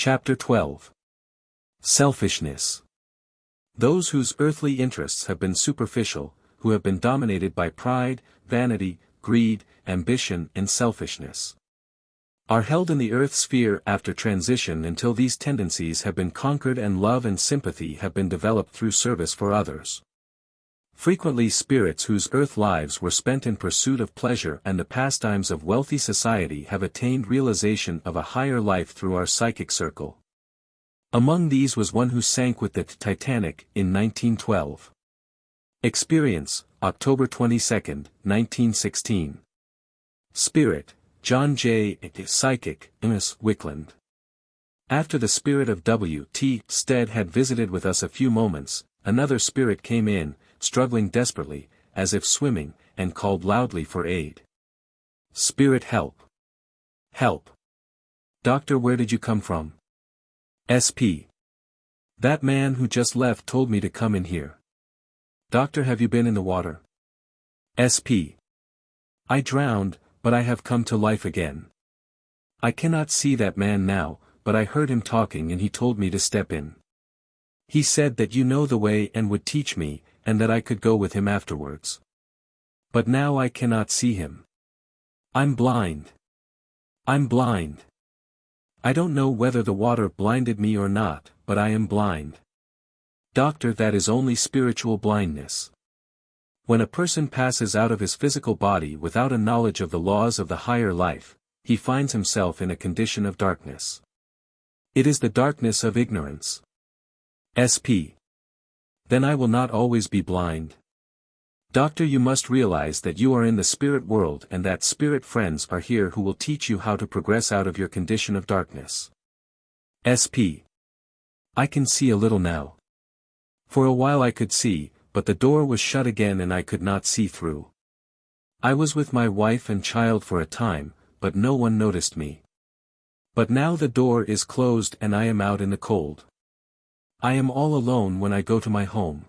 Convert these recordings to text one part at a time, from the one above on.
Chapter 12. Selfishness. Those whose earthly interests have been superficial, who have been dominated by pride, vanity, greed, ambition and selfishness, are held in the earth sphere after transition until these tendencies have been conquered and love and sympathy have been developed through service for others. Frequently spirits whose earth lives were spent in pursuit of pleasure and the pastimes of wealthy society have attained realization of a higher life through our psychic circle. Among these was one who sank with the Titanic in 1912. Experience, October 22, 1916. Spirit, John J. Psychic, Ms. Wickland. After the spirit of W. T. Stead had visited with us a few moments, another spirit came in, struggling desperately, as if swimming, and called loudly for aid. Spirit, help! Help! Doctor, where did you come from? SP. That man who just left told me to come in here. Doctor, have you been in the water? SP. I drowned, but I have come to life again. I cannot see that man now, but I heard him talking and he told me to step in. He said that you know the way and would teach me, and that I could go with him afterwards. But now I cannot see him. I'm blind. I'm blind. I don't know whether the water blinded me or not, but I am blind. Doctor, that is only spiritual blindness. When a person passes out of his physical body without a knowledge of the laws of the higher life, he finds himself in a condition of darkness. It is the darkness of ignorance. SP. Then I will not always be blind. Doctor, you must realize that you are in the spirit world and that spirit friends are here who will teach you how to progress out of your condition of darkness. SP. I can see a little now. For a while I could see, but the door was shut again and I could not see through. I was with my wife and child for a time, but no one noticed me. But now the door is closed and I am out in the cold. I am all alone when I go to my home.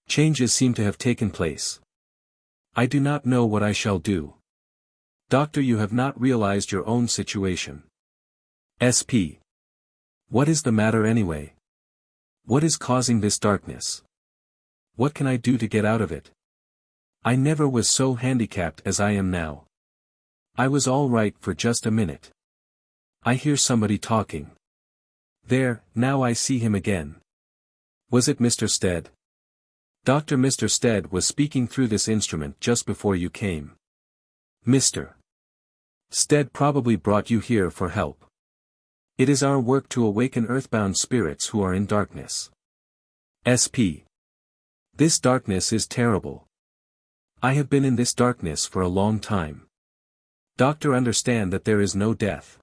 Changes seem to have taken place. I do not know what I shall do. Doctor, you have not realized your own situation. SP. What is the matter anyway? What is causing this darkness? What can I do to get out of it? I never was so handicapped as I am now. I was all right for just a minute. I hear somebody talking. There, now I see him again. Was it Mr. Stead? Doctor, Mr. Stead was speaking through this instrument just before you came. Mr. Stead probably brought you here for help. It is our work to awaken earthbound spirits who are in darkness. SP. This darkness is terrible. I have been in this darkness for a long time. Doctor, understand that there is no death.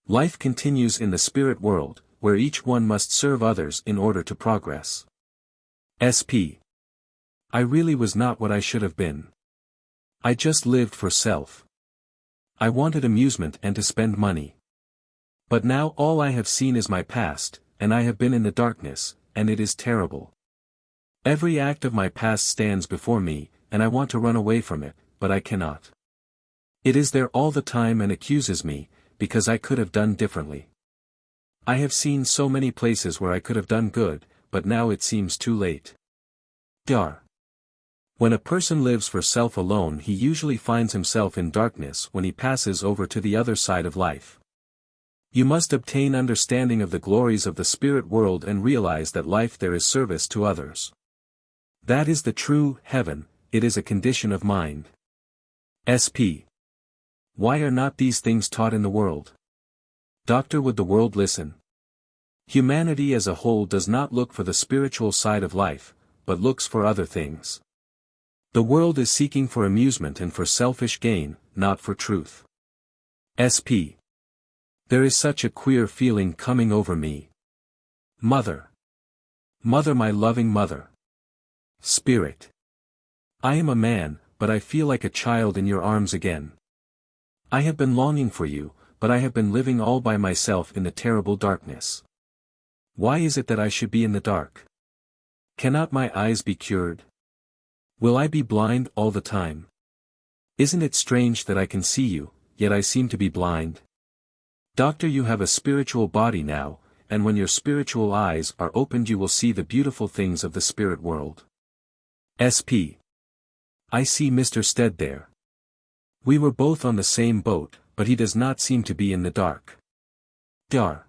Life continues in the spirit world, where each one must serve others in order to progress. SP. I really was not what I should have been. I just lived for self. I wanted amusement and to spend money. But now all I have seen is my past, and I have been in the darkness, and it is terrible. Every act of my past stands before me, and I want to run away from it, but I cannot. It is there all the time and accuses me, because I could have done differently. I have seen so many places where I could have done good, but now it seems too late. Dar. When a person lives for self alone, he usually finds himself in darkness when he passes over to the other side of life. You must obtain understanding of the glories of the spirit world and realize that life there is service to others. That is the true heaven, it is a condition of mind. SP. Why are not these things taught in the world? Doctor, would the world listen? Humanity as a whole does not look for the spiritual side of life, but looks for other things. The world is seeking for amusement and for selfish gain, not for truth. SP. There is such a queer feeling coming over me. Mother. Mother, my loving mother. Spirit. I am a man, but I feel like a child in your arms again. I have been longing for you, but I have been living all by myself in the terrible darkness. Why is it that I should be in the dark? Cannot my eyes be cured? Will I be blind all the time? Isn't it strange that I can see you, yet I seem to be blind? Doctor, you have a spiritual body now, and when your spiritual eyes are opened you will see the beautiful things of the spirit world. SP. I see Mr. Stead there. We were both on the same boat, but he does not seem to be in the dark. Dar.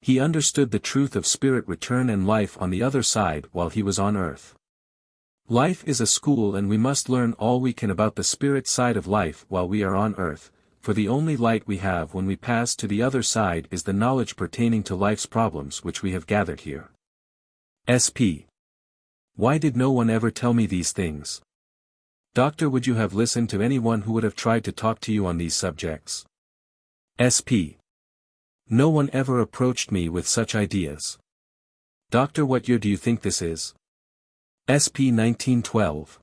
He understood the truth of spirit return and life on the other side while he was on earth. Life is a school and we must learn all we can about the spirit side of life while we are on earth, for the only light we have when we pass to the other side is the knowledge pertaining to life's problems which we have gathered here. SP. Why did no one ever tell me these things? Doctor, would you have listened to anyone who would have tried to talk to you on these subjects? SP. No one ever approached me with such ideas. Doctor, what year do you think this is? SP 1912.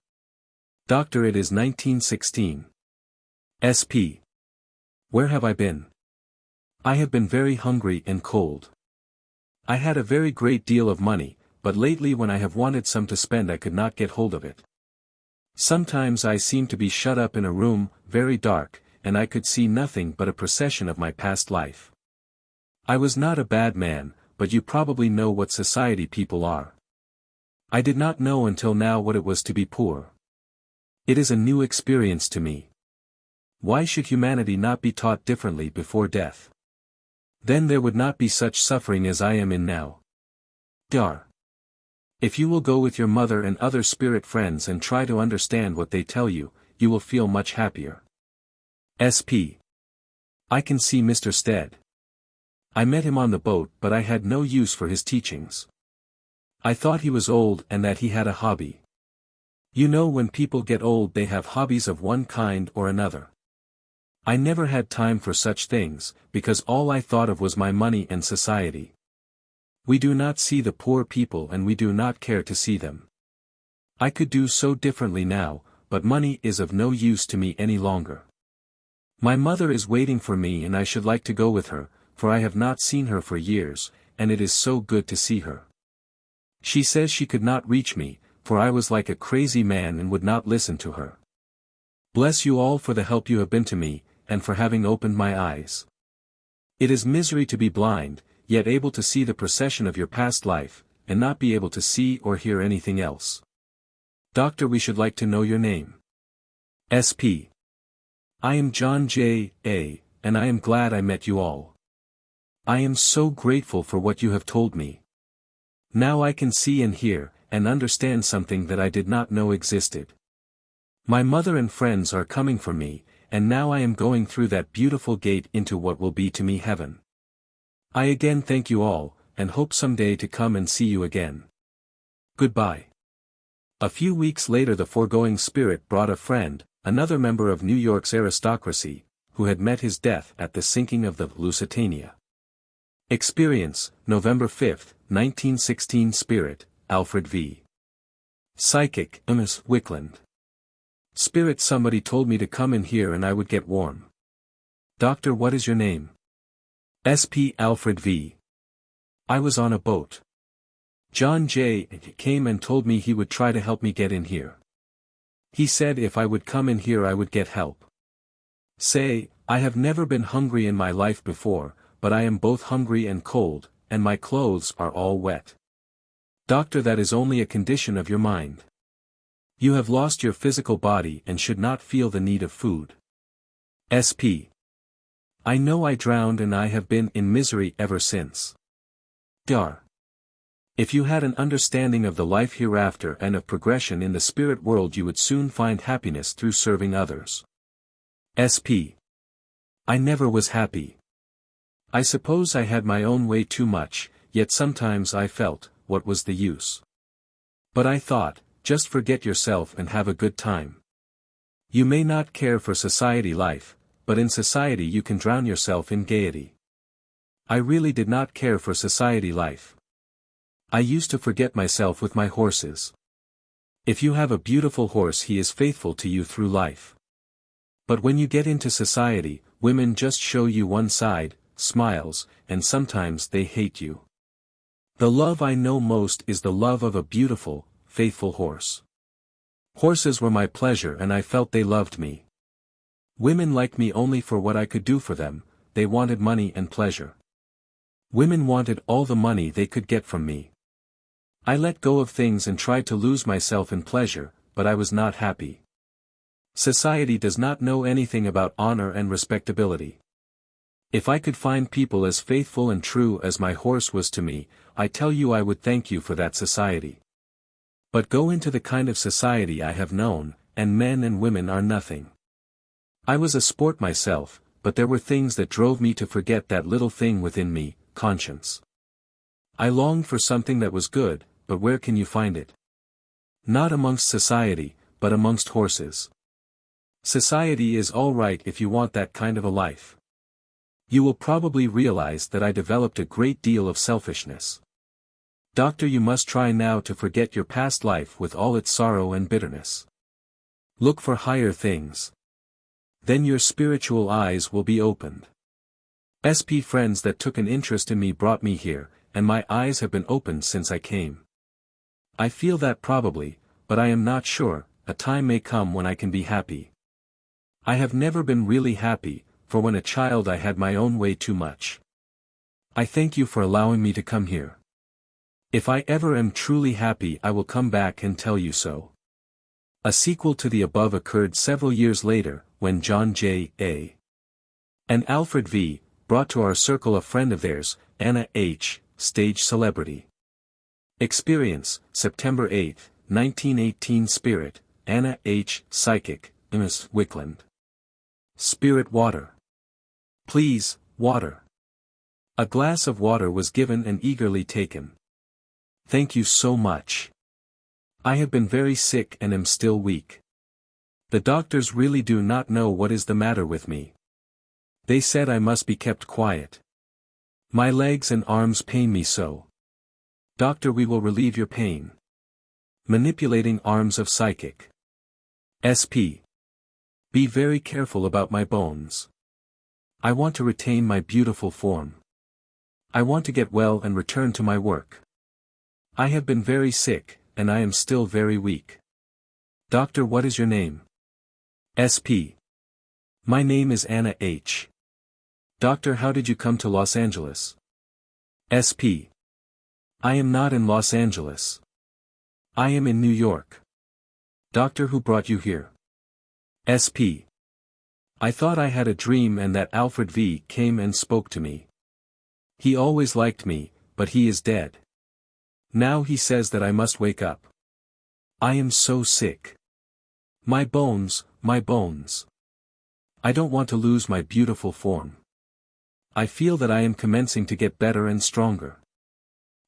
Doctor, it is 1916. SP. Where have I been? I have been very hungry and cold. I had a very great deal of money, but lately when I have wanted some to spend I could not get hold of it. Sometimes I seemed to be shut up in a room, very dark, and I could see nothing but a procession of my past life. I was not a bad man, but you probably know what society people are. I did not know until now what it was to be poor. It is a new experience to me. Why should humanity not be taught differently before death? Then there would not be such suffering as I am in now. Dar. If you will go with your mother and other spirit friends and try to understand what they tell you, you will feel much happier. SP. I can see Mr. Stead. I met him on the boat but I had no use for his teachings. I thought he was old and that he had a hobby. You know, when people get old they have hobbies of one kind or another. I never had time for such things, because all I thought of was my money and society. We do not see the poor people and we do not care to see them. I could do so differently now, but money is of no use to me any longer. My mother is waiting for me and I should like to go with her, for I have not seen her for years, and it is so good to see her. She says she could not reach me, for I was like a crazy man and would not listen to her. Bless you all for the help you have been to me, and for having opened my eyes. It is misery to be blind, yet able to see the procession of your past life, and not be able to see or hear anything else. Doctor, we should like to know your name. SP. I am John J. A., and I am glad I met you all. I am so grateful for what you have told me. Now I can see and hear, and understand something that I did not know existed. My mother and friends are coming for me, and now I am going through that beautiful gate into what will be to me heaven. I again thank you all, and hope someday to come and see you again. Goodbye. A few weeks later the foregoing spirit brought a friend, another member of New York's aristocracy, who had met his death at the sinking of the Lusitania. Experience, November 5, 1916. Spirit, Alfred V. Psychic, Ms. Wickland. Spirit, somebody told me to come in here and I would get warm. Doctor, what is your name? SP. Alfred V. I was on a boat. John J. came and told me he would try to help me get in here. He said if I would come in here I would get help. Say, I have never been hungry in my life before, but I am both hungry and cold, and my clothes are all wet. Doctor, that is only a condition of your mind. You have lost your physical body and should not feel the need of food. SP. I know I drowned and I have been in misery ever since. Dar. If you had an understanding of the life hereafter and of progression in the spirit world you would soon find happiness through serving others. SP. I never was happy. I suppose I had my own way too much, yet sometimes I felt, what was the use? But I thought, just forget yourself and have a good time. You may not care for society life, but in society you can drown yourself in gaiety. I really did not care for society life. I used to forget myself with my horses. If you have a beautiful horse he is faithful to you through life. But when you get into society, women just show you one side, smiles, and sometimes they hate you. The love I know most is the love of a beautiful, faithful horse. Horses were my pleasure and I felt they loved me. Women liked me only for what I could do for them, they wanted money and pleasure. Women wanted all the money they could get from me. I let go of things and tried to lose myself in pleasure, but I was not happy. Society does not know anything about honor and respectability. If I could find people as faithful and true as my horse was to me, I tell you I would thank you for that society. But go into the kind of society I have known, and men and women are nothing. I was a sport myself, but there were things that drove me to forget that little thing within me, conscience. I longed for something that was good, but where can you find it? Not amongst society, but amongst horses. Society is all right if you want that kind of a life. You will probably realize that I developed a great deal of selfishness. Doctor, you must try now to forget your past life with all its sorrow and bitterness. Look for higher things. Then your spiritual eyes will be opened. SP friends that took an interest in me brought me here, and my eyes have been opened since I came. I feel that probably, but I am not sure, a time may come when I can be happy. I have never been really happy, for when a child I had my own way too much. I thank you for allowing me to come here. If I ever am truly happy I will come back and tell you so. A sequel to the above occurred several years later, when John J. A. and Alfred V. brought to our circle a friend of theirs, Anna H., stage celebrity. Experience, September 8, 1918. Spirit, Anna H., psychic, Ms. Wickland. Spirit, water. Please, water. A glass of water was given and eagerly taken. Thank you so much. I have been very sick and am still weak. The doctors really do not know what is the matter with me. They said I must be kept quiet. My legs and arms pain me so. Doctor, we will relieve your pain. Manipulating arms of psychic. SP. Be very careful about my bones. I want to retain my beautiful form. I want to get well and return to my work. I have been very sick, and I am still very weak. Doctor, what is your name? SP. My name is Anna H. Doctor, how did you come to Los Angeles? SP. I am not in Los Angeles. I am in New York. Doctor, who brought you here? SP. I thought I had a dream and that Alfred V. came and spoke to me. He always liked me, but he is dead. Now he says that I must wake up. I am so sick. My bones, my bones. I don't want to lose my beautiful form. I feel that I am commencing to get better and stronger.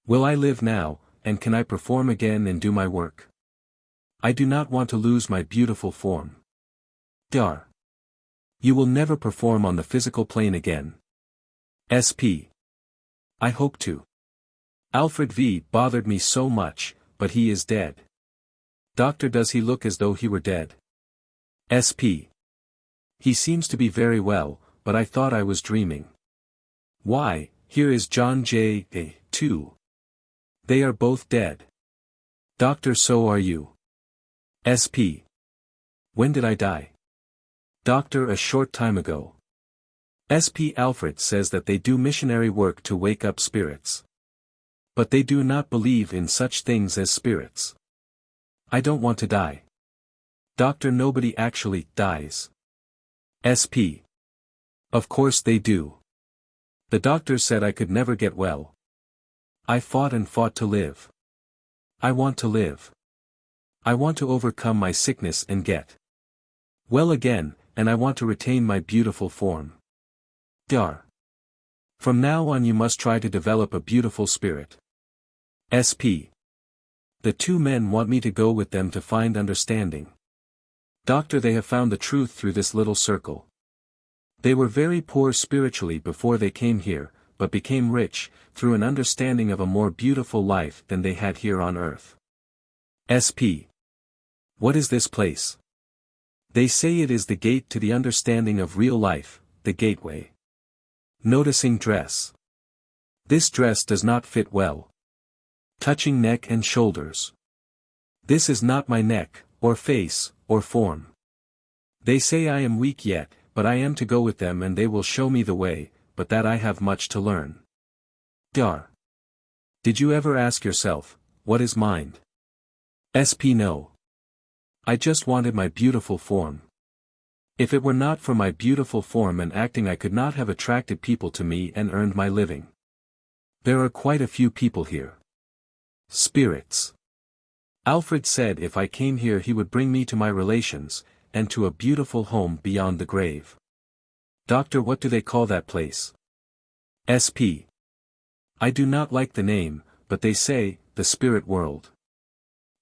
Will I live now, and can I perform again and do my work? I do not want to lose my beautiful form. Dar. You will never perform on the physical plane again. SP. I hope to. Alfred V. bothered me so much, but he is dead. Doctor, does he look as though he were dead? SP. He seems to be very well, but I thought I was dreaming. Why, here is John J. A. too. They are both dead. Doctor, so are you. SP. When did I die? Doctor, a short time ago. SP. Alfred says that they do missionary work to wake up spirits. But they do not believe in such things as spirits. I don't want to die. Doctor, nobody actually dies. SP. Of course they do. The doctor said I could never get well. I fought and fought to live. I want to live. I want to overcome my sickness and get well again, and I want to retain my beautiful form. Dar. From now on you must try to develop a beautiful spirit. SP. The two men want me to go with them to find understanding. Doctor, they have found the truth through this little circle. They were very poor spiritually before they came here, but became rich, through an understanding of a more beautiful life than they had here on earth. SP. What is this place? They say it is the gate to the understanding of real life, the gateway. Noticing dress. This dress does not fit well. Touching neck and shoulders. This is not my neck, or face, or form. They say I am weak yet, but I am to go with them and they will show me the way, but that I have much to learn. Dar. Did you ever ask yourself, what is mind? No. I just wanted my beautiful form. If it were not for my beautiful form and acting, I could not have attracted people to me and earned my living. There are quite a few people here. Spirits. Alfred said if I came here he would bring me to my relations, and to a beautiful home beyond the grave. Doctor, what do they call that place? I do not like the name, but they say, the spirit world.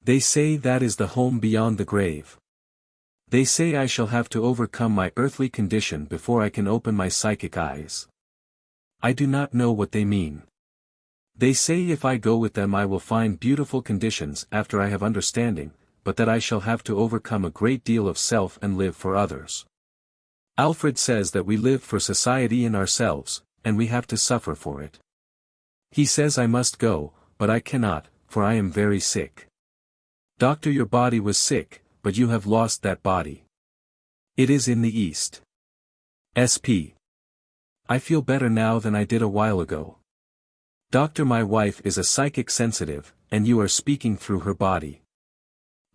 They say that is the home beyond the grave. They say I shall have to overcome my earthly condition before I can open my psychic eyes. I do not know what they mean. They say if I go with them I will find beautiful conditions after I have understanding, but that I shall have to overcome a great deal of self and live for others. Alfred says that we live for society and ourselves, and we have to suffer for it. He says I must go, but I cannot, for I am very sick. Doctor, your body was sick, but you have lost that body. It is in the East. I feel better now than I did a while ago. Doctor, my wife is a psychic sensitive, and you are speaking through her body.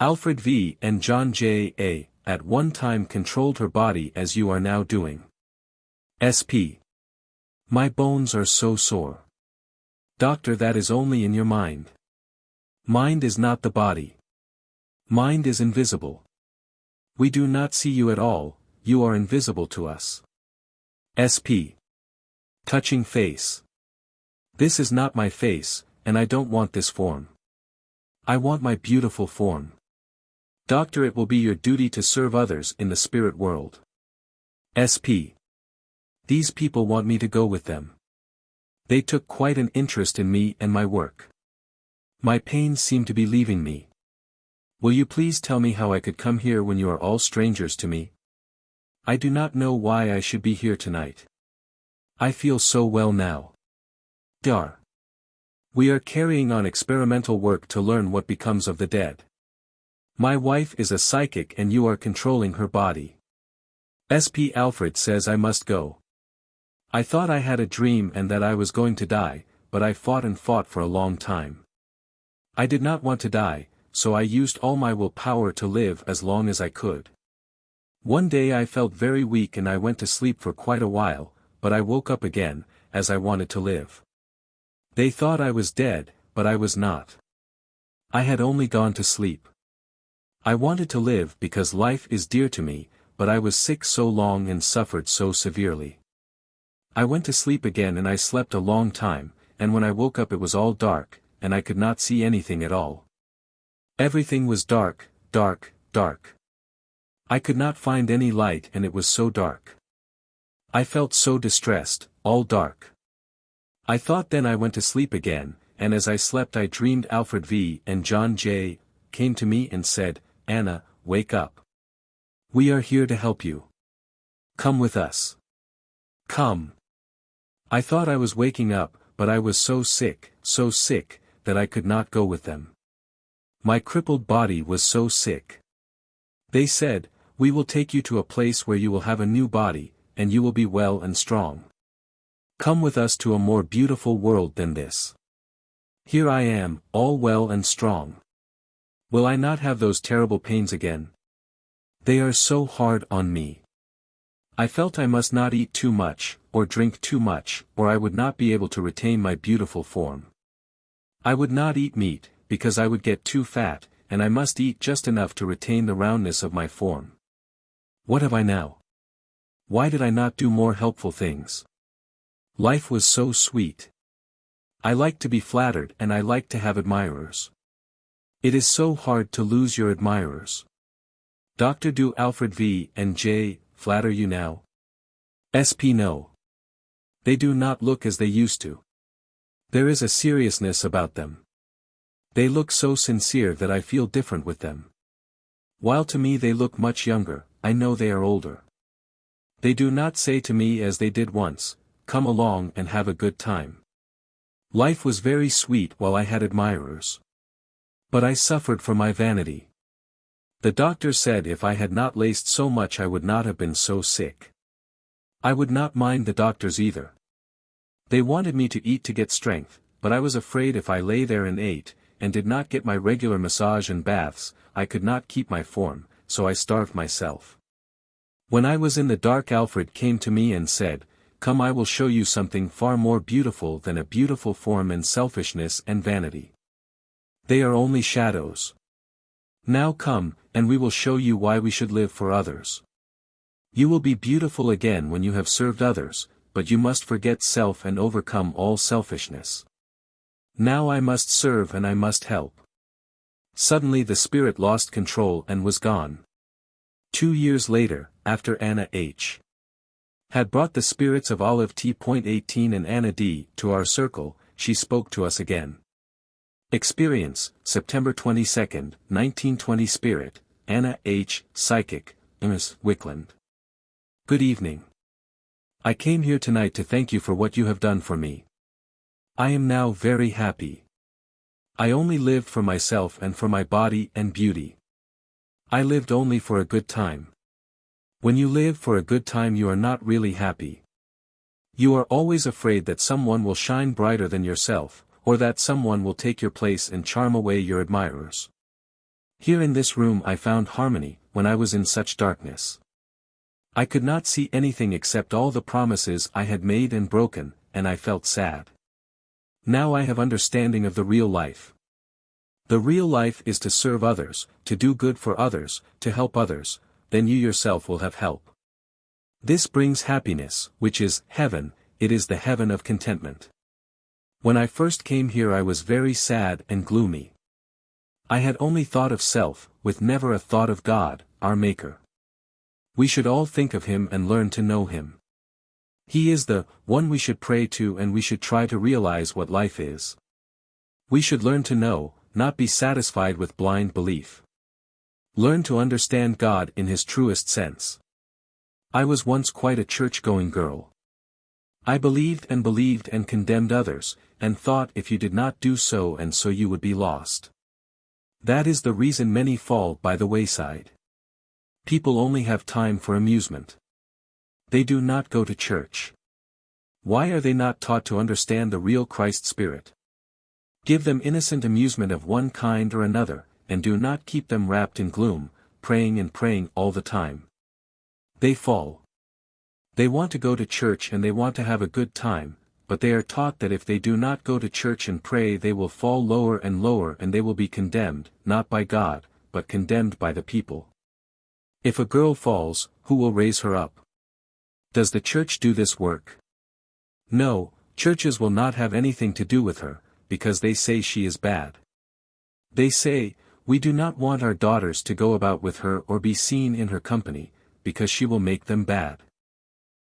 Alfred V. and John J. A. at one time controlled her body as you are now doing. My bones are so sore. Doctor, that is only in your mind. Mind is not the body. Mind is invisible. We do not see you at all, you are invisible to us. Touching face. This is not my face, and I don't want this form. I want my beautiful form. Doctor, it will be your duty to serve others in the spirit world. These people want me to go with them. They took quite an interest in me and my work. My pains seem to be leaving me. Will you please tell me how I could come here when you are all strangers to me? I do not know why I should be here tonight. I feel so well now. Dar. We are carrying on experimental work to learn what becomes of the dead. My wife is a psychic and you are controlling her body. Alfred says I must go. I thought I had a dream and that I was going to die, but I fought and fought for a long time. I did not want to die, so I used all my willpower to live as long as I could. One day I felt very weak and I went to sleep for quite a while, but I woke up again, as I wanted to live. They thought I was dead, but I was not. I had only gone to sleep. I wanted to live because life is dear to me, but I was sick so long and suffered so severely. I went to sleep again and I slept a long time, and when I woke up it was all dark, and I could not see anything at all. Everything was dark, dark, dark. I could not find any light and it was so dark. I felt so distressed, all dark. I thought then I went to sleep again, and as I slept I dreamed Alfred V. and John J. came to me and said, Anna, wake up. We are here to help you. Come with us. Come. I thought I was waking up, but I was so sick, that I could not go with them. My crippled body was so sick. They said, we will take you to a place where you will have a new body, and you will be well and strong. Come with us to a more beautiful world than this. Here I am, all well and strong. Will I not have those terrible pains again? They are so hard on me. I felt I must not eat too much, or drink too much, or I would not be able to retain my beautiful form. I would not eat meat, because I would get too fat, and I must eat just enough to retain the roundness of my form. What have I now? Why did I not do more helpful things? Life was so sweet. I like to be flattered and I like to have admirers. It is so hard to lose your admirers. Dr. Do Alfred V. and J. flatter you now? No. They do not look as they used to. There is a seriousness about them. They look so sincere that I feel different with them. While to me they look much younger, I know they are older. They do not say to me as they did once, come along and have a good time. Life was very sweet while I had admirers. But I suffered for my vanity. The doctor said if I had not laced so much I would not have been so sick. I would not mind the doctors either. They wanted me to eat to get strength, but I was afraid if I lay there and ate, and did not get my regular massage and baths, I could not keep my form, so I starved myself. When I was in the dark, Alfred came to me and said, "Come, I will show you something far more beautiful than a beautiful form and selfishness and vanity. They are only shadows. Now come, and we will show you why we should live for others. You will be beautiful again when you have served others, but you must forget self and overcome all selfishness. Now I must serve and I must help." Suddenly the spirit lost control and was gone. 2 years later, after Anna H. had brought the spirits of Olive T.18 and Anna D. to our circle, she spoke to us again. Experience, September 22, 1920. Spirit, Anna H., Psychic, Ms. Wickland. Good evening. I came here tonight to thank you for what you have done for me. I am now very happy. I only lived for myself and for my body and beauty. I lived only for a good time. When you live for a good time, you are not really happy. You are always afraid that someone will shine brighter than yourself, or that someone will take your place and charm away your admirers. Here in this room I found harmony, when I was in such darkness. I could not see anything except all the promises I had made and broken, and I felt sad. Now I have understanding of the real life. The real life is to serve others, to do good for others, to help others, then you yourself will have help. This brings happiness, which is heaven. It is the heaven of contentment. When I first came here I was very sad and gloomy. I had only thought of self, with never a thought of God, our Maker. We should all think of Him and learn to know Him. He is the one we should pray to, and we should try to realize what life is. We should learn to know, not be satisfied with blind belief. Learn to understand God in His truest sense. I was once quite a church-going girl. I believed and condemned others, and thought if you did not do so and so you would be lost. That is the reason many fall by the wayside. People only have time for amusement. They do not go to church. Why are they not taught to understand the real Christ spirit? Give them innocent amusement of one kind or another, and do not keep them wrapped in gloom, praying all the time. They fall. They want to go to church and they want to have a good time, but they are taught that if they do not go to church and pray they will fall lower and lower, and they will be condemned, not by God, but condemned by the people. If a girl falls, who will raise her up? Does the church do this work? No, churches will not have anything to do with her, because they say she is bad. They say, "We do not want our daughters to go about with her or be seen in her company, because she will make them bad."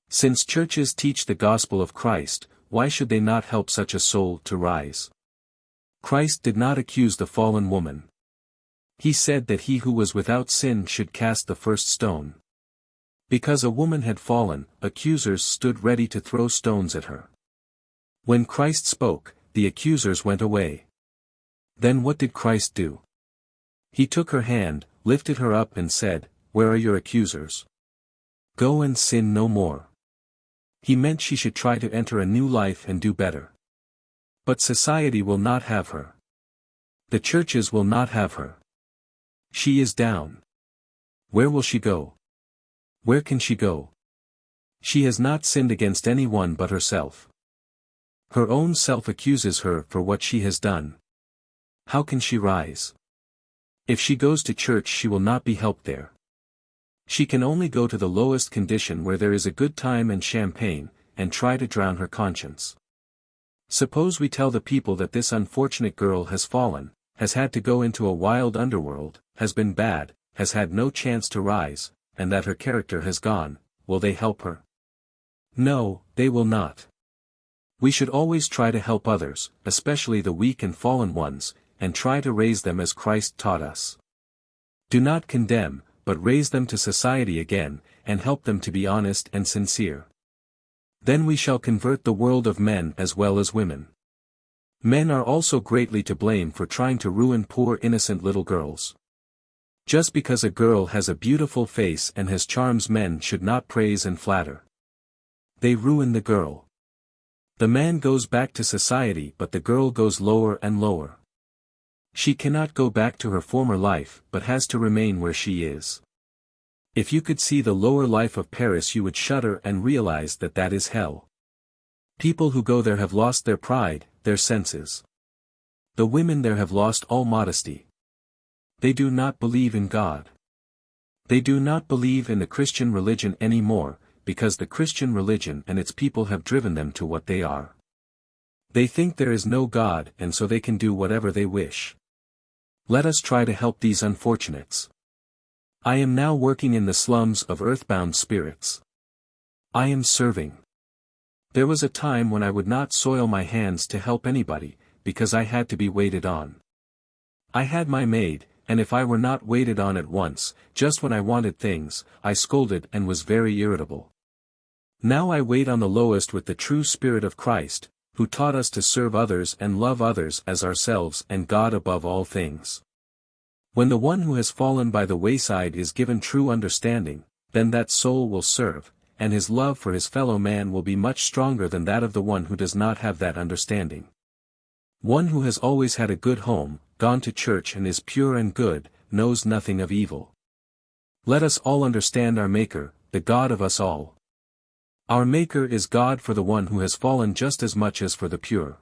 Since churches teach the gospel of Christ, why should they not help such a soul to rise? Christ did not accuse the fallen woman. He said that he who was without sin should cast the first stone. Because a woman had fallen, accusers stood ready to throw stones at her. When Christ spoke, the accusers went away. Then what did Christ do? He took her hand, lifted her up and said, "Where are your accusers? Go and sin no more." He meant she should try to enter a new life and do better. But society will not have her. The churches will not have her. She is down. Where will she go? Where can she go? She has not sinned against anyone but herself. Her own self accuses her for what she has done. How can she rise? If she goes to church she will not be helped there. She can only go to the lowest condition where there is a good time and champagne, and try to drown her conscience. Suppose we tell the people that this unfortunate girl has fallen, has had to go into a wild underworld, has been bad, has had no chance to rise, and that her character has gone, will they help her? No, they will not. We should always try to help others, especially the weak and fallen ones, and try to raise them as Christ taught us. Do not condemn, but raise them to society again, and help them to be honest and sincere. Then we shall convert the world of men as well as women. Men are also greatly to blame for trying to ruin poor innocent little girls. Just because a girl has a beautiful face and has charms, men should not praise and flatter. They ruin the girl. The man goes back to society but the girl goes lower and lower. She cannot go back to her former life but has to remain where she is. If you could see the lower life of Paris you would shudder and realize that that is hell. People who go there have lost their pride, their senses. The women there have lost all modesty. They do not believe in God. They do not believe in the Christian religion anymore, because the Christian religion and its people have driven them to what they are. They think there is no God and so they can do whatever they wish. Let us try to help these unfortunates. I am now working in the slums of earthbound spirits. I am serving. There was a time when I would not soil my hands to help anybody, because I had to be waited on. I had my maid, and if I were not waited on at once, just when I wanted things, I scolded and was very irritable. Now I wait on the lowest with the true Spirit of Christ, who taught us to serve others and love others as ourselves and God above all things. When the one who has fallen by the wayside is given true understanding, then that soul will serve, and his love for his fellow man will be much stronger than that of the one who does not have that understanding. One who has always had a good home, gone to church and is pure and good, knows nothing of evil. Let us all understand our Maker, the God of us all. Our Maker is God for the one who has fallen just as much as for the pure.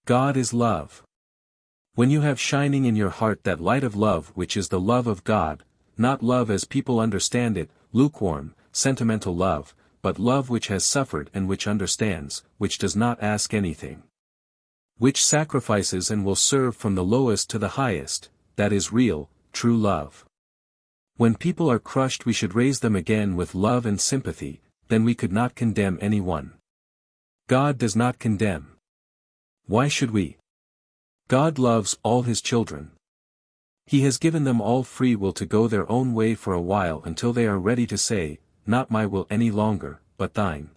God is love. When you have shining in your heart that light of love which is the love of God, not love as people understand it, lukewarm, sentimental love, but love which has suffered and which understands, which does not ask anything. Which sacrifices and will serve from the lowest to the highest, that is real, true love. When people are crushed we should raise them again with love and sympathy, then we could not condemn anyone. God does not condemn. Why should we? God loves all his children. He has given them all free will to go their own way for a while until they are ready to say, not my will any longer, but thine.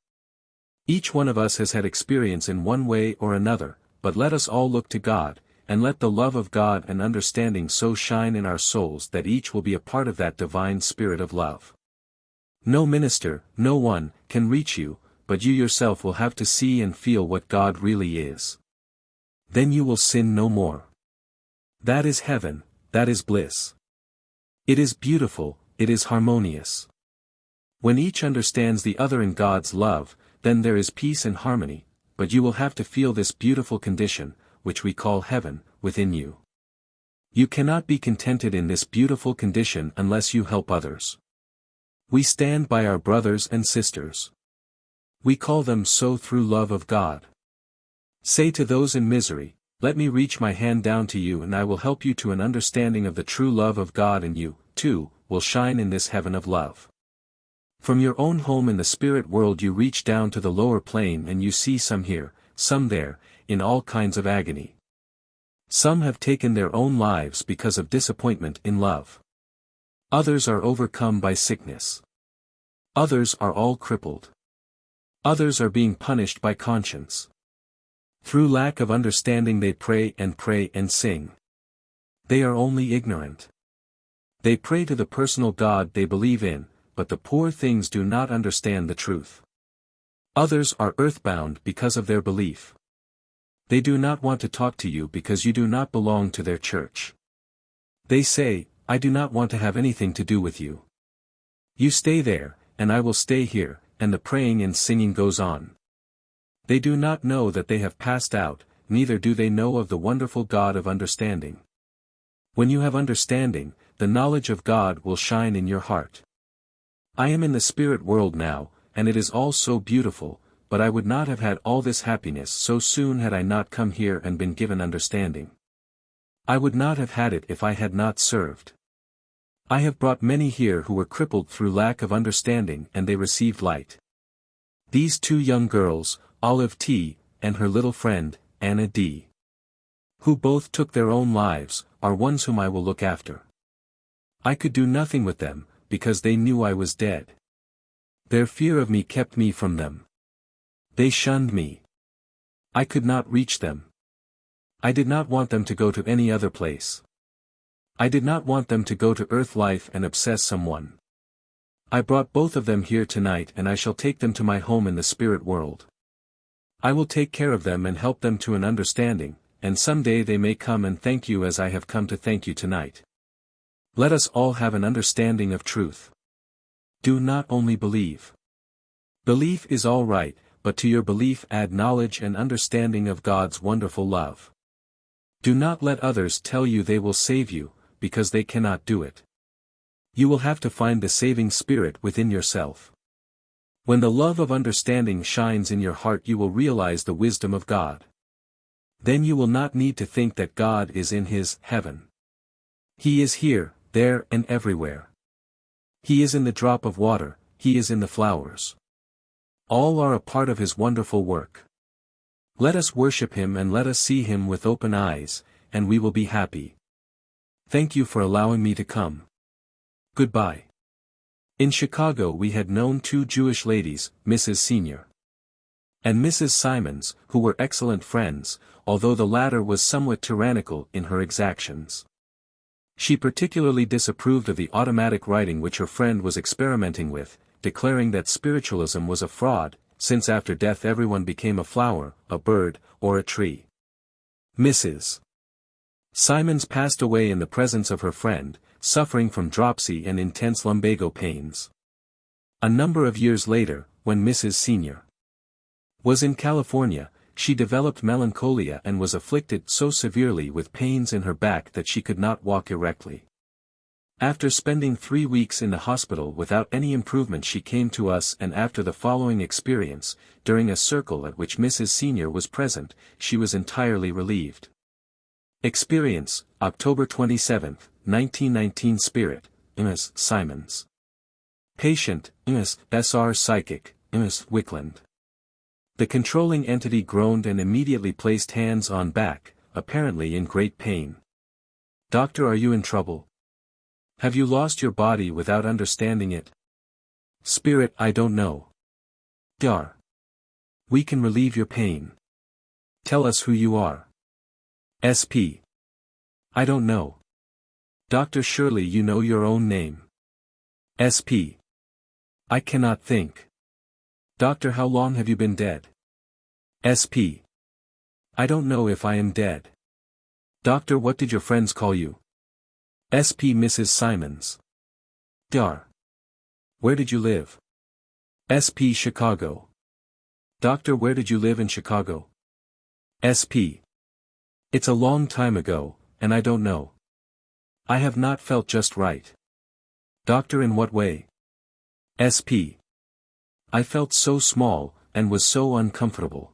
Each one of us has had experience in one way or another, but let us all look to God, and let the love of God and understanding so shine in our souls that each will be a part of that divine spirit of love. No minister, no one, can reach you, but you yourself will have to see and feel what God really is. Then you will sin no more. That is heaven, that is bliss. It is beautiful, it is harmonious. When each understands the other in God's love, then there is peace and harmony, but you will have to feel this beautiful condition, which we call heaven, within you. You cannot be contented in this beautiful condition unless you help others. We stand by our brothers and sisters. We call them so through love of God. Say to those in misery, let me reach my hand down to you and I will help you to an understanding of the true love of God, and you, too, will shine in this heaven of love. From your own home in the spirit world you reach down to the lower plane and you see some here, some there, in all kinds of agony. Some have taken their own lives because of disappointment in love. Others are overcome by sickness. Others are all crippled. Others are being punished by conscience. Through lack of understanding they pray and sing. They are only ignorant. They pray to the personal God they believe in, but the poor things do not understand the truth. Others are earthbound because of their belief. They do not want to talk to you because you do not belong to their church. They say, I do not want to have anything to do with you. You stay there, and I will stay here, and the praying and singing goes on. They do not know that they have passed out, neither do they know of the wonderful God of understanding. When you have understanding, the knowledge of God will shine in your heart. I am in the spirit world now, and it is all so beautiful, but I would not have had all this happiness so soon had I not come here and been given understanding. I would not have had it if I had not served. I have brought many here who were crippled through lack of understanding and they received light. These two young girls, Olive T., and her little friend, Anna D., who both took their own lives, are ones whom I will look after. I could do nothing with them, because they knew I was dead. Their fear of me kept me from them. They shunned me. I could not reach them. I did not want them to go to any other place. I did not want them to go to earth life and obsess someone. I brought both of them here tonight and I shall take them to my home in the spirit world. I will take care of them and help them to an understanding, and someday they may come and thank you as I have come to thank you tonight. Let us all have an understanding of truth. Do not only believe. Belief is all right, but to your belief add knowledge and understanding of God's wonderful love. Do not let others tell you they will save you, because they cannot do it. You will have to find the saving spirit within yourself. When the love of understanding shines in your heart, you will realize the wisdom of God. Then you will not need to think that God is in His heaven. He is here, there and everywhere. He is in the drop of water, He is in the flowers. All are a part of His wonderful work. Let us worship Him and let us see Him with open eyes, and we will be happy. Thank you for allowing me to come. Goodbye. In Chicago we had known two Jewish ladies, Mrs. Senior and Mrs. Simons, who were excellent friends, although the latter was somewhat tyrannical in her exactions. She particularly disapproved of the automatic writing which her friend was experimenting with, declaring that spiritualism was a fraud, since after death everyone became a flower, a bird, or a tree. Mrs. Simons passed away in the presence of her friend, suffering from dropsy and intense lumbago pains. A number of years later, when Mrs. Senior was in California, she developed melancholia and was afflicted so severely with pains in her back that she could not walk erectly. After spending 3 weeks in the hospital without any improvement, she came to us, and after the following experience, during a circle at which Mrs. Senior was present, she was entirely relieved. Experience, October 27, 1919. Spirit, Ms. Simons. Patient, Ms. S.R. Psychic, Ms. Wickland. The controlling entity groaned and immediately placed hands on back, apparently in great pain. Doctor, are you in trouble? Have you lost your body without understanding it? Spirit, I don't know. Dar. We can relieve your pain. Tell us who you are. SP. I don't know. Doctor, surely you know your own name. SP. I cannot think. Doctor, how long have you been dead? SP. I don't know if I am dead. Doctor, what did your friends call you? SP. Mrs. Simons. Dar. Where did you live? SP. Chicago. Doctor, where did you live in Chicago? SP. It's a long time ago, and I don't know. I have not felt just right. Doctor, in what way? SP. I felt so small, and was so uncomfortable.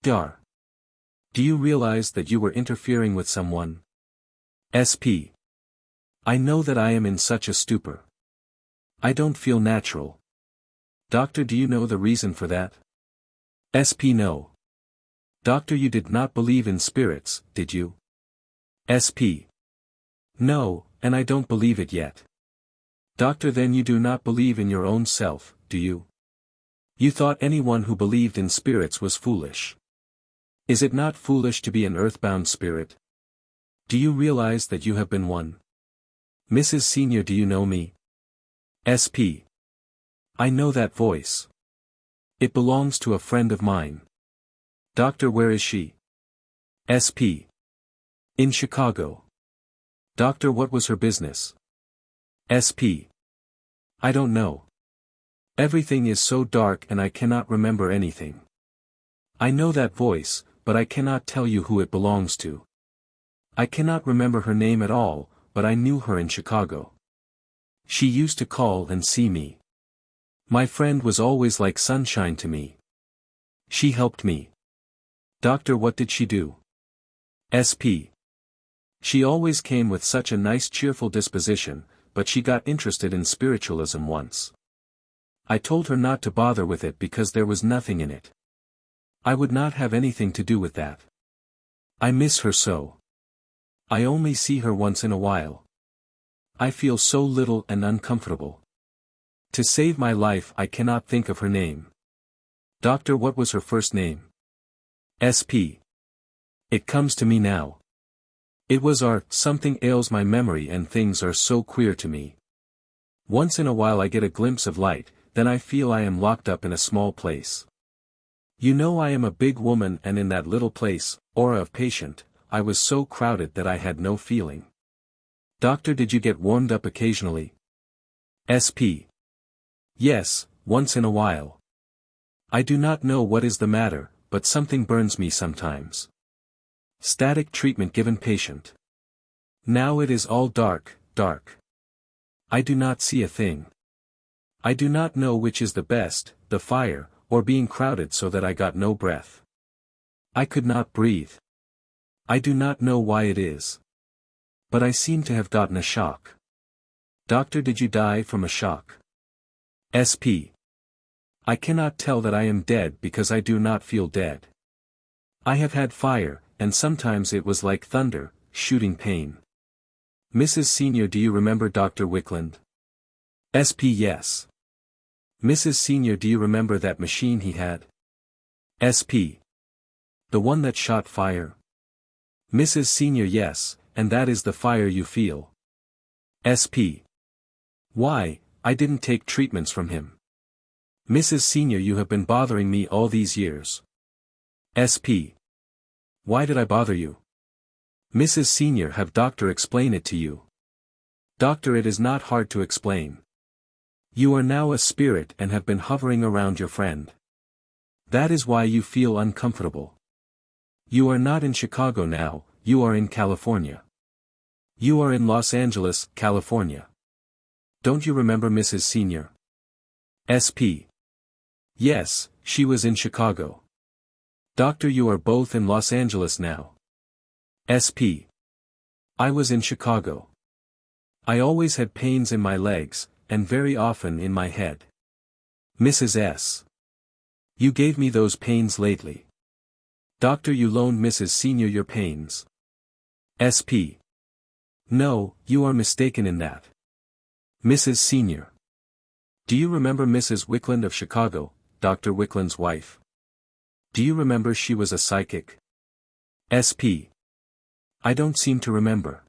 Dar. Do you realize that you were interfering with someone? SP. I know that I am in such a stupor. I don't feel natural. Doctor, do you know the reason for that? SP. No. Doctor, you did not believe in spirits, did you? SP. No, and I don't believe it yet. Doctor, then you do not believe in your own self, do you? You thought anyone who believed in spirits was foolish. Is it not foolish to be an earthbound spirit? Do you realize that you have been one? Mrs. Senior, do you know me? SP. I know that voice. It belongs to a friend of mine. Doctor, where is she? SP. In Chicago. Doctor, what was her business? SP. I don't know. Everything is so dark and I cannot remember anything. I know that voice, but I cannot tell you who it belongs to. I cannot remember her name at all, but I knew her in Chicago. She used to call and see me. My friend was always like sunshine to me. She helped me. Doctor, what did she do? SP. She always came with such a nice cheerful disposition, but she got interested in spiritualism once. I told her not to bother with it because there was nothing in it. I would not have anything to do with that. I miss her so. I only see her once in a while. I feel so little and uncomfortable. To save my life I cannot think of her name. Doctor, what was her first name? SP. It comes to me now. It was R. Something ails my memory and things are so queer to me. Once in a while I get a glimpse of light, then I feel I am locked up in a small place. You know I am a big woman, and in that little place, aura of patient, I was so crowded that I had no feeling. Doctor, did you get warmed up occasionally? SP. Yes, once in a while. I do not know what is the matter, but something burns me sometimes. Static treatment given patient. Now it is all dark, dark. I do not see a thing. I do not know which is the best, the fire, or being crowded so that I got no breath. I could not breathe. I do not know why it is. But I seem to have gotten a shock. Doctor, did you die from a shock? SP. I cannot tell that I am dead because I do not feel dead. I have had fire, and sometimes it was like thunder, shooting pain. Mrs. Senior, do you remember Dr. Wickland? SP. Yes. Mrs. Senior, do you remember that machine he had? SP. The one that shot fire? Mrs. Senior. Yes, and that is the fire you feel. SP. Why, I didn't take treatments from him. Mrs. Senior, you have been bothering me all these years. SP. Why did I bother you? Mrs. Senior, have doctor explain it to you. Doctor, it is not hard to explain. You are now a spirit and have been hovering around your friend. That is why you feel uncomfortable. You are not in Chicago now, you are in California. You are in Los Angeles, California. Don't you remember Mrs. Senior? SP. Yes, she was in Chicago. Doctor, you are both in Los Angeles now. SP. I was in Chicago. I always had pains in my legs, and very often in my head. Mrs. S. You gave me those pains lately. Doctor, you loaned Mrs. Senior your pains. SP. No, you are mistaken in that. Mrs. Senior. Do you remember Mrs. Wickland of Chicago, Dr. Wickland's wife? Do you remember she was a psychic? SP. I don't seem to remember.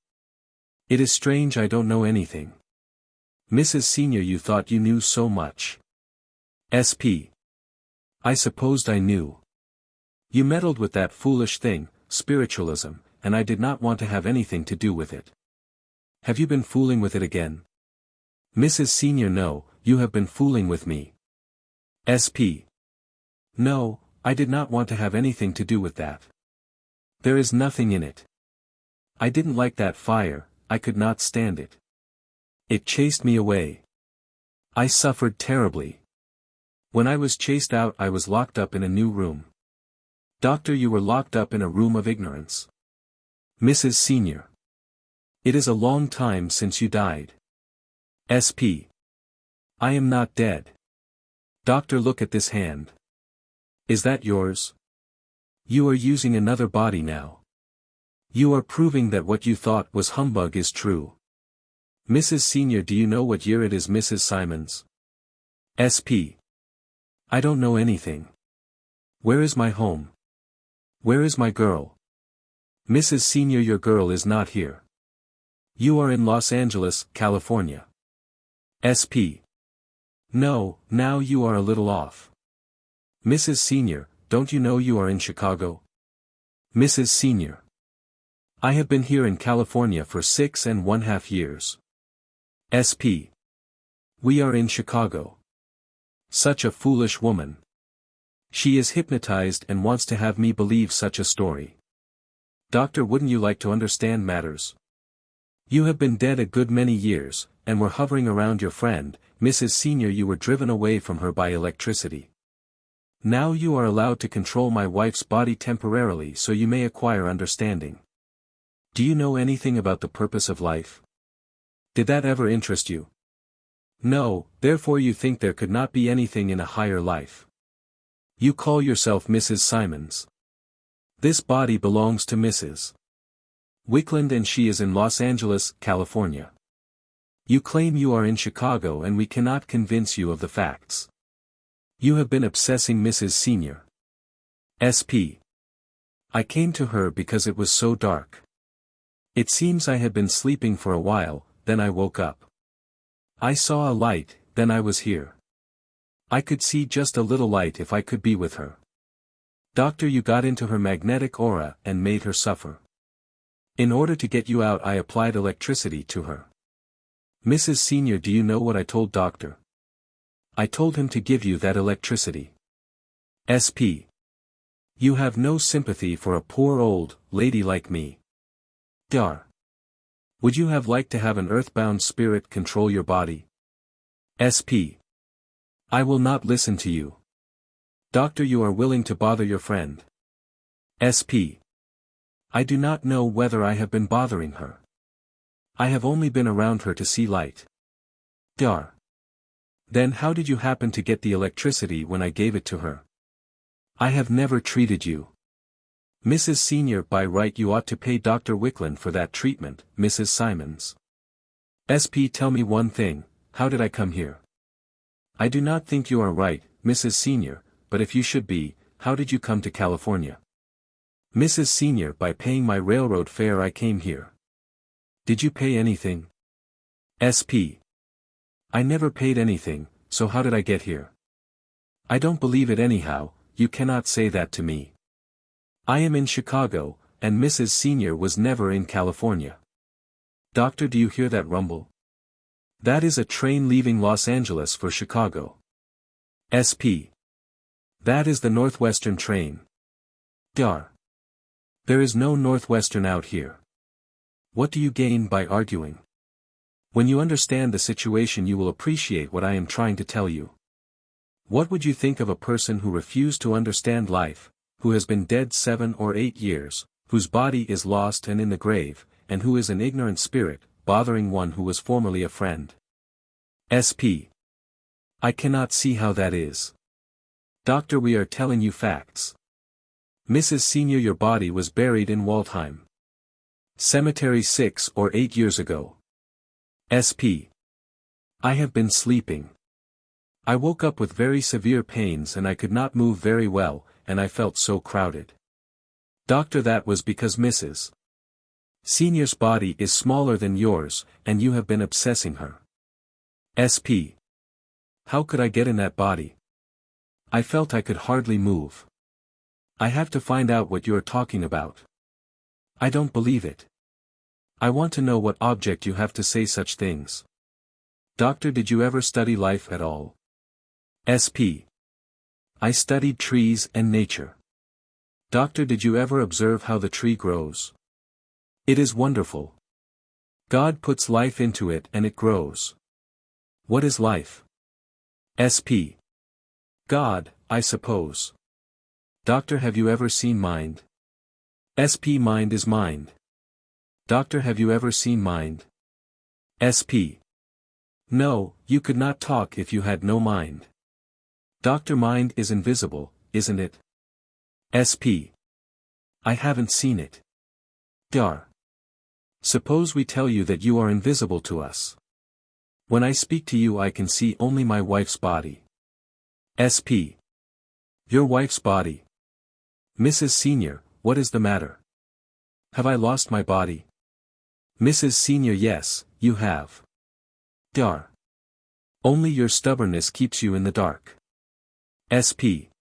It is strange, I don't know anything. Mrs. Senior, you thought you knew so much. SP. I supposed I knew. You meddled with that foolish thing, spiritualism, and I did not want to have anything to do with it. Have you been fooling with it again? Mrs. Senior. No, you have been fooling with me. SP. No, I did not want to have anything to do with that. There is nothing in it. I didn't like that fire, I could not stand it. It chased me away. I suffered terribly. When I was chased out, I was locked up in a new room. Doctor, you were locked up in a room of ignorance. Mrs. Senior. It is a long time since you died. SP. I am not dead. Doctor, look at this hand. Is that yours? You are using another body now. You are proving that what you thought was humbug is true. Mrs. Senior, do you know what year it is, Mrs. Simons? SP. I don't know anything. Where is my home? Where is my girl? Mrs. Senior, your girl is not here. You are in Los Angeles, California. SP. No, now you are a little off. Mrs. Senior, don't you know you are in Chicago? Mrs. Senior. I have been here in California for 6.5 years. SP. We are in Chicago. Such a foolish woman. She is hypnotized and wants to have me believe such a story. Doctor, wouldn't you like to understand matters? You have been dead a good many years, and were hovering around your friend, Mrs. Senior. You were driven away from her by electricity. Now you are allowed to control my wife's body temporarily so you may acquire understanding. Do you know anything about the purpose of life? Did that ever interest you? No, therefore you think there could not be anything in a higher life. You call yourself Mrs. Simons. This body belongs to Mrs. Wickland and she is in Los Angeles, California. You claim you are in Chicago and we cannot convince you of the facts. You have been obsessing Mrs. Senior. SP. I came to her because it was so dark. It seems I had been sleeping for a while, then I woke up. I saw a light, then I was here. I could see just a little light if I could be with her. Doctor, you got into her magnetic aura and made her suffer. In order to get you out, I applied electricity to her. Mrs. Senior, do you know what I told Doctor? I told him to give you that electricity. SP. You have no sympathy for a poor old lady like me. Dar. Would you have liked to have an earthbound spirit control your body? SP. I will not listen to you. Doctor, you are willing to bother your friend. SP. I do not know whether I have been bothering her. I have only been around her to see light. Dar. Then how did you happen to get the electricity when I gave it to her? I have never treated you. Mrs. Senior, by right you ought to pay Dr. Wickland for that treatment, Mrs. Simons. SP. Tell me one thing, how did I come here? I do not think you are right, Mrs. Senior, but if you should be, how did you come to California? Mrs. Senior, by paying my railroad fare I came here. Did you pay anything? SP. I never paid anything, so how did I get here? I don't believe it anyhow, you cannot say that to me. I am in Chicago, and Mrs. Senior was never in California. Doctor, do you hear that rumble? That is a train leaving Los Angeles for Chicago. SP. That is the Northwestern train. Dar. There is no Northwestern out here. What do you gain by arguing? When you understand the situation you will appreciate what I am trying to tell you. What would you think of a person who refused to understand life, who has been dead 7 or 8 years, whose body is lost and in the grave, and who is an ignorant spirit, bothering one who was formerly a friend? SP. I cannot see how that is. Doctor, we are telling you facts. Mrs. Senior, your body was buried in Waldheim Cemetery 6 or 8 years ago. SP. I have been sleeping. I woke up with very severe pains and I could not move very well, and I felt so crowded. Doctor, that was because Mrs. Senior's body is smaller than yours, and you have been obsessing her. SP. How could I get in that body? I felt I could hardly move. I have to find out what you are talking about. I don't believe it. I want to know what object you have to say such things. Doctor, did you ever study life at all? SP. I studied trees and nature. Doctor, did you ever observe how the tree grows? It is wonderful. God puts life into it and it grows. What is life? SP. God, I suppose. Doctor, have you ever seen mind? SP. Mind is mind. Doctor, have you ever seen mind? SP. No, you could not talk if you had no mind. Doctor, mind is invisible, isn't it? SP. I haven't seen it. Dar. Suppose we tell you that you are invisible to us. When I speak to you I can see only my wife's body. SP. Your wife's body. Mrs. Senior, what is the matter? Have I lost my body? Mrs. Senior, yes, you have. Dar. Only your stubbornness keeps you in the dark. SP.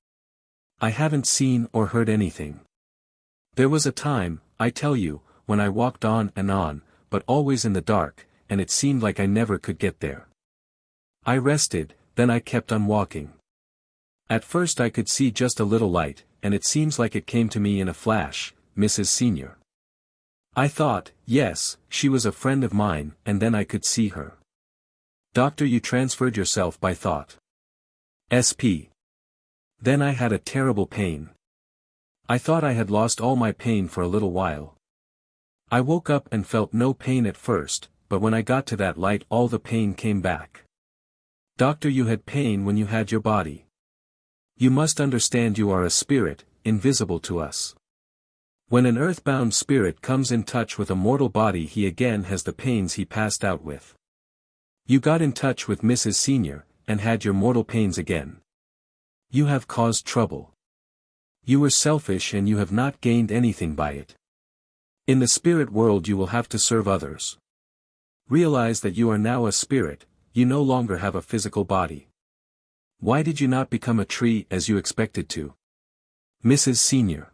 I haven't seen or heard anything. There was a time, I tell you, when I walked on and on, but always in the dark, and it seemed like I never could get there. I rested, then I kept on walking. At first I could see just a little light, and it seems like it came to me in a flash, Mrs. Senior. I thought, yes, she was a friend of mine, and then I could see her. Doctor, you transferred yourself by thought. SP. Then I had a terrible pain. I thought I had lost all my pain for a little while. I woke up and felt no pain at first, but when I got to that light all the pain came back. Doctor, you had pain when you had your body. You must understand you are a spirit, invisible to us. When an earthbound spirit comes in touch with a mortal body he again has the pains he passed out with. You got in touch with Mrs. Senior, and had your mortal pains again. You have caused trouble. You were selfish and you have not gained anything by it. In the spirit world you will have to serve others. Realize that you are now a spirit, you no longer have a physical body. Why did you not become a tree as you expected to? Mrs. Senior.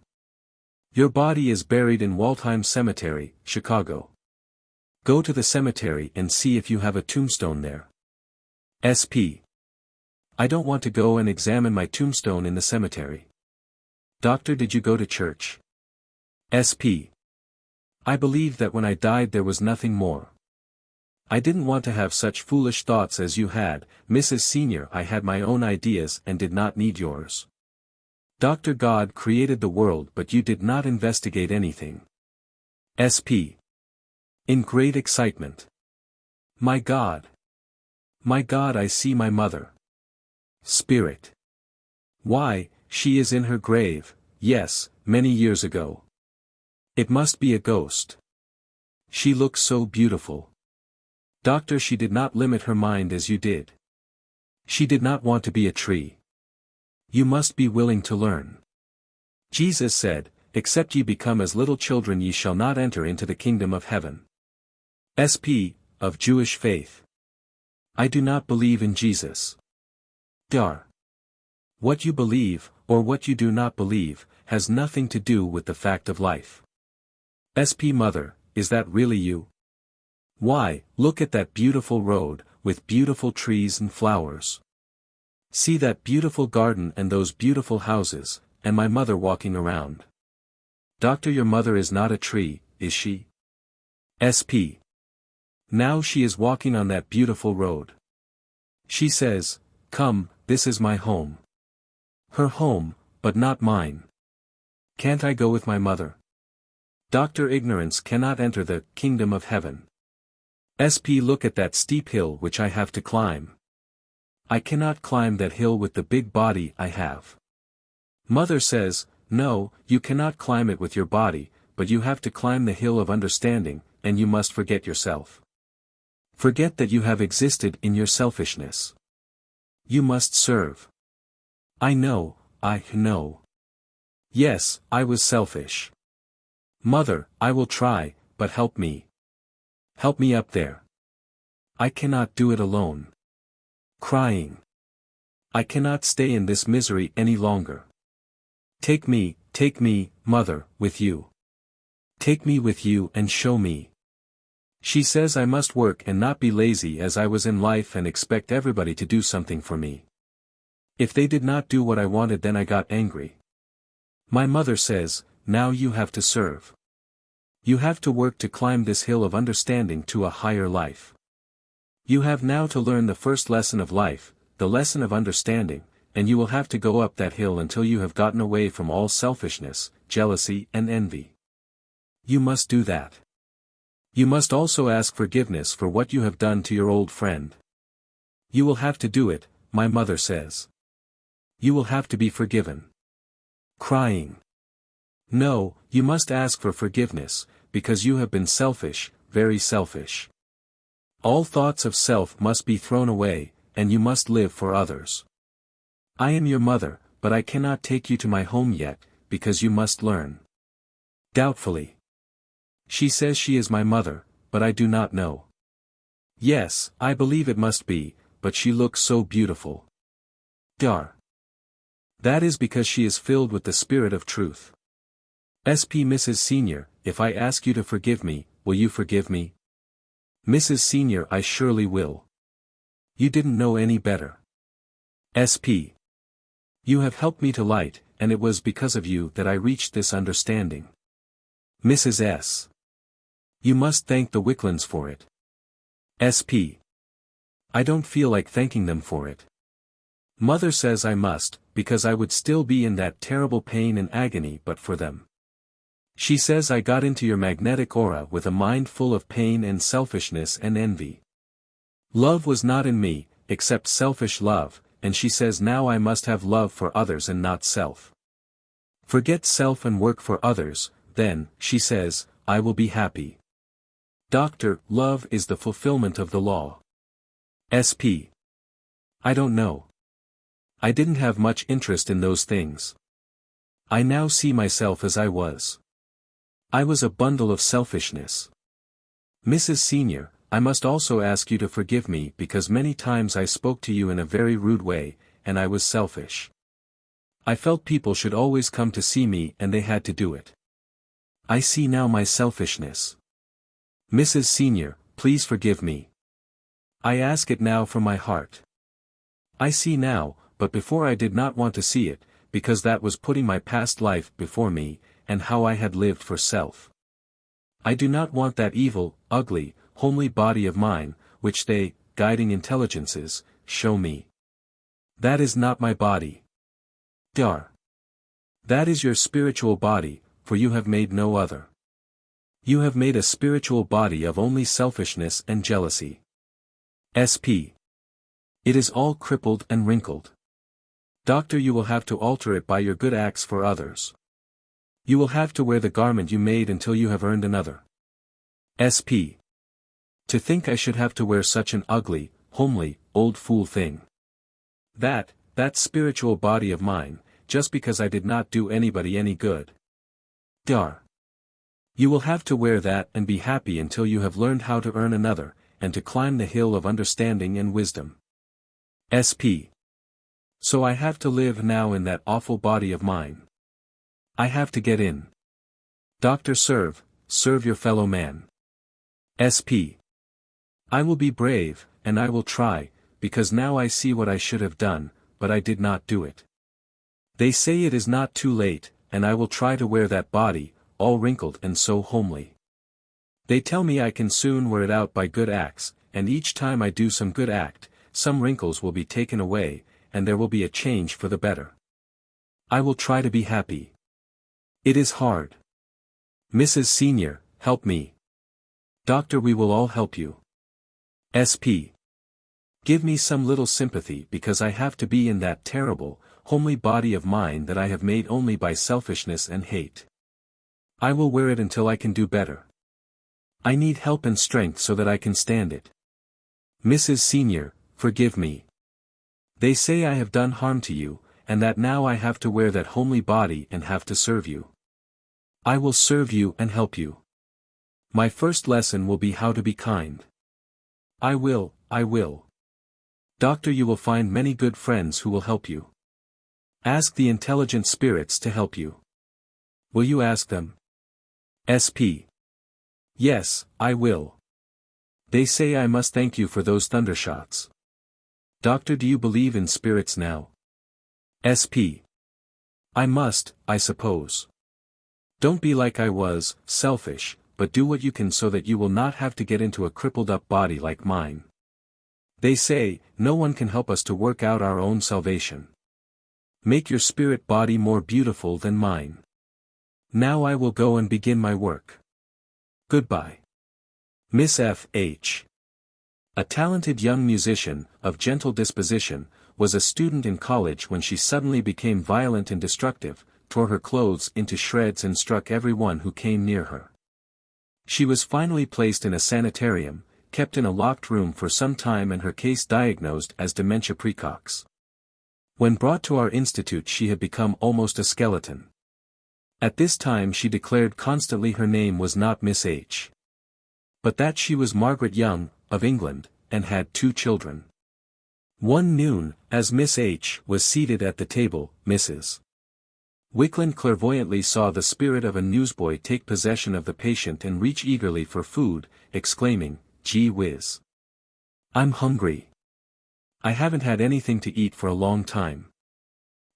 Your body is buried in Waldheim Cemetery, Chicago. Go to the cemetery and see if you have a tombstone there. SP. I don't want to go and examine my tombstone in the cemetery. Doctor, did you go to church? SP. I believe that when I died there was nothing more. I didn't want to have such foolish thoughts as you had, Mrs. Senior. I had my own ideas and did not need yours. Dr. God created the world, but you did not investigate anything. SP. In great excitement. My God! My God, I see my mother. Spirit. Why, she is in her grave, yes, many years ago. It must be a ghost. She looks so beautiful. Doctor, she did not limit her mind as you did. She did not want to be a tree. You must be willing to learn. Jesus said, except ye become as little children ye shall not enter into the kingdom of heaven. SP, of Jewish faith. I do not believe in Jesus. Dar. What you believe, or what you do not believe, has nothing to do with the fact of life. SP Mother, is that really you? Why, look at that beautiful road, with beautiful trees and flowers. See that beautiful garden and those beautiful houses, and my mother walking around. Doctor, your mother is not a tree, is she? SP. Now she is walking on that beautiful road. She says, come, this is my home. Her home, but not mine. Can't I go with my mother? Doctor, ignorance cannot enter the kingdom of heaven. SP, look at that steep hill which I have to climb. I cannot climb that hill with the big body I have. Mother says, no, you cannot climb it with your body, but you have to climb the hill of understanding, and you must forget yourself. Forget that you have existed in your selfishness. You must serve. I know. Yes, I was selfish. Mother, I will try, but help me. Help me up there. I cannot do it alone. Crying. I cannot stay in this misery any longer. Take me, Mother, with you. Take me with you and show me. She says I must work and not be lazy as I was in life and expect everybody to do something for me. If they did not do what I wanted, then I got angry. My mother says, now you have to serve. You have to work to climb this hill of understanding to a higher life. You have now to learn the first lesson of life, the lesson of understanding, and you will have to go up that hill until you have gotten away from all selfishness, jealousy and envy. You must do that. You must also ask forgiveness for what you have done to your old friend. You will have to do it, my mother says. You will have to be forgiven. Crying. No, you must ask for forgiveness, because you have been selfish, very selfish. All thoughts of self must be thrown away, and you must live for others. I am your mother, but I cannot take you to my home yet, because you must learn. Doubtfully. She says she is my mother, but I do not know. Yes, I believe it must be, but she looks so beautiful. Dar. That is because she is filled with the spirit of truth. SP Mrs. Senior, if I ask you to forgive me, will you forgive me? Mrs. Senior, I surely will. You didn't know any better. SP. You have helped me to light, and it was because of you that I reached this understanding. Mrs. S. You must thank the Wicklands for it. SP. I don't feel like thanking them for it. Mother says I must, because I would still be in that terrible pain and agony but for them. She says I got into your magnetic aura with a mind full of pain and selfishness and envy. Love was not in me, except selfish love, and she says now I must have love for others and not self. Forget self and work for others, then, she says, I will be happy. Doctor, love is the fulfillment of the law. SP. I don't know. I didn't have much interest in those things. I now see myself as I was. I was a bundle of selfishness. Mrs. Senior, I must also ask you to forgive me because many times I spoke to you in a very rude way, and I was selfish. I felt people should always come to see me and they had to do it. I see now my selfishness. Mrs. Senior, please forgive me. I ask it now from my heart. I see now, but before I did not want to see it, because that was putting my past life before me, and how I had lived for self. I do not want that evil, ugly, homely body of mine, which they, guiding intelligences, show me. That is not my body. Dar. That is your spiritual body, for you have made no other. You have made a spiritual body of only selfishness and jealousy. SP. It is all crippled and wrinkled. Doctor, you will have to alter it by your good acts for others. You will have to wear the garment you made until you have earned another. SP. To think I should have to wear such an ugly, homely, old fool thing. That spiritual body of mine, just because I did not do anybody any good. Dar. You will have to wear that and be happy until you have learned how to earn another, and to climb the hill of understanding and wisdom. SP. So I have to live now in that awful body of mine. I have to get in. Doctor, serve your fellow man. SP. I will be brave, and I will try, because now I see what I should have done, but I did not do it. They say it is not too late, and I will try to wear that body, all wrinkled and so homely. They tell me I can soon wear it out by good acts, and each time I do some good act, some wrinkles will be taken away, and there will be a change for the better. I will try to be happy. It is hard. Mrs. Senior, help me. Doctor, we will all help you. SP. Give me some little sympathy because I have to be in that terrible, homely body of mine that I have made only by selfishness and hate. I will wear it until I can do better. I need help and strength so that I can stand it. Mrs. Senior, forgive me. They say I have done harm to you, and that now I have to wear that homely body and have to serve you. I will serve you and help you. My first lesson will be how to be kind. I will. Doctor, you will find many good friends who will help you. Ask the intelligent spirits to help you. Will you ask them? SP. Yes, I will. They say I must thank you for those thundershots. Doctor, do you believe in spirits now? SP. I must, I suppose. Don't be like I was, selfish, but do what you can so that you will not have to get into a crippled up body like mine. They say, no one can help us to work out our own salvation. Make your spirit body more beautiful than mine. Now I will go and begin my work. Goodbye. Miss F.H. A talented young musician, of gentle disposition, was a student in college when she suddenly became violent and destructive, tore her clothes into shreds and struck everyone who came near her. She was finally placed in a sanitarium, kept in a locked room for some time and her case diagnosed as dementia praecox. When brought to our institute she had become almost a skeleton. At this time she declared constantly her name was not Miss H. but that she was Margaret Young, of England, and had 2 children. One noon, as Miss H. was seated at the table, Mrs. Wickland clairvoyantly saw the spirit of a newsboy take possession of the patient and reach eagerly for food, exclaiming, "Gee whiz! I'm hungry. I haven't had anything to eat for a long time."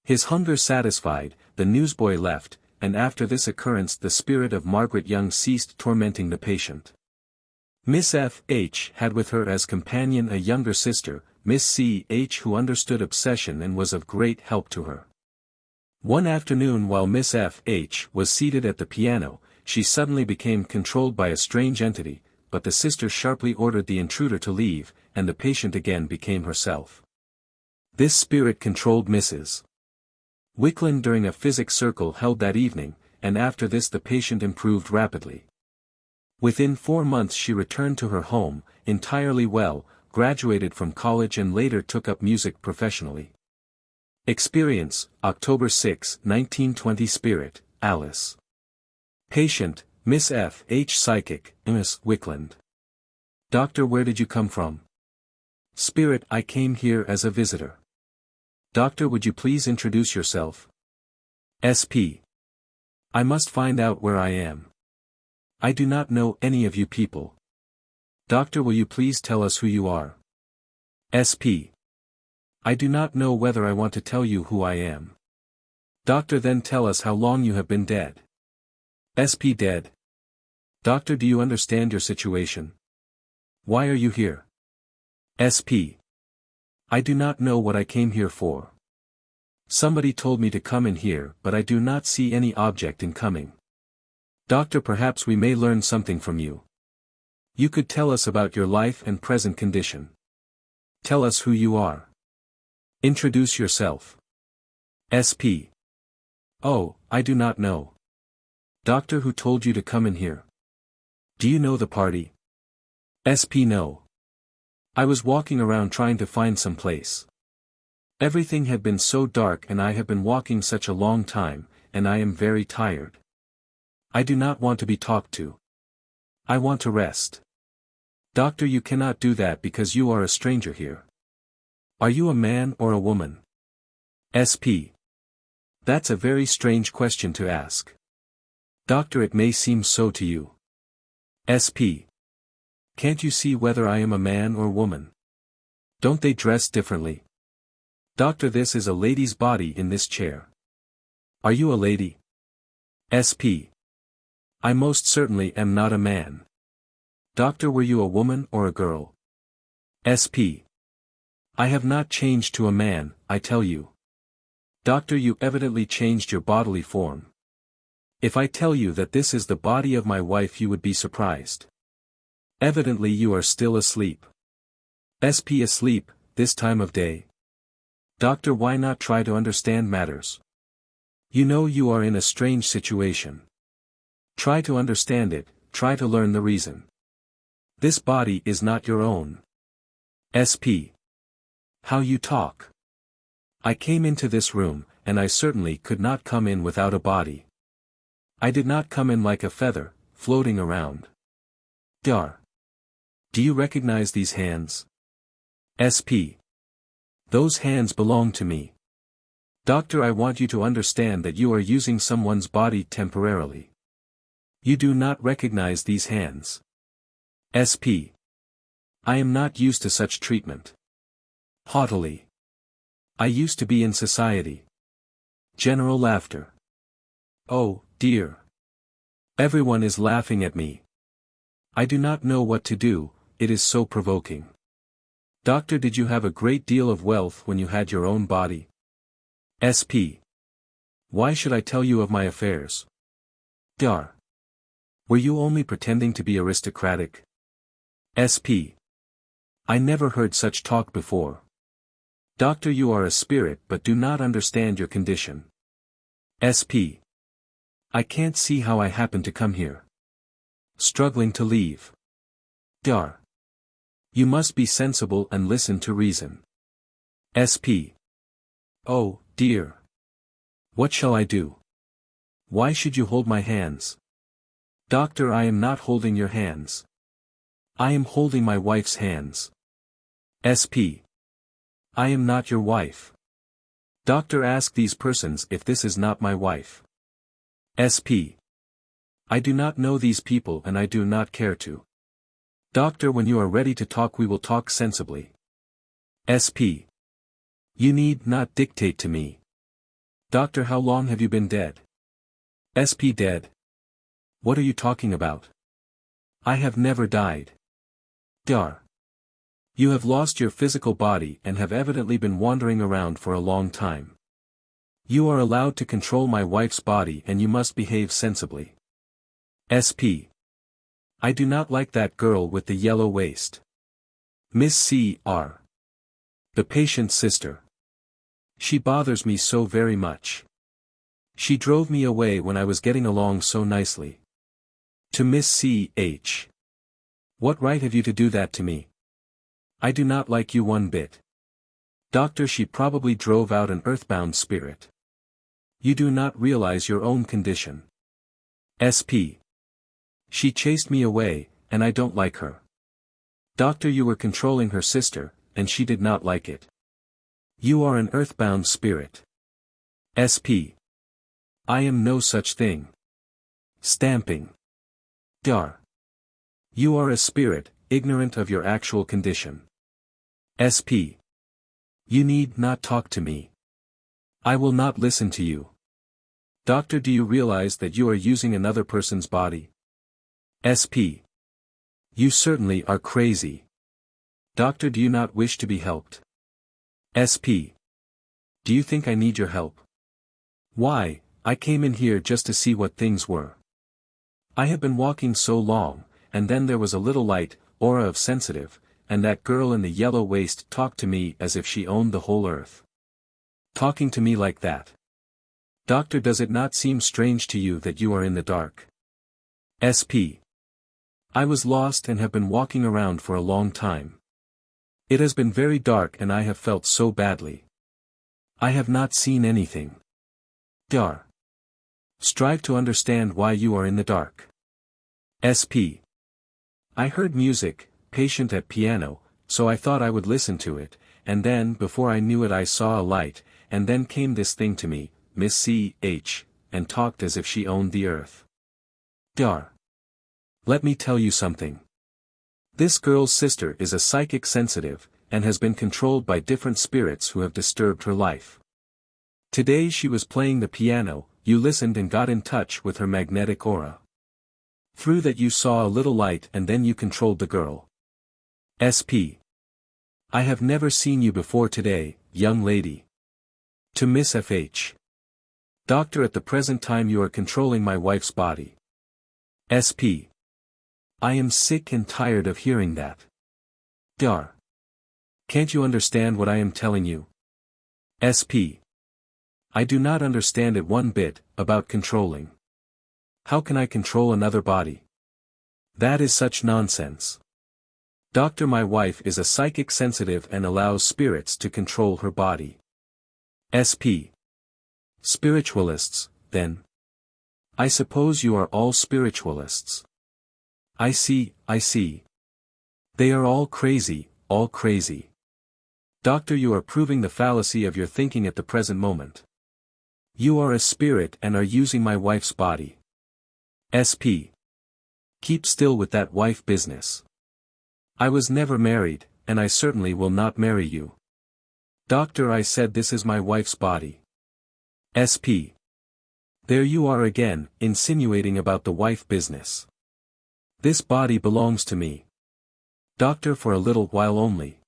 His hunger satisfied, the newsboy left, and after this occurrence the spirit of Margaret Young ceased tormenting the patient. Miss F.H. had with her as companion a younger sister, Miss C.H. who understood obsession and was of great help to her. One afternoon while Miss F.H. was seated at the piano, she suddenly became controlled by a strange entity, but the sister sharply ordered the intruder to leave, and the patient again became herself. This spirit controlled Mrs. Wickland during a physics circle held that evening, and after this the patient improved rapidly. Within 4 months she returned to her home, entirely well, graduated from college and later took up music professionally. Experience, October 6, 1920. Spirit, Alice. Patient, Miss F. H. Psychic, Miss Wickland. Doctor, where did you come from? Spirit, I came here as a visitor. Doctor, would you please introduce yourself? SP. I must find out where I am. I do not know any of you people. Doctor, will you please tell us who you are? SP. I do not know whether I want to tell you who I am. Doctor, then tell us how long you have been dead. SP. Dead. Doctor, do you understand your situation? Why are you here? SP. I do not know what I came here for. Somebody told me to come in here, but I do not see any object in coming. Doctor, perhaps we may learn something from you. You could tell us about your life and present condition. Tell us who you are. Introduce yourself. SP. Oh, I do not know. Doctor, who told you to come in here? Do you know the party? SP. No. I was walking around trying to find some place. Everything had been so dark and I have been walking such a long time, and I am very tired. I do not want to be talked to. I want to rest. Doctor, you cannot do that because you are a stranger here. Are you a man or a woman? SP. That's a very strange question to ask. Doctor, it may seem so to you. SP. Can't you see whether I am a man or woman? Don't they dress differently? Doctor, this is a lady's body in this chair. Are you a lady? SP. I most certainly am not a man. Doctor, were you a woman or a girl? SP. I have not changed to a man, I tell you. Doctor, you evidently changed your bodily form. If I tell you that this is the body of my wife, you would be surprised. Evidently you are still asleep. SP. Asleep, this time of day? Doctor, why not try to understand matters? You know you are in a strange situation. Try to understand it, try to learn the reason. This body is not your own. SP. How you talk. I came into this room, and I certainly could not come in without a body. I did not come in like a feather, floating around. Dar. Do you recognize these hands? SP. Those hands belong to me. Doctor, I want you to understand that you are using someone's body temporarily. You do not recognize these hands. SP. I am not used to such treatment. Haughtily. I used to be in society. General laughter. Oh, dear. Everyone is laughing at me. I do not know what to do, it is so provoking. Doctor, did you have a great deal of wealth when you had your own body? SP. Why should I tell you of my affairs? Dar. Were you only pretending to be aristocratic? SP. I never heard such talk before. Doctor, you are a spirit but do not understand your condition. SP. I can't see how I happened to come here. Struggling to leave. Dar. You must be sensible and listen to reason. SP. Oh, dear. What shall I do? Why should you hold my hands? Doctor, I am not holding your hands. I am holding my wife's hands. SP. I am not your wife. Doctor, ask these persons if this is not my wife. SP. I do not know these people and I do not care to. Doctor, when you are ready to talk we will talk sensibly. SP. You need not dictate to me. Doctor, how long have you been dead? SP. Dead? What are you talking about? I have never died. Dar. You have lost your physical body and have evidently been wandering around for a long time. You are allowed to control my wife's body and you must behave sensibly. SP. I do not like that girl with the yellow waist. Miss C.R. The patient's sister. She bothers me so very much. She drove me away when I was getting along so nicely. To Miss C.H. What right have you to do that to me? I do not like you one bit. Doctor, she probably drove out an earthbound spirit. You do not realize your own condition. SP. She chased me away, and I don't like her. Doctor, you were controlling her sister, and she did not like it. You are an earthbound spirit. SP. I am no such thing. Stamping. Dar. You are a spirit, ignorant of your actual condition. SP. You need not talk to me. I will not listen to you. Doctor, do you realize that you are using another person's body? SP. You certainly are crazy. Doctor, do you not wish to be helped? SP. Do you think I need your help? Why, I came in here just to see what things were. I have been walking so long, and then there was a little light, aura of sensitive, and that girl in the yellow waist talked to me as if she owned the whole earth. Talking to me like that. Doctor, does it not seem strange to you that you are in the dark? SP. I was lost and have been walking around for a long time. It has been very dark and I have felt so badly. I have not seen anything. Dar. Strive to understand why you are in the dark. SP. I heard music, patient at piano, so I thought I would listen to it, and then before I knew it I saw a light, and then came this thing to me, Miss C.H., and talked as if she owned the earth. Dar. Let me tell you something. This girl's sister is a psychic sensitive, and has been controlled by different spirits who have disturbed her life. Today she was playing the piano, you listened and got in touch with her magnetic aura. Through that you saw a little light and then you controlled the girl. SP. I have never seen you before today, young lady. To Miss F.H. Doctor, at the present time you are controlling my wife's body. SP. I am sick and tired of hearing that. Dar. Can't you understand what I am telling you? SP. I do not understand it one bit, about controlling. How can I control another body? That is such nonsense. Doctor, my wife is a psychic sensitive and allows spirits to control her body. SP. Spiritualists, then. I suppose you are all spiritualists. I see, I see. They are all crazy, all crazy. Doctor, you are proving the fallacy of your thinking at the present moment. You are a spirit and are using my wife's body. SP. Keep still with that wife business. I was never married, and I certainly will not marry you. Doctor, I said this is my wife's body. SP. There you are again, insinuating about the wife business. This body belongs to me. Doctor, for a little while only.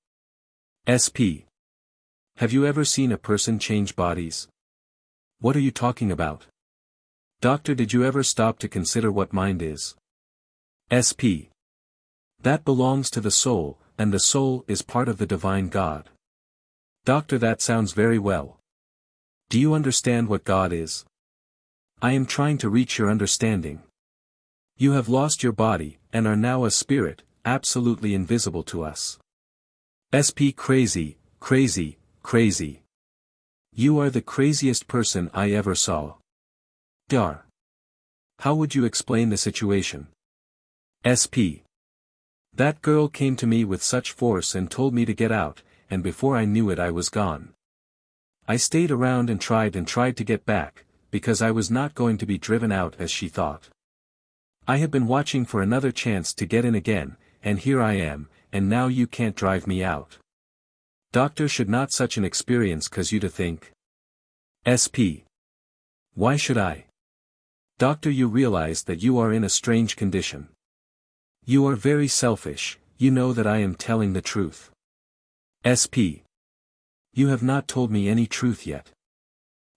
SP. Have you ever seen a person change bodies? What are you talking about? Doctor, did you ever stop to consider what mind is? SP. That belongs to the soul, and the soul is part of the divine God. Doctor, that sounds very well. Do you understand what God is? I am trying to reach your understanding. You have lost your body, and are now a spirit, absolutely invisible to us. SP. Crazy, crazy, crazy. You are the craziest person I ever saw. Dar. How would you explain the situation? SP. That girl came to me with such force and told me to get out, and before I knew it I was gone. I stayed around and tried to get back, because I was not going to be driven out as she thought. I have been watching for another chance to get in again, and here I am, and now you can't drive me out. Doctor, should not such an experience cause you to think? SP. Why should I? Doctor, you realize that you are in a strange condition. You are very selfish, you know that I am telling the truth. SP. You have not told me any truth yet.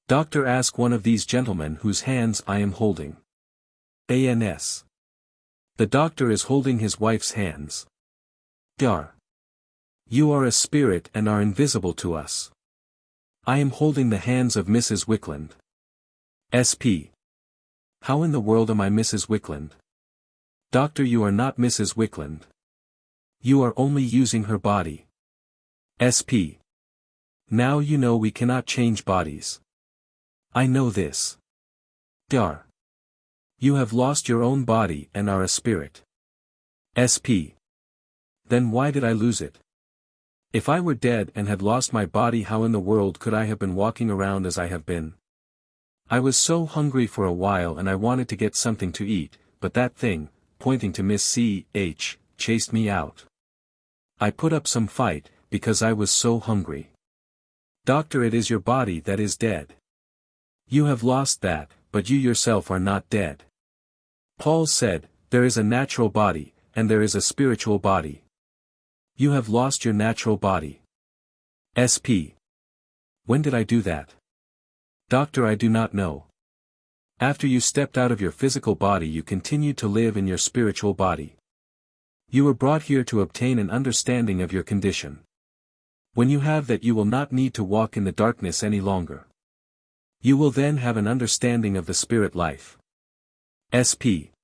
Doctor, ask one of these gentlemen whose hands I am holding. ANS. The doctor is holding his wife's hands. Dar. You are a spirit and are invisible to us. I am holding the hands of Mrs. Wickland. SP. How in the world am I Mrs. Wickland? Doctor, you are not Mrs. Wickland. You are only using her body. SP. Now you know we cannot change bodies. I know this. Dar. You have lost your own body and are a spirit. SP. Then why did I lose it? If I were dead and had lost my body, how in the world could I have been walking around as I have been? I was so hungry for a while and I wanted to get something to eat, but that thing, pointing to Miss C.H., chased me out. I put up some fight, because I was so hungry. Doctor, it is your body that is dead. You have lost that, but you yourself are not dead. Paul said, there is a natural body, and there is a spiritual body. You have lost your natural body. SP. When did I do that? Doctor, I do not know. After you stepped out of your physical body, you continued to live in your spiritual body. You were brought here to obtain an understanding of your condition. When you have that, you will not need to walk in the darkness any longer. You will then have an understanding of the spirit life. SP.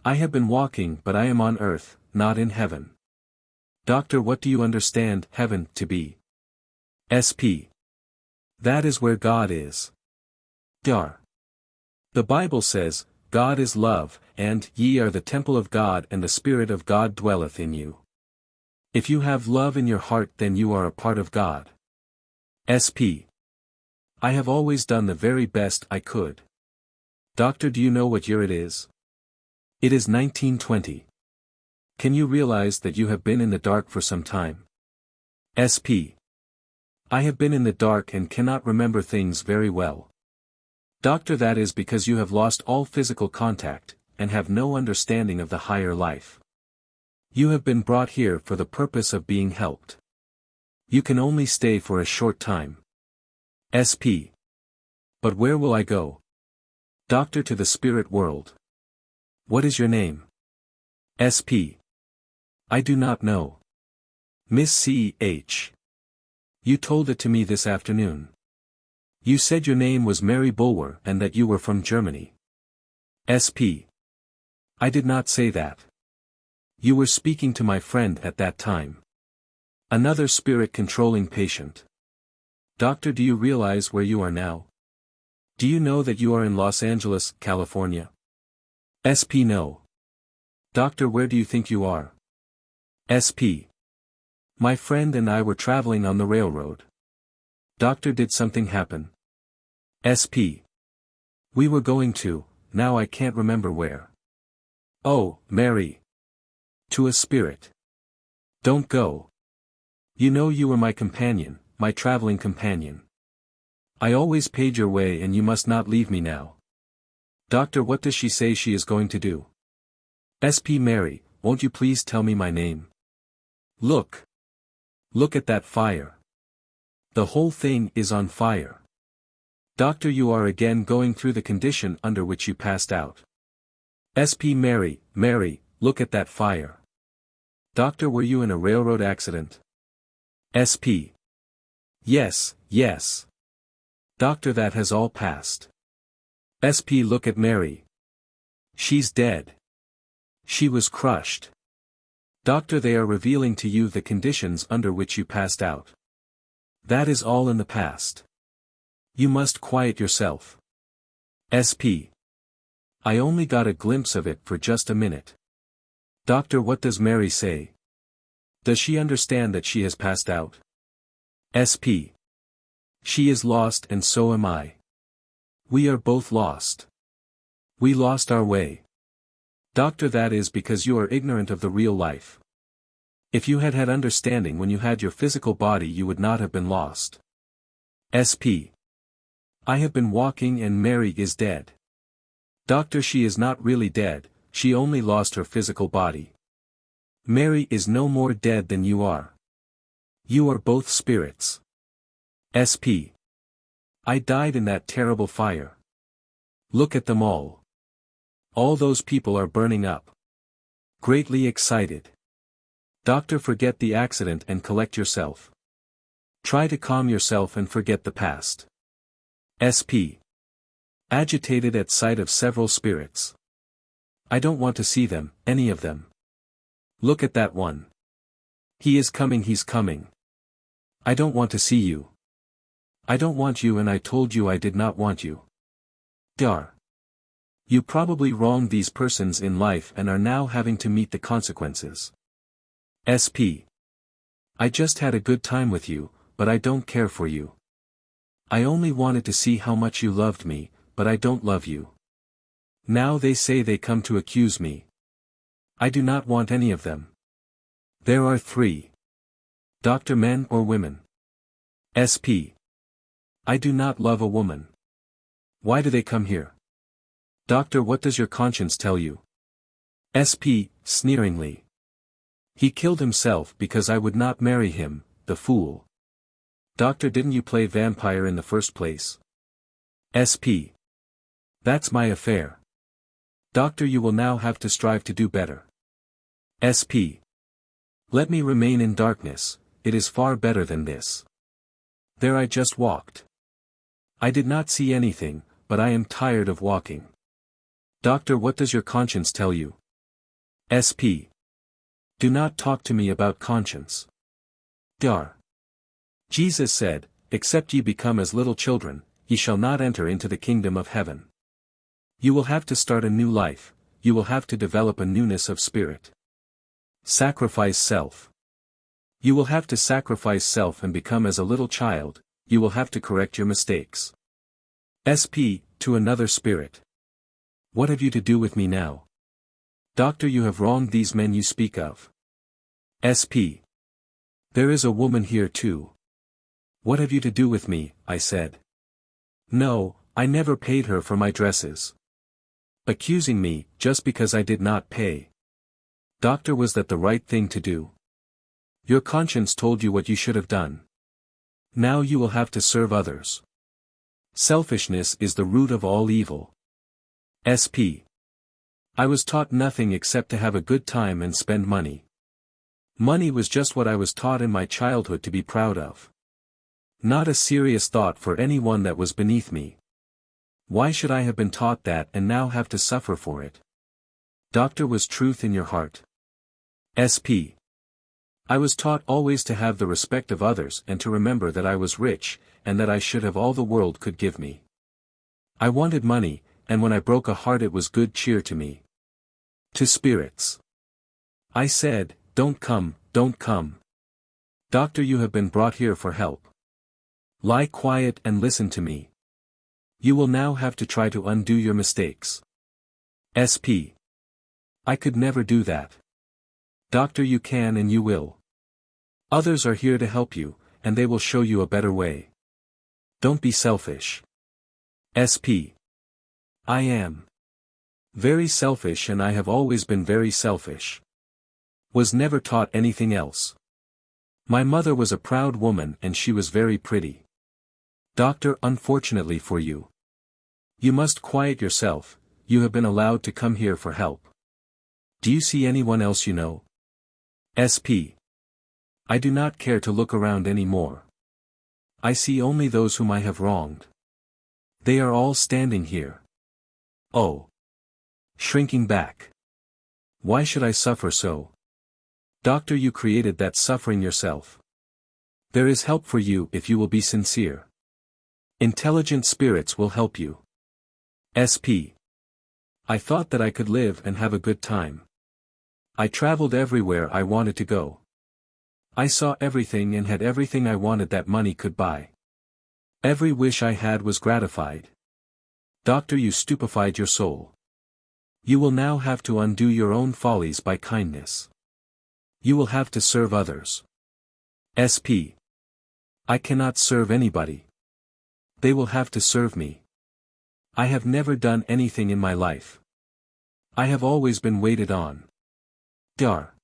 I have been walking, but I am on earth, not in heaven. Doctor, what do you understand heaven to be? SP. That is where God is. Dar. The Bible says, God is love, and ye are the temple of God, and the Spirit of God dwelleth in you. If you have love in your heart, then you are a part of God. SP. I have always done the very best I could. Doctor, do you know what year it is? It is 1920. Can you realize that you have been in the dark for some time? SP. I have been in the dark and cannot remember things very well. Doctor, that is because you have lost all physical contact, and have no understanding of the higher life. You have been brought here for the purpose of being helped. You can only stay for a short time. SP. But where will I go? Doctor, to the spirit world. What is your name? SP. I do not know. Miss C.H. You told it to me this afternoon. You said your name was Mary Bulwer and that you were from Germany. SP. I did not say that. You were speaking to my friend at that time. Another spirit-controlling patient. Doctor, do you realize where you are now? Do you know that you are in Los Angeles, California? SP. No. Doctor, where do you think you are? SP. My friend and I were traveling on the railroad. Doctor, did something happen? SP. We were going to, now I can't remember where. Oh, Mary. To a spirit. Don't go. You know you were my companion, my traveling companion. I always paid your way and you must not leave me now. Doctor, what does she say she is going to do? SP. Mary, won't you please tell me my name? Look. Look at that fire. The whole thing is on fire. Doctor, you are again going through the condition under which you passed out. SP. Mary, Mary, look at that fire. Doctor, were you in a railroad accident? SP. Yes, yes. Doctor, that has all passed. SP. Look at Mary. She's dead. She was crushed. Doctor, they are revealing to you the conditions under which you passed out. That is all in the past. You must quiet yourself. SP. I only got a glimpse of it for just a minute. Doctor, what does Mary say? Does she understand that she has passed out? SP. She is lost and so am I. We are both lost. We lost our way. Doctor, that is because you are ignorant of the real life. If you had had understanding when you had your physical body, you would not have been lost. SP. I have been walking and Mary is dead. Doctor, she is not really dead, she only lost her physical body. Mary is no more dead than you are. You are both spirits. SP. I died in that terrible fire. Look at them all. All those people are burning up. Greatly excited. Doctor, forget the accident and collect yourself. Try to calm yourself and forget the past. SP. Agitated at sight of several spirits. I don't want to see them, any of them. Look at that one. He is coming, he's coming. I don't want to see you. I don't want you, and I told you I did not want you. Dar. You probably wronged these persons in life and are now having to meet the consequences. SP. I just had a good time with you, but I don't care for you. I only wanted to see how much you loved me, but I don't love you. Now they say they come to accuse me. I do not want any of them. There are three. Doctor, men or women? SP. I do not love a woman. Why do they come here? Doctor, what does your conscience tell you? SP, sneeringly. He killed himself because I would not marry him, the fool. Doctor, didn't you play vampire in the first place? SP. That's my affair. Doctor, you will now have to strive to do better. SP. Let me remain in darkness, it is far better than this. There I just walked. I did not see anything, but I am tired of walking. Doctor, what does your conscience tell you? SP. Do not talk to me about conscience. Dar. Jesus said, except ye become as little children, ye shall not enter into the kingdom of heaven. You will have to start a new life, you will have to develop a newness of spirit. Sacrifice self. You will have to sacrifice self and become as a little child, you will have to correct your mistakes. SP, to another spirit. What have you to do with me now? Doctor, you have wronged these men you speak of. SP. There is a woman here too. What have you to do with me, I said. No, I never paid her for my dresses. Accusing me, just because I did not pay. Doctor, was that the right thing to do? Your conscience told you what you should have done. Now you will have to serve others. Selfishness is the root of all evil. SP. I was taught nothing except to have a good time and spend money. Money was just what I was taught in my childhood to be proud of. Not a serious thought for anyone that was beneath me. Why should I have been taught that and now have to suffer for it? Doctor, was truth in your heart? SP. I was taught always to have the respect of others and to remember that I was rich, and that I should have all the world could give me. I wanted money, and when I broke a heart it was good cheer to me. To spirits. I said, don't come, don't come. Doctor, you have been brought here for help. Lie quiet and listen to me. You will now have to try to undo your mistakes. SP. I could never do that. Doctor, you can and you will. Others are here to help you, and they will show you a better way. Don't be selfish. SP. I am very selfish, and I have always been very selfish. Was never taught anything else. My mother was a proud woman and she was very pretty. Doctor, unfortunately for you. You must quiet yourself, you have been allowed to come here for help. Do you see anyone else you know? SP. I do not care to look around any more. I see only those whom I have wronged. They are all standing here. Oh. Shrinking back. Why should I suffer so? Doctor, you created that suffering yourself. There is help for you if you will be sincere. Intelligent spirits will help you. SP. I thought that I could live and have a good time. I traveled everywhere I wanted to go. I saw everything and had everything I wanted that money could buy. Every wish I had was gratified. Doctor, you stupefied your soul. You will now have to undo your own follies by kindness. You will have to serve others. SP. I cannot serve anybody. They will have to serve me. I have never done anything in my life. I have always been waited on. Dar.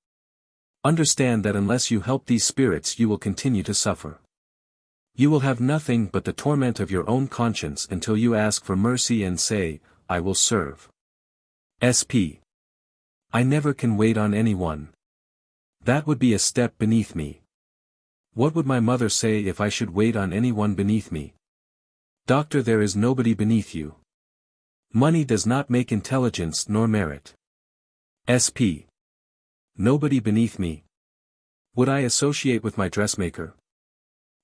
Understand that unless you help these spirits you will continue to suffer. You will have nothing but the torment of your own conscience until you ask for mercy and say, I will serve. SP. I never can wait on anyone. That would be a step beneath me. What would my mother say if I should wait on anyone beneath me? Doctor, there is nobody beneath you. Money does not make intelligence nor merit. SP. Nobody beneath me. Would I associate with my dressmaker?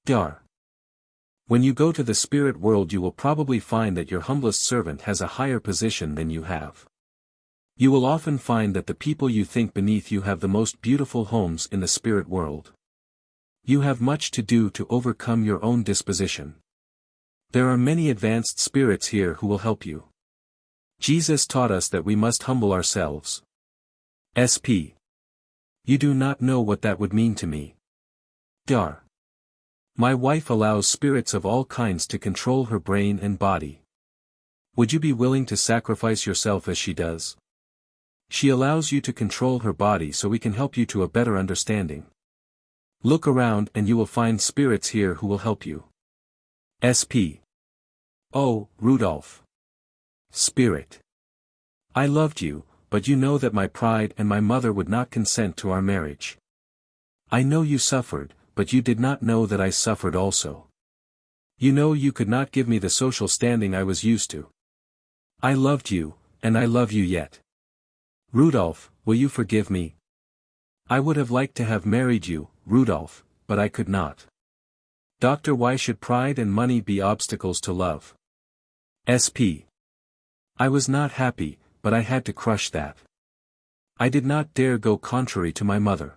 Dar. When you go to the spirit world you will probably find that your humblest servant has a higher position than you have. You will often find that the people you think beneath you have the most beautiful homes in the spirit world. You have much to do to overcome your own disposition. There are many advanced spirits here who will help you. Jesus taught us that we must humble ourselves. SP. You do not know what that would mean to me. Dar. My wife allows spirits of all kinds to control her brain and body. Would you be willing to sacrifice yourself as she does? She allows you to control her body so we can help you to a better understanding. Look around and you will find spirits here who will help you. SP. Oh, Rudolph. Spirit. I loved you, but you know that my pride and my mother would not consent to our marriage. I know you suffered, but you did not know that I suffered also. You know you could not give me the social standing I was used to. I loved you, and I love you yet. Rudolph, will you forgive me? I would have liked to have married you, Rudolph, but I could not. Doctor, why should pride and money be obstacles to love? SP. I was not happy, but I had to crush that. I did not dare go contrary to my mother.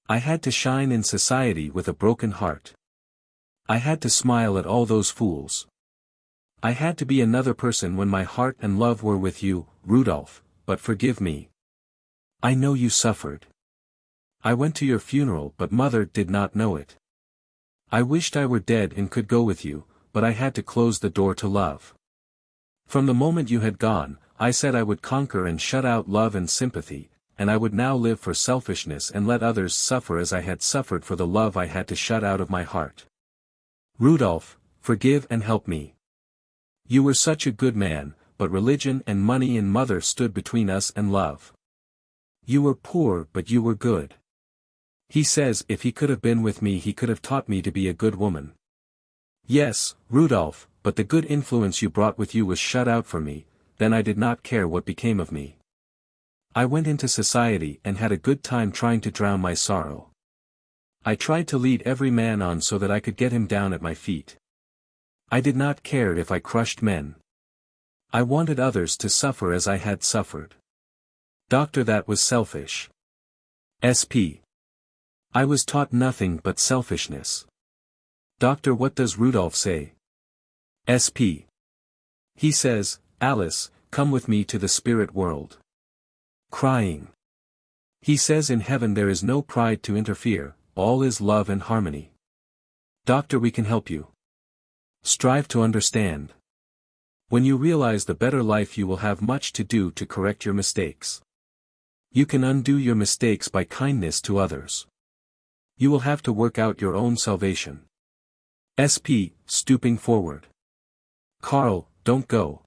I had to shine in society with a broken heart. I had to smile at all those fools. I had to be another person when my heart and love were with you, Rudolph, but forgive me. I know you suffered. I went to your funeral but mother did not know it. I wished I were dead and could go with you, but I had to close the door to love. From the moment you had gone, I said I would conquer and shut out love and sympathy, and I would now live for selfishness and let others suffer as I had suffered for the love I had to shut out of my heart. Rudolph, forgive and help me. You were such a good man, but religion and money and mother stood between us and love. You were poor but you were good. He says if he could have been with me he could have taught me to be a good woman. Yes, Rudolph, but the good influence you brought with you was shut out for me, then I did not care what became of me. I went into society and had a good time trying to drown my sorrow. I tried to lead every man on so that I could get him down at my feet. I did not care if I crushed men. I wanted others to suffer as I had suffered. Doctor, that was selfish. SP. I was taught nothing but selfishness. Doctor, what does Rudolph say? SP. He says, Alice, come with me to the spirit world. Crying. He says in heaven there is no pride to interfere, all is love and harmony. Doctor, we can help you. Strive to understand. When you realize the better life you will have much to do to correct your mistakes. You can undo your mistakes by kindness to others. You will have to work out your own salvation. SP, stooping forward. Carl, don't go.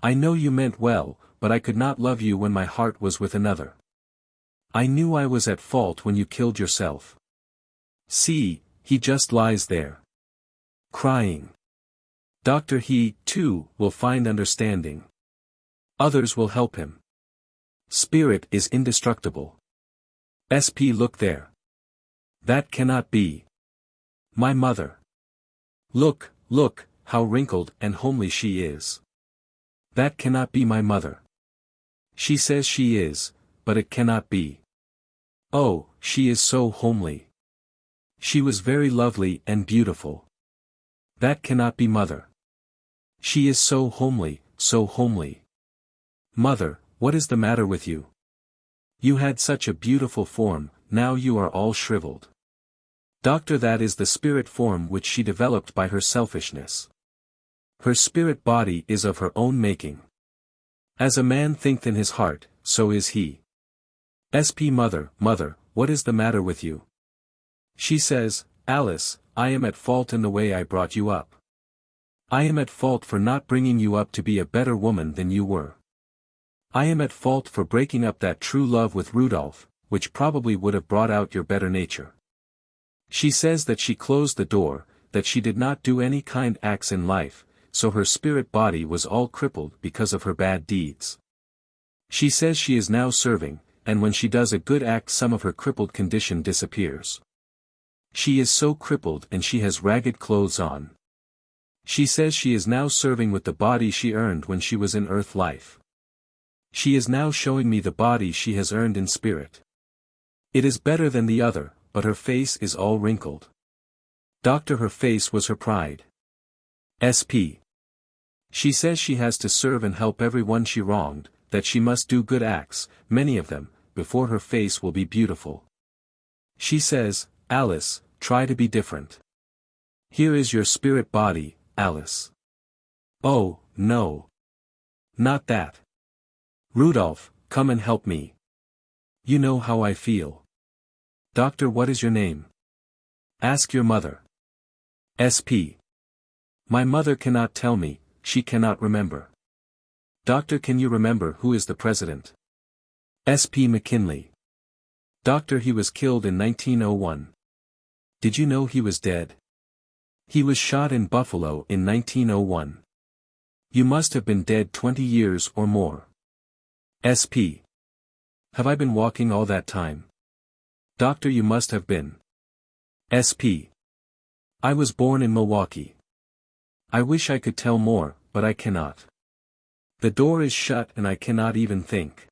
I know you meant well, but I could not love you when my heart was with another. I knew I was at fault when you killed yourself. See, he just lies there. Crying. Doctor, he, too, will find understanding. Others will help him. Spirit is indestructible. SP, look there. That cannot be. My mother. Look, look, how wrinkled and homely she is. That cannot be my mother. She says she is, but it cannot be. Oh, she is so homely. She was very lovely and beautiful. That cannot be mother. She is so homely, so homely. Mother, what is the matter with you? You had such a beautiful form, now you are all shriveled. Doctor, that is the spirit form which she developed by her selfishness. Her spirit body is of her own making. As a man thinketh in his heart, so is he. SP, mother, mother, what is the matter with you? She says, Alice, I am at fault in the way I brought you up. I am at fault for not bringing you up to be a better woman than you were. I am at fault for breaking up that true love with Rudolph, which probably would have brought out your better nature. She says that she closed the door, that she did not do any kind acts in life, so her spirit body was all crippled because of her bad deeds. She says she is now serving, and when she does a good act some of her crippled condition disappears. She is so crippled and she has ragged clothes on. She says she is now serving with the body she earned when she was in earth life. She is now showing me the body she has earned in spirit. It is better than the other, but her face is all wrinkled. Doctor, her face was her pride. SP. She says she has to serve and help everyone she wronged, that she must do good acts, many of them, before her face will be beautiful. She says, Alice, try to be different. Here is your spirit body, Alice. Oh, no. Not that. Rudolph, come and help me. You know how I feel. Doctor, what is your name? Ask your mother. SP. My mother cannot tell me, she cannot remember. Doctor, can you remember who is the president? SP. McKinley. Doctor, he was killed in 1901. Did you know he was dead? He was shot in Buffalo in 1901. You must have been dead 20 years or more. SP. Have I been walking all that time? Doctor, you must have been. SP. I was born in Milwaukee. I wish I could tell more, but I cannot. The door is shut and I cannot even think.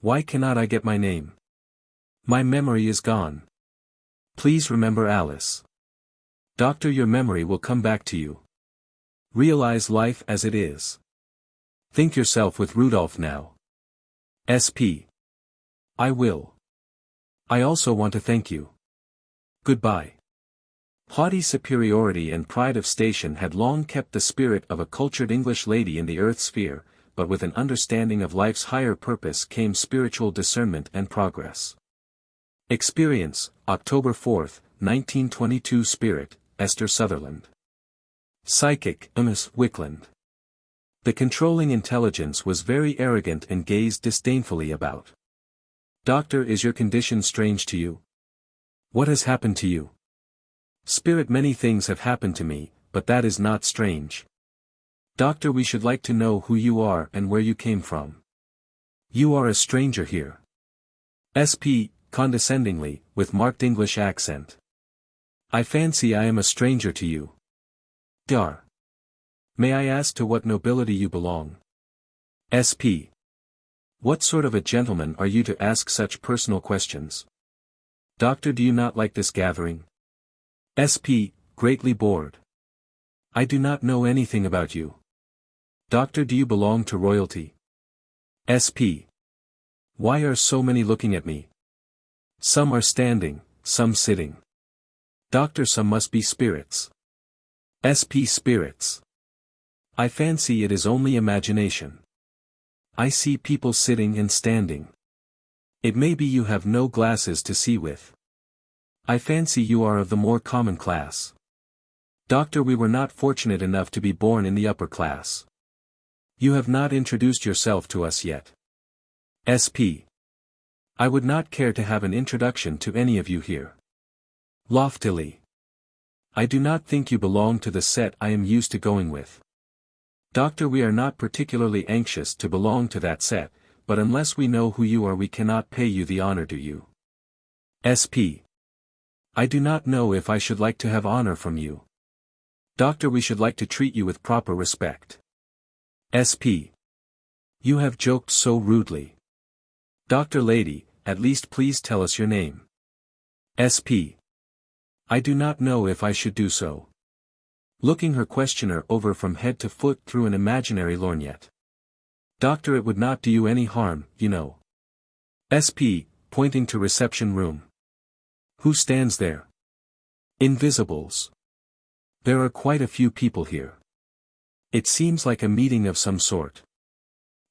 Why cannot I get my name? My memory is gone. Please remember Alice. Doctor, your memory will come back to you. Realize life as it is. Think yourself with Rudolph now. SP. I will. I also want to thank you. Goodbye. Haughty superiority and pride of station had long kept the spirit of a cultured English lady in the earth sphere, but with an understanding of life's higher purpose came spiritual discernment and progress. Experience, October 4, 1922. Spirit, Esther Sutherland. Psychic, Ms. Wickland. The controlling intelligence was very arrogant and gazed disdainfully about. Doctor, is your condition strange to you? What has happened to you? Spirit, many things have happened to me, but that is not strange. Doctor, we should like to know who you are and where you came from. You are a stranger here. SP, condescendingly, with marked English accent. I fancy I am a stranger to you. Dar. May I ask to what nobility you belong? SP. What sort of a gentleman are you to ask such personal questions? Doctor, do you not like this gathering? SP, greatly bored. I do not know anything about you. Doctor, do you belong to royalty? SP. Why are so many looking at me? Some are standing, some sitting. Doctor, some must be spirits. SP, spirits. I fancy it is only imagination. I see people sitting and standing. It may be you have no glasses to see with. I fancy you are of the more common class. Doctor, we were not fortunate enough to be born in the upper class. You have not introduced yourself to us yet. SP. I would not care to have an introduction to any of you here. Loftily. I do not think you belong to the set I am used to going with. Doctor, we are not particularly anxious to belong to that set, but unless we know who you are we cannot pay you the honor due you. SP. I do not know if I should like to have honor from you. Doctor, we should like to treat you with proper respect. SP. You have joked so rudely. Doctor, lady, at least please tell us your name. SP. I do not know if I should do so. Looking her questioner over from head to foot through an imaginary lorgnette. Doctor, it would not do you any harm, you know. SP, pointing to reception room. Who stands there? Invisibles. There are quite a few people here. It seems like a meeting of some sort.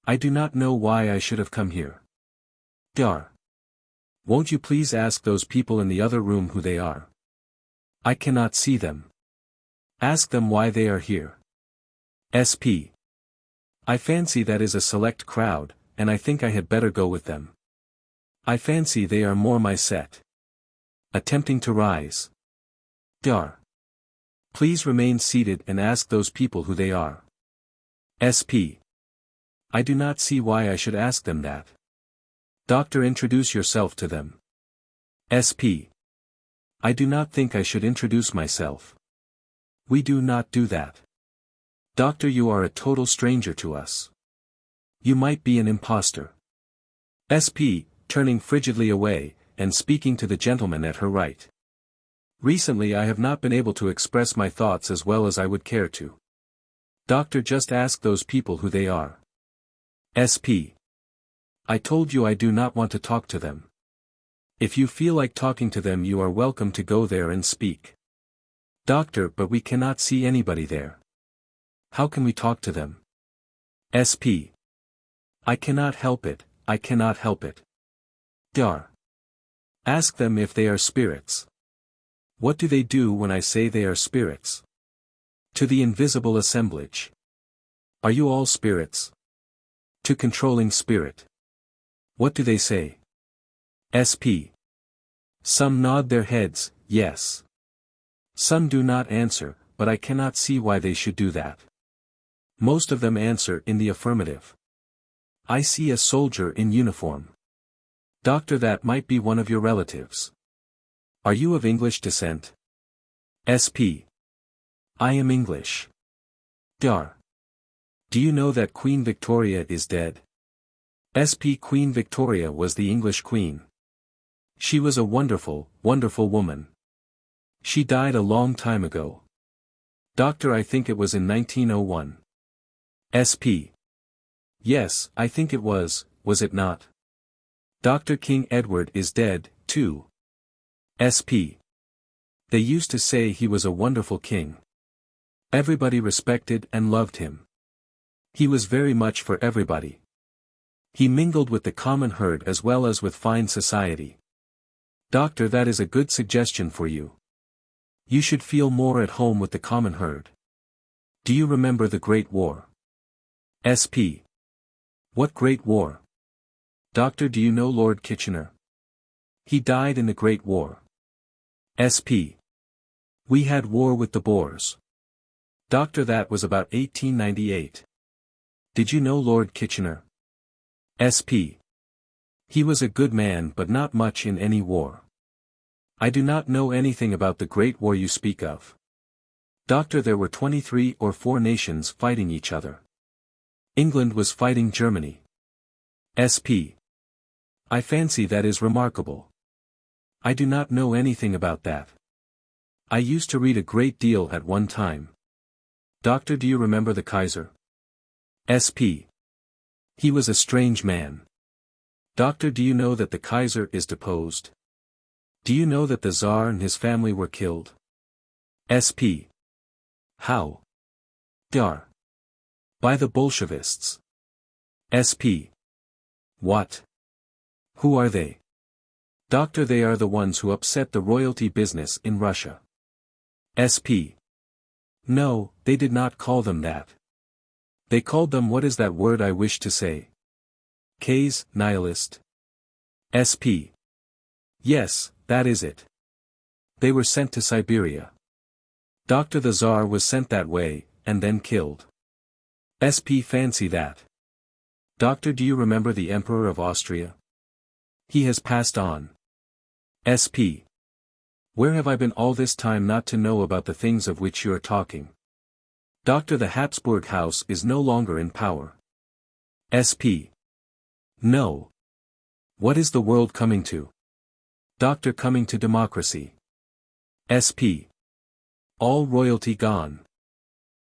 I do not know why I should have come here. Dar. Won't you please ask those people in the other room who they are? I cannot see them. Ask them why they are here. SP. I fancy that is a select crowd, and I think I had better go with them. I fancy they are more my set. Attempting to rise. Dar. Please remain seated and ask those people who they are. SP. I do not see why I should ask them that. Doctor, introduce yourself to them. SP. I do not think I should introduce myself. We do not do that. Doctor, you are a total stranger to us. You might be an impostor. SP, turning frigidly away, and speaking to the gentleman at her right. Recently I have not been able to express my thoughts as well as I would care to. Doctor, just ask those people who they are. SP. I told you I do not want to talk to them. If you feel like talking to them, you are welcome to go there and speak. Doctor, but we cannot see anybody there. How can we talk to them? SP. I cannot help it, I cannot help it. Dar. Ask them if they are spirits. What do they do when I say they are spirits? To the invisible assemblage. Are you all spirits? To controlling spirit. What do they say? SP. Some nod their heads, yes. Some do not answer, but I cannot see why they should do that. Most of them answer in the affirmative. I see a soldier in uniform. Doctor, that might be one of your relatives. Are you of English descent? SP. I am English. Dar. Do you know that Queen Victoria is dead? SP. Queen Victoria was the English queen. She was a wonderful, wonderful woman. She died a long time ago. Doctor, I think it was in 1901. SP. Yes, I think it was it not? Dr. King Edward is dead, too. SP. They used to say he was a wonderful king. Everybody respected and loved him. He was very much for everybody. He mingled with the common herd as well as with fine society. Doctor, that is a good suggestion for you. You should feel more at home with the common herd. Do you remember the Great War? SP. What Great War? Doctor, do you know Lord Kitchener? He died in the Great War. SP. We had war with the Boers. Doctor, that was about 1898. Did you know Lord Kitchener? SP. He was a good man but not much in any war. I do not know anything about the Great War you speak of. Doctor, there were 23 or 4 nations fighting each other. England was fighting Germany. SP. I fancy that is remarkable. I do not know anything about that. I used to read a great deal at one time. Doctor, do you remember the Kaiser? SP. He was a strange man. Doctor, do you know that the Kaiser is deposed? Do you know that the Tsar and his family were killed? SP. How? Dar. By the Bolshevists. SP. What? Who are they? Doctor, they are the ones who upset the royalty business in Russia. SP. No, they did not call them that. They called them, what is that word I wish to say? K's, nihilist. SP. Yes, that is it. They were sent to Siberia. Doctor, the Tsar was sent that way, and then killed. SP. Fancy that. Doctor, do you remember the Emperor of Austria? He has passed on. SP. Where have I been all this time not to know about the things of which you are talking? Doctor, the Habsburg house is no longer in power. SP. No. What is the world coming to? Doctor, coming to democracy. SP. All royalty gone.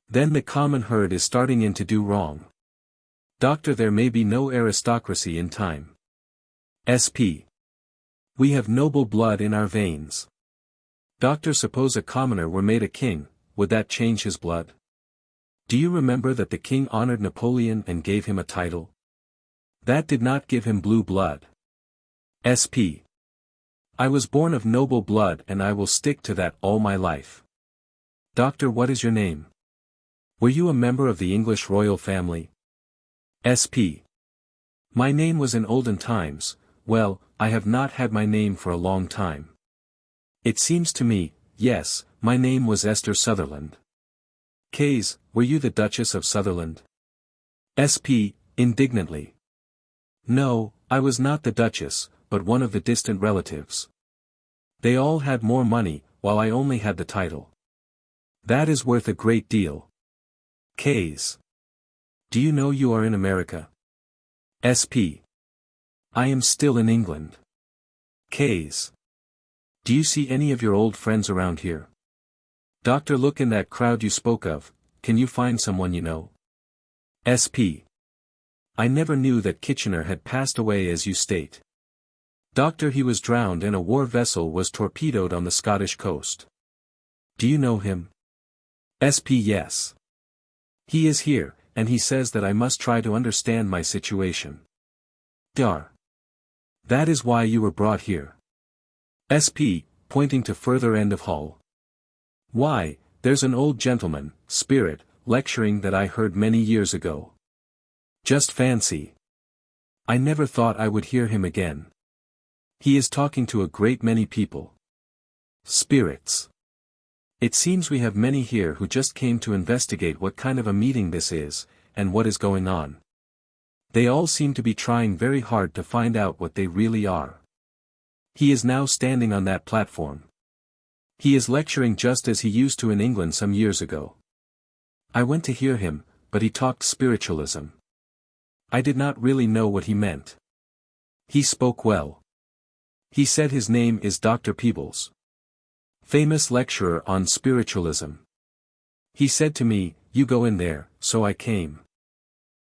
Then the common herd is starting in to do wrong. Doctor, there may be no aristocracy in time. SP. We have noble blood in our veins. Doctor, suppose a commoner were made a king, would that change his blood? Do you remember that the king honored Napoleon and gave him a title? That did not give him blue blood. SP. I was born of noble blood and I will stick to that all my life. Doctor, what is your name? Were you a member of the English royal family? SP. My name was in olden times. Well, I have not had my name for a long time. It seems to me, yes, my name was Esther Sutherland. K's, were you the Duchess of Sutherland? SP. Indignantly. No, I was not the Duchess, but one of the distant relatives. They all had more money, while I only had the title. That is worth a great deal. K's. Do you know you are in America? SP. I am still in England. K's. Do you see any of your old friends around here? Doctor, look in that crowd you spoke of. can you find someone you know? SP. I never knew that Kitchener had passed away as you state. Doctor, he was drowned and a war vessel was torpedoed on the Scottish coast. Do you know him? SP. Yes. He is here, and he says that I must try to understand my situation. Dar. That is why you were brought here. SP, pointing to further end of hall. Why, there's an old gentleman, spirit, lecturing that I heard many years ago. Just fancy. I never thought I would hear him again. He is talking to a great many people. Spirits. It seems we have many here who just came to investigate what kind of a meeting this is, and what is going on. They all seem to be trying very hard to find out what they really are. He is now standing on that platform. He is lecturing just as he used to in England some years ago. I went to hear him, but he talked spiritualism. I did not really know what he meant. He spoke well. He said his name is Dr. Peebles. Famous lecturer on spiritualism. He said to me, you go in there, so I came.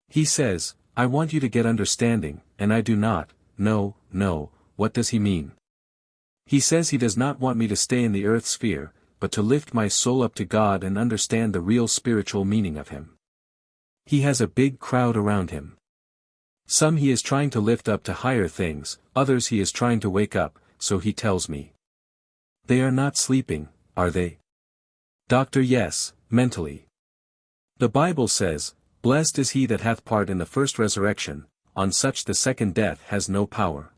He says, I want you to get understanding, and I do not, no, what does he mean? He says he does not want me to stay in the earth sphere, but to lift my soul up to God and understand the real spiritual meaning of him. He has a big crowd around him. Some he is trying to lift up to higher things, others he is trying to wake up, so he tells me. They are not sleeping, are they? Doctor, yes, mentally. The Bible says, blessed is he that hath part in the first resurrection, on such the second death has no power.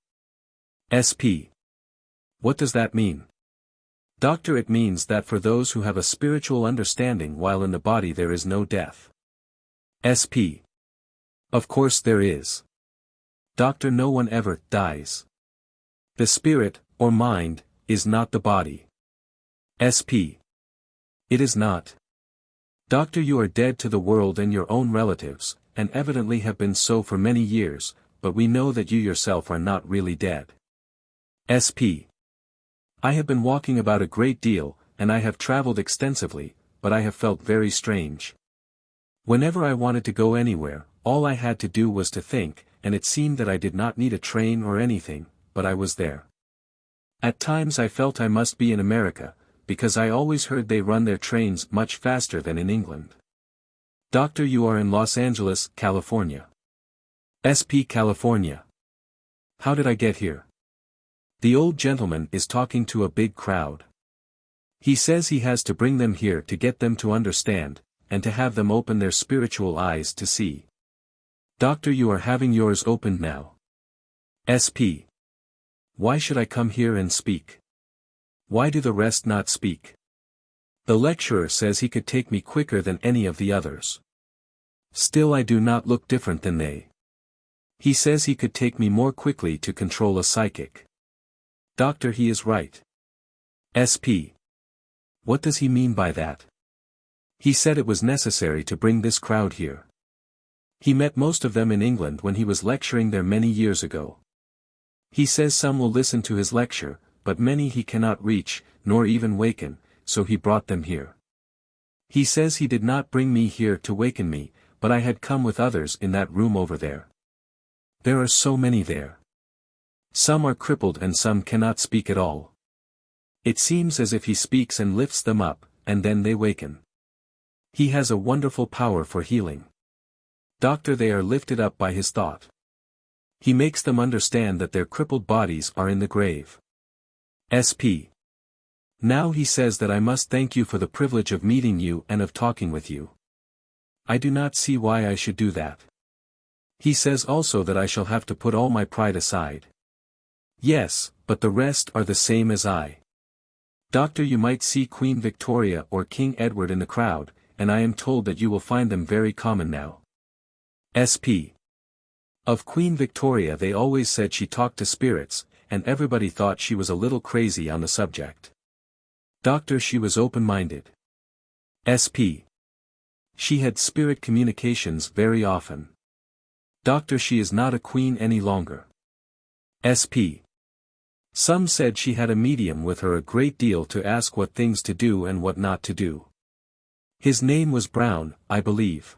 SP. What does that mean? Doctor, it means that for those who have a spiritual understanding while in the body there is no death. SP. Of course there is. Doctor, no one ever dies. The spirit, or mind, is not the body. SP. It is not. Doctor, you are dead to the world and your own relatives, and evidently have been so for many years, but we know that you yourself are not really dead. SP. I have been walking about a great deal, and I have traveled extensively, but I have felt very strange. Whenever I wanted to go anywhere, all I had to do was to think, and it seemed that I did not need a train or anything, but I was there. At times I felt I must be in America, because I always heard they run their trains much faster than in England. Doctor, you are in Los Angeles, California. SP. California. How did I get here? The old gentleman is talking to a big crowd. He says he has to bring them here to get them to understand, and to have them open their spiritual eyes to see. Doctor, you are having yours opened now. SP. Why should I come here and speak? Why do the rest not speak? The lecturer says he could take me quicker than any of the others. Still I do not look different than they. He says he could take me more quickly to control a psychic. Doctor, he is right. SP. What does he mean by that? He said it was necessary to bring this crowd here. He met most of them in England when he was lecturing there many years ago. He says some will listen to his lecture, but many he cannot reach, nor even waken, so he brought them here. He says he did not bring me here to waken me, but I had come with others in that room over there. There are so many there. Some are crippled and some cannot speak at all. It seems as if he speaks and lifts them up, and then they waken. He has a wonderful power for healing. Doctor, they are lifted up by his thought. He makes them understand that their crippled bodies are in the grave. SP. Now he says that I must thank you for the privilege of meeting you and of talking with you. I do not see why I should do that. He says also that I shall have to put all my pride aside. Yes, but the rest are the same as I. Doctor, you might see Queen Victoria or King Edward in the crowd, and I am told that you will find them very common now. SP. Of Queen Victoria they always said she talked to spirits, and everybody thought she was a little crazy on the subject. Doctor, she was open-minded. SP. She had spirit communications very often. Doctor, she is not a queen any longer. SP. Some said she had a medium with her a great deal to ask what things to do and what not to do. His name was Brown, I believe.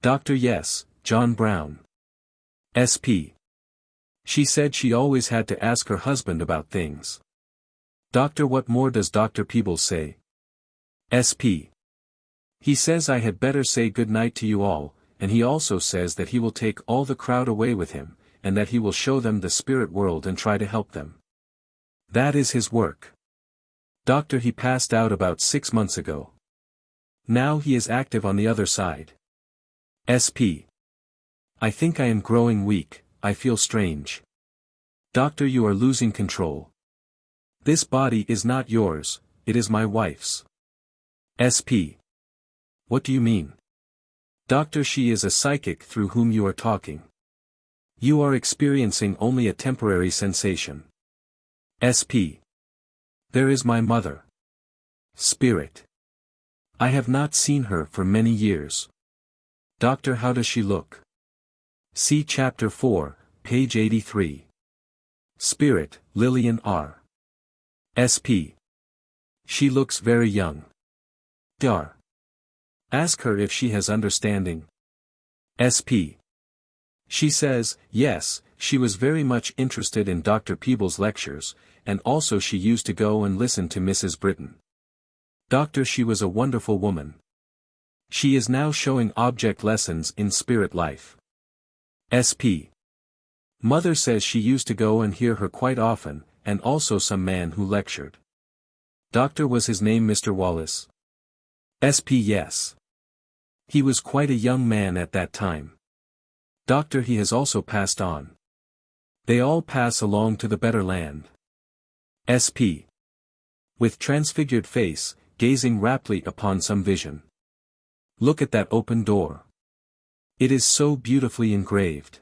Doctor, yes, John Brown. SP. She said she always had to ask her husband about things. Doctor, what more does Dr. Peebles say? SP. He says I had better say good night to you all, and he also says that he will take all the crowd away with him, and that he will show them the spirit world and try to help them. That is his work. Doctor, he passed out about 6 months ago. Now he is active on the other side. SP. I think I am growing weak, I feel strange. Doctor, you are losing control. This body is not yours, it is my wife's. SP. What do you mean? Doctor, she is a psychic through whom you are talking. You are experiencing only a temporary sensation. SP. There is my mother. Spirit. I have not seen her for many years. Doctor, how does she look? See Chapter 4, page 83. Spirit, Lillian R. SP. She looks very young. Dar. Ask her if she has understanding. SP. She says, yes, she was very much interested in Dr. Peebles' lectures, and also she used to go and listen to Mrs. Britton. Doctor, she was a wonderful woman. She is now showing object lessons in spirit life. SP. Mother says she used to go and hear her quite often, and also some man who lectured. Doctor, was his name Mr. Wallace? SP. Yes. He was quite a young man at that time. Doctor, he has also passed on. They all pass along to the better land. SP. With transfigured face, gazing raptly upon some vision. Look at that open door. It is so beautifully engraved.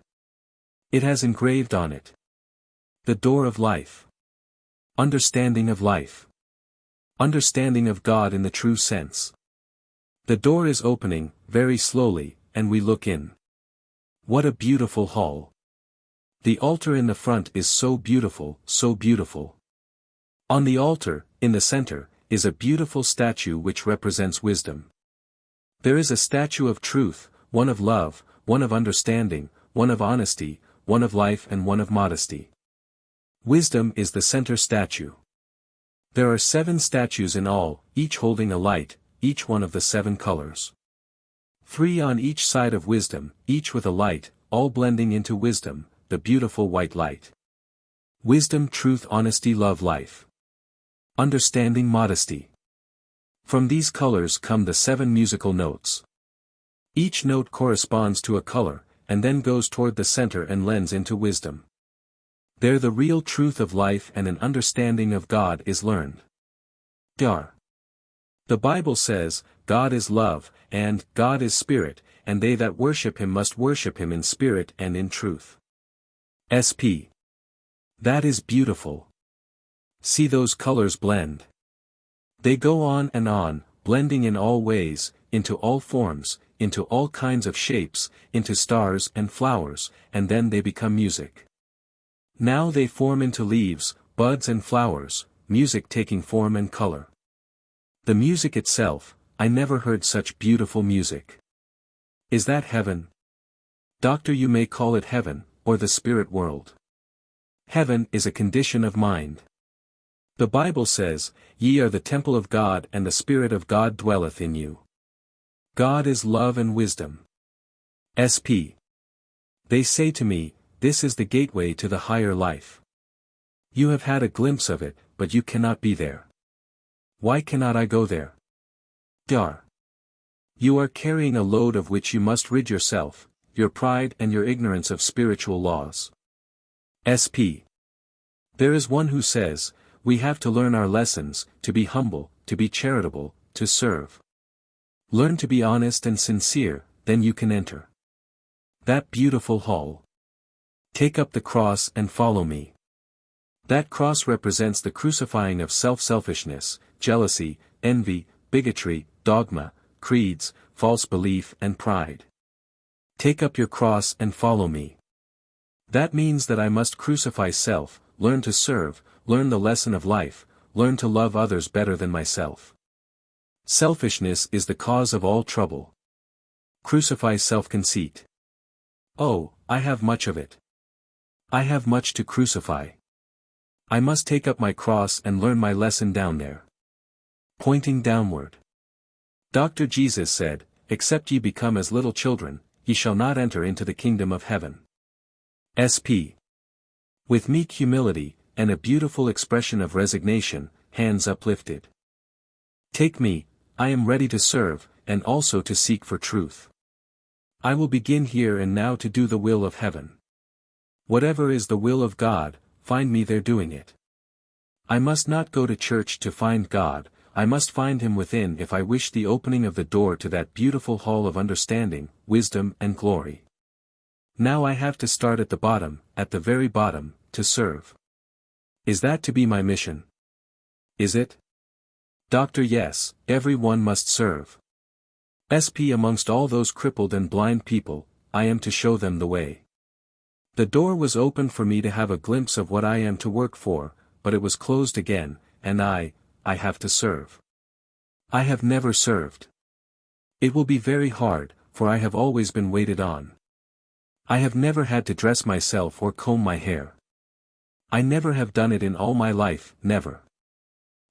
It has engraved on it. The door of life. Understanding of life. Understanding of God in the true sense. The door is opening, very slowly, and we look in. What a beautiful hall. The altar in the front is so beautiful, so beautiful. On the altar, in the center, is a beautiful statue which represents wisdom. There is a statue of truth, one of love, one of understanding, one of honesty, one of life and one of modesty. Wisdom is the center statue. There are 7 statues in all, each holding a light, each one of the 7 colors. 3 on each side of wisdom, each with a light, all blending into wisdom, the beautiful white light. Wisdom, truth, honesty, love, life. Understanding, modesty. From these colors come the 7 musical notes. Each note corresponds to a color, and then goes toward the center and lends into wisdom. There the real truth of life and an understanding of God is learned. Dar. The Bible says, God is love, and God is spirit, and they that worship him must worship him in spirit and in truth. SP. That is beautiful. See those colors blend. They go on, blending in all ways, into all forms, into all kinds of shapes, into stars and flowers, and then they become music. Now they form into leaves, buds and flowers, music taking form and color. The music itself, I never heard such beautiful music. Is that heaven? Doctor, you may call it heaven, or the spirit world. Heaven is a condition of mind. The Bible says, ye are the temple of God and the Spirit of God dwelleth in you. God is love and wisdom. SP. They say to me, this is the gateway to the higher life. You have had a glimpse of it, but you cannot be there. Why cannot I go there? Dar. You are carrying a load of which you must rid yourself, your pride and your ignorance of spiritual laws. SP. There is one who says, we have to learn our lessons, to be humble, to be charitable, to serve. Learn to be honest and sincere, then you can enter that beautiful hall. Take up the cross and follow me. That cross represents the crucifying of self-selfishness, jealousy, envy, bigotry, dogma, creeds, false belief and pride. Take up your cross and follow me. That means that I must crucify self, learn to serve, learn the lesson of life, learn to love others better than myself. Selfishness is the cause of all trouble. Crucify self-conceit. Oh, I have much of it. I have much to crucify. I must take up my cross and learn my lesson down there. Pointing downward. Dr. Jesus said, "Except ye become as little children, ye shall not enter into the kingdom of heaven." SP. With meek humility, and a beautiful expression of resignation, hands uplifted. Take me, I am ready to serve, and also to seek for truth. I will begin here and now to do the will of heaven. Whatever is the will of God, find me there doing it. I must not go to church to find God, I must find him within if I wish the opening of the door to that beautiful hall of understanding, wisdom and glory. Now I have to start at the very bottom, to serve. Is that to be my mission? Is it? Doctor, yes, every one must serve. SP. Amongst all those crippled and blind people, I am to show them the way. The door was opened for me to have a glimpse of what I am to work for, but it was closed again, and I have to serve. I have never served. It will be very hard, for I have always been waited on. I have never had to dress myself or comb my hair. I never have done it in all my life, never.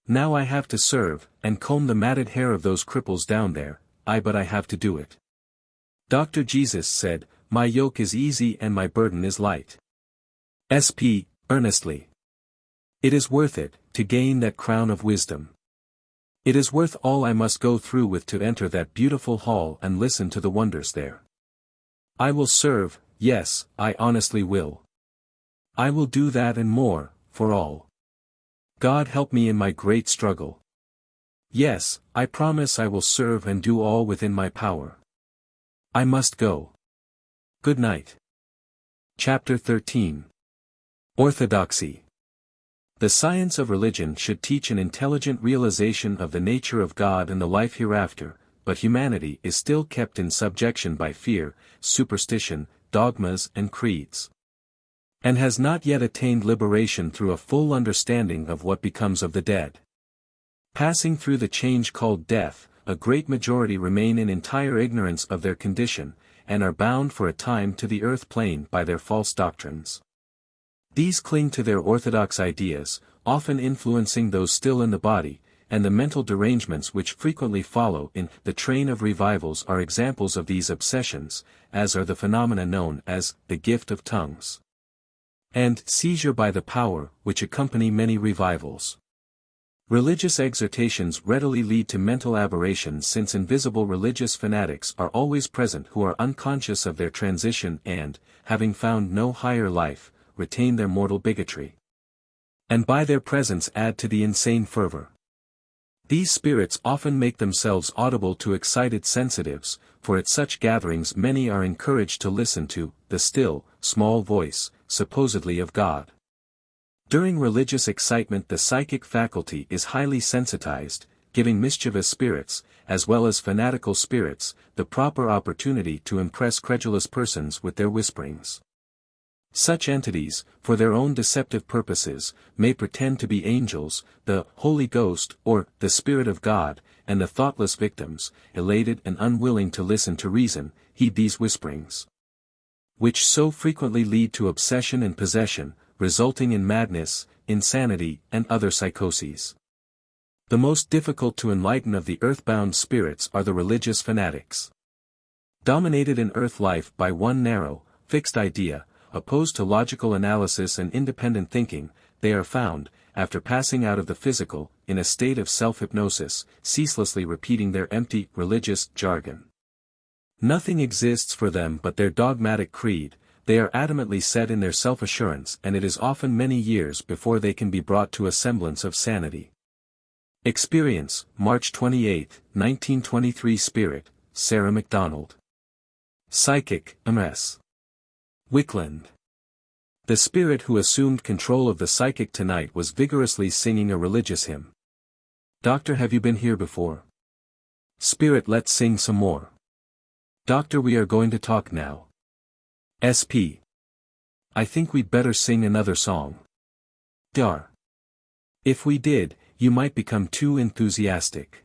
Now I have to serve, and comb the matted hair of those cripples down there, but I have to do it. Dr. Jesus said, "My yoke is easy and my burden is light." SP. Earnestly. It is worth it, to gain that crown of wisdom. It is worth all I must go through with to enter that beautiful hall and listen to the wonders there. I will serve, yes, I honestly will. I will do that and more, for all. God help me in my great struggle. Yes, I promise I will serve and do all within my power. I must go. Good night. Chapter 13. Orthodoxy. The science of religion should teach an intelligent realization of the nature of God and the life hereafter, but humanity is still kept in subjection by fear, superstition, dogmas and creeds. And has not yet attained liberation through a full understanding of what becomes of the dead. Passing through the change called death, a great majority remain in entire ignorance of their condition, and are bound for a time to the earth plane by their false doctrines. These cling to their orthodox ideas, often influencing those still in the body, and the mental derangements which frequently follow in the train of revivals are examples of these obsessions, as are the phenomena known as the gift of tongues and seizure by the power, which accompany many revivals. Religious exhortations readily lead to mental aberrations, since invisible religious fanatics are always present who are unconscious of their transition and, having found no higher life, retain their mortal bigotry. And by their presence add to the insane fervor. These spirits often make themselves audible to excited sensitives, for at such gatherings many are encouraged to listen to the still, small voice, supposedly of God. During religious excitement the psychic faculty is highly sensitized, giving mischievous spirits, as well as fanatical spirits, the proper opportunity to impress credulous persons with their whisperings. Such entities, for their own deceptive purposes, may pretend to be angels, the Holy Ghost, or the Spirit of God, and the thoughtless victims, elated and unwilling to listen to reason, heed these whisperings, which so frequently lead to obsession and possession, resulting in madness, insanity, and other psychoses. The most difficult to enlighten of the earthbound spirits are the religious fanatics. Dominated in earth life by one narrow, fixed idea, opposed to logical analysis and independent thinking, they are found, after passing out of the physical, in a state of self-hypnosis, ceaselessly repeating their empty, religious jargon. Nothing exists for them but their dogmatic creed, they are adamantly set in their self-assurance, and it is often many years before they can be brought to a semblance of sanity. Experience, March 28, 1923. Spirit, Sarah MacDonald. Psychic, M.S. Wickland. The spirit who assumed control of the psychic tonight was vigorously singing a religious hymn. Doctor, have you been here before? Spirit, let's sing some more. Doctor, we are going to talk now. SP. I think we'd better sing another song. Dar. If we did, you might become too enthusiastic.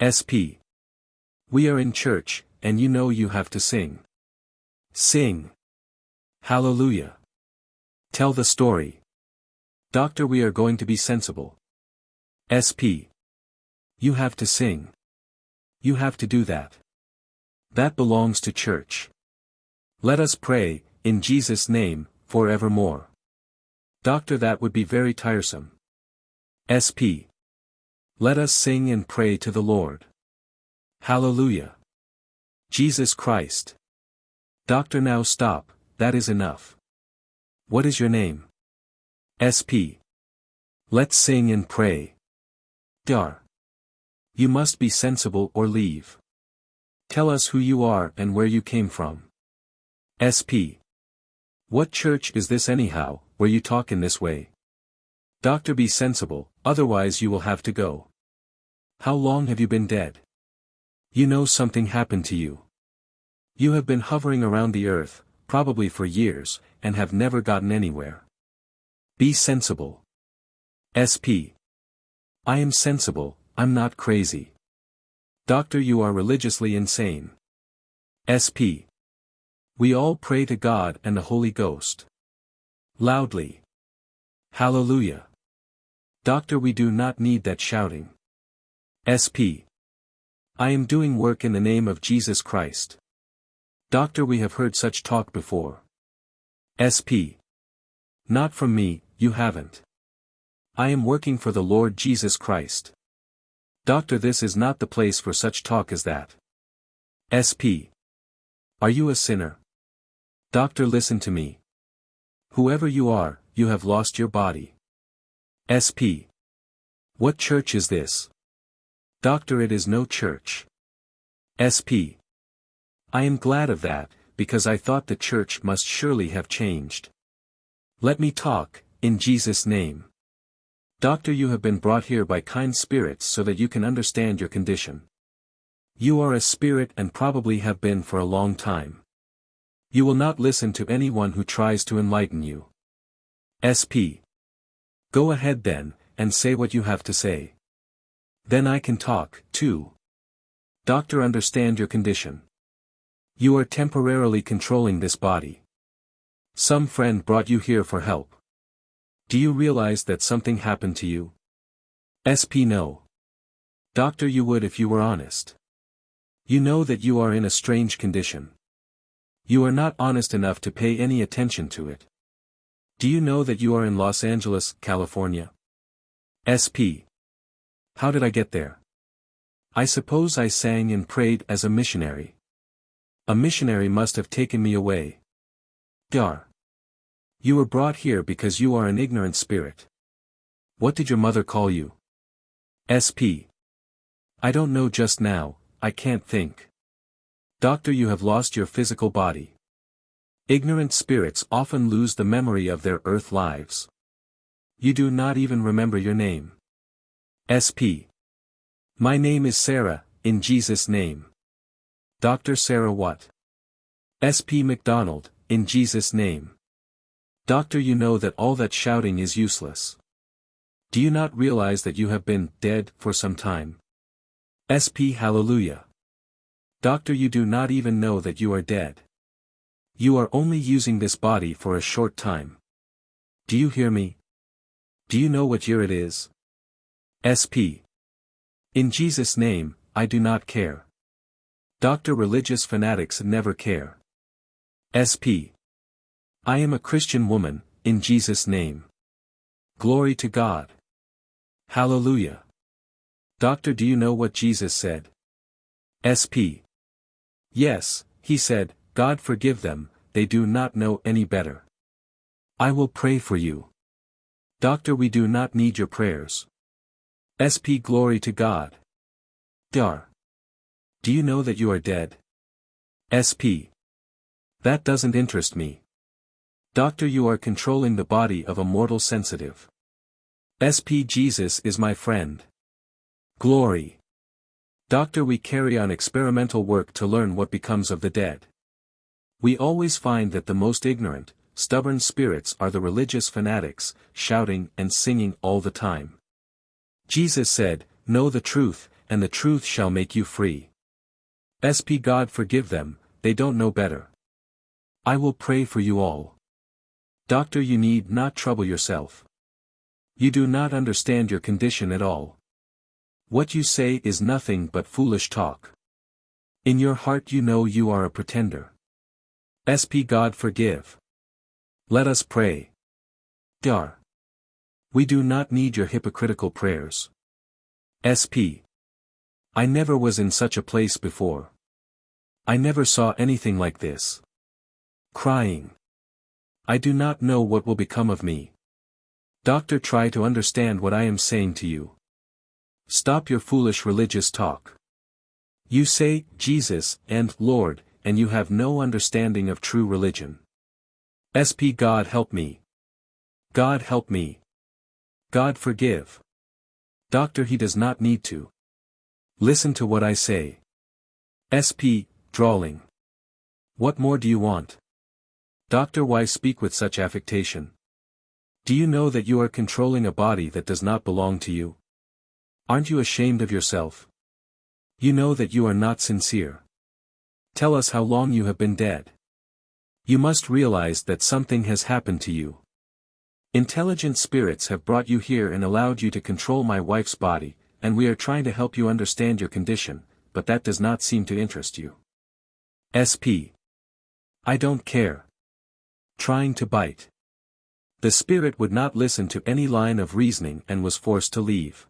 SP. We are in church, and you know you have to sing. Sing. Hallelujah. Tell the story. Doctor, we are going to be sensible. SP. You have to sing. You have to do that. That belongs to church. Let us pray, in Jesus' name, forevermore. Doctor, that would be very tiresome. SP. Let us sing and pray to the Lord. Hallelujah. Jesus Christ. Doctor, now stop, that is enough. What is your name? SP. Let's sing and pray. Dar. You must be sensible or leave. Tell us who you are and where you came from. SP. What church is this anyhow, where you talk in this way? Doctor, be sensible, otherwise you will have to go. How long have you been dead? You know something happened to you. You have been hovering around the earth, probably for years, and have never gotten anywhere. Be sensible. SP. I am sensible, I'm not crazy. Doctor, you are religiously insane. SP. We all pray to God and the Holy Ghost. Loudly. Hallelujah. Doctor, we do not need that shouting. SP. I am doing work in the name of Jesus Christ. Doctor, we have heard such talk before. SP. Not from me, you haven't. I am working for the Lord Jesus Christ. Doctor, this is not the place for such talk as that. SP. Are you a sinner? Doctor, listen to me. Whoever you are, you have lost your body. SP. What church is this? Doctor, it is no church. SP. I am glad of that, because I thought the church must surely have changed. Let me talk, in Jesus' name. Doctor, you have been brought here by kind spirits so that you can understand your condition. You are a spirit and probably have been for a long time. You will not listen to anyone who tries to enlighten you. SP. Go ahead then, and say what you have to say. Then I can talk, too. Doctor, understand your condition. You are temporarily controlling this body. Some friend brought you here for help. Do you realize that something happened to you? SP. No. Doctor, you would if you were honest. You know that you are in a strange condition. You are not honest enough to pay any attention to it. Do you know that you are in Los Angeles, California? SP. How did I get there? I suppose I sang and prayed as a missionary. A missionary must have taken me away. Dar. You were brought here because you are an ignorant spirit. What did your mother call you? SP. I don't know just now, I can't think. Doctor, you have lost your physical body. Ignorant spirits often lose the memory of their earth lives. You do not even remember your name. SP. My name is Sarah, in Jesus' name. Dr. Sarah what? SP. McDonald, in Jesus' name. Doctor, you know that all that shouting is useless. Do you not realize that you have been dead for some time? SP. Hallelujah. Doctor, you do not even know that you are dead. You are only using this body for a short time. Do you hear me? Do you know what year it is? SP. In Jesus' name, I do not care. Doctor, religious fanatics never care. SP. I am a Christian woman, in Jesus' name. Glory to God. Hallelujah. Doctor, do you know what Jesus said? SP. Yes, he said, God forgive them, they do not know any better. I will pray for you. Doctor, we do not need your prayers. SP. Glory to God. Dar. Do you know that you are dead? SP. That doesn't interest me. Doctor, you are controlling the body of a mortal sensitive. SP. Jesus is my friend. Glory. Doctor, we carry on experimental work to learn what becomes of the dead. We always find that the most ignorant, stubborn spirits are the religious fanatics, shouting and singing all the time. Jesus said, know the truth, and the truth shall make you free. SP God forgive them, they don't know better. I will pray for you all. Doctor, you need not trouble yourself. You do not understand your condition at all. What you say is nothing but foolish talk. In your heart you know you are a pretender. SP God forgive. Let us pray. Dar. We do not need your hypocritical prayers. SP. I never was in such a place before. I never saw anything like this. Crying. I do not know what will become of me. Doctor, try to understand what I am saying to you. Stop your foolish religious talk. You say, Jesus, and Lord, and you have no understanding of true religion. SP God help me. God help me. God forgive. Doctor, he does not need to. Listen to what I say. SP, drawling. What more do you want? Doctor, why speak with such affectation? Do you know that you are controlling a body that does not belong to you? Aren't you ashamed of yourself? You know that you are not sincere. Tell us how long you have been dead. You must realize that something has happened to you. Intelligent spirits have brought you here and allowed you to control my wife's body, and we are trying to help you understand your condition, but that does not seem to interest you. SP. I don't care. Trying to bite. The spirit would not listen to any line of reasoning and was forced to leave.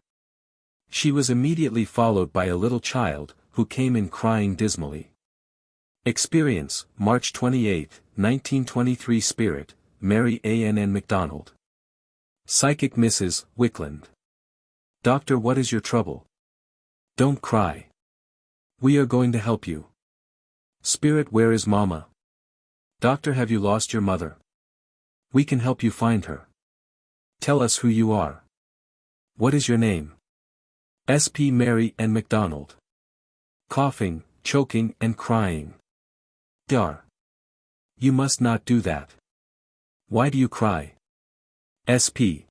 She was immediately followed by a little child, who came in crying dismally. Experience, March 28, 1923. Spirit, Mary A.N.N. MacDonald. Psychic, Mrs. Wickland. Doctor, what is your trouble? Don't cry. We are going to help you. Spirit, where is Mama? Doctor, have you lost your mother? We can help you find her. Tell us who you are. What is your name? SP Mary N. MacDonald. Coughing, choking and crying. Dar. You must not do that. Why do you cry? SP.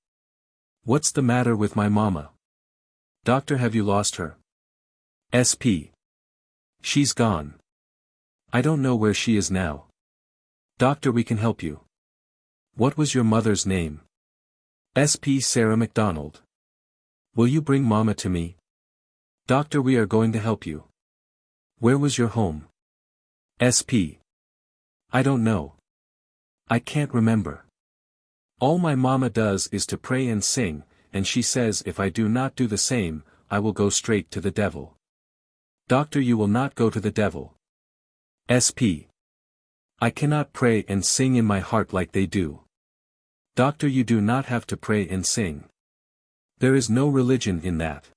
What's the matter with my mama? Doctor, have you lost her? SP. She's gone. I don't know where she is now. Doctor, we can help you. What was your mother's name? SP Sarah MacDonald. Will you bring Mama to me? Doctor, we are going to help you. Where was your home? SP. I don't know. I can't remember. All my mama does is to pray and sing, and she says if I do not do the same, I will go straight to the devil. Doctor, you will not go to the devil. SP. I cannot pray and sing in my heart like they do. Doctor, you do not have to pray and sing. There is no religion in that.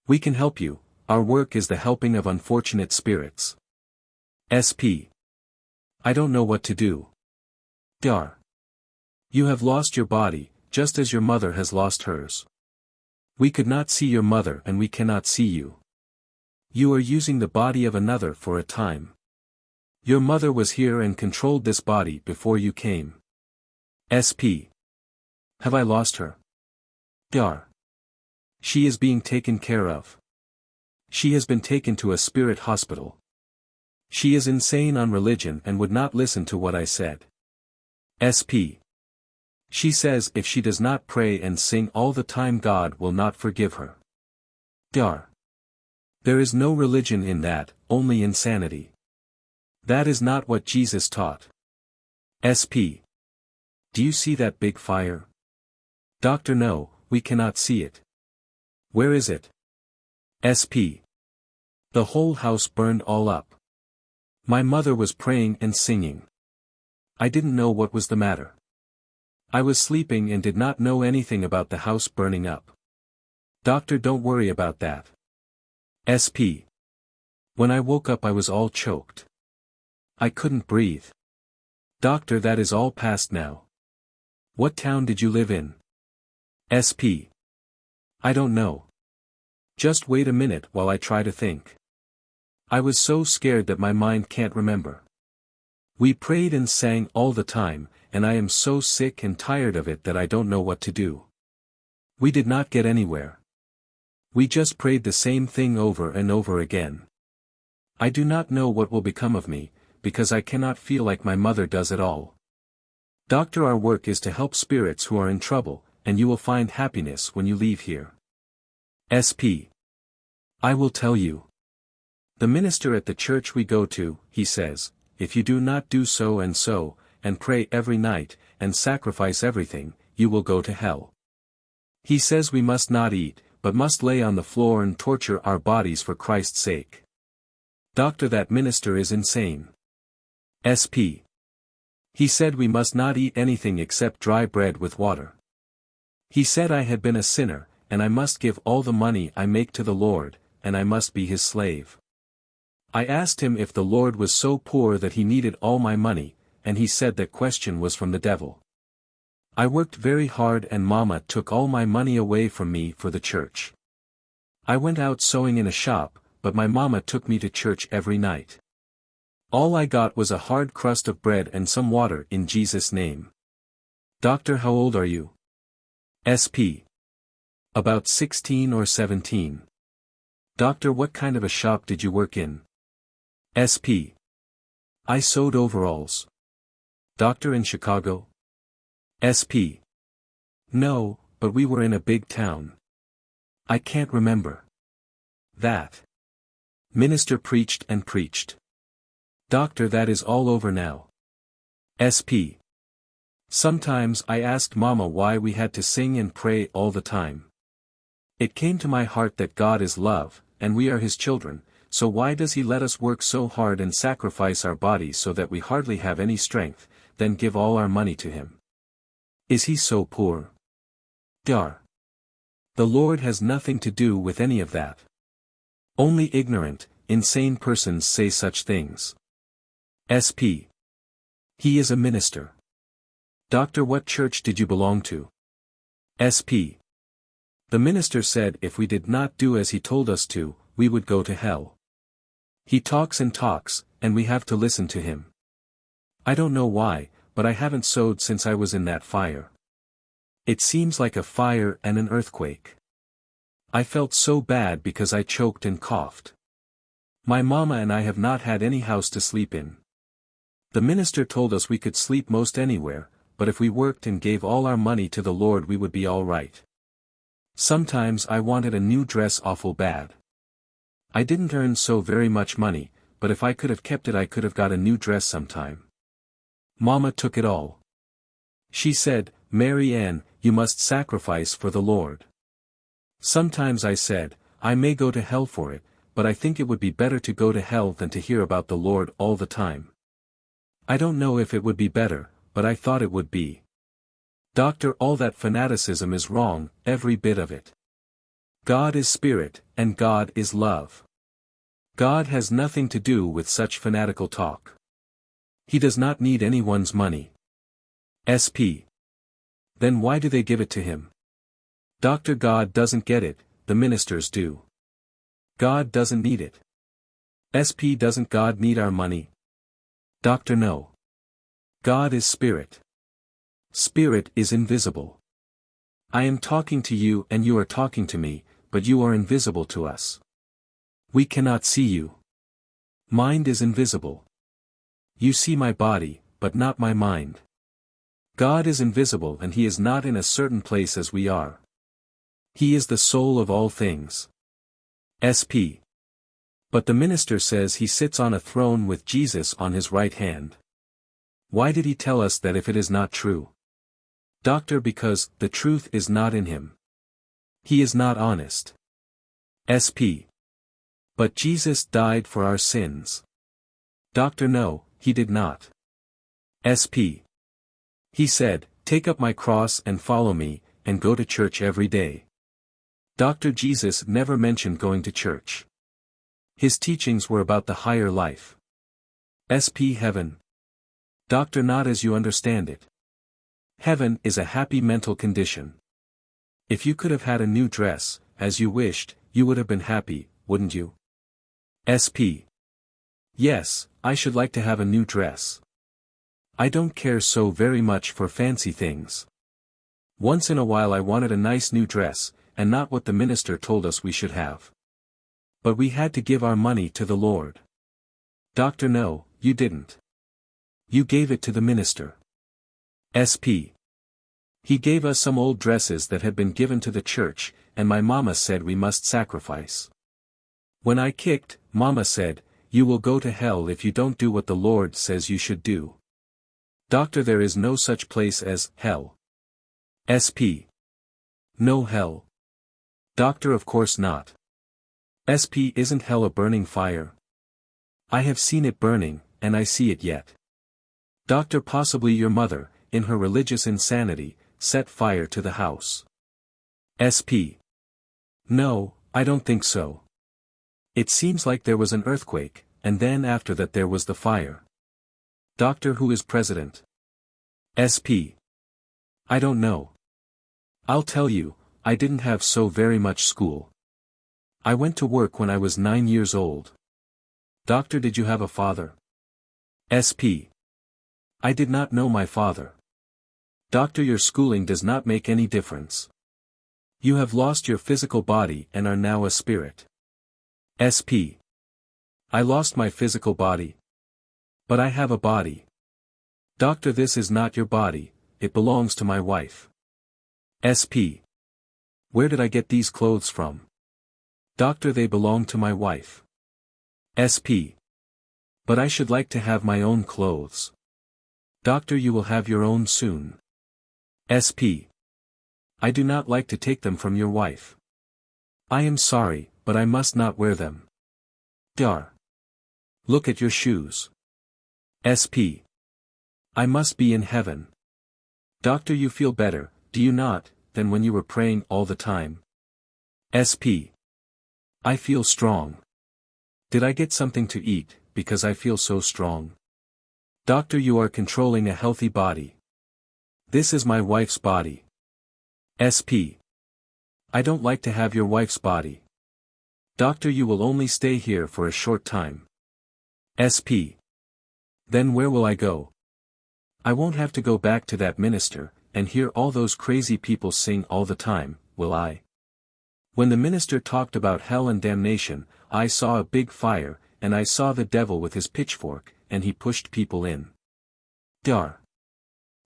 We can help you, our work is the helping of unfortunate spirits. SP. I don't know what to do. Dar. You have lost your body, just as your mother has lost hers. We could not see your mother and we cannot see you. You are using the body of another for a time. Your mother was here and controlled this body before you came. SP. Have I lost her? Dar. She is being taken care of. She has been taken to a spirit hospital. She is insane on religion and would not listen to what I said. SP. She says if she does not pray and sing all the time God will not forgive her. Dar. There is no religion in that, only insanity. That is not what Jesus taught. SP. Do you see that big fire? Doctor, no, we cannot see it. Where is it? SP. The whole house burned all up. My mother was praying and singing. I didn't know what was the matter. I was sleeping and did not know anything about the house burning up. Doctor, don't worry about that. SP. When I woke up I was all choked. I couldn't breathe. Doctor, that is all past now. What town did you live in? SP. I don't know. Just wait a minute while I try to think. I was so scared that my mind can't remember. We prayed and sang all the time, and I am so sick and tired of it that I don't know what to do. We did not get anywhere. We just prayed the same thing over and over again. I do not know what will become of me, because I cannot feel like my mother does at all. Doctor, our work is to help spirits who are in trouble, and you will find happiness when you leave here. SP. I will tell you. The minister at the church we go to, he says, if you do not do so, and pray every night, and sacrifice everything, you will go to hell. He says we must not eat, but must lay on the floor and torture our bodies for Christ's sake. Doctor, that minister is insane. SP. He said we must not eat anything except dry bread with water. He said I had been a sinner, and I must give all the money I make to the Lord, and I must be his slave. I asked him if the Lord was so poor that he needed all my money, and he said that question was from the devil. I worked very hard and Mama took all my money away from me for the church. I went out sewing in a shop, but my Mama took me to church every night. All I got was a hard crust of bread and some water in Jesus' name. Doctor, how old are you? SP. About 16 or 17. Doctor, what kind of a shop did you work in? SP. I sewed overalls. Doctor, in Chicago? SP. No, but we were in a big town. I can't remember. That. Minister preached and preached. Doctor, that is all over now. SP. Sometimes I asked Mama why we had to sing and pray all the time. It came to my heart that God is love, and we are his children, so why does he let us work so hard and sacrifice our bodies so that we hardly have any strength, then give all our money to him? Is he so poor? Dar. The Lord has nothing to do with any of that. Only ignorant, insane persons say such things. SP. He is a minister. Doctor, what church did you belong to? SP. The minister said if we did not do as he told us to, we would go to hell. He talks and talks, and we have to listen to him. I don't know why, but I haven't sewed since I was in that fire. It seems like a fire and an earthquake. I felt so bad because I choked and coughed. My Mama and I have not had any house to sleep in. The minister told us we could sleep most anywhere, but if we worked and gave all our money to the Lord we would be all right. Sometimes I wanted a new dress awful bad. I didn't earn so very much money, but if I could have kept it I could have got a new dress sometime. Mama took it all. She said, Mary Ann, you must sacrifice for the Lord. Sometimes I said, I may go to hell for it, but I think it would be better to go to hell than to hear about the Lord all the time. I don't know if it would be better, but I thought it would be. Doctor, all that fanaticism is wrong, every bit of it. God is spirit, and God is love. God has nothing to do with such fanatical talk. He does not need anyone's money. SP. Then why do they give it to him? Doctor, God doesn't get it, the ministers do. God doesn't need it. SP. Doesn't God need our money? Doctor, no. God is spirit. Spirit is invisible. I am talking to you and you are talking to me, but you are invisible to us. We cannot see you. Mind is invisible. You see my body, but not my mind. God is invisible and he is not in a certain place as we are. He is the soul of all things. SP. But the minister says he sits on a throne with Jesus on his right hand. Why did he tell us that if it is not true? Doctor, because the truth is not in him. He is not honest. SP. But Jesus died for our sins. Doctor, no, he did not. SP. He said, take up my cross and follow me, and go to church every day. Doctor, Jesus never mentioned going to church. His teachings were about the higher life. SP. Heaven. Doctor, not as you understand it. Heaven is a happy mental condition. If you could have had a new dress, as you wished, you would have been happy, wouldn't you? SP. Yes, I should like to have a new dress. I don't care so very much for fancy things. Once in a while I wanted a nice new dress, and not what the minister told us we should have. But we had to give our money to the Lord. Doctor, no, you didn't. You gave it to the minister. SP. He gave us some old dresses that had been given to the church, and my mama said we must sacrifice. When I kicked, Mama said, "You will go to hell if you don't do what the Lord says you should do." Doctor, there is no such place as hell. SP. No hell. Doctor, of course not. SP, isn't hell a burning fire? I have seen it burning, and I see it yet. Doctor, possibly your mother, in her religious insanity, set fire to the house. SP. No, I don't think so. It seems like there was an earthquake, and then after that there was the fire. Doctor, who is president? SP. I don't know. I'll tell you, I didn't have so very much school. I went to work when I was 9 years old. Doctor, did you have a father? SP. I did not know my father. Doctor, your schooling does not make any difference. You have lost your physical body and are now a spirit. SP. I lost my physical body. But I have a body. Doctor, this is not your body, it belongs to my wife. SP. Where did I get these clothes from? Doctor, they belong to my wife. SP. But I should like to have my own clothes. Doctor, you will have your own soon. SP. I do not like to take them from your wife. I am sorry, but I must not wear them. Dar. Look at your shoes. SP. I must be in heaven. Doctor, you feel better, do you not, than when you were praying all the time? SP. I feel strong. Did I get something to eat, because I feel so strong? Doctor, you are controlling a healthy body. This is my wife's body. SP. I don't like to have your wife's body. Doctor, you will only stay here for a short time. SP. Then where will I go? I won't have to go back to that minister, and hear all those crazy people sing all the time, will I? When the minister talked about hell and damnation, I saw a big fire, and I saw the devil with his pitchfork, and he pushed people in. Dar.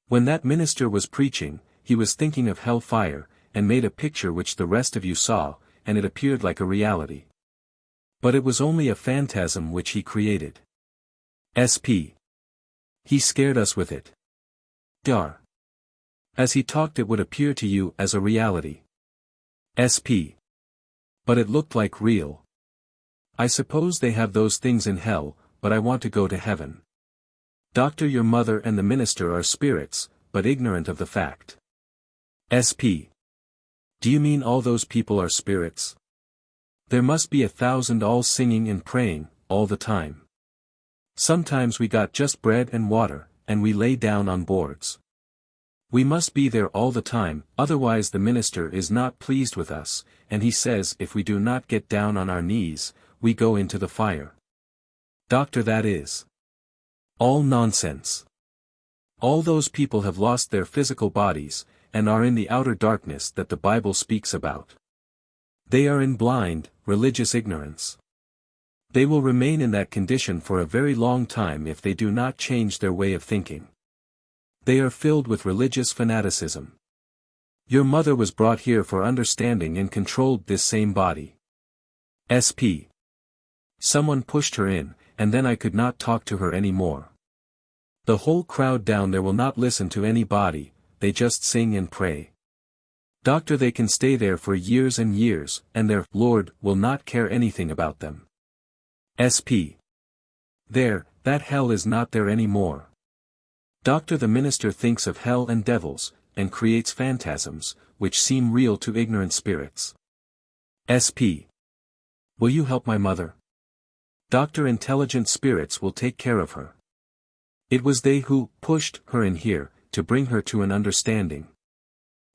When that minister was preaching, he was thinking of hell fire, and made a picture which the rest of you saw, and it appeared like a reality. But it was only a phantasm which he created. SP. He scared us with it. Dar. As he talked it would appear to you as a reality. SP. But it looked like real. I suppose they have those things in hell, but I want to go to heaven. Doctor, your mother and the minister are spirits, but ignorant of the fact. SP. Do you mean all those people are spirits? There must be 1,000 all singing and praying, all the time. Sometimes we got just bread and water, and we lay down on boards. We must be there all the time, otherwise the minister is not pleased with us, and he says if we do not get down on our knees, we go into the fire. Doctor, that is all nonsense. All those people have lost their physical bodies, and are in the outer darkness that the Bible speaks about. They are in blind, religious ignorance. They will remain in that condition for a very long time if they do not change their way of thinking. They are filled with religious fanaticism. Your mother was brought here for understanding and controlled this same body. SP. Someone pushed her in, and then I could not talk to her any more. The whole crowd down there will not listen to anybody, they just sing and pray. Doctor, they can stay there for years and years, and their Lord will not care anything about them. SP. There, that hell is not there any more. Doctor, the minister thinks of hell and devils, and creates phantasms, which seem real to ignorant spirits. SP. Will you help my mother? Doctor, intelligent spirits will take care of her. It was they who pushed her in here, to bring her to an understanding.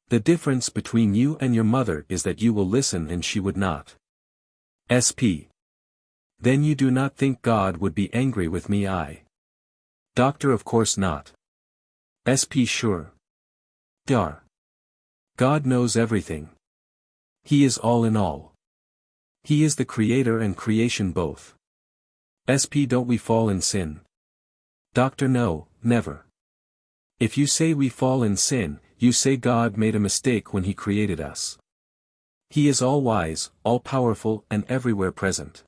The difference between you and your mother is that you will listen and she would not. SP. Then you do not think God would be angry with me? I. Doctor, of course not. SP. Sure. Dar. God knows everything. He is all in all. He is the creator and creation both. SP, don't we fall in sin? Doctor, no, never. If you say we fall in sin, you say God made a mistake when he created us. He is all-wise, all-powerful and everywhere present.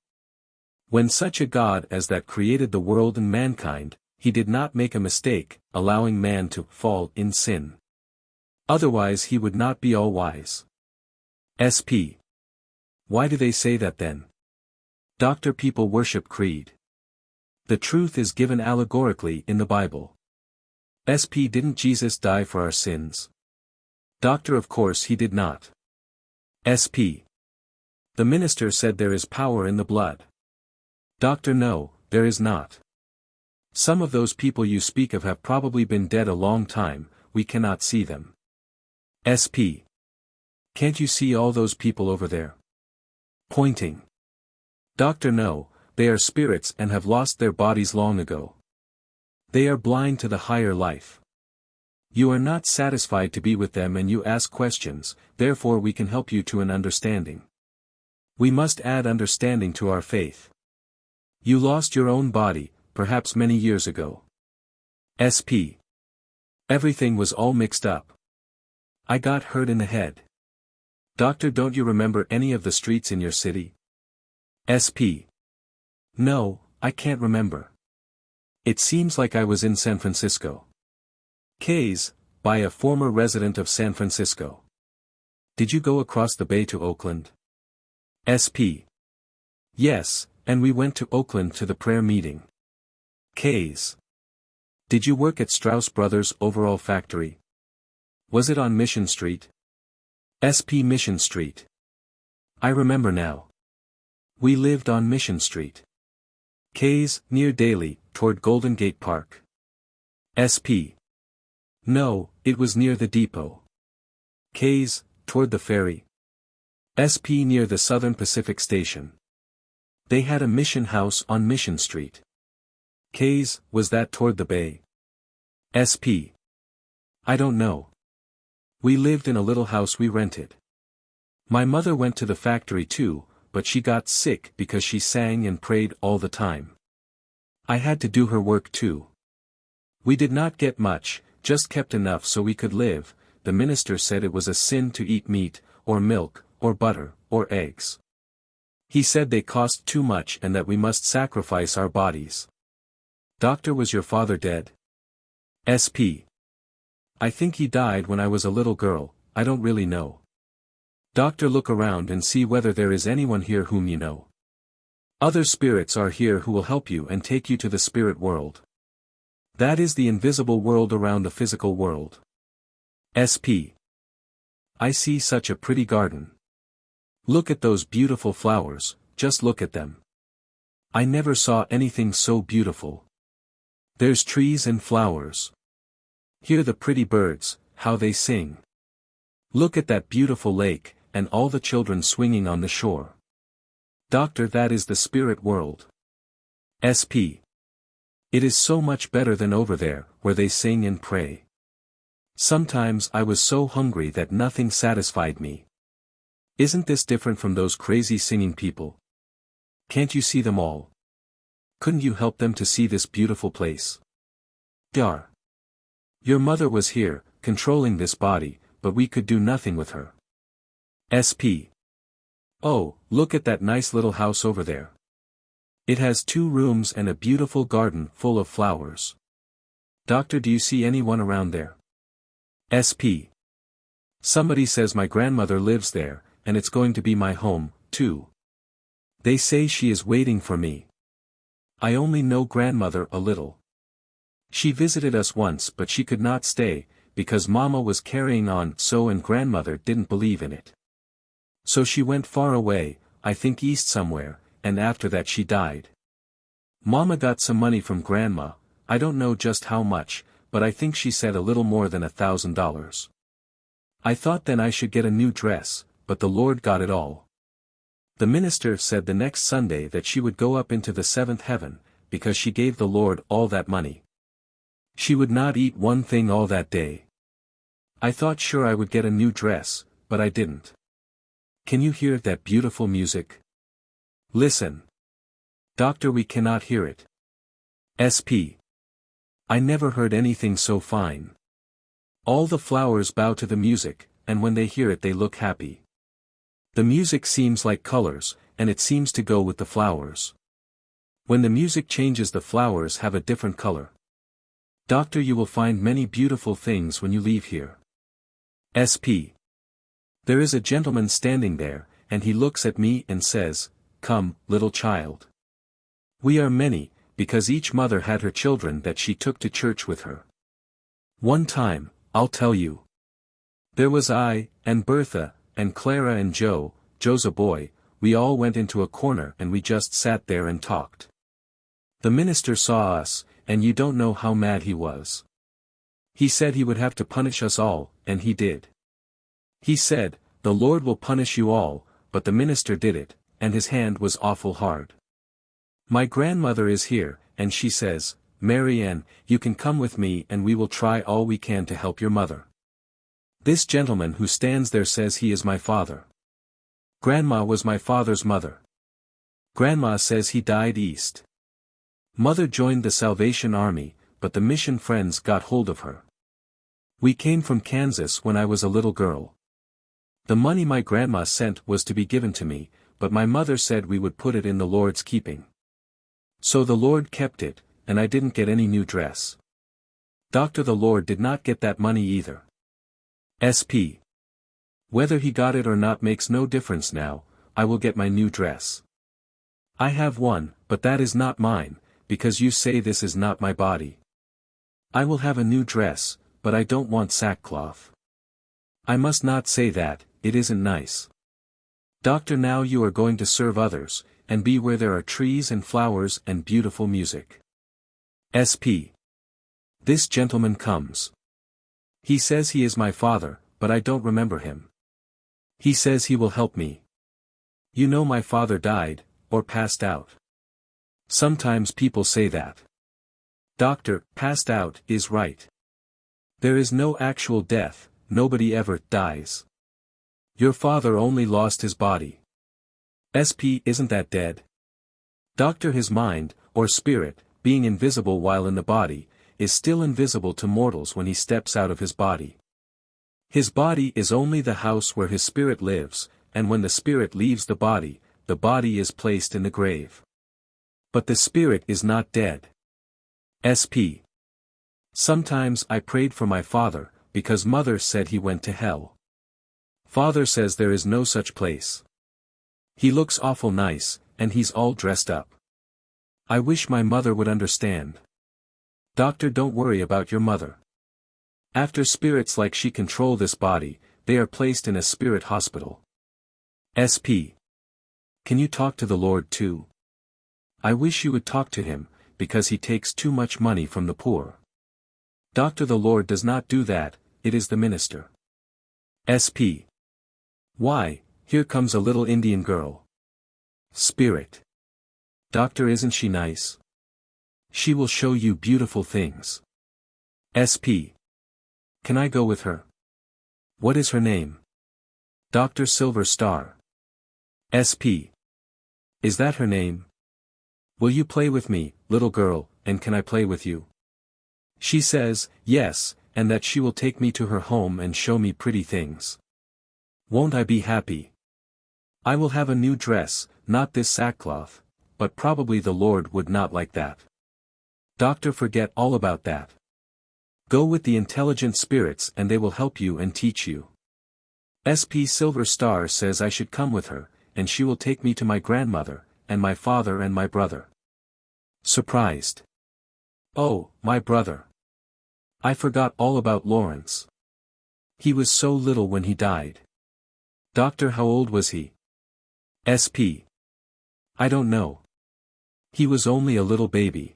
When such a God as that created the world and mankind, he did not make a mistake, allowing man to fall in sin. Otherwise he would not be all-wise. SP. Why do they say that then? Doctor, people worship creed. The truth is given allegorically in the Bible. SP, didn't Jesus die for our sins? Doctor, of course he did not. SP. The minister said there is power in the blood. Doctor, no, there is not. Some of those people you speak of have probably been dead a long time, we cannot see them. SP. Can't you see all those people over there? Pointing. Doctor, no, they are spirits and have lost their bodies long ago. They are blind to the higher life. You are not satisfied to be with them and you ask questions, therefore we can help you to an understanding. We must add understanding to our faith. You lost your own body, perhaps many years ago. SP. Everything was all mixed up. I got hurt in the head. Doctor, don't you remember any of the streets in your city? SP. No, I can't remember. It seems like I was in San Francisco. Case, by a former resident of San Francisco. Did you go across the bay to Oakland? SP. Yes, and we went to Oakland to the prayer meeting. Case. Did you work at Strauss Brothers Overall Factory? Was it on Mission Street? SP, Mission Street. I remember now. We lived on Mission Street. Case, near Daly, toward Golden Gate Park. SP. No, it was near the depot. Case, toward the ferry. SP, near the Southern Pacific Station. They had a mission house on Mission Street. Case, was that toward the bay? SP. I don't know. We lived in a little house we rented. My mother went to the factory too, but she got sick because she sang and prayed all the time. I had to do her work too. We did not get much, just kept enough so we could live. The minister said it was a sin to eat meat, or milk, or butter, or eggs. He said they cost too much and that we must sacrifice our bodies. Doctor, was your father dead? SP. I think he died when I was a little girl, I don't really know. Doctor, look around and see whether there is anyone here whom you know. Other spirits are here who will help you and take you to the spirit world. That is the invisible world around the physical world. SP. I see such a pretty garden. Look at those beautiful flowers, just look at them. I never saw anything so beautiful. There's trees and flowers. Hear the pretty birds, how they sing. Look at that beautiful lake, and all the children swinging on the shore. Doctor, that is the spirit world. SP. It is so much better than over there, where they sing and pray. Sometimes I was so hungry that nothing satisfied me. Isn't this different from those crazy singing people? Can't you see them all? Couldn't you help them to see this beautiful place? Dar. Your mother was here, controlling this body, but we could do nothing with her. SP. Oh, look at that nice little house over there. It has 2 rooms and a beautiful garden full of flowers. Doctor, do you see anyone around there? SP. Somebody says my grandmother lives there, and it's going to be my home, too. They say she is waiting for me. I only know grandmother a little. She visited us once but she could not stay, because Mama was carrying on so and grandmother didn't believe in it. So she went far away, I think east somewhere, and after that she died. Mama got some money from grandma, I don't know just how much, but I think she said a little more than $1,000. I thought then I should get a new dress, but the Lord got it all. The minister said the next Sunday that she would go up into the 7th heaven, because she gave the Lord all that money. She would not eat one thing all that day. I thought sure I would get a new dress, but I didn't. Can you hear that beautiful music? Listen. Doctor, we cannot hear it. SP. I never heard anything so fine. All the flowers bow to the music, and when they hear it they look happy. The music seems like colors, and it seems to go with the flowers. When the music changes, the flowers have a different color. Doctor, you will find many beautiful things when you leave here. SP. There is a gentleman standing there, and he looks at me and says, "Come, little child." We are many, because each mother had her children that she took to church with her. One time, I'll tell you. There was I, and Bertha, and Clara and Joe. Joe's a boy. We all went into a corner and we just sat there and talked. The minister saw us, and you don't know how mad he was. He said he would have to punish us all, and he did. He said, "The Lord will punish you all," but the minister did it, and his hand was awful hard. My grandmother is here, and she says, "Mary Ann, you can come with me and we will try all we can to help your mother." This gentleman who stands there says he is my father. Grandma was my father's mother. Grandma says he died east. Mother joined the Salvation Army, but the mission friends got hold of her. We came from Kansas when I was a little girl. The money my grandma sent was to be given to me, but my mother said we would put it in the Lord's keeping. So the Lord kept it, and I didn't get any new dress. Doctor, the Lord did not get that money either. SP. Whether he got it or not makes no difference now. I will get my new dress. I have one, but that is not mine, because you say this is not my body. I will have a new dress, but I don't want sackcloth. I must not say that, it isn't nice. Doctor, now you are going to serve others, and be where there are trees and flowers and beautiful music. SP. This gentleman comes. He says he is my father, but I don't remember him. He says he will help me. You know, my father died, or passed out. Sometimes people say that. Doctor, passed out is right. There is no actual death, nobody ever dies. Your father only lost his body. SP. Isn't that dead? Doctor, his mind, or spirit, being invisible while in the body, is still invisible to mortals when he steps out of his body. His body is only the house where his spirit lives, and when the spirit leaves the body is placed in the grave. But the spirit is not dead. SP. Sometimes I prayed for my father, because mother said he went to hell. Father says there is no such place. He looks awful nice, and he's all dressed up. I wish my mother would understand. Doctor, don't worry about your mother. After spirits like she control this body, they are placed in a spirit hospital. SP. Can you talk to the Lord too? I wish you would talk to him, because he takes too much money from the poor. Doctor, the Lord does not do that, it is the minister. SP. Why, here comes a little Indian girl. Spirit. Doctor, isn't she nice? She will show you beautiful things. SP. Can I go with her? What is her name? Dr. Silver Star. SP. Is that her name? Will you play with me, little girl, and can I play with you? She says, yes, and that she will take me to her home and show me pretty things. Won't I be happy? I will have a new dress, not this sackcloth, but probably the Lord would not like that. Doctor, forget all about that. Go with the intelligent spirits and they will help you and teach you. SP. Silver Star says I should come with her, and she will take me to my grandmother, and my father and my brother. Surprised. Oh, my brother. I forgot all about Lawrence. He was so little when he died. Doctor, how old was he? SP. I don't know. He was only a little baby.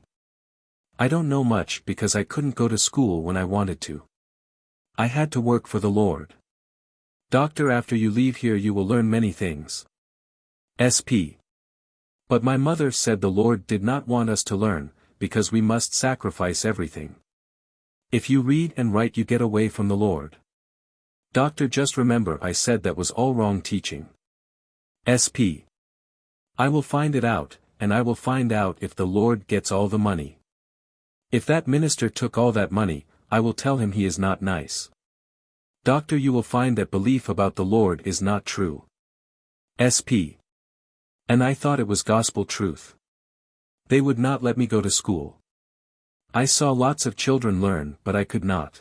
I don't know much because I couldn't go to school when I wanted to. I had to work for the Lord. Doctor, after you leave here you will learn many things. SP. But my mother said the Lord did not want us to learn, because we must sacrifice everything. If you read and write you get away from the Lord. Doctor, just remember I said that was all wrong teaching. SP. I will find it out, and I will find out if the Lord gets all the money. If that minister took all that money, I will tell him he is not nice. Doctor, you will find that belief about the Lord is not true. SP. And I thought it was gospel truth. They would not let me go to school. I saw lots of children learn, but I could not.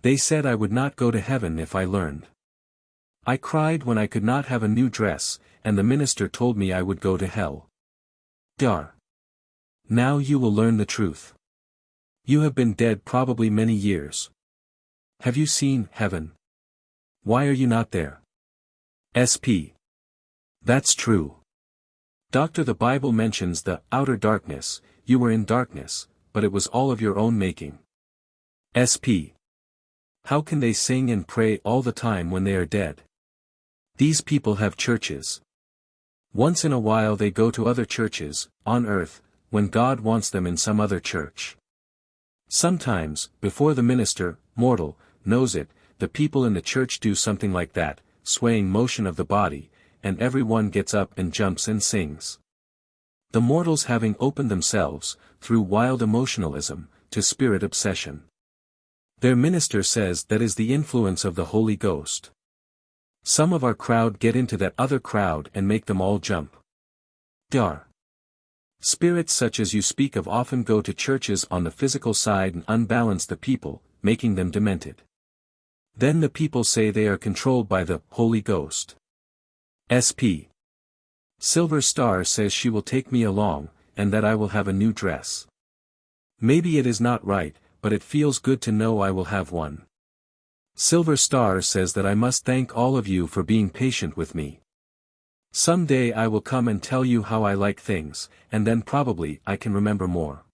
They said I would not go to heaven if I learned. I cried when I could not have a new dress, and the minister told me I would go to hell. Dar. Now you will learn the truth. You have been dead probably many years. Have you seen heaven? Why are you not there? SP. That's true. Doctor, the Bible mentions the outer darkness. You were in darkness, but it was all of your own making. SP. How can they sing and pray all the time when they are dead? These people have churches. Once in a while they go to other churches, on earth, when God wants them in some other church. Sometimes, before the minister, mortal, knows it, the people in the church do something like that, swaying motion of the body, and everyone gets up and jumps and sings. The mortals having opened themselves, through wild emotionalism, to spirit obsession. Their minister says that is the influence of the Holy Ghost. Some of our crowd get into that other crowd and make them all jump. Dar. Spirits such as you speak of often go to churches on the physical side and unbalance the people, making them demented. Then the people say they are controlled by the Holy Ghost. SP. Silver Star says she will take me along, and that I will have a new dress. Maybe it is not right, but it feels good to know I will have one. Silver Star says that I must thank all of you for being patient with me. Someday I will come and tell you how I like things, and then probably I can remember more.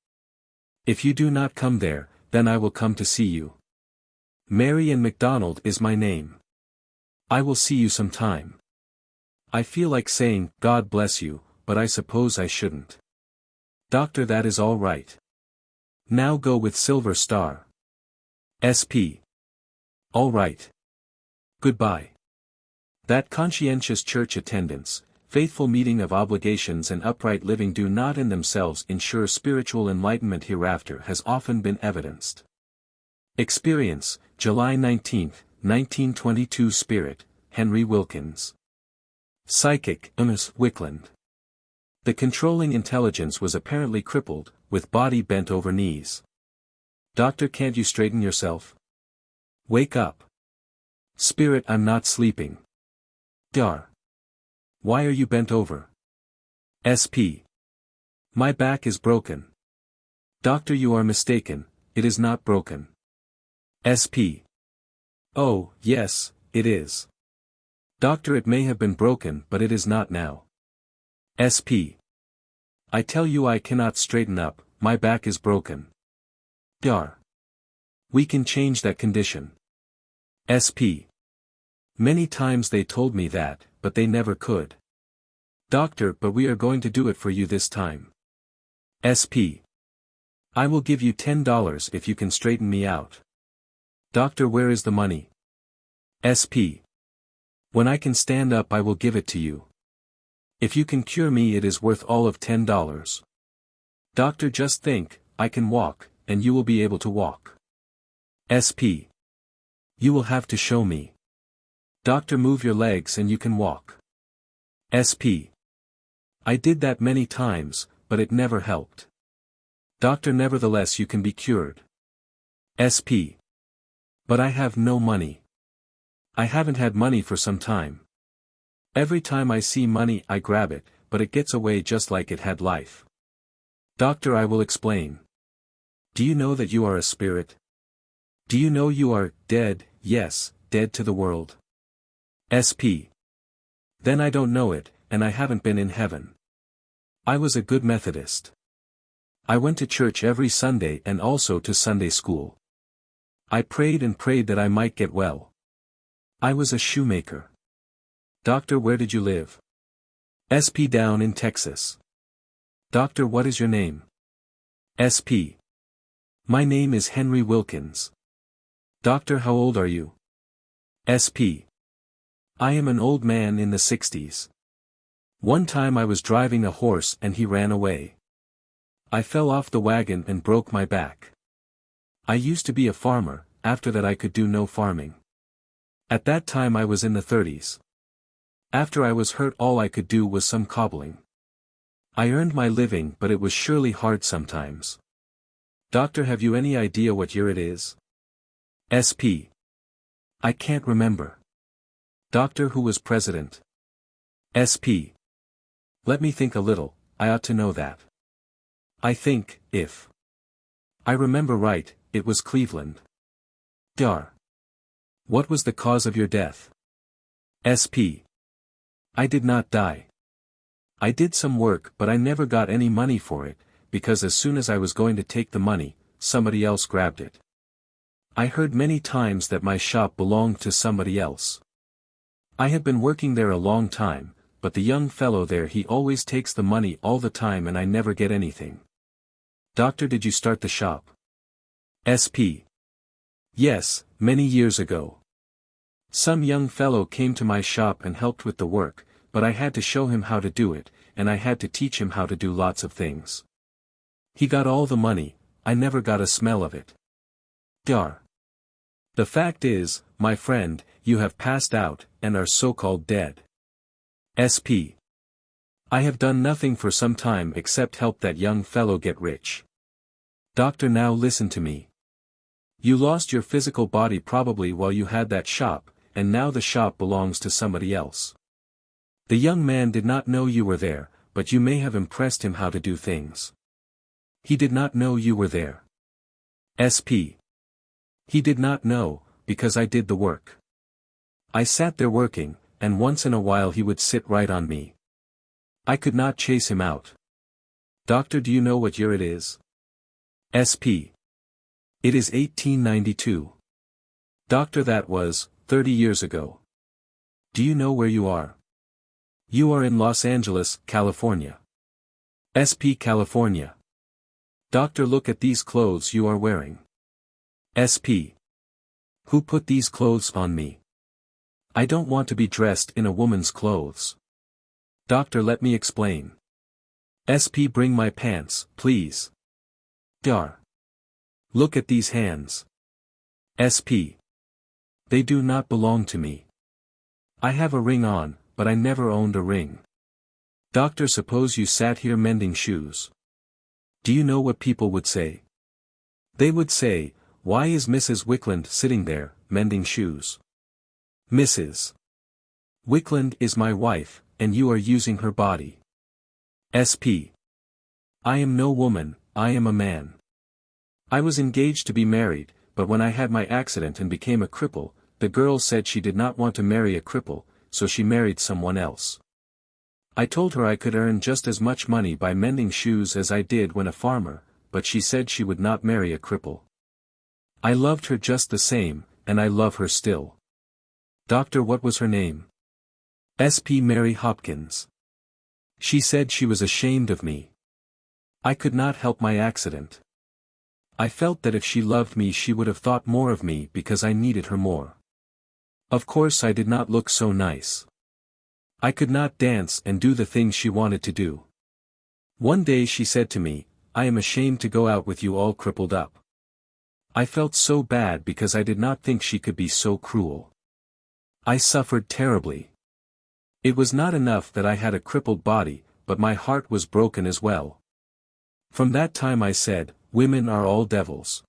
If you do not come there, then I will come to see you. Mary and McDonald is my name. I will see you sometime. I feel like saying, God bless you, but I suppose I shouldn't. Doctor, that is all right. Now go with Silver Star. SP. All right. Goodbye. That conscientious church attendance, faithful meeting of obligations and upright living do not in themselves ensure spiritual enlightenment hereafter has often been evidenced. Experience, July 19, 1922. Spirit, Henry Wilkins. Psychic, Wickland. The controlling intelligence was apparently crippled, with body bent over knees. Doctor, can't you straighten yourself? Wake up. Spirit, I'm not sleeping. Dar. Why are you bent over? SP. My back is broken. Doctor, you are mistaken, it is not broken. SP. Oh, yes, it is. Doctor, it may have been broken but it is not now. SP. I tell you I cannot straighten up, my back is broken. Dar. We can change that condition. SP. Many times they told me that, but they never could. Doctor, but we are going to do it for you this time. SP. I will give you $10 if you can straighten me out. Doctor, where is the money? SP. When I can stand up I will give it to you. If you can cure me it is worth all of $10. Doctor, just think, I can walk, and you will be able to walk. SP. You will have to show me. Doctor, move your legs and you can walk. SP. I did that many times, but it never helped. Doctor, nevertheless you can be cured. SP. But I have no money. I haven't had money for some time. Every time I see money I grab it, but it gets away just like it had life. Doctor, I will explain. Do you know that you are a spirit? Do you know you are dead? Yes, dead to the world. SP. Then I don't know it, and I haven't been in heaven. I was a good Methodist. I went to church every Sunday and also to Sunday school. I prayed and prayed that I might get well. I was a shoemaker. Doctor, where did you live? SP. Down in Texas. Doctor, what is your name? SP. My name is Henry Wilkins. Doctor, how old are you? SP. I am an old man in the 60s. One time I was driving a horse and he ran away. I fell off the wagon and broke my back. I used to be a farmer, after that I could do no farming. At that time I was in the 30s. After I was hurt all I could do was some cobbling. I earned my living but it was surely hard sometimes. Doctor, have you any idea what year it is? SP. I can't remember. Doctor, who was president? SP. Let me think a little, I ought to know that. I think, if I remember right, it was Cleveland. Dar. What was the cause of your death? SP. I did not die. I did some work but I never got any money for it, because as soon as I was going to take the money, somebody else grabbed it. I heard many times that my shop belonged to somebody else. I have been working there a long time, but the young fellow there, he always takes the money all the time and I never get anything. Doctor, did you start the shop? SP. Yes, many years ago. Some young fellow came to my shop and helped with the work, but I had to show him how to do it, and I had to teach him how to do lots of things. He got all the money, I never got a smell of it. Dar. The fact is, my friend, you have passed out, and are so-called dead. SP. I have done nothing for some time except help that young fellow get rich. Doctor, now listen to me. You lost your physical body probably while you had that shop, and now the shop belongs to somebody else. The young man did not know you were there, but you may have impressed him how to do things. He did not know you were there. SP. He did not know, because I did the work. I sat there working, and once in a while he would sit right on me. I could not chase him out. Doctor, do you know what year it is? SP. It is 1892. Doctor, that was 30 years ago. Do you know where you are? You are in Los Angeles, California. SP. California. Doctor, look at these clothes you are wearing. SP. Who put these clothes on me? I don't want to be dressed in a woman's clothes. Doctor, let me explain. SP. Bring my pants, please. Dar. Look at these hands. SP. They do not belong to me. I have a ring on, but I never owned a ring. Doctor, suppose you sat here mending shoes. Do you know what people would say? They would say, why is Mrs. Wickland sitting there, mending shoes? Mrs. Wickland is my wife, and you are using her body. SP. I am no woman, I am a man. I was engaged to be married, but when I had my accident and became a cripple, the girl said she did not want to marry a cripple, so she married someone else. I told her I could earn just as much money by mending shoes as I did when a farmer, but she said she would not marry a cripple. I loved her just the same, and I love her still. Doctor, what was her name? SP. Mary Hopkins. She said she was ashamed of me. I could not help my accident. I felt that if she loved me she would have thought more of me because I needed her more. Of course I did not look so nice. I could not dance and do the things she wanted to do. One day she said to me, I am ashamed to go out with you all crippled up. I felt so bad because I did not think she could be so cruel. I suffered terribly. It was not enough that I had a crippled body, but my heart was broken as well. From that time I said, women are all devils.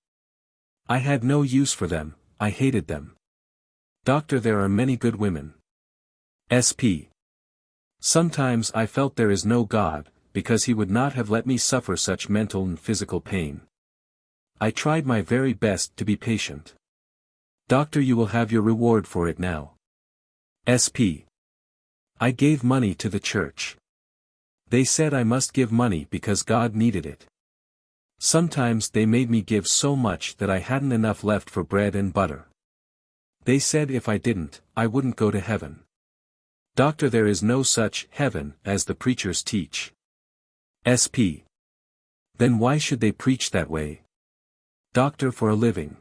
I had no use for them, I hated them. Doctor, there are many good women. SP. Sometimes I felt there is no God, because he would not have let me suffer such mental and physical pain. I tried my very best to be patient. Doctor, you will have your reward for it now. SP. I gave money to the church. They said I must give money because God needed it. Sometimes they made me give so much that I hadn't enough left for bread and butter. They said if I didn't, I wouldn't go to heaven. Doctor, there is no such heaven as the preachers teach. SP. Then why should they preach that way? Doctor, for a living.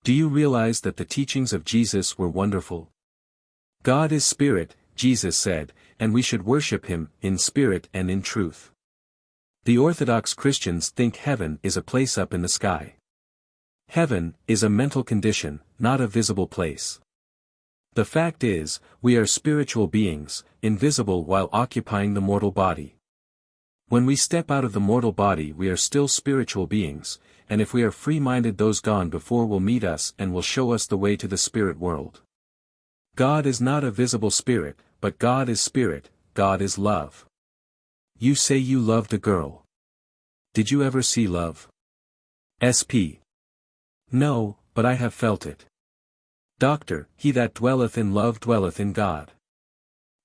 Do you realize that the teachings of Jesus were wonderful? God is spirit, Jesus said, and we should worship him, in spirit and in truth. The Orthodox Christians think heaven is a place up in the sky. Heaven is a mental condition, not a visible place. The fact is, we are spiritual beings, invisible while occupying the mortal body. When we step out of the mortal body we are still spiritual beings, and if we are free-minded those gone before will meet us and will show us the way to the spirit world. God is not a visible spirit, but God is spirit, God is love. You say you loved a girl. Did you ever see love? SP. No, but I have felt it. Doctor, he that dwelleth in love dwelleth in God.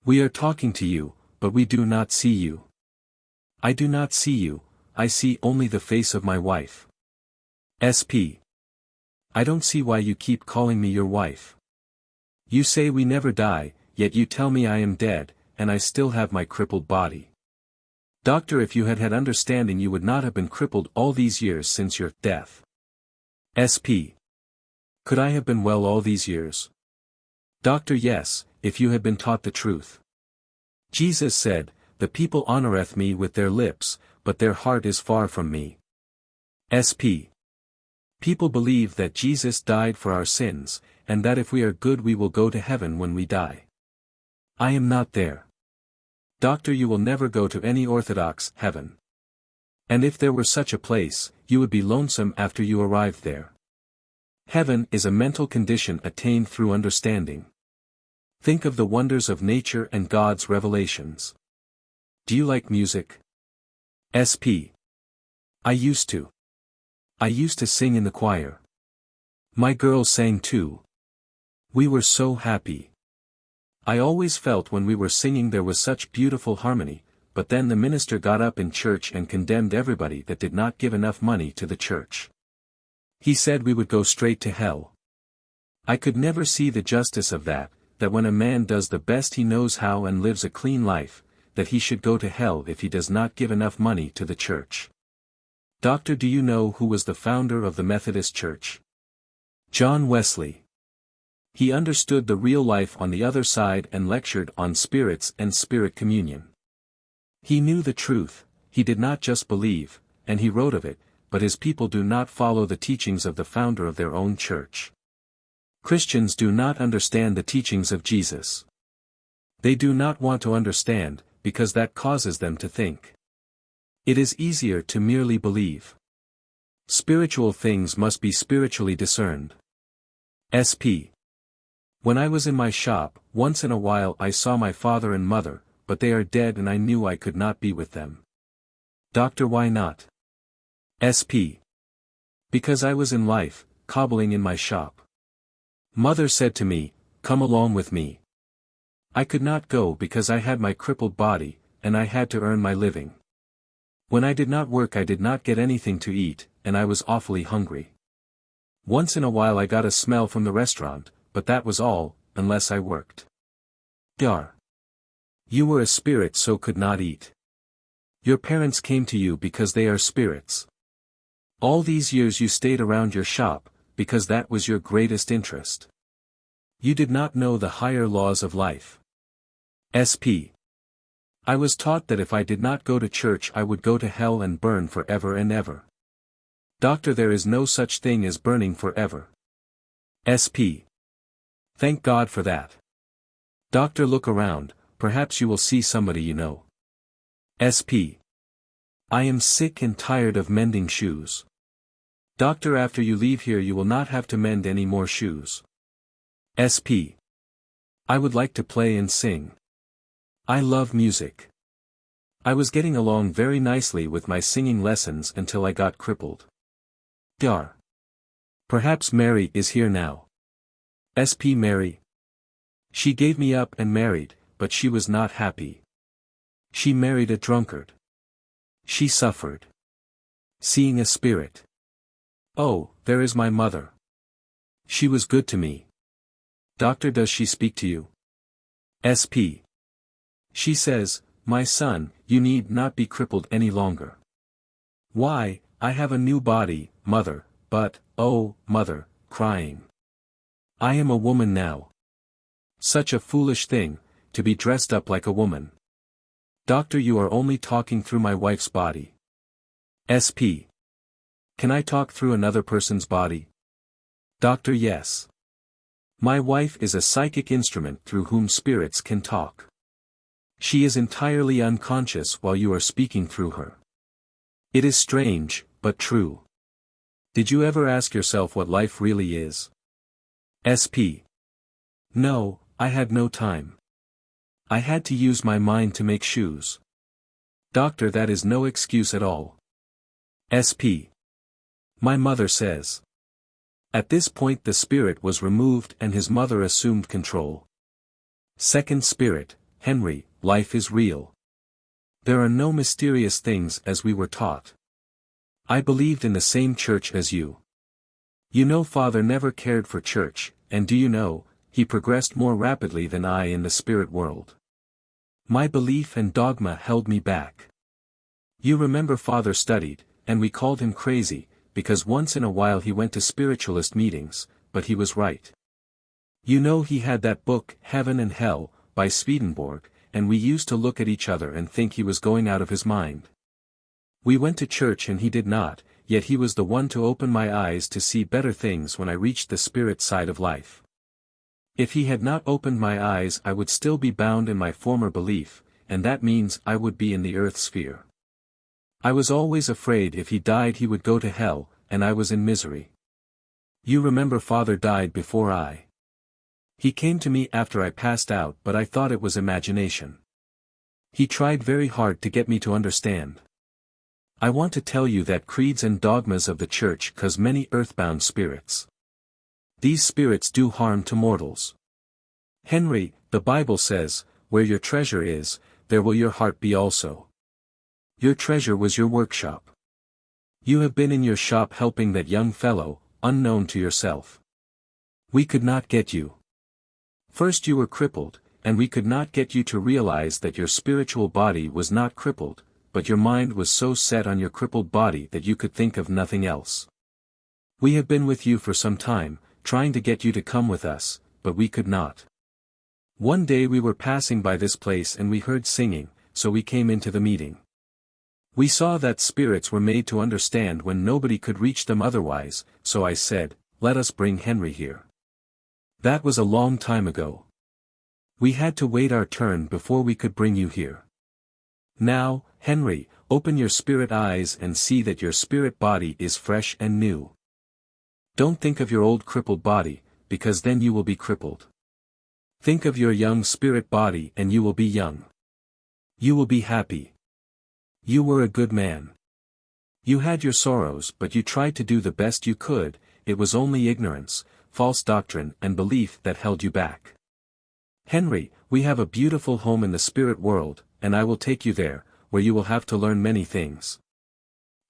We are talking to you, but we do not see you. I do not see you, I see only the face of my wife. SP. I don't see why you keep calling me your wife. You say we never die, yet you tell me I am dead, and I still have my crippled body. Doctor, if you had had understanding you would not have been crippled all these years since your death. SP. Could I have been well all these years? Doctor, yes, if you had been taught the truth. Jesus said, the people honoreth me with their lips, but their heart is far from me. SP. People believe that Jesus died for our sins, and that if we are good we will go to heaven when we die. I am not there. Doctor, you will never go to any Orthodox heaven. And if there were such a place, you would be lonesome after you arrived there. Heaven is a mental condition attained through understanding. Think of the wonders of nature and God's revelations. Do you like music? SP. I used to. I used to sing in the choir. My girls sang too. We were so happy. I always felt when we were singing there was such beautiful harmony, but then the minister got up in church and condemned everybody that did not give enough money to the church. He said we would go straight to hell. I could never see the justice of that when a man does the best he knows how and lives a clean life, that he should go to hell if he does not give enough money to the church. Doctor, do you know who was the founder of the Methodist Church? John Wesley. He understood the real life on the other side and lectured on spirits and spirit communion. He knew the truth, he did not just believe, and he wrote of it, but his people do not follow the teachings of the founder of their own church. Christians do not understand the teachings of Jesus. They do not want to understand, because that causes them to think. It is easier to merely believe. Spiritual things must be spiritually discerned. SP. When I was in my shop, once in a while I saw my father and mother, but they are dead and I knew I could not be with them. Doctor, why not? SP. Because I was in life, cobbling in my shop. Mother said to me, come along with me. I could not go because I had my crippled body, and I had to earn my living. When I did not work I did not get anything to eat, and I was awfully hungry. Once in a while I got a smell from the restaurant, but that was all, unless I worked. Dar. You were a spirit so could not eat. Your parents came to you because they are spirits. All these years you stayed around your shop, because that was your greatest interest. You did not know the higher laws of life. SP. I was taught that if I did not go to church I would go to hell and burn forever and ever. Doctor, there is no such thing as burning forever. SP. Thank God for that. Doctor, look around, perhaps you will see somebody you know. SP. I am sick and tired of mending shoes. Doctor, after you leave here you will not have to mend any more shoes. SP. I would like to play and sing. I love music. I was getting along very nicely with my singing lessons until I got crippled. Dar. Perhaps Mary is here now. SP. Mary. She gave me up and married, but she was not happy. She married a drunkard. She suffered. Seeing a spirit. Oh, there is my mother. She was good to me. Doctor, does she speak to you? SP. She says, my son, you need not be crippled any longer. Why, I have a new body, mother, but, oh, mother, crying. I am a woman now. Such a foolish thing, to be dressed up like a woman. Doctor, you are only talking through my wife's body. SP. Can I talk through another person's body? Doctor, yes. My wife is a psychic instrument through whom spirits can talk. She is entirely unconscious while you are speaking through her. It is strange, but true. Did you ever ask yourself what life really is? SP. No, I had no time. I had to use my mind to make shoes. Doctor, that is no excuse at all. SP. My mother says. At this point the spirit was removed and his mother assumed control. Second spirit, Henry, life is real. There are no mysterious things as we were taught. I believed in the same church as you. You know, Father never cared for church, and do you know, he progressed more rapidly than I in the spirit world. My belief and dogma held me back. You remember Father studied, and we called him crazy, because once in a while he went to spiritualist meetings, but he was right. You know, he had that book, Heaven and Hell, by Swedenborg, and we used to look at each other and think he was going out of his mind. We went to church and he did not, yet he was the one to open my eyes to see better things when I reached the spirit side of life. If he had not opened my eyes I would still be bound in my former belief, and that means I would be in the earth sphere. I was always afraid if he died he would go to hell, and I was in misery. You remember Father died before I. He came to me after I passed out, but I thought it was imagination. He tried very hard to get me to understand. I want to tell you that creeds and dogmas of the church cause many earthbound spirits. These spirits do harm to mortals. Henry, the Bible says, where your treasure is, there will your heart be also. Your treasure was your workshop. You have been in your shop helping that young fellow, unknown to yourself. We could not get you. First you were crippled, and we could not get you to realize that your spiritual body was not crippled, but your mind was so set on your crippled body that you could think of nothing else. We have been with you for some time, trying to get you to come with us, but we could not. One day we were passing by this place and we heard singing, so we came into the meeting. We saw that spirits were made to understand when nobody could reach them otherwise, so I said, let us bring Henry here. That was a long time ago. We had to wait our turn before we could bring you here. Now, Henry, open your spirit eyes and see that your spirit body is fresh and new. Don't think of your old crippled body, because then you will be crippled. Think of your young spirit body and you will be young. You will be happy. You were a good man. You had your sorrows, but you tried to do the best you could. It was only ignorance, false doctrine and belief that held you back. Henry, we have a beautiful home in the spirit world, and I will take you there, where you will have to learn many things.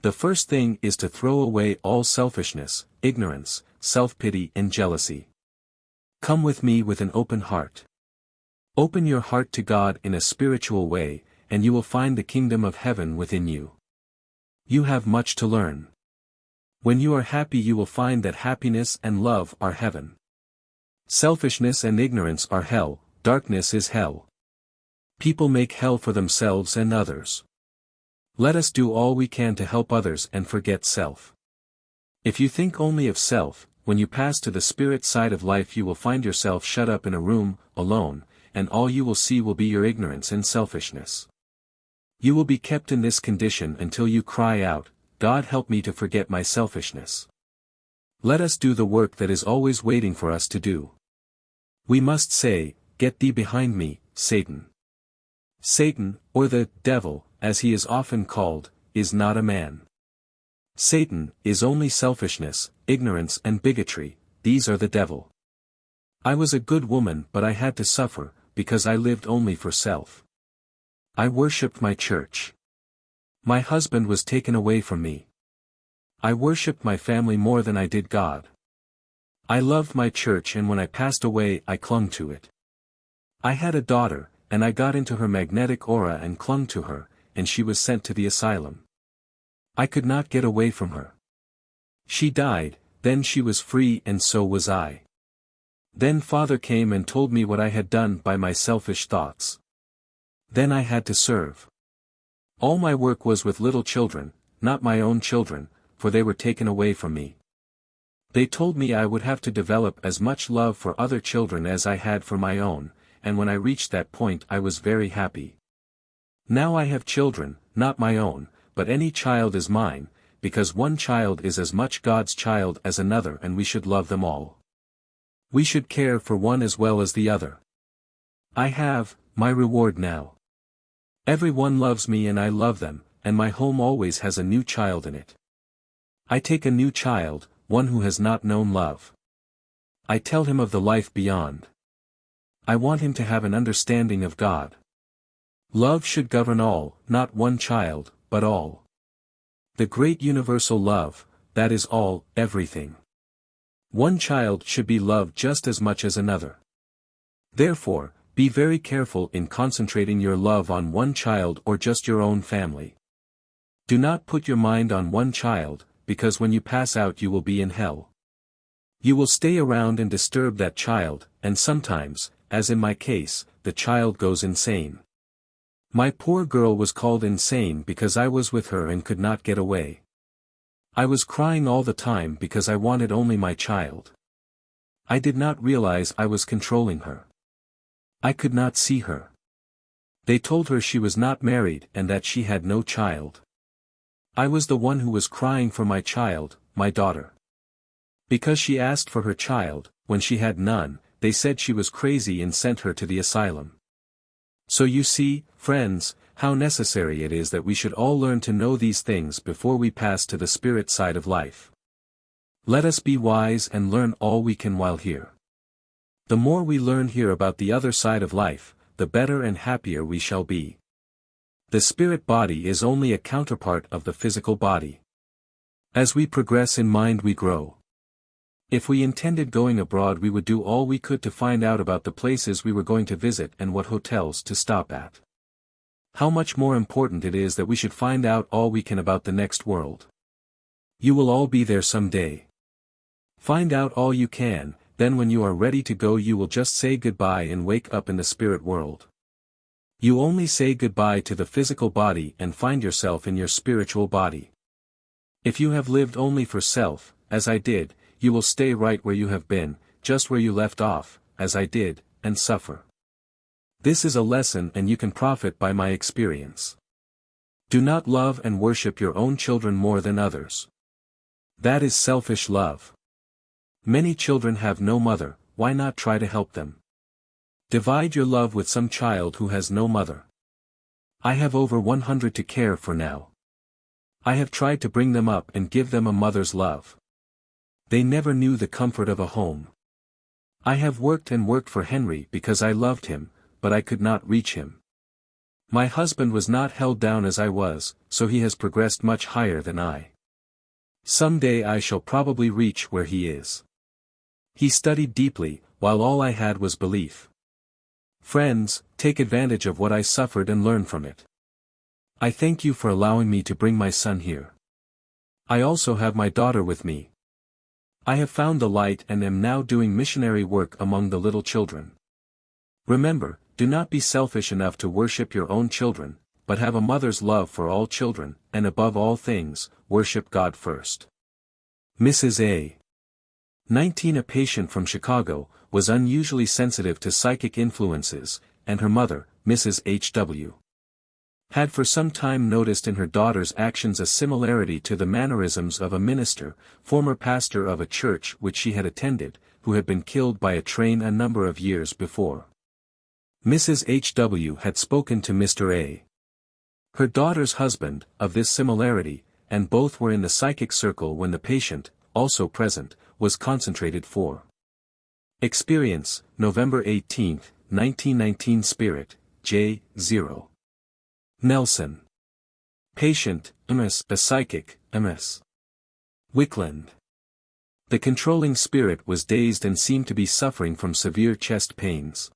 The first thing is to throw away all selfishness, ignorance, self-pity and jealousy. Come with me with an open heart. Open your heart to God in a spiritual way, and you will find the kingdom of heaven within you. You have much to learn. When you are happy you will find that happiness and love are heaven. Selfishness and ignorance are hell, darkness is hell. People make hell for themselves and others. Let us do all we can to help others and forget self. If you think only of self, when you pass to the spirit side of life you will find yourself shut up in a room, alone, and all you will see will be your ignorance and selfishness. You will be kept in this condition until you cry out, God help me to forget my selfishness. Let us do the work that is always waiting for us to do. We must say, get thee behind me, Satan. Satan, or the devil, as he is often called, is not a man. Satan is only selfishness, ignorance and bigotry, these are the devil. I was a good woman but I had to suffer, because I lived only for self. I worshipped my church. My husband was taken away from me. I worshipped my family more than I did God. I loved my church and when I passed away I clung to it. I had a daughter, and I got into her magnetic aura and clung to her, and she was sent to the asylum. I could not get away from her. She died, then she was free and so was I. Then Father came and told me what I had done by my selfish thoughts. Then I had to serve. All my work was with little children, not my own children, for they were taken away from me. They told me I would have to develop as much love for other children as I had for my own, and when I reached that point I was very happy. Now I have children, not my own, but any child is mine, because one child is as much God's child as another and we should love them all. We should care for one as well as the other. I have my reward now. Everyone loves me and I love them, and my home always has a new child in it. I take a new child, one who has not known love. I tell him of the life beyond. I want him to have an understanding of God. Love should govern all, not one child, but all. The great universal love, that is all, everything. One child should be loved just as much as another. Therefore, be very careful in concentrating your love on one child or just your own family. Do not put your mind on one child, because when you pass out you will be in hell. You will stay around and disturb that child, and sometimes, as in my case, the child goes insane. My poor girl was called insane because I was with her and could not get away. I was crying all the time because I wanted only my child. I did not realize I was controlling her. I could not see her. They told her she was not married and that she had no child. I was the one who was crying for my child, my daughter. Because she asked for her child, when she had none, they said she was crazy and sent her to the asylum. So you see, friends, how necessary it is that we should all learn to know these things before we pass to the spirit side of life. Let us be wise and learn all we can while here. The more we learn here about the other side of life, the better and happier we shall be. The spirit body is only a counterpart of the physical body. As we progress in mind we grow. If we intended going abroad we would do all we could to find out about the places we were going to visit and what hotels to stop at. How much more important it is that we should find out all we can about the next world. You will all be there someday. Find out all you can, then when you are ready to go you will just say goodbye and wake up in the spirit world. You only say goodbye to the physical body and find yourself in your spiritual body. If you have lived only for self, as I did, you will stay right where you have been, just where you left off, as I did, and suffer. This is a lesson and you can profit by my experience. Do not love and worship your own children more than others. That is selfish love. Many children have no mother, why not try to help them? Divide your love with some child who has no mother. I have over 100 to care for now. I have tried to bring them up and give them a mother's love. They never knew the comfort of a home. I have worked and worked for Henry because I loved him, but I could not reach him. My husband was not held down as I was, so he has progressed much higher than I. Someday I shall probably reach where he is. He studied deeply, while all I had was belief. Friends, take advantage of what I suffered and learn from it. I thank you for allowing me to bring my son here. I also have my daughter with me. I have found the light and am now doing missionary work among the little children. Remember, do not be selfish enough to worship your own children, but have a mother's love for all children, and above all things, worship God first. Mrs. A. 19, a patient from Chicago, was unusually sensitive to psychic influences, and her mother, Mrs. H.W. had for some time noticed in her daughter's actions a similarity to the mannerisms of a minister, former pastor of a church which she had attended, who had been killed by a train a number of years before. Mrs. H.W. had spoken to Mr. A. her daughter's husband, of this similarity, and both were in the psychic circle when the patient, also present, was concentrated for. Experience, November 18, 1919. Spirit, J. 0. Nelson. Patient, MS. A psychic, MS. Wickland. The controlling spirit was dazed and seemed to be suffering from severe chest pains.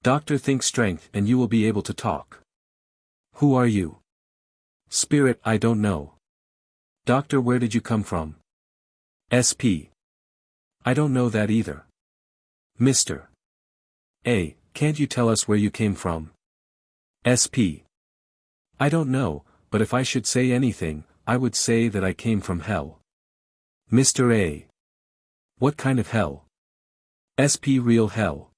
Doctor, think strength and you will be able to talk. Who are you? Spirit, I don't know. Doctor, where did you come from? SP. I don't know that either. Mr. A, can't you tell us where you came from? SP. I don't know, but if I should say anything, I would say that I came from hell. Mr. A. What kind of hell? SP. Real hell.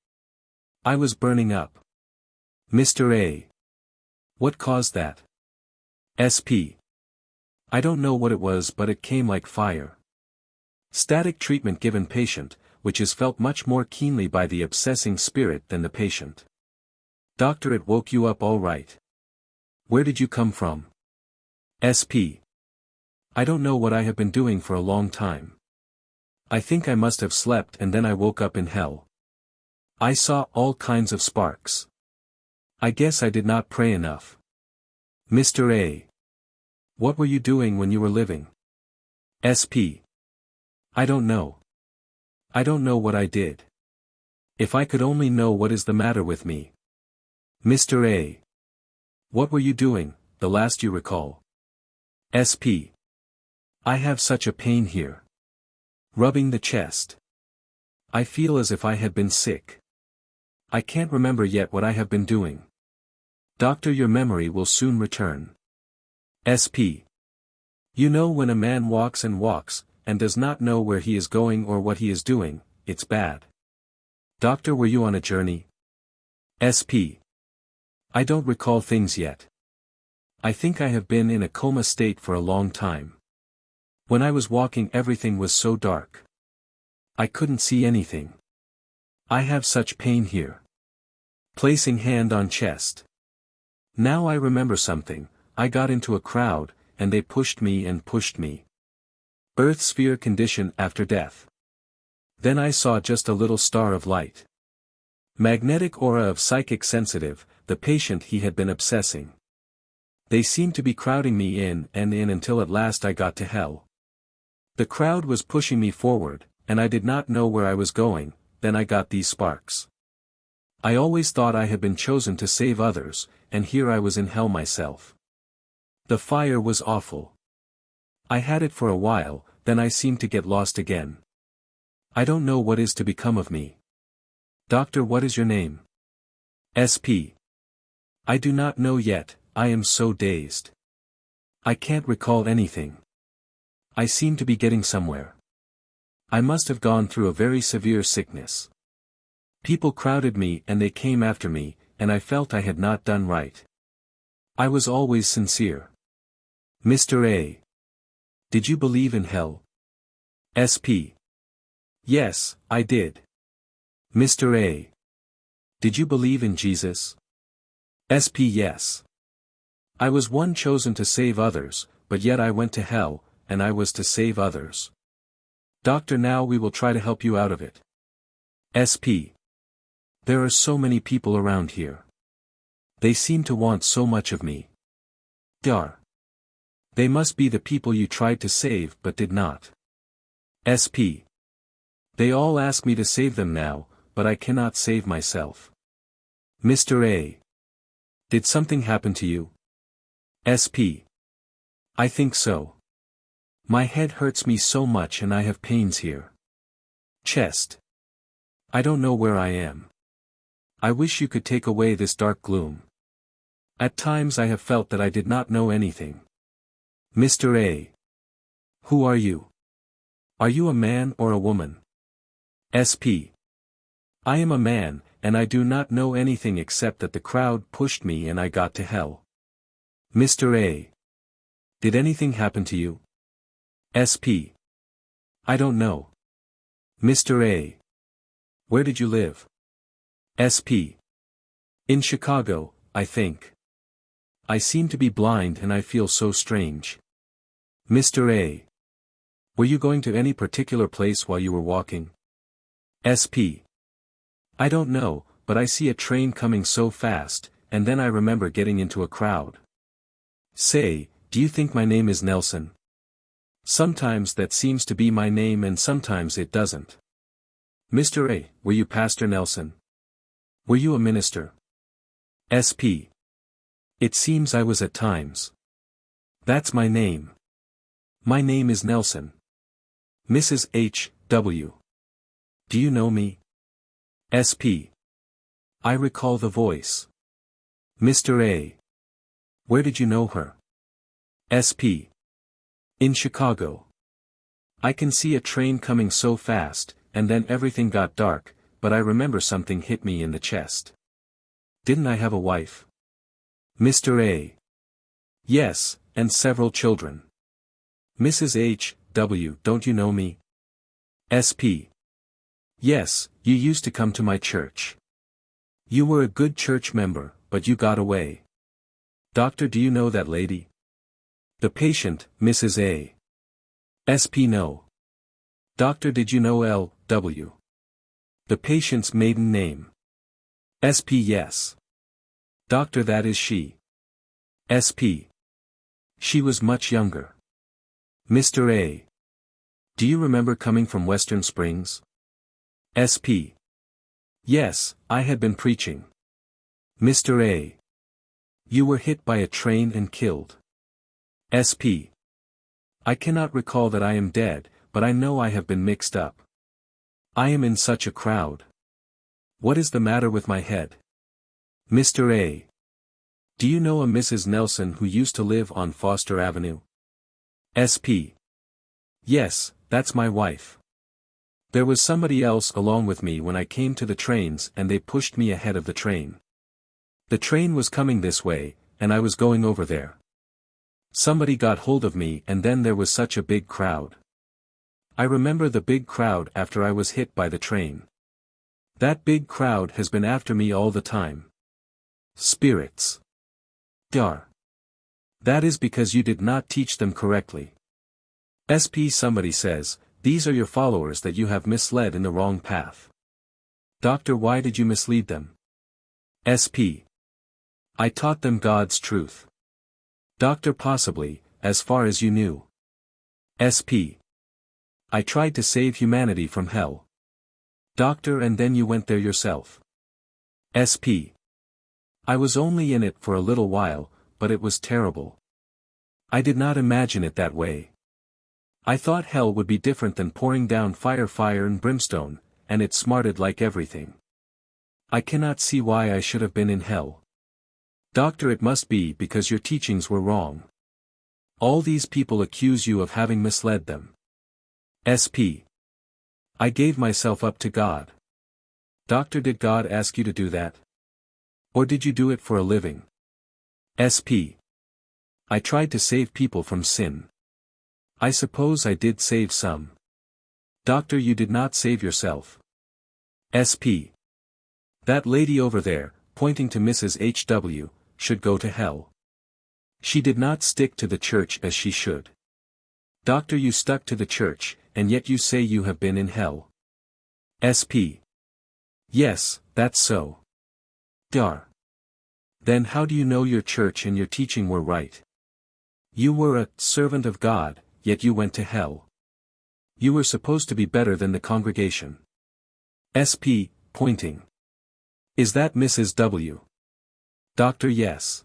I was burning up. Mr. A. What caused that? SP. I don't know what it was, but it came like fire. Static treatment given patient, which is felt much more keenly by the obsessing spirit than the patient. Doctor, it woke you up all right. Where did you come from? SP. I don't know what I have been doing for a long time. I think I must have slept and then I woke up in hell. I saw all kinds of sparks. I guess I did not pray enough. Mr. A. What were you doing when you were living? SP. I don't know. I don't know what I did. If I could only know what is the matter with me. Mr. A. What were you doing, the last you recall? SP. I have such a pain here. Rubbing the chest. I feel as if I had been sick. I can't remember yet what I have been doing. Doctor, your memory will soon return. SP. You know, when a man walks and does not know where he is going or what he is doing, it's bad. Doctor, were you on a journey? SP. I don't recall things yet. I think I have been in a coma state for a long time. When I was walking, everything was so dark. I couldn't see anything. I have such pain here. Placing hand on chest. Now I remember something. I got into a crowd, and they pushed me and pushed me. Earth sphere condition after death. Then I saw just a little star of light. Magnetic aura of psychic sensitive, the patient he had been obsessing. They seemed to be crowding me in and in until at last I got to hell. The crowd was pushing me forward, and I did not know where I was going. Then I got these sparks. I always thought I had been chosen to save others, and here I was in hell myself. The fire was awful. I had it for a while, then I seemed to get lost again. I don't know what is to become of me. Doctor, what is your name? SP. I do not know yet, I am so dazed. I can't recall anything. I seem to be getting somewhere. I must have gone through a very severe sickness. People crowded me and they came after me, and I felt I had not done right. I was always sincere. Mr. A. Did you believe in hell? SP. Yes, I did. Mr. A. Did you believe in Jesus? SP. Yes. I was one chosen to save others, but yet I went to hell, and I was to save others. Doctor, now we will try to help you out of it. SP. There are so many people around here. They seem to want so much of me. Dar. They must be the people you tried to save but did not. SP. They all ask me to save them now, but I cannot save myself. Mr. A. Did something happen to you? SP. I think so. My head hurts me so much and I have pains here. Chest. I don't know where I am. I wish you could take away this dark gloom. At times I have felt that I did not know anything. Mr. A. Who are you? Are you a man or a woman? SP. I am a man, and I do not know anything except that the crowd pushed me and I got to hell. Mr. A. Did anything happen to you? SP. I don't know. Mr. A. Where did you live? SP. In Chicago, I think. I seem to be blind and I feel so strange. Mr. A. Were you going to any particular place while you were walking? SP. I don't know, but I see a train coming so fast, and then I remember getting into a crowd. Say, do you think my name is Nelson? Sometimes that seems to be my name and sometimes it doesn't. Mr. A. Were you Pastor Nelson? Were you a minister? SP. It seems I was at times. That's my name. My name is Nelson. Mrs. H. W. Do you know me? SP. I recall the voice. Mr. A. Where did you know her? SP. In Chicago. I can see a train coming so fast, and then everything got dark, but I remember something hit me in the chest. Didn't I have a wife? Mr. A. Yes, and several children. Mrs. H. W. Don't you know me? SP. Yes, you used to come to my church. You were a good church member, but you got away. Doctor, do you know that lady? The patient, Mrs. A. SP. No. Doctor, did you know L. W.? The patient's maiden name. SP. Yes. Doctor, that is she. SP. She was much younger. Mr. A. Do you remember coming from Western Springs? SP. Yes, I had been preaching. Mr. A. You were hit by a train and killed. SP. I cannot recall that I am dead, but I know I have been mixed up. I am in such a crowd. What is the matter with my head? Mr. A. Do you know a Mrs. Nelson who used to live on Foster Avenue? SP. Yes, that's my wife. There was somebody else along with me when I came to the trains and they pushed me ahead of the train. The train was coming this way, and I was going over there. Somebody got hold of me and then there was such a big crowd. I remember the big crowd after I was hit by the train. That big crowd has been after me all the time. Spirits. Dar. That is because you did not teach them correctly. SP. Somebody says, these are your followers that you have misled in the wrong path. Doctor, why did you mislead them? SP. I taught them God's truth. Doctor, possibly, as far as you knew. SP. I tried to save humanity from hell. Doctor, and then you went there yourself. SP. I was only in it for a little while, but it was terrible. I did not imagine it that way. I thought hell would be different than pouring down fire and brimstone, and it smarted like everything. I cannot see why I should have been in hell. Doctor, it must be because your teachings were wrong. All these people accuse you of having misled them. SP. I gave myself up to God. Doctor, did God ask you to do that? Or did you do it for a living? SP. I tried to save people from sin. I suppose I did save some. Doctor, you did not save yourself. SP. That lady over there, pointing to Mrs. H.W., should go to hell. She did not stick to the church as she should. Doctor, you stuck to the church, and yet you say you have been in hell. SP. Yes, that's so. Dar. Then how do you know your church and your teaching were right? You were a servant of God, yet you went to hell. You were supposed to be better than the congregation. SP, pointing. Is that Mrs. W? Doctor, yes.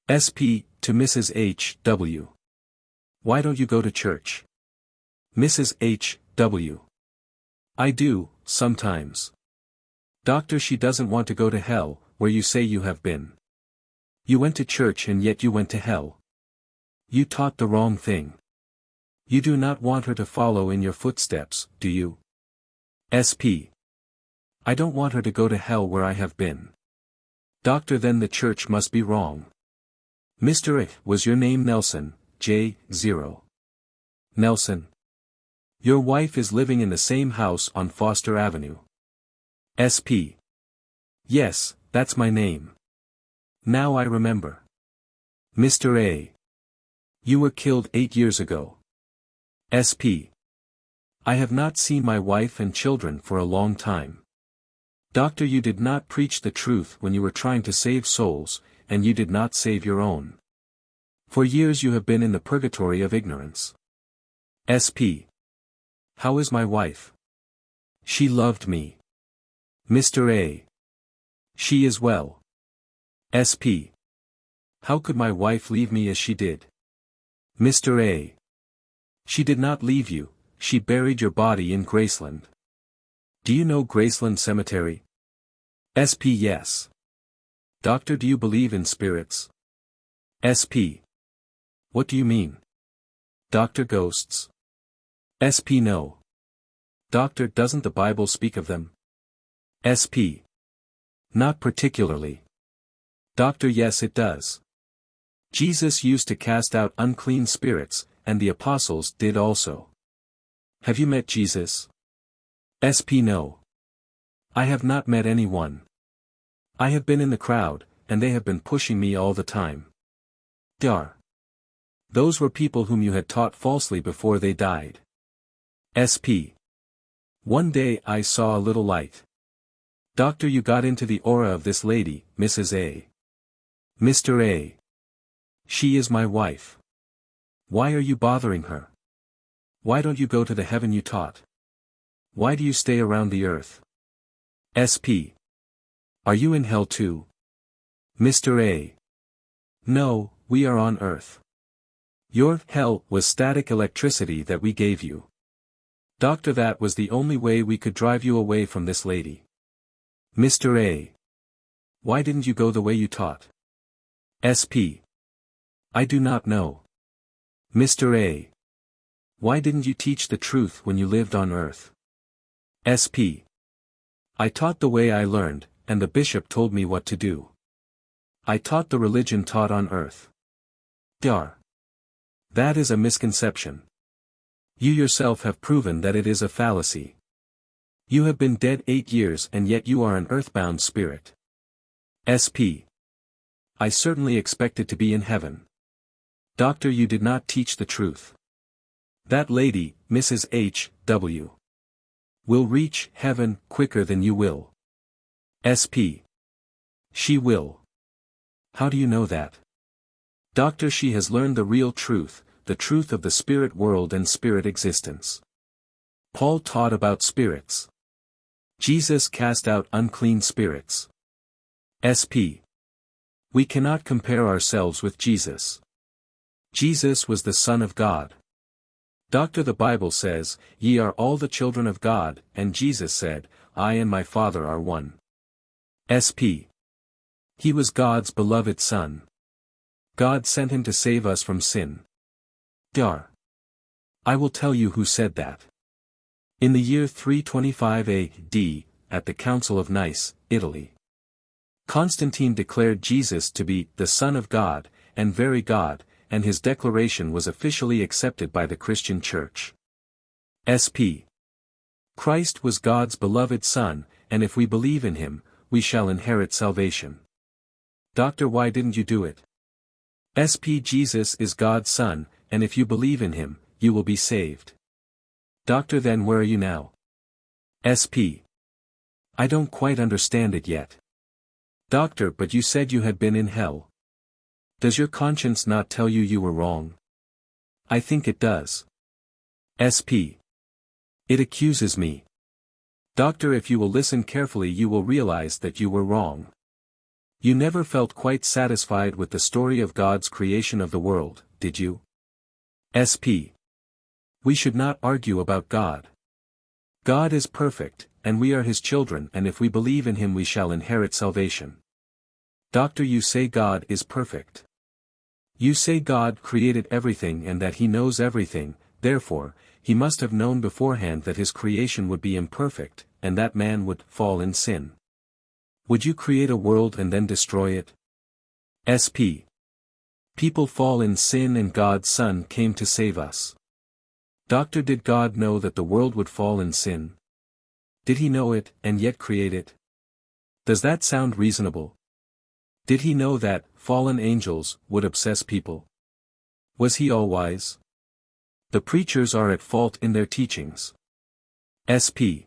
SP, to Mrs. H. W. Why don't you go to church? Mrs. H. W. I do, sometimes. Doctor, she doesn't want to go to hell, where you say you have been. You went to church and yet you went to hell. You taught the wrong thing. You do not want her to follow in your footsteps, do you? SP. I don't want her to go to hell where I have been. Doctor, then the church must be wrong. Mr. I. Was your name Nelson, J. 0. Nelson. Your wife is living in the same house on Foster Avenue. SP. Yes, that's my name. Now I remember. Mr. A. You were killed 8 years ago. SP. I have not seen my wife and children for a long time. Doctor, you did not preach the truth when you were trying to save souls, and you did not save your own. For years you have been in the purgatory of ignorance. SP. How is my wife? She loved me. Mr. A. She is well. SP. How could my wife leave me as she did? Mr. A. She did not leave you, she buried your body in Graceland. Do you know Graceland Cemetery? SP yes. Doctor, do you believe in spirits? SP. What do you mean? Doctor, ghosts. SP no. Doctor, doesn't the Bible speak of them? SP. Not particularly. Doctor, yes it does. Jesus used to cast out unclean spirits, and the apostles did also. Have you met Jesus? SP no. I have not met anyone. I have been in the crowd, and they have been pushing me all the time. Dar. Those were people whom you had taught falsely before they died. SP. One day I saw a little light. Doctor, you got into the aura of this lady, Mrs. A. Mr. A. She is my wife. Why are you bothering her? Why don't you go to the heaven you taught? Why do you stay around the earth? SP. Are you in hell too? Mr. A. No, we are on earth. Your hell was static electricity that we gave you. Doctor, that was the only way we could drive you away from this lady. Mr. A. Why didn't you go the way you taught? SP. I do not know. Mr. A. Why didn't you teach the truth when you lived on earth? SP. I taught the way I learned, and the bishop told me what to do. I taught the religion taught on earth. Dar. That is a misconception. You yourself have proven that it is a fallacy. You have been dead 8 years and yet you are an earthbound spirit. SP. I certainly expected to be in heaven. Doctor, you did not teach the truth. That lady, Mrs. H. W. will reach heaven quicker than you will. SP. She will. How do you know that? Doctor, she has learned the real truth, the truth of the spirit world and spirit existence. Paul taught about spirits. Jesus cast out unclean spirits. SP. We cannot compare ourselves with Jesus. Jesus was the Son of God. Doctor, the Bible says, ye are all the children of God, and Jesus said, I and my Father are one. SP. He was God's beloved Son. God sent him to save us from sin. Dar. I will tell you who said that. In the year 325 A.D., at the Council of Nice, Italy, Constantine declared Jesus to be the Son of God, and very God, and his declaration was officially accepted by the Christian Church. SP. Christ was God's beloved Son, and if we believe in him, we shall inherit salvation. Doctor, why didn't you do it? SP. Jesus is God's Son, and if you believe in him, you will be saved. Doctor, then where are you now? SP. I don't quite understand it yet. Doctor, but you said you had been in hell. Does your conscience not tell you you were wrong? I think it does. SP. It accuses me. Doctor, if you will listen carefully you will realize that you were wrong. You never felt quite satisfied with the story of God's creation of the world, did you? SP. We should not argue about God. God is perfect, and we are his children, and if we believe in him we shall inherit salvation. Doctor, you say God is perfect. You say God created everything and that he knows everything, therefore, he must have known beforehand that his creation would be imperfect, and that man would fall in sin. Would you create a world and then destroy it? SP. People fall in sin and God's Son came to save us. Doctor, did God know that the world would fall in sin? Did he know it, and yet create it? Does that sound reasonable? Did he know that fallen angels would obsess people? Was he all-wise? The preachers are at fault in their teachings. SP.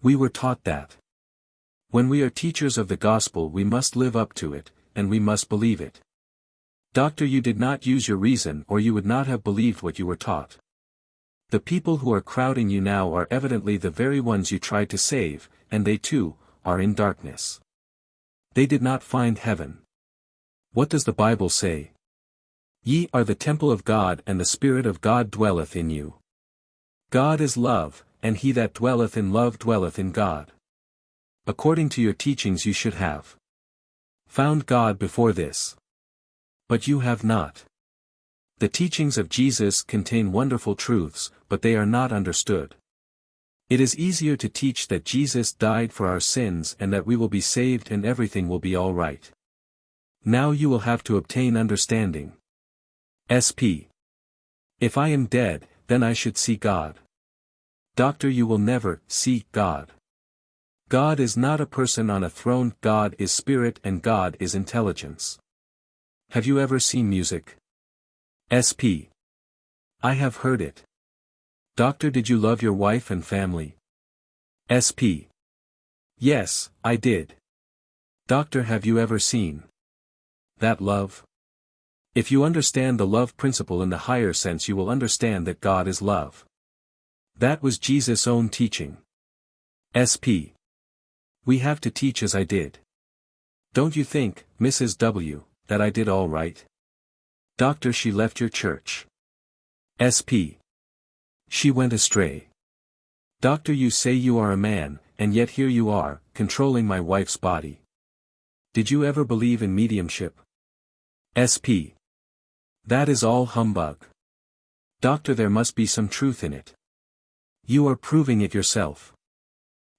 We were taught that. When we are teachers of the gospel we must live up to it, and we must believe it. Doctor, you did not use your reason or you would not have believed what you were taught. The people who are crowding you now are evidently the very ones you tried to save, and they too, are in darkness. They did not find heaven. What does the Bible say? Ye are the temple of God and the Spirit of God dwelleth in you. God is love, and he that dwelleth in love dwelleth in God. According to your teachings you should have found God before this. But you have not. The teachings of Jesus contain wonderful truths, but they are not understood. It is easier to teach that Jesus died for our sins and that we will be saved and everything will be all right. Now you will have to obtain understanding. SP. If I am dead, then I should see God. Doctor, you will never see God. God is not a person on a throne, God is spirit and God is intelligence. Have you ever seen music? SP. I have heard it. Doctor, did you love your wife and family? SP. Yes, I did. Doctor, have you ever seen that love? If you understand the love principle in the higher sense, you will understand that God is love. That was Jesus' own teaching. SP. We have to teach as I did. Don't you think, Mrs. W., that I did all right? Doctor, she left your church. SP. She went astray. Doctor, you say you are a man, and yet here you are, controlling my wife's body. Did you ever believe in mediumship? SP. That is all humbug. Doctor, there must be some truth in it. You are proving it yourself.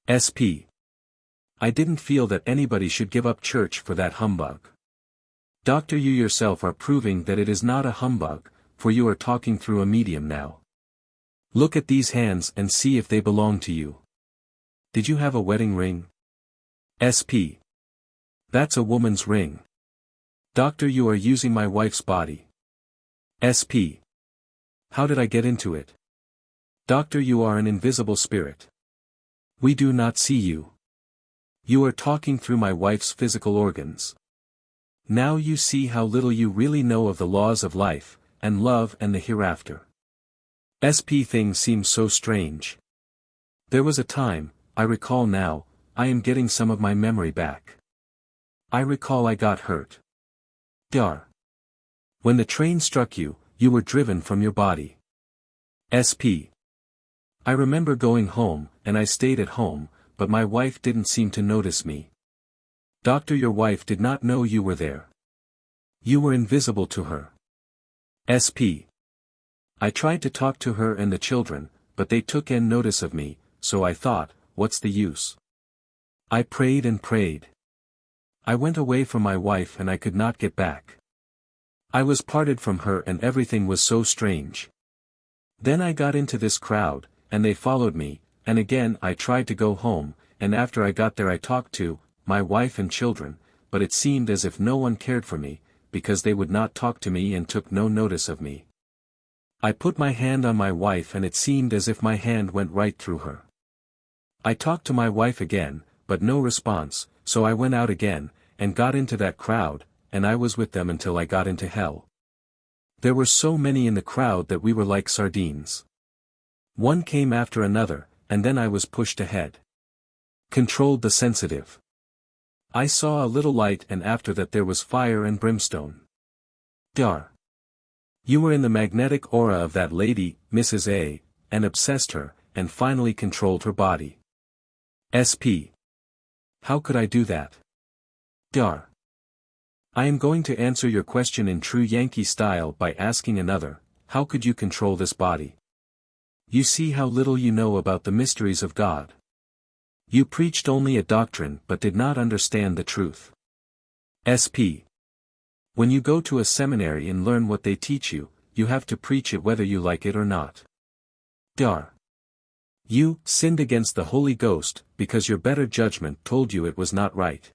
SP. I didn't feel that anybody should give up church for that humbug. Doctor, you yourself are proving that it is not a humbug, for you are talking through a medium now. Look at these hands and see if they belong to you. Did you have a wedding ring? SP. That's a woman's ring. Doctor, you are using my wife's body. SP. How did I get into it? Doctor, you are an invisible spirit. We do not see you. You are talking through my wife's physical organs. Now you see how little you really know of the laws of life, and love and the hereafter. SP. Things seem so strange. There was a time, I recall now, I am getting some of my memory back. I recall I got hurt. Dar. When the train struck you, you were driven from your body. SP. I remember going home, and I stayed at home, but my wife didn't seem to notice me. Doctor, your wife did not know you were there. You were invisible to her. SP. I tried to talk to her and the children, but they took no notice of me, so I thought, what's the use? I prayed and prayed. I went away from my wife and I could not get back. I was parted from her and everything was so strange. Then I got into this crowd, and they followed me, and again I tried to go home, and after I got there I talked to my wife and children, but it seemed as if no one cared for me, because they would not talk to me and took no notice of me. I put my hand on my wife and it seemed as if my hand went right through her. I talked to my wife again, but no response, so I went out again, and got into that crowd, and I was with them until I got into hell. There were so many in the crowd that we were like sardines. One came after another, and then I was pushed ahead. Controlled the sensitive. I saw a little light and after that there was fire and brimstone. Dar. You were in the magnetic aura of that lady, Mrs. A., and obsessed her, and finally controlled her body. SP. How could I do that? Dar. I am going to answer your question in true Yankee style by asking another, how could you control this body? You see how little you know about the mysteries of God. You preached only a doctrine but did not understand the truth. SP. When you go to a seminary and learn what they teach you, you have to preach it whether you like it or not. Dar. You sinned against the Holy Ghost because your better judgment told you it was not right.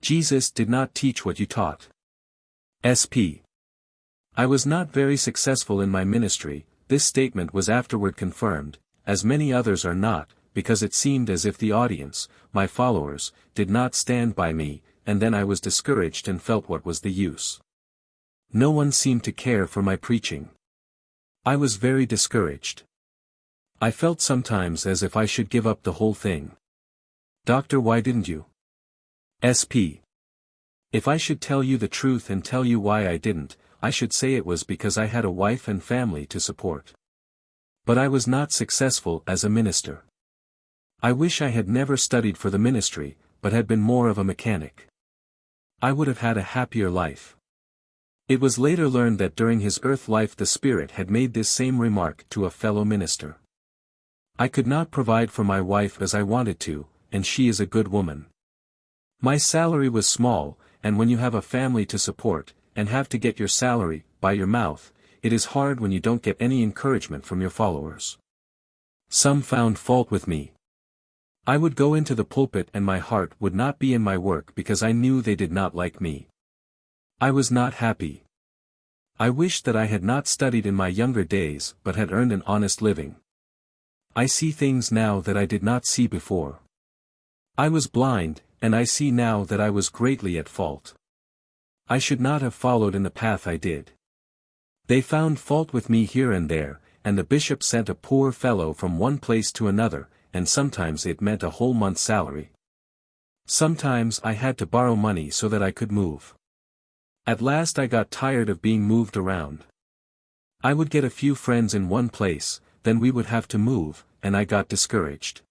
Jesus did not teach what you taught. SP. I was not very successful in my ministry. This statement was afterward confirmed, as many others are not, because it seemed as if the audience, my followers, did not stand by me, and then I was discouraged and felt what was the use. No one seemed to care for my preaching. I was very discouraged. I felt sometimes as if I should give up the whole thing. Doctor, why didn't you? SP. If I should tell you the truth and tell you why I didn't, I should say it was because I had a wife and family to support. But I was not successful as a minister. I wish I had never studied for the ministry, but had been more of a mechanic. I would have had a happier life. It was later learned that during his earth life the Spirit had made this same remark to a fellow minister. I could not provide for my wife as I wanted to, and she is a good woman. My salary was small, and when you have a family to support, and have to get your salary by your mouth, it is hard when you don't get any encouragement from your followers. Some found fault with me. I would go into the pulpit and my heart would not be in my work because I knew they did not like me. I was not happy. I wished that I had not studied in my younger days but had earned an honest living. I see things now that I did not see before. I was blind, and I see now that I was greatly at fault. I should not have followed in the path I did. They found fault with me here and there, and the bishop sent a poor fellow from one place to another, and sometimes it meant a whole month's salary. Sometimes I had to borrow money so that I could move. At last I got tired of being moved around. I would get a few friends in one place, then we would have to move, and I got discouraged.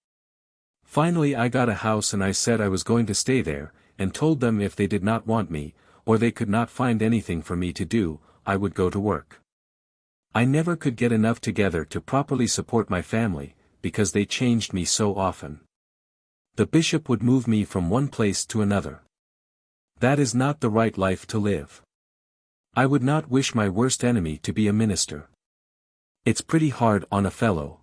Finally I got a house and I said I was going to stay there, and told them if they did not want me, or they could not find anything for me to do, I would go to work. I never could get enough together to properly support my family, because they changed me so often. The bishop would move me from one place to another. That is not the right life to live. I would not wish my worst enemy to be a minister. It's pretty hard on a fellow.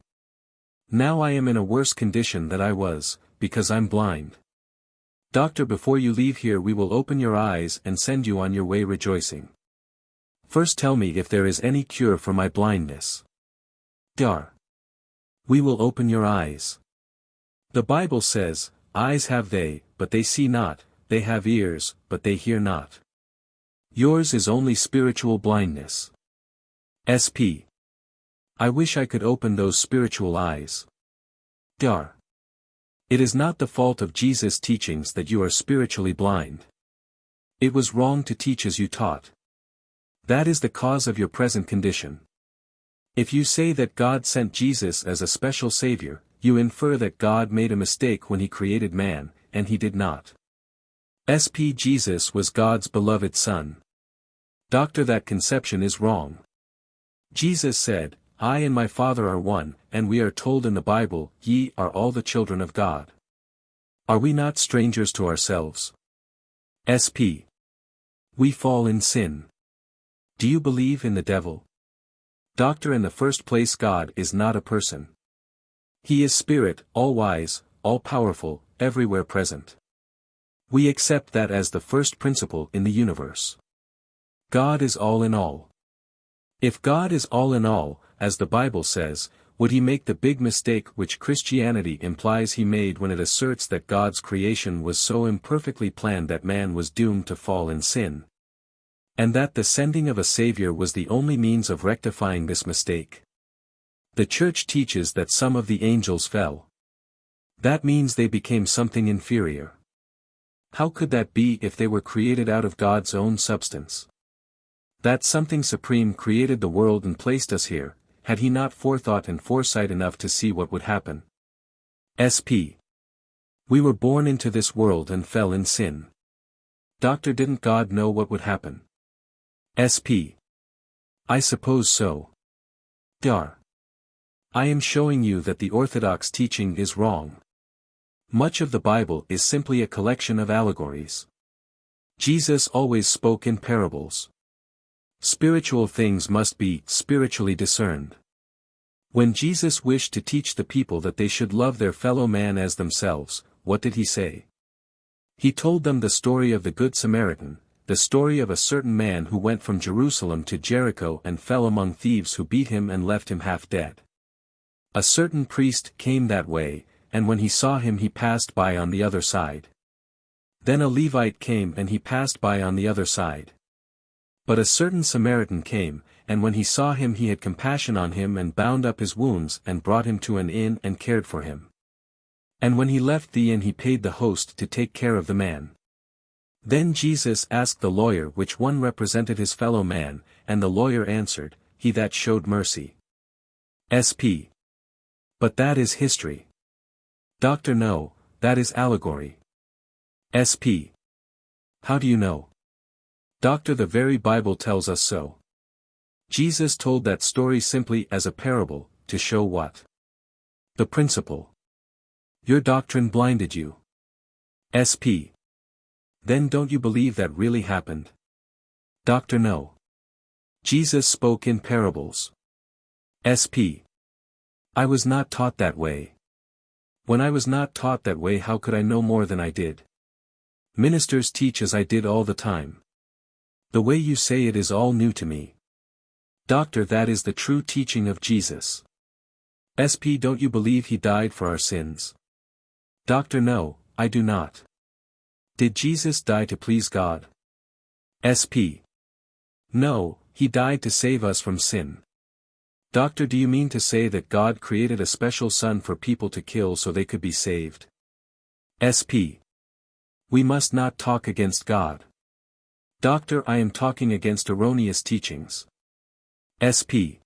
Now I am in a worse condition than I was, because I'm blind. Doctor, before you leave here we will open your eyes and send you on your way rejoicing. First tell me if there is any cure for my blindness. Dar. We will open your eyes. The Bible says, eyes have they, but they see not, they have ears, but they hear not. Yours is only spiritual blindness. SP. I wish I could open those spiritual eyes. Dar. It is not the fault of Jesus' teachings that you are spiritually blind. It was wrong to teach as you taught. That is the cause of your present condition. If you say that God sent Jesus as a special Savior, you infer that God made a mistake when He created man, and He did not. Jesus was God's beloved Son. Doctor, that conception is wrong. Jesus said, I and my Father are one, and we are told in the Bible, ye are all the children of God. Are we not strangers to ourselves? We fall in sin. Do you believe in the devil? Doctor, in the first place God is not a person. He is spirit, all-wise, all-powerful, everywhere present. We accept that as the first principle in the universe. God is all in all. If God is all in all, as the Bible says, would He make the big mistake which Christianity implies He made when it asserts that God's creation was so imperfectly planned that man was doomed to fall in sin? And that the sending of a Savior was the only means of rectifying this mistake? The Church teaches that some of the angels fell. That means they became something inferior. How could that be if they were created out of God's own substance? That something supreme created the world and placed us here, had He not forethought and foresight enough to see what would happen? We were born into this world and fell in sin. Doctor, didn't God know what would happen? I suppose so. Dar. I am showing you that the Orthodox teaching is wrong. Much of the Bible is simply a collection of allegories. Jesus always spoke in parables. Spiritual things must be spiritually discerned. When Jesus wished to teach the people that they should love their fellow man as themselves, what did He say? He told them the story of the Good Samaritan, the story of a certain man who went from Jerusalem to Jericho and fell among thieves who beat him and left him half dead. A certain priest came that way, and when he saw him he passed by on the other side. Then a Levite came and he passed by on the other side. But a certain Samaritan came, and when he saw him he had compassion on him and bound up his wounds and brought him to an inn and cared for him. And when he left the inn he paid the host to take care of the man. Then Jesus asked the lawyer which one represented his fellow man, and the lawyer answered, He that showed mercy. SP. But that is history. Doctor, no, that is allegory. SP. How do you know? Doctor, the very Bible tells us so. Jesus told that story simply as a parable, to show what? The principle. Your doctrine blinded you. SP. Then don't you believe that really happened? Doctor, no. Jesus spoke in parables. SP. I was not taught that way. When I was not taught that way, how could I know more than I did? Ministers teach as I did all the time. The way you say it is all new to me. Doctor, that is the true teaching of Jesus. SP. Don't you believe he died for our sins? Doctor, no, I do not. Did Jesus die to please God? SP. No, he died to save us from sin. Doctor, do you mean to say that God created a special son for people to kill so they could be saved? SP. We must not talk against God. Doctor, I am talking against erroneous teachings. SP.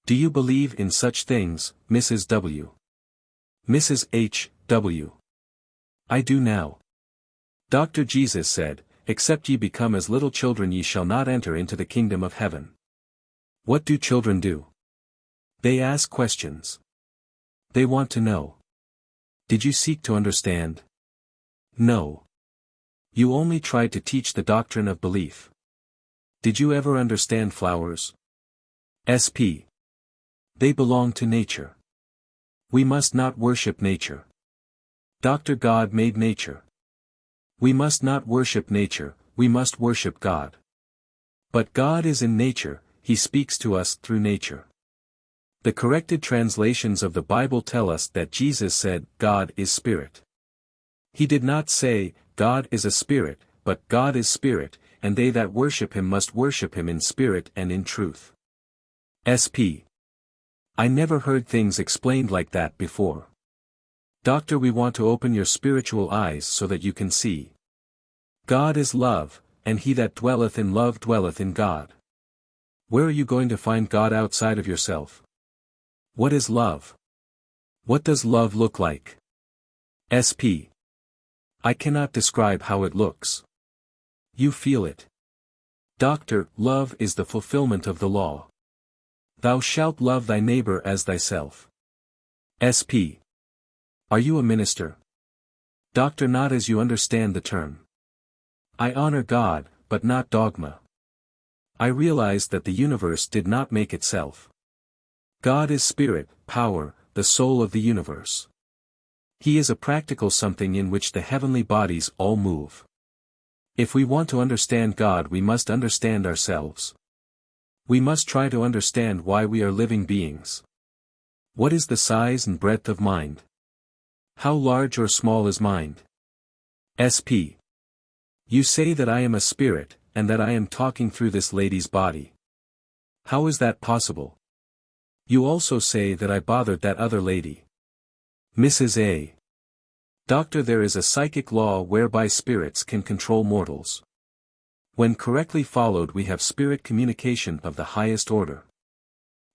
Do you believe in such things, Mrs. W? Mrs. H. W. I do now. Doctor, Jesus said, except ye become as little children ye shall not enter into the kingdom of heaven. What do children do? They ask questions. They want to know. Did you seek to understand? No. You only tried to teach the doctrine of belief. Did you ever understand flowers? SP. They belong to nature. We must not worship nature. Doctor, God made nature. We must not worship nature, we must worship God. But God is in nature, he speaks to us through nature. The corrected translations of the Bible tell us that Jesus said, God is spirit. He did not say, God is a spirit, but God is spirit, and they that worship him must worship him in spirit and in truth. SP. I never heard things explained like that before. Doctor, we want to open your spiritual eyes so that you can see. God is love, and he that dwelleth in love dwelleth in God. Where are you going to find God outside of yourself? What is love? What does love look like? SP. I cannot describe how it looks. You feel it. Doctor, love is the fulfillment of the law. Thou shalt love thy neighbor as thyself. SP. Are you a minister? Doctor, not as you understand the term. I honor God, but not dogma. I realize that the universe did not make itself. God is spirit, power, the soul of the universe. He is a practical something in which the heavenly bodies all move. If we want to understand God, we must understand ourselves. We must try to understand why we are living beings. What is the size and breadth of mind? How large or small is mind? SP. You say that I am a spirit, and that I am talking through this lady's body. How is that possible? You also say that I bothered that other lady. Mrs. A. Doctor, there is a psychic law whereby spirits can control mortals. When correctly followed, we have spirit communication of the highest order.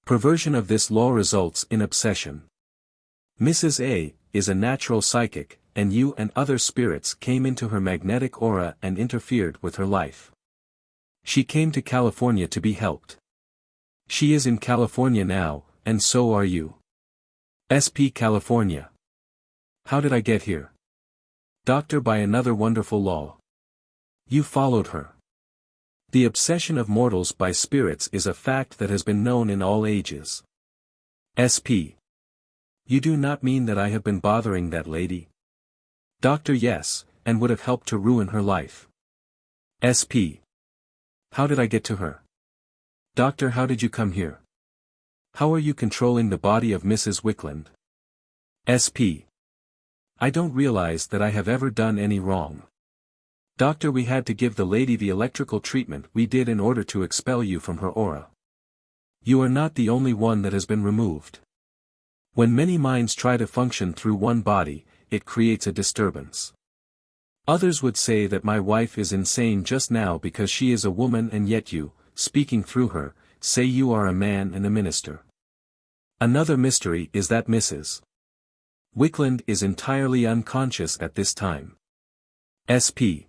Perversion of this law results in obsession. Mrs. A. is a natural psychic, and you and other spirits came into her magnetic aura and interfered with her life. She came to California to be helped. She is in California now, and so are you. SP. California. How did I get here? Doctor, by another wonderful law. You followed her. The obsession of mortals by spirits is a fact that has been known in all ages. SP. You do not mean that I have been bothering that lady? Doctor, yes, and would have helped to ruin her life. SP. How did I get to her? Doctor, how did you come here? How are you controlling the body of Mrs. Wickland? SP. I don't realize that I have ever done any wrong. Doctor, we had to give the lady the electrical treatment we did in order to expel you from her aura. You are not the only one that has been removed. When many minds try to function through one body, it creates a disturbance. Others would say that my wife is insane just now because she is a woman, and yet you, speaking through her, say you are a man and a minister. Another mystery is that Mrs. Wickland is entirely unconscious at this time. SP.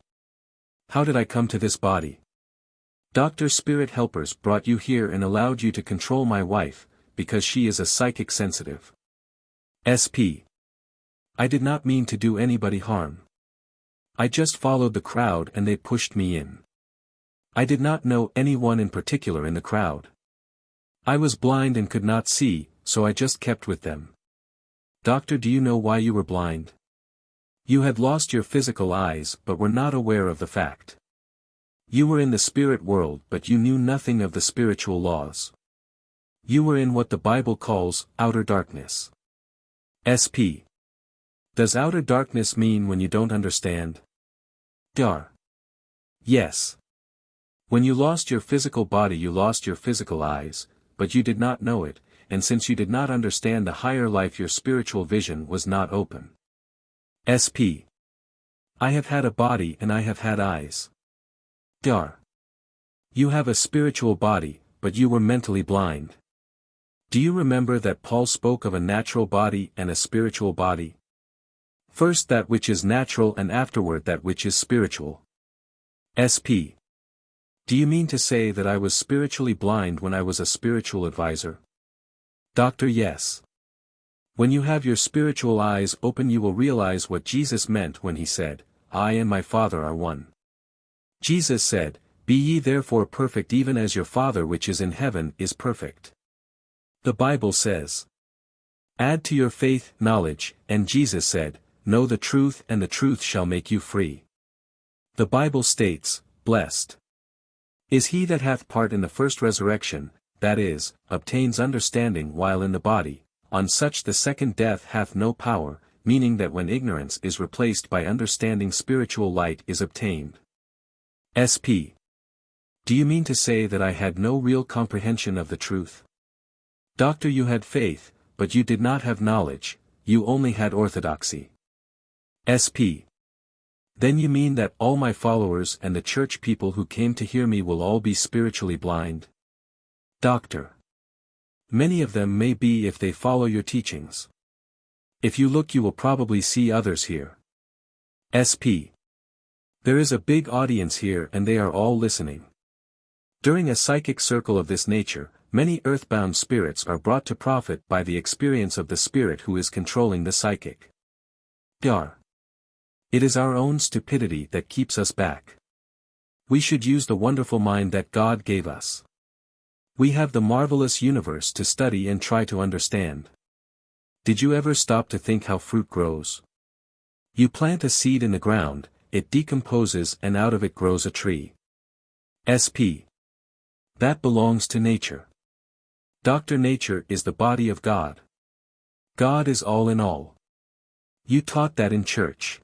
How did I come to this body? Dr. Spirit Helpers brought you here and allowed you to control my wife, because she is a psychic sensitive. SP. I did not mean to do anybody harm. I just followed the crowd and they pushed me in. I did not know anyone in particular in the crowd. I was blind and could not see, so I just kept with them. Doctor, do you know why you were blind? You had lost your physical eyes but were not aware of the fact. You were in the spirit world but you knew nothing of the spiritual laws. You were in what the Bible calls outer darkness. SP. Does outer darkness mean when you don't understand? DR. Yes. When you lost your physical body you lost your physical eyes, but you did not know it, and since you did not understand the higher life your spiritual vision was not open. SP. I have had a body and I have had eyes. DR. You have a spiritual body, but you were mentally blind. Do you remember that Paul spoke of a natural body and a spiritual body? First that which is natural and afterward that which is spiritual. SP. Do you mean to say that I was spiritually blind when I was a spiritual advisor? Doctor, yes. When you have your spiritual eyes open you will realize what Jesus meant when he said, I and my Father are one. Jesus said, Be ye therefore perfect even as your Father which is in heaven is perfect. The Bible says, Add to your faith knowledge, and Jesus said, Know the truth and the truth shall make you free. The Bible states, Blessed is he that hath part in the first resurrection, that is, obtains understanding while in the body, on such the second death hath no power, meaning that when ignorance is replaced by understanding spiritual light is obtained. SP. Do you mean to say that I had no real comprehension of the truth? Doctor, you had faith, but you did not have knowledge, you only had orthodoxy. SP. Then you mean that all my followers and the church people who came to hear me will all be spiritually blind? Doctor. Many of them may be if they follow your teachings. If you look you will probably see others here. SP. There is a big audience here and they are all listening. During a psychic circle of this nature, many earthbound spirits are brought to profit by the experience of the spirit who is controlling the psychic. DR. It is our own stupidity that keeps us back. We should use the wonderful mind that God gave us. We have the marvelous universe to study and try to understand. Did you ever stop to think how fruit grows? You plant a seed in the ground, it decomposes and out of it grows a tree. SP. That belongs to nature. Dr. Nature is the body of God. God is all in all. You taught that in church.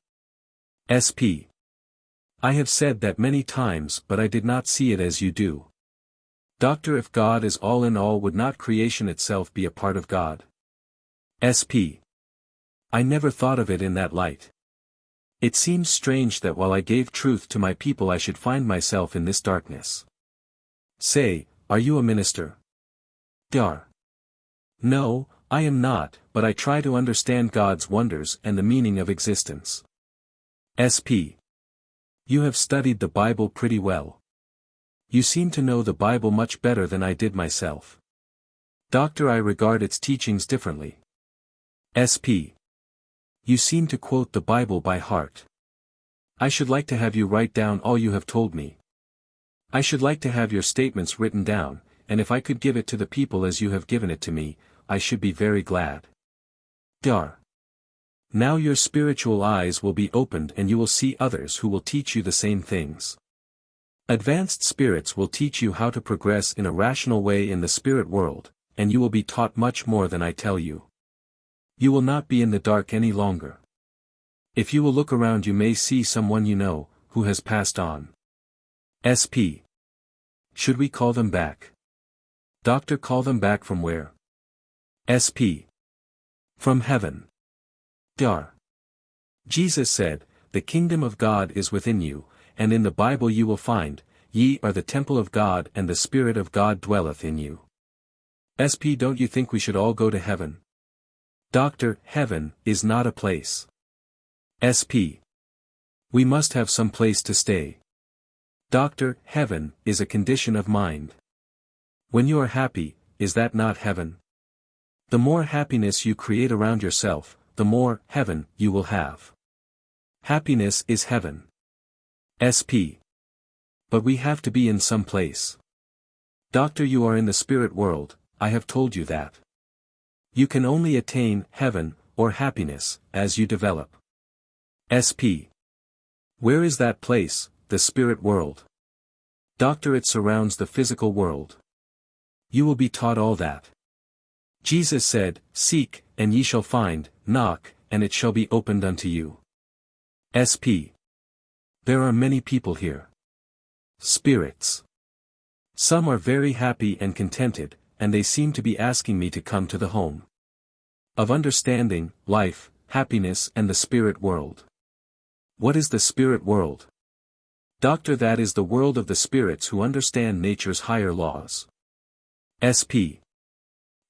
SP. I have said that many times but I did not see it as you do. Doctor, if God is all in all would not creation itself be a part of God? SP. I never thought of it in that light. It seems strange that while I gave truth to my people I should find myself in this darkness. Say, are you a minister? DR. No, I am not, but I try to understand God's wonders and the meaning of existence. SP. You have studied the Bible pretty well. You seem to know the Bible much better than I did myself. Doctor, I regard its teachings differently. SP. You seem to quote the Bible by heart. I should like to have you write down all you have told me. I should like to have your statements written down, and if I could give it to the people as you have given it to me, I should be very glad. DR. Now your spiritual eyes will be opened and you will see others who will teach you the same things. Advanced spirits will teach you how to progress in a rational way in the spirit world, and you will be taught much more than I tell you. You will not be in the dark any longer. If you will look around you may see someone you know, who has passed on. SP. Should we call them back? Doctor, call them back from where? SP. From heaven. DR. Jesus said, the kingdom of God is within you, and in the Bible you will find, ye are the temple of God and the Spirit of God dwelleth in you. SP, don't you think we should all go to heaven? Doctor, heaven is not a place. SP. We must have some place to stay. Doctor, heaven is a condition of mind. When you are happy, is that not heaven? The more happiness you create around yourself, the more heaven you will have. Happiness is heaven. SP. But we have to be in some place. Doctor, you are in the spirit world, I have told you that. You can only attain heaven or happiness as you develop. SP. Where is that place, the spirit world? Doctor, it surrounds the physical world. You will be taught all that. Jesus said, "Seek, and ye shall find, knock, and it shall be opened unto you." SP. There are many people here. Spirits. Some are very happy and contented, and they seem to be asking me to come to the home of understanding, life, happiness and the spirit world. What is the spirit world? Doctor, that is the world of the spirits who understand nature's higher laws. SP.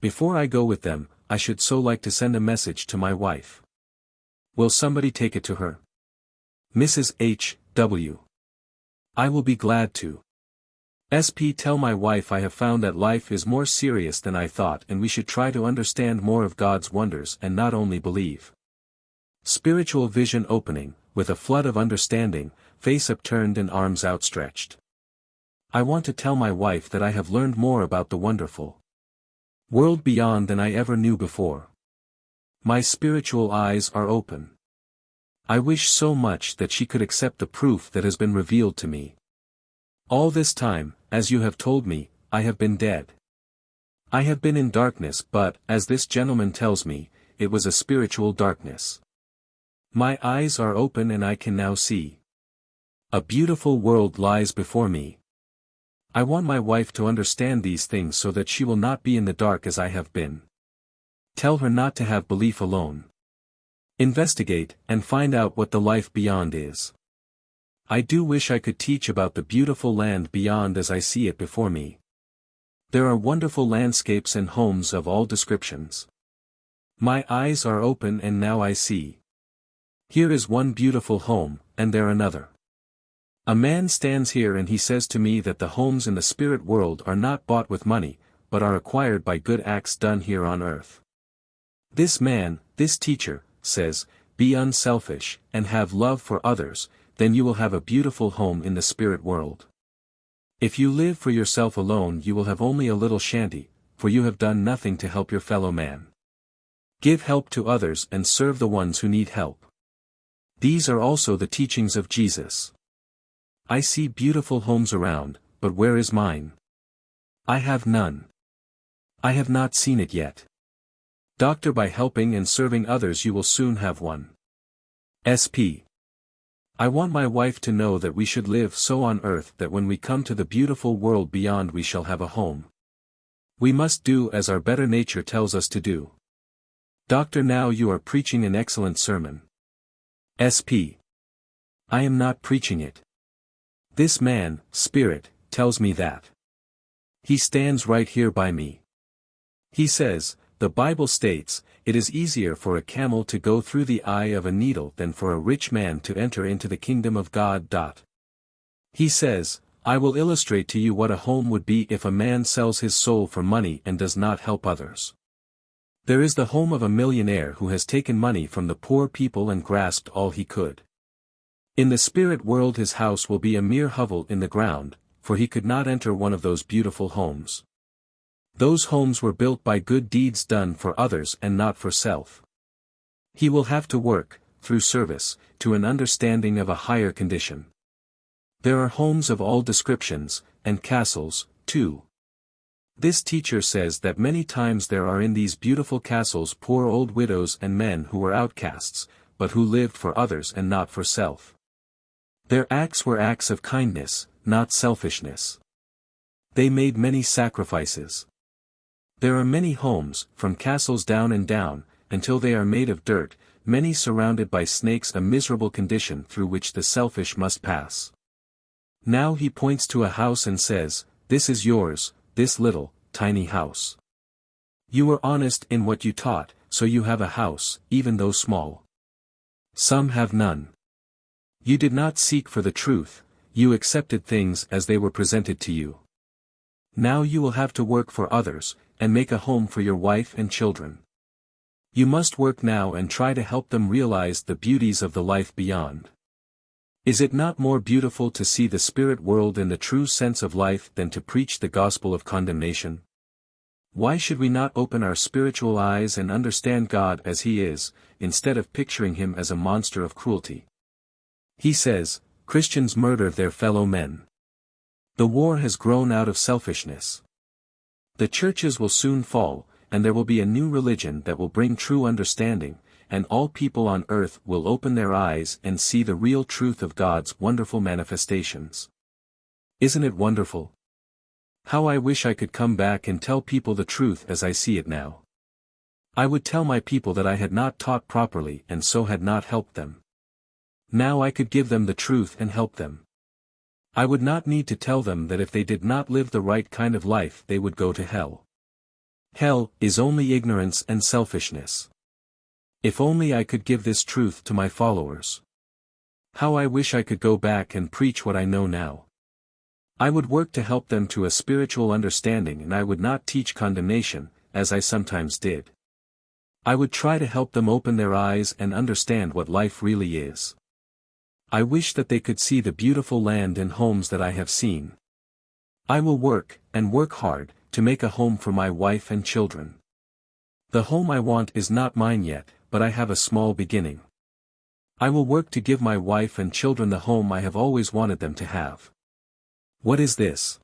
Before I go with them, I should so like to send a message to my wife. Will somebody take it to her? Mrs. H. W. I will be glad to. SP. Tell my wife I have found that life is more serious than I thought and we should try to understand more of God's wonders and not only believe. Spiritual vision opening, with a flood of understanding, face upturned and arms outstretched. I want to tell my wife that I have learned more about the wonderful world beyond than I ever knew before. My spiritual eyes are open. I wish so much that she could accept the proof that has been revealed to me. All this time, as you have told me, I have been dead. I have been in darkness, but, as this gentleman tells me, it was a spiritual darkness. My eyes are open and I can now see. A beautiful world lies before me. I want my wife to understand these things so that she will not be in the dark as I have been. Tell her not to have belief alone. Investigate, and find out what the life beyond is. I do wish I could teach about the beautiful land beyond as I see it before me. There are wonderful landscapes and homes of all descriptions. My eyes are open and now I see. Here is one beautiful home, and there another. A man stands here and he says to me that the homes in the spirit world are not bought with money, but are acquired by good acts done here on earth. This man, this teacher, says, be unselfish, and have love for others, then you will have a beautiful home in the spirit world. If you live for yourself alone you will have only a little shanty, for you have done nothing to help your fellow man. Give help to others and serve the ones who need help. These are also the teachings of Jesus. I see beautiful homes around, but where is mine? I have none. I have not seen it yet. Doctor, by helping and serving others you will soon have one. SP. I want my wife to know that we should live so on earth that when we come to the beautiful world beyond we shall have a home. We must do as our better nature tells us to do. Doctor, now you are preaching an excellent sermon. SP. I am not preaching it. This man, spirit, tells me that. He stands right here by me. He says, the Bible states, it is easier for a camel to go through the eye of a needle than for a rich man to enter into the kingdom of God. He says, I will illustrate to you what a home would be if a man sells his soul for money and does not help others. There is the home of a millionaire who has taken money from the poor people and grasped all he could. In the spirit world his house will be a mere hovel in the ground, for he could not enter one of those beautiful homes. Those homes were built by good deeds done for others and not for self. He will have to work, through service, to an understanding of a higher condition. There are homes of all descriptions, and castles, too. This teacher says that many times there are in these beautiful castles poor old widows and men who were outcasts, but who lived for others and not for self. Their acts were acts of kindness, not selfishness. They made many sacrifices. There are many homes, from castles down and down, until they are made of dirt, many surrounded by snakes, a miserable condition through which the selfish must pass. Now he points to a house and says, this is yours, this little, tiny house. You were honest in what you taught, so you have a house, even though small. Some have none. You did not seek for the truth, you accepted things as they were presented to you. Now you will have to work for others, and make a home for your wife and children. You must work now and try to help them realize the beauties of the life beyond. Is it not more beautiful to see the spirit world in the true sense of life than to preach the gospel of condemnation? Why should we not open our spiritual eyes and understand God as He is, instead of picturing Him as a monster of cruelty? He says, Christians murder their fellow men. The war has grown out of selfishness. The churches will soon fall, and there will be a new religion that will bring true understanding, and all people on earth will open their eyes and see the real truth of God's wonderful manifestations. Isn't it wonderful? How I wish I could come back and tell people the truth as I see it now. I would tell my people that I had not taught properly and so had not helped them. Now I could give them the truth and help them. I would not need to tell them that if they did not live the right kind of life they would go to hell. Hell is only ignorance and selfishness. If only I could give this truth to my followers. How I wish I could go back and preach what I know now. I would work to help them to a spiritual understanding, and I would not teach condemnation, as I sometimes did. I would try to help them open their eyes and understand what life really is. I wish that they could see the beautiful land and homes that I have seen. I will work, and work hard, to make a home for my wife and children. The home I want is not mine yet, but I have a small beginning. I will work to give my wife and children the home I have always wanted them to have. What is this?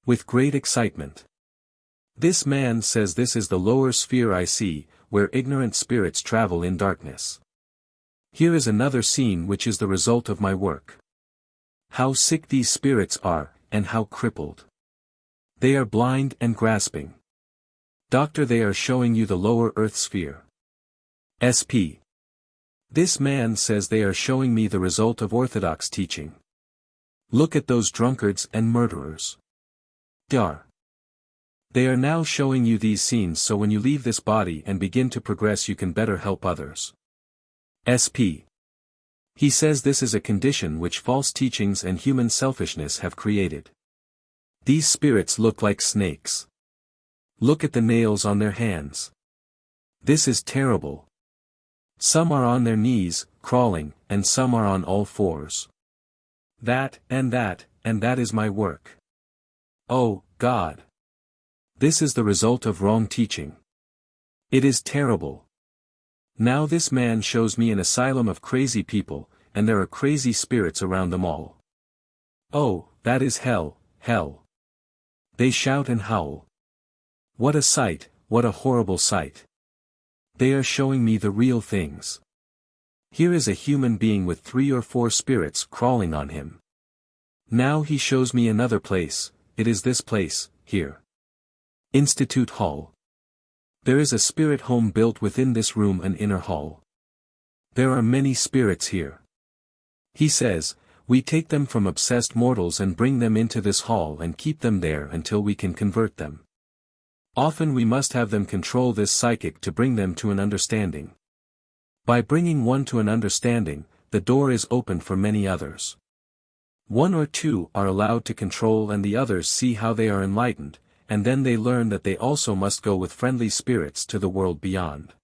With great excitement. This man says this is the lower sphere I see, where ignorant spirits travel in darkness. Here is another scene which is the result of my work. How sick these spirits are, and how crippled. They are blind and grasping. Doctor, they are showing you the lower earth sphere. SP. This man says they are showing me the result of orthodox teaching. Look at those drunkards and murderers. Dar. They are now showing you these scenes so when you leave this body and begin to progress you can better help others. SP. He says this is a condition which false teachings and human selfishness have created. These spirits look like snakes. Look at the nails on their hands. This is terrible. Some are on their knees, crawling, and some are on all fours. That is my work. Oh, God. This is the result of wrong teaching. It is terrible. Now this man shows me an asylum of crazy people, and there are crazy spirits around them all. Oh, that is hell, hell. They shout and howl. What a sight, what a horrible sight. They are showing me the real things. Here is a human being with 3 or 4 spirits crawling on him. Now he shows me another place, it is this place, here. Institute Hall. There is a spirit home built within this room, an inner hall. There are many spirits here. He says, we take them from obsessed mortals and bring them into this hall and keep them there until we can convert them. Often we must have them control this psychic to bring them to an understanding. By bringing one to an understanding, the door is open for many others. 1 or 2 are allowed to control and the others see how they are enlightened, and then they learn that they also must go with friendly spirits to the world beyond.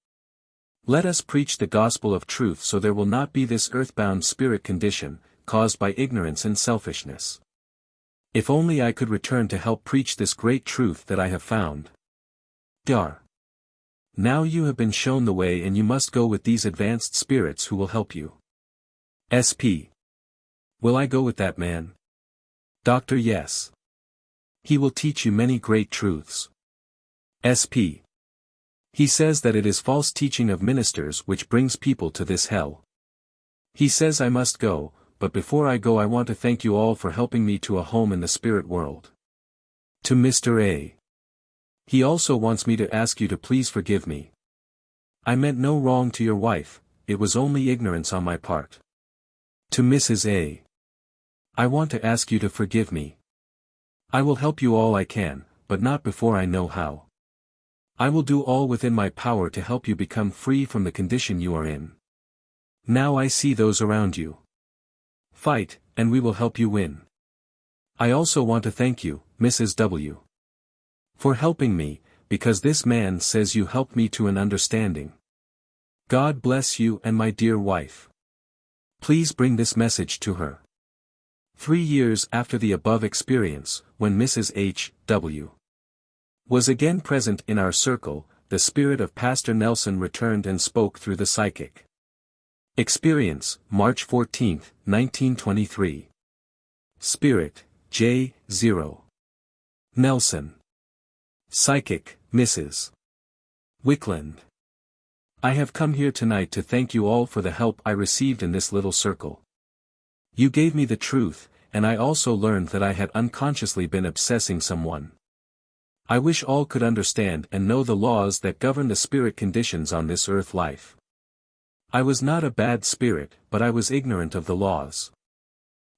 Let us preach the gospel of truth so there will not be this earthbound spirit condition, caused by ignorance and selfishness. If only I could return to help preach this great truth that I have found. Dar. Now you have been shown the way and you must go with these advanced spirits who will help you. SP. Will I go with that man? Doctor, yes. He will teach you many great truths. SP. He says that it is false teaching of ministers which brings people to this hell. He says I must go, but before I go I want to thank you all for helping me to a home in the spirit world. To Mr. A. He also wants me to ask you to please forgive me. I meant no wrong to your wife, it was only ignorance on my part. To Mrs. A. I want to ask you to forgive me. I will help you all I can, but not before I know how. I will do all within my power to help you become free from the condition you are in. Now I see those around you. Fight, and we will help you win. I also want to thank you, Mrs. W. for helping me, because this man says you helped me to an understanding. God bless you and my dear wife. Please bring this message to her. 3 years after the above experience, when Mrs. H. W. was again present in our circle, the spirit of Pastor Nelson returned and spoke through the psychic. Experience, March 14, 1923. Spirit, J. 0. Nelson. Psychic, Mrs. Wickland. I have come here tonight to thank you all for the help I received in this little circle. You gave me the truth, and I also learned that I had unconsciously been obsessing someone. I wish all could understand and know the laws that govern the spirit conditions on this earth life. I was not a bad spirit, but I was ignorant of the laws.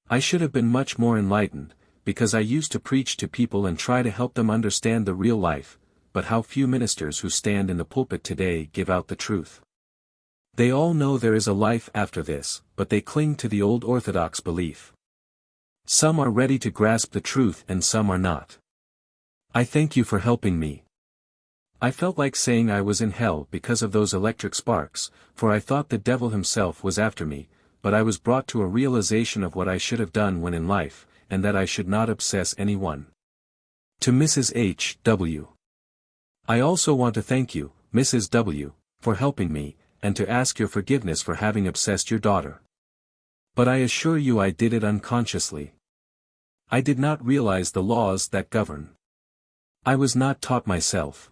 I should have been much more enlightened, because I used to preach to people and try to help them understand the real life, but how few ministers who stand in the pulpit today give out the truth. They all know there is a life after this, but they cling to the old Orthodox belief. Some are ready to grasp the truth and some are not. I thank you for helping me. I felt like saying I was in hell because of those electric sparks, for I thought the devil himself was after me, but I was brought to a realization of what I should have done when in life, and that I should not obsess anyone. To Mrs. H. W. I also want to thank you, Mrs. W., for helping me, and to ask your forgiveness for having obsessed your daughter. But I assure you I did it unconsciously. I did not realize the laws that govern. I was not taught myself.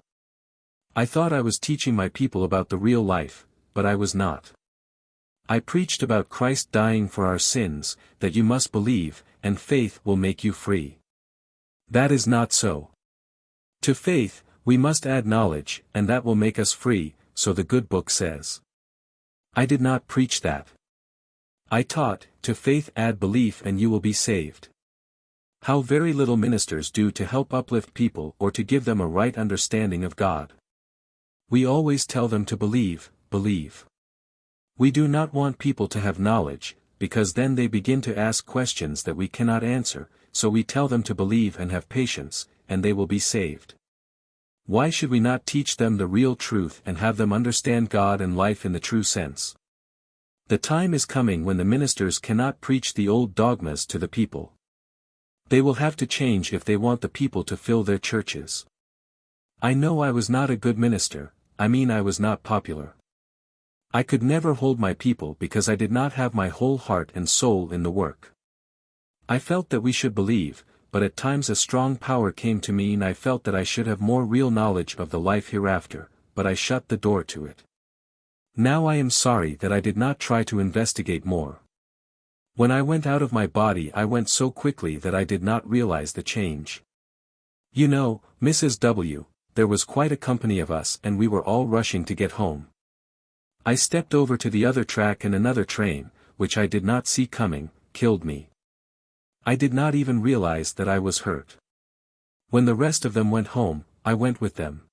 I thought I was teaching my people about the real life, but I was not. I preached about Christ dying for our sins, that you must believe, and faith will make you free. That is not so. To faith, we must add knowledge, and that will make us free, so the good book says. I did not preach that. I taught, to faith add belief and you will be saved. How very little ministers do to help uplift people or to give them a right understanding of God. We always tell them to believe, believe. We do not want people to have knowledge, because then they begin to ask questions that we cannot answer, so we tell them to believe and have patience, and they will be saved. Why should we not teach them the real truth and have them understand God and life in the true sense? The time is coming when the ministers cannot preach the old dogmas to the people. They will have to change if they want the people to fill their churches. I know I was not a good minister, I was not popular. I could never hold my people because I did not have my whole heart and soul in the work. I felt that we should believe, but at times a strong power came to me and I felt that I should have more real knowledge of the life hereafter, but I shut the door to it. Now I am sorry that I did not try to investigate more. When I went out of my body I went so quickly that I did not realize the change. You know, Mrs. W., there was quite a company of us and we were all rushing to get home. I stepped over to the other track and another train, which I did not see coming, killed me. I did not even realize that I was hurt. When the rest of them went home, I went with them.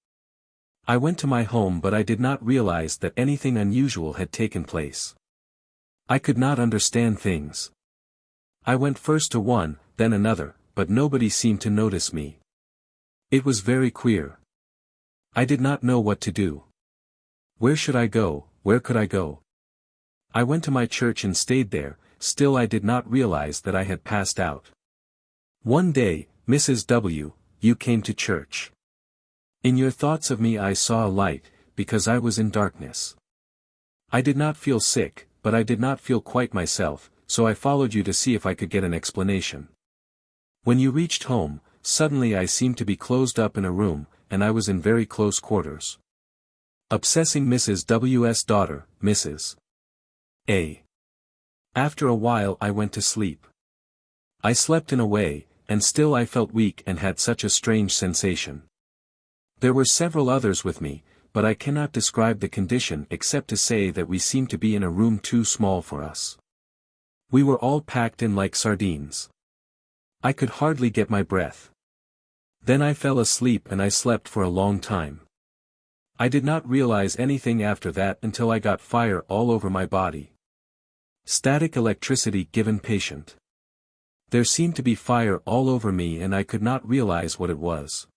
I went to my home but I did not realize that anything unusual had taken place. I could not understand things. I went first to one, then another, but nobody seemed to notice me. It was very queer. I did not know what to do. Where should I go, where could I go? I went to my church and stayed there, still I did not realize that I had passed out. One day, Mrs. W., you came to church. In your thoughts of me I saw a light, because I was in darkness. I did not feel sick, but I did not feel quite myself, so I followed you to see if I could get an explanation. When you reached home, suddenly I seemed to be closed up in a room, and I was in very close quarters. Obsessing Mrs. W.'s daughter, Mrs. A. After a while I went to sleep. I slept in a way, and still I felt weak and had such a strange sensation. There were several others with me, but I cannot describe the condition except to say that we seemed to be in a room too small for us. We were all packed in like sardines. I could hardly get my breath. Then I fell asleep and I slept for a long time. I did not realize anything after that until I got fire all over my body. Static electricity given patient. There seemed to be fire all over me and I could not realize what it was.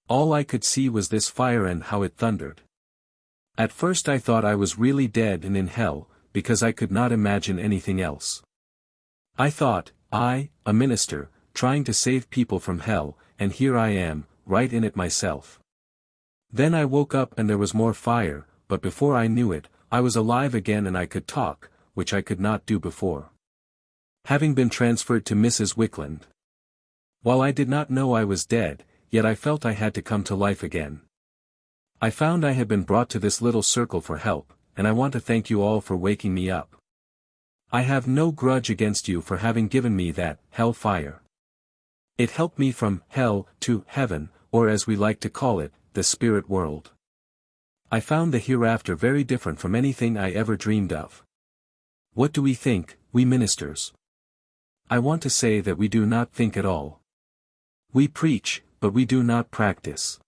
All I could see was this fire and how it thundered. At first I thought I was really dead and in hell, because I could not imagine anything else. I thought, a minister, trying to save people from hell, and here I am, right in it myself. Then I woke up and there was more fire, but before I knew it, I was alive again and I could talk, which I could not do before. Having been transferred to Mrs. Wickland. While I did not know I was dead, yet I felt I had to come to life again. I found I had been brought to this little circle for help, and I want to thank you all for waking me up. I have no grudge against you for having given me that hell fire. It helped me from hell to heaven, or as we like to call it, the spirit world. I found the hereafter very different from anything I ever dreamed of. What do we think, we ministers? I want to say that we do not think at all. We preach, but we do not practice.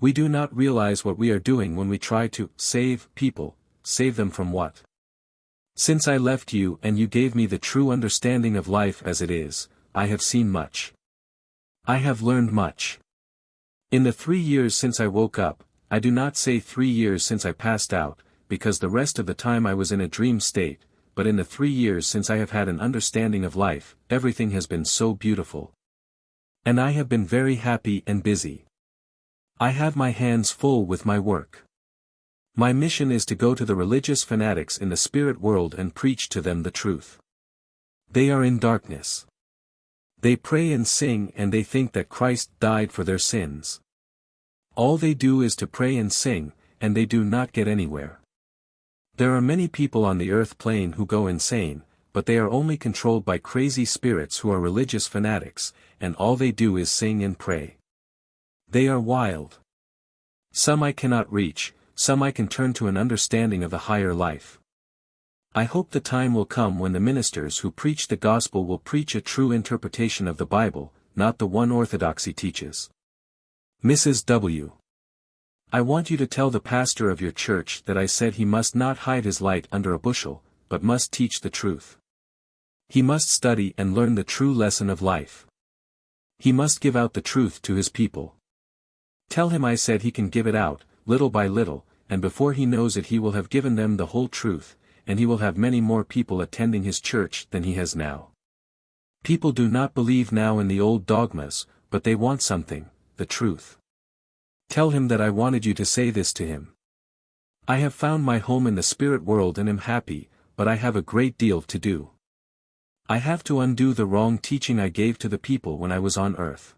We do not realize what we are doing when we try to save people. Save them from what? Since I left you and you gave me the true understanding of life as it is, I have seen much. I have learned much. In the 3 years since I woke up, I do not say 3 years since I passed out, because the rest of the time I was in a dream state, but in the 3 years since I have had an understanding of life, everything has been so beautiful. And I have been very happy and busy. I have my hands full with my work. My mission is to go to the religious fanatics in the spirit world and preach to them the truth. They are in darkness. They pray and sing and they think that Christ died for their sins. All they do is to pray and sing, and they do not get anywhere. There are many people on the earth plane who go insane, but they are only controlled by crazy spirits who are religious fanatics, and all they do is sing and pray. They are wild. Some I cannot reach, some I can turn to an understanding of the higher life. I hope the time will come when the ministers who preach the gospel will preach a true interpretation of the Bible, not the one Orthodoxy teaches. Mrs. W. I want you to tell the pastor of your church that I said he must not hide his light under a bushel, but must teach the truth. He must study and learn the true lesson of life. He must give out the truth to his people. Tell him I said he can give it out, little by little, and before he knows it he will have given them the whole truth, and he will have many more people attending his church than he has now. People do not believe now in the old dogmas, but they want something, the truth. Tell him that I wanted you to say this to him. I have found my home in the spirit world and am happy, but I have a great deal to do. I have to undo the wrong teaching I gave to the people when I was on earth.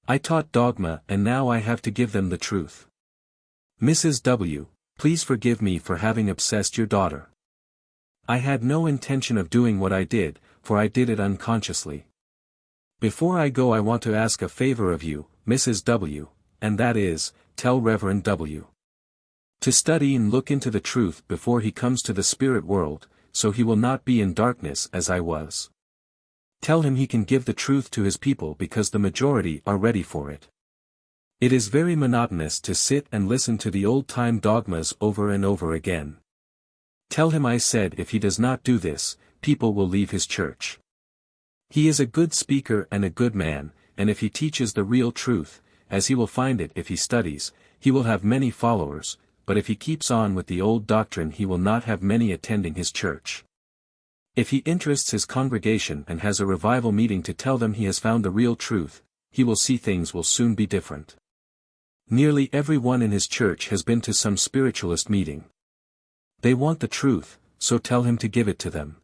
I taught dogma and now I have to give them the truth. Mrs. W., please forgive me for having obsessed your daughter. I had no intention of doing what I did, for I did it unconsciously. Before I go I want to ask a favor of you, Mrs. W., and that is, tell Reverend W. to study and look into the truth before he comes to the spirit world, so he will not be in darkness as I was. Tell him he can give the truth to his people because the majority are ready for it. It is very monotonous to sit and listen to the old-time dogmas over and over again. Tell him I said if he does not do this, people will leave his church. He is a good speaker and a good man, and if he teaches the real truth, as he will find it if he studies, he will have many followers, but if he keeps on with the old doctrine he will not have many attending his church. If he interests his congregation and has a revival meeting to tell them he has found the real truth, he will see things will soon be different. Nearly everyone in his church has been to some spiritualist meeting. They want the truth, so tell him to give it to them.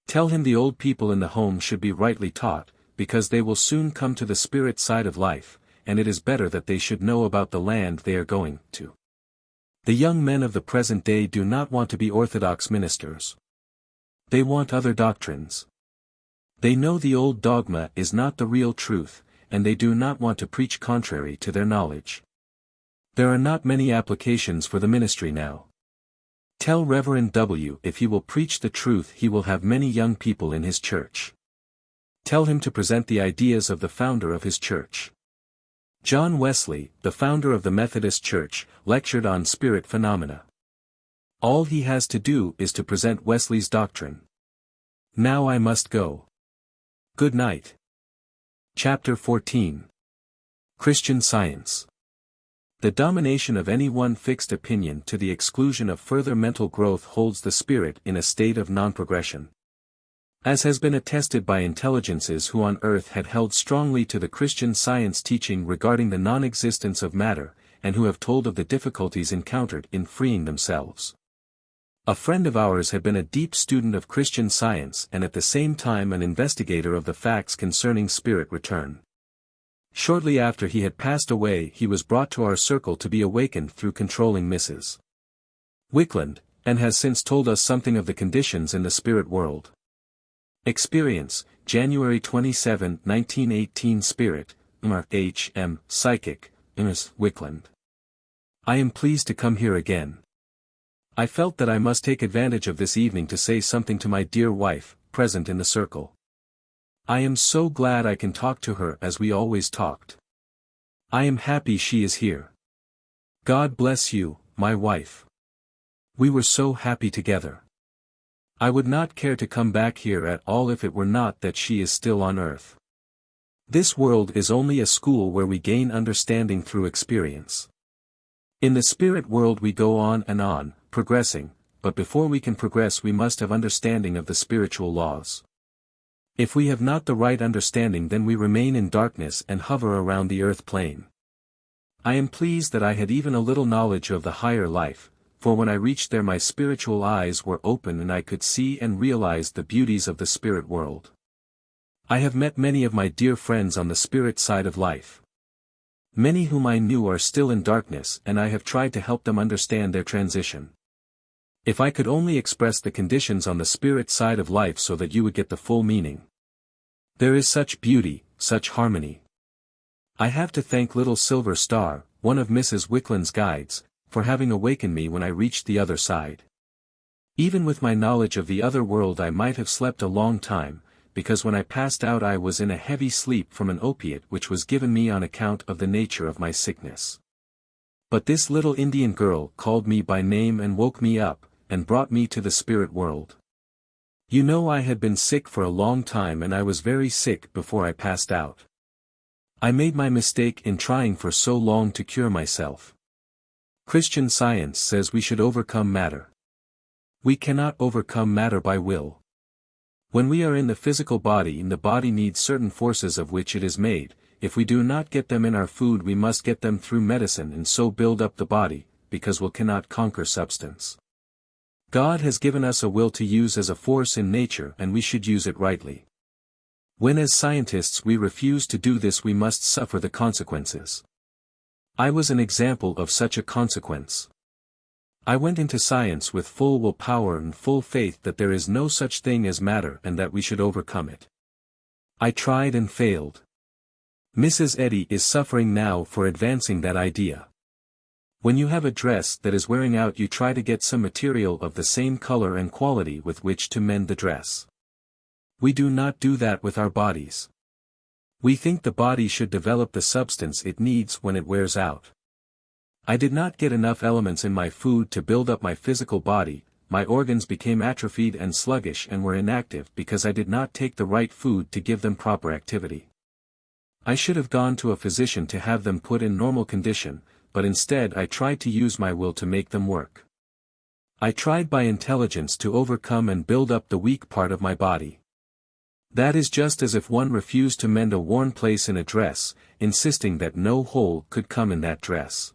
Tell him the old people in the home should be rightly taught, because they will soon come to the spirit side of life, and it is better that they should know about the land they are going to. The young men of the present day do not want to be Orthodox ministers. They want other doctrines. They know the old dogma is not the real truth, and they do not want to preach contrary to their knowledge. There are not many applications for the ministry now. Tell Reverend W. if he will preach the truth he will have many young people in his church. Tell him to present the ideas of the founder of his church. John Wesley, the founder of the Methodist Church, lectured on spirit phenomena. All he has to do is to present Wesley's doctrine. Now I must go. Good night. Chapter 14. Christian Science. The domination of any one fixed opinion to the exclusion of further mental growth holds the spirit in a state of non-progression. As has been attested by intelligences who on earth had held strongly to the Christian Science teaching regarding the non-existence of matter, and who have told of the difficulties encountered in freeing themselves. A friend of ours had been a deep student of Christian Science and at the same time an investigator of the facts concerning spirit return. Shortly after he had passed away he was brought to our circle to be awakened through controlling Mrs. Wickland, and has since told us something of the conditions in the spirit world. Experience, January 27, 1918. Spirit, H.M., Psychic, Mrs. Wickland. I am pleased to come here again. I felt that I must take advantage of this evening to say something to my dear wife, present in the circle. I am so glad I can talk to her as we always talked. I am happy she is here. God bless you, my wife. We were so happy together. I would not care to come back here at all if it were not that she is still on earth. This world is only a school where we gain understanding through experience. In the spirit world we go on, progressing, but before we can progress we must have understanding of the spiritual laws. If we have not the right understanding then we remain in darkness and hover around the earth plane. I am pleased that I had even a little knowledge of the higher life, for when I reached there my spiritual eyes were open and I could see and realize the beauties of the spirit world. I have met many of my dear friends on the spirit side of life. Many whom I knew are still in darkness and I have tried to help them understand their transition. If I could only express the conditions on the spirit side of life so that you would get the full meaning. There is such beauty, such harmony. I have to thank little Silver Star, one of Mrs. Wickland's guides, for having awakened me when I reached the other side. Even with my knowledge of the other world I might have slept a long time, because when I passed out I was in a heavy sleep from an opiate which was given me on account of the nature of my sickness. But this little Indian girl called me by name and woke me up, and brought me to the spirit world. You know I had been sick for a long time and I was very sick before I passed out. I made my mistake in trying for so long to cure myself. Christian Science says we should overcome matter. We cannot overcome matter by will. When we are in the physical body and the body needs certain forces of which it is made, if we do not get them in our food we must get them through medicine and so build up the body, because will cannot conquer substance. God has given us a will to use as a force in nature and we should use it rightly. When as scientists we refuse to do this we must suffer the consequences. I was an example of such a consequence. I went into science with full willpower and full faith that there is no such thing as matter and that we should overcome it. I tried and failed. Mrs. Eddy is suffering now for advancing that idea. When you have a dress that is wearing out you try to get some material of the same color and quality with which to mend the dress. We do not do that with our bodies. We think the body should develop the substance it needs when it wears out. I did not get enough elements in my food to build up my physical body, my organs became atrophied and sluggish and were inactive because I did not take the right food to give them proper activity. I should have gone to a physician to have them put in normal condition, but instead I tried to use my will to make them work. I tried by intelligence to overcome and build up the weak part of my body. That is just as if one refused to mend a worn place in a dress, insisting that no hole could come in that dress.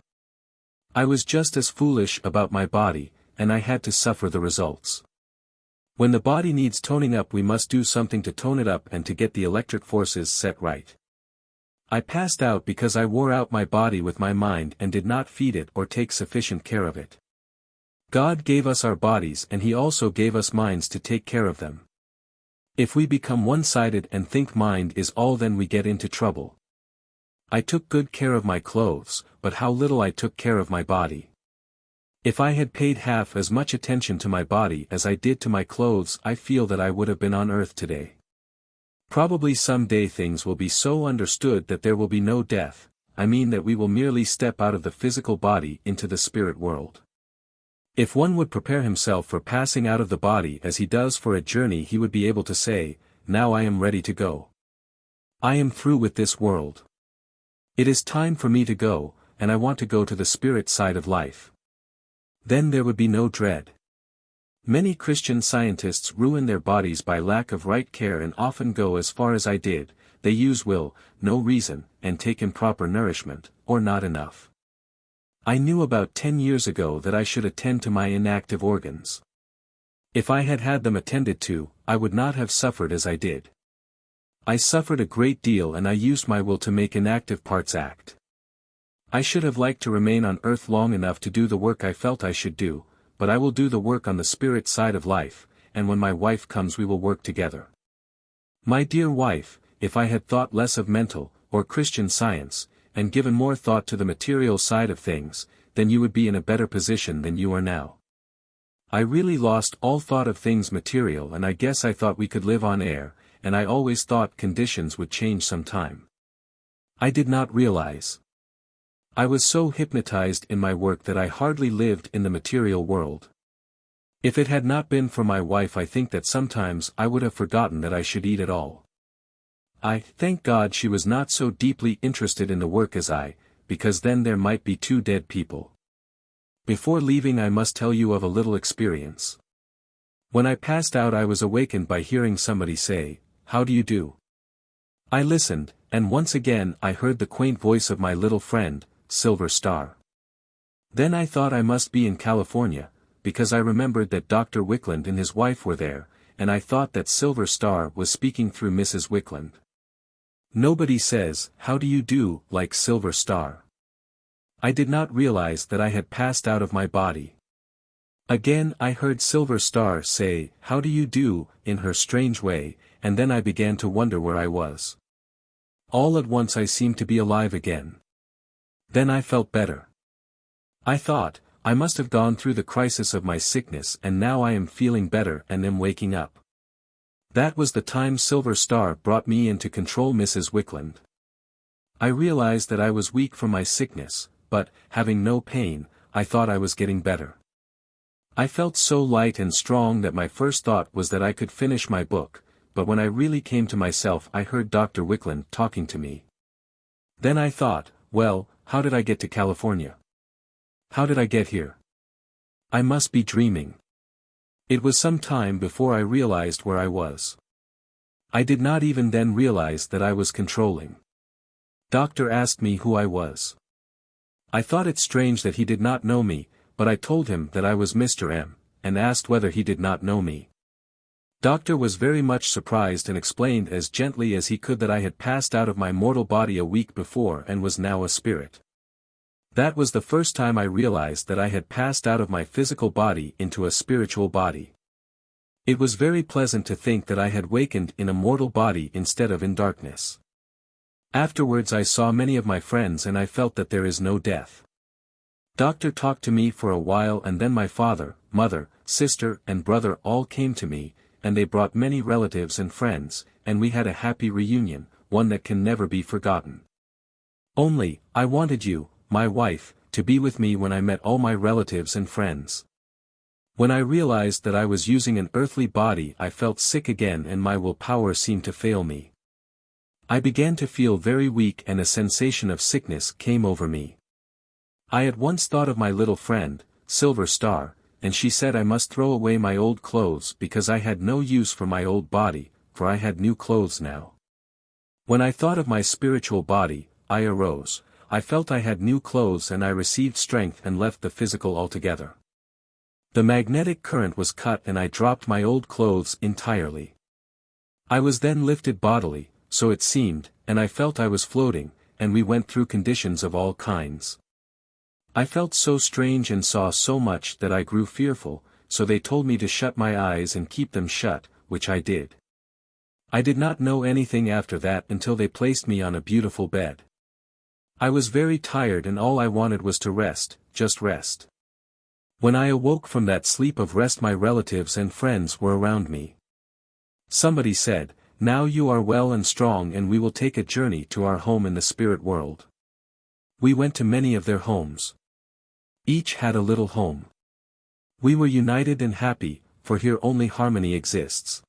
I was just as foolish about my body, and I had to suffer the results. When the body needs toning up we must do something to tone it up and to get the electric forces set right. I passed out because I wore out my body with my mind and did not feed it or take sufficient care of it. God gave us our bodies and He also gave us minds to take care of them. If we become one-sided and think mind is all then we get into trouble. I took good care of my clothes, but how little I took care of my body. If I had paid half as much attention to my body as I did to my clothes I feel that I would have been on earth today. Probably some day things will be so understood that there will be no death, I mean that we will merely step out of the physical body into the spirit world. If one would prepare himself for passing out of the body as he does for a journey, he would be able to say, "Now I am ready to go. I am through with this world. It is time for me to go, and I want to go to the spirit side of life." Then there would be no dread. Many Christian scientists ruin their bodies by lack of right care and often go as far as I did. They use will, no reason, and take improper nourishment, or not enough. I knew about 10 years ago that I should attend to my inactive organs. If I had had them attended to, I would not have suffered as I did. I suffered a great deal and I used my will to make inactive parts act. I should have liked to remain on earth long enough to do the work I felt I should do, but I will do the work on the spirit side of life, and when my wife comes we will work together. My dear wife, if I had thought less of mental, or Christian science, and given more thought to the material side of things, then you would be in a better position than you are now. I really lost all thought of things material, and I guess I thought we could live on air, and I always thought conditions would change sometime. I did not realize. I was so hypnotized in my work that I hardly lived in the material world. If it had not been for my wife, I think that sometimes I would have forgotten that I should eat at all. I thank God she was not so deeply interested in the work as I, because then there might be 2 dead people. Before leaving, I must tell you of a little experience. When I passed out, I was awakened by hearing somebody say, "How do you do?" I listened, and once again I heard the quaint voice of my little friend, Silver Star. Then I thought I must be in California, because I remembered that Dr. Wickland and his wife were there, and I thought that Silver Star was speaking through Mrs. Wickland. Nobody says, "How do you do," like Silver Star. I did not realize that I had passed out of my body. Again I heard Silver Star say, "How do you do," in her strange way, and then I began to wonder where I was. All at once I seemed to be alive again. Then I felt better. I thought, I must have gone through the crisis of my sickness and now I am feeling better and am waking up. That was the time Silver Star brought me in to control Mrs. Wickland. I realized that I was weak from my sickness, but, having no pain, I thought I was getting better. I felt so light and strong that my first thought was that I could finish my book, but when I really came to myself I heard Dr. Wickland talking to me. Then I thought, well, how did I get to California? How did I get here? I must be dreaming. It was some time before I realized where I was. I did not even then realize that I was controlling. Doctor asked me who I was. I thought it strange that he did not know me, but I told him that I was Mr. M, and asked whether he did not know me. Doctor was very much surprised and explained as gently as he could that I had passed out of my mortal body a week before and was now a spirit. That was the first time I realized that I had passed out of my physical body into a spiritual body. It was very pleasant to think that I had wakened in a mortal body instead of in darkness. Afterwards I saw many of my friends and I felt that there is no death. Doctor talked to me for a while and then my father, mother, sister and brother all came to me, and they brought many relatives and friends, and we had a happy reunion, one that can never be forgotten. Only, I wanted you, my wife, to be with me when I met all my relatives and friends. When I realized that I was using an earthly body I felt sick again and my willpower seemed to fail me. I began to feel very weak and a sensation of sickness came over me. I at once thought of my little friend, Silver Star, and she said I must throw away my old clothes because I had no use for my old body, for I had new clothes now. When I thought of my spiritual body, I arose, I felt I had new clothes and I received strength and left the physical altogether. The magnetic current was cut and I dropped my old clothes entirely. I was then lifted bodily, so it seemed, and I felt I was floating, and we went through conditions of all kinds. I felt so strange and saw so much that I grew fearful, so they told me to shut my eyes and keep them shut, which I did. I did not know anything after that until they placed me on a beautiful bed. I was very tired and all I wanted was to rest, just rest. When I awoke from that sleep of rest my relatives and friends were around me. Somebody said, "Now you are well and strong and we will take a journey to our home in the spirit world." We went to many of their homes. Each had a little home. We were united and happy, for here only harmony exists.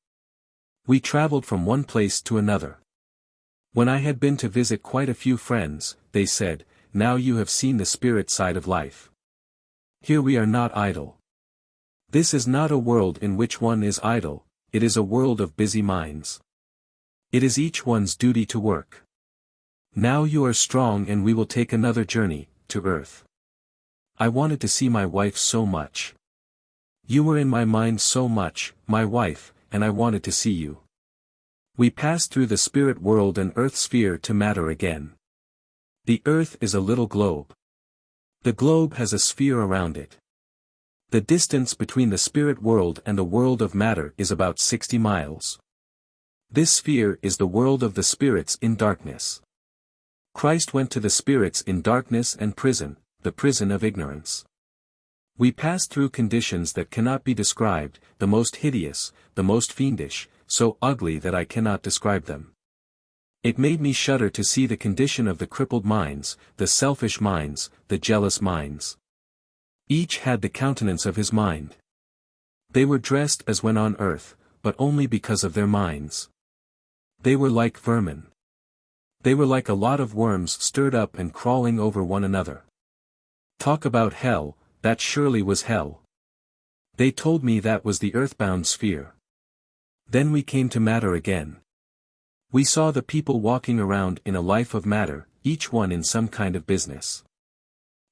We traveled from one place to another. When I had been to visit quite a few friends, they said, "Now you have seen the spirit side of life. Here we are not idle. This is not a world in which one is idle, it is a world of busy minds. It is each one's duty to work. Now you are strong and we will take another journey, to earth." I wanted to see my wife so much. You were in my mind so much, my wife, and I wanted to see you. We passed through the spirit world and earth sphere to matter again. The earth is a little globe. The globe has a sphere around it. The distance between the spirit world and the world of matter is about 60 miles. This sphere is the world of the spirits in darkness. Christ went to the spirits in darkness and prison, the prison of ignorance. We passed through conditions that cannot be described, the most hideous, the most fiendish, so ugly that I cannot describe them. It made me shudder to see the condition of the crippled minds, the selfish minds, the jealous minds. Each had the countenance of his mind. They were dressed as when on earth, but only because of their minds. They were like vermin. They were like a lot of worms stirred up and crawling over one another. Talk about hell, that surely was hell. They told me that was the earthbound sphere. Then we came to matter again. We saw the people walking around in a life of matter, each one in some kind of business.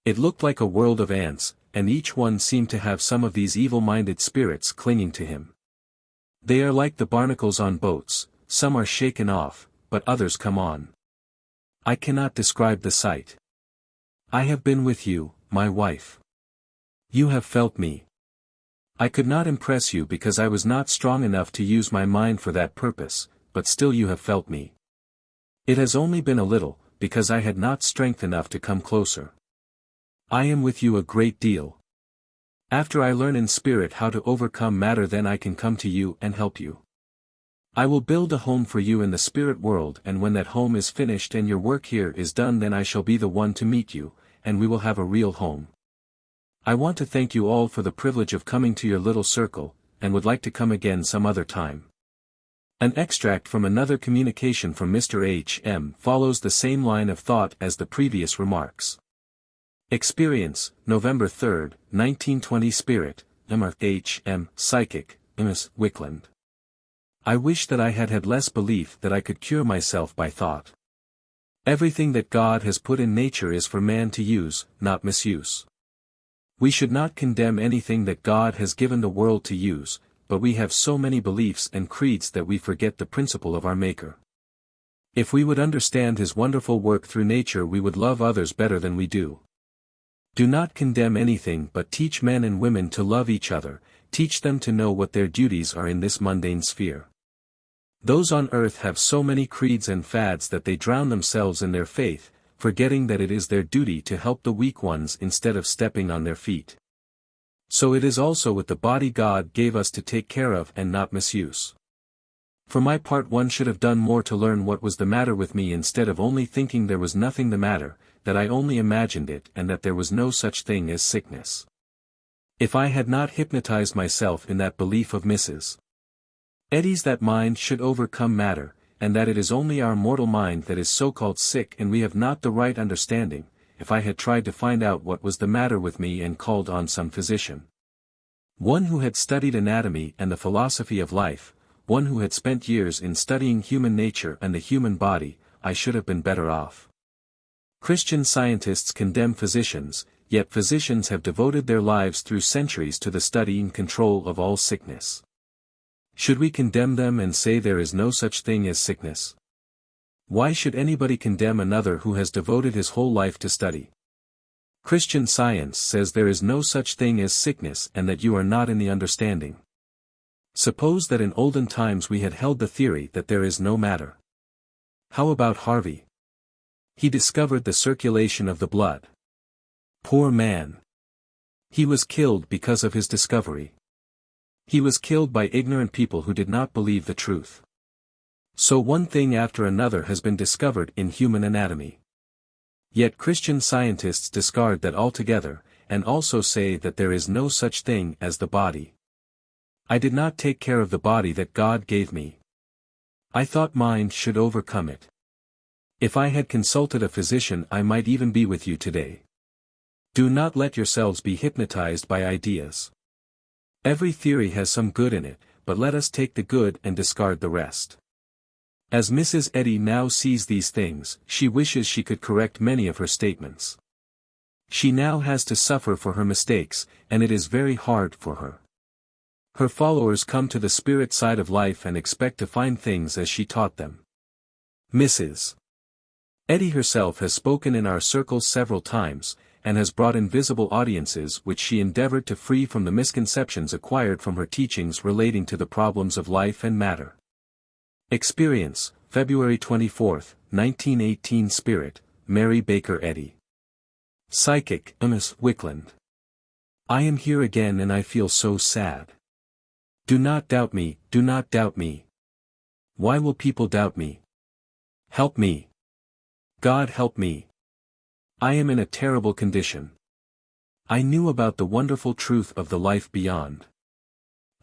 It looked like a world of ants, and each one seemed to have some of these evil-minded spirits clinging to him. They are like the barnacles on boats, some are shaken off, but others come on. I cannot describe the sight. I have been with you, my wife. You have felt me. I could not impress you because I was not strong enough to use my mind for that purpose, but still you have felt me. It has only been a little, because I had not strength enough to come closer. I am with you a great deal. After I learn in spirit how to overcome matter, then I can come to you and help you. I will build a home for you in the spirit world, and when that home is finished and your work here is done, then I shall be the one to meet you, and we will have a real home. I want to thank you all for the privilege of coming to your little circle, and would like to come again some other time. An extract from another communication from Mr. H.M. follows the same line of thought as the previous remarks. Experience, November 3, 1920. Spirit, H.M. Psychic, Ms. Wickland. I wish that I had had less belief that I could cure myself by thought. Everything that God has put in nature is for man to use, not misuse. We should not condemn anything that God has given the world to use, but we have so many beliefs and creeds that we forget the principle of our Maker. If we would understand His wonderful work through nature, we would love others better than we do. Do not condemn anything, but teach men and women to love each other, teach them to know what their duties are in this mundane sphere. Those on earth have so many creeds and fads that they drown themselves in their faith, forgetting that it is their duty to help the weak ones instead of stepping on their feet. So it is also with the body God gave us to take care of and not misuse. For my part, one should have done more to learn what was the matter with me instead of only thinking there was nothing the matter, that I only imagined it and that there was no such thing as sickness. If I had not hypnotized myself in that belief of Mrs. Eddy's that mind should overcome matter, and that it is only our mortal mind that is so-called sick and we have not the right understanding, if I had tried to find out what was the matter with me and called on some physician. One who had studied anatomy and the philosophy of life, one who had spent years in studying human nature and the human body, I should have been better off. Christian scientists condemn physicians, yet physicians have devoted their lives through centuries to the study and control of all sickness. Should we condemn them and say there is no such thing as sickness? Why should anybody condemn another who has devoted his whole life to study? Christian Science says there is no such thing as sickness and that you are not in the understanding. Suppose that in olden times we had held the theory that there is no matter. How about Harvey? He discovered the circulation of the blood. Poor man. He was killed because of his discovery. He was killed by ignorant people who did not believe the truth. So one thing after another has been discovered in human anatomy. Yet Christian scientists discard that altogether, and also say that there is no such thing as the body. I did not take care of the body that God gave me. I thought mind should overcome it. If I had consulted a physician, I might even be with you today. Do not let yourselves be hypnotized by ideas. Every theory has some good in it, but let us take the good and discard the rest. As Mrs. Eddy now sees these things, she wishes she could correct many of her statements. She now has to suffer for her mistakes, and it is very hard for her. Her followers come to the spirit side of life and expect to find things as she taught them. Mrs. Eddy herself has spoken in our circles several times, and has brought invisible audiences which she endeavored to free from the misconceptions acquired from her teachings relating to the problems of life and matter. Experience, February 24, 1918. Spirit, Mary Baker Eddy. Psychic, Ms. Wickland. I am here again and I feel so sad. Do not doubt me, do not doubt me. Why will people doubt me? Help me. God help me. I am in a terrible condition. I knew about the wonderful truth of the life beyond.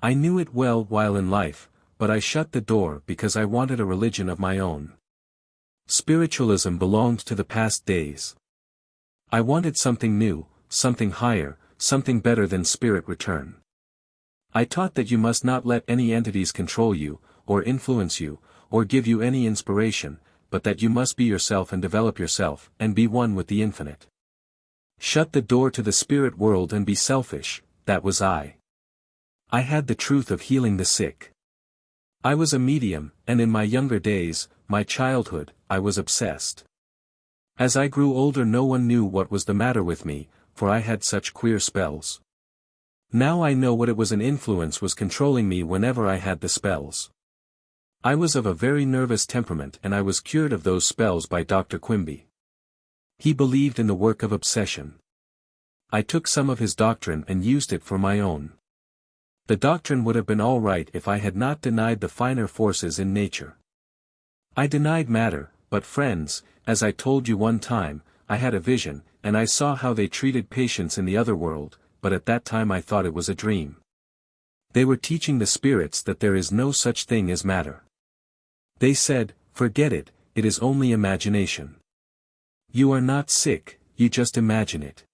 I knew it well while in life, but I shut the door because I wanted a religion of my own. Spiritualism belonged to the past days. I wanted something new, something higher, something better than spirit return. I taught that you must not let any entities control you, or influence you, or give you any inspiration, but that you must be yourself and develop yourself, and be one with the infinite. Shut the door to the spirit world and be selfish, that was I. I had the truth of healing the sick. I was a medium, and in my younger days, my childhood, I was obsessed. As I grew older no one knew what was the matter with me, for I had such queer spells. Now I know what it was. An influence was controlling me whenever I had the spells. I was of a very nervous temperament and I was cured of those spells by Dr. Quimby. He believed in the work of obsession. I took some of his doctrine and used it for my own. The doctrine would have been all right if I had not denied the finer forces in nature. I denied matter, but friends, as I told you one time, I had a vision, and I saw how they treated patients in the other world, but at that time I thought it was a dream. They were teaching the spirits that there is no such thing as matter. They said, forget it, it is only imagination. You are not sick, you just imagine it.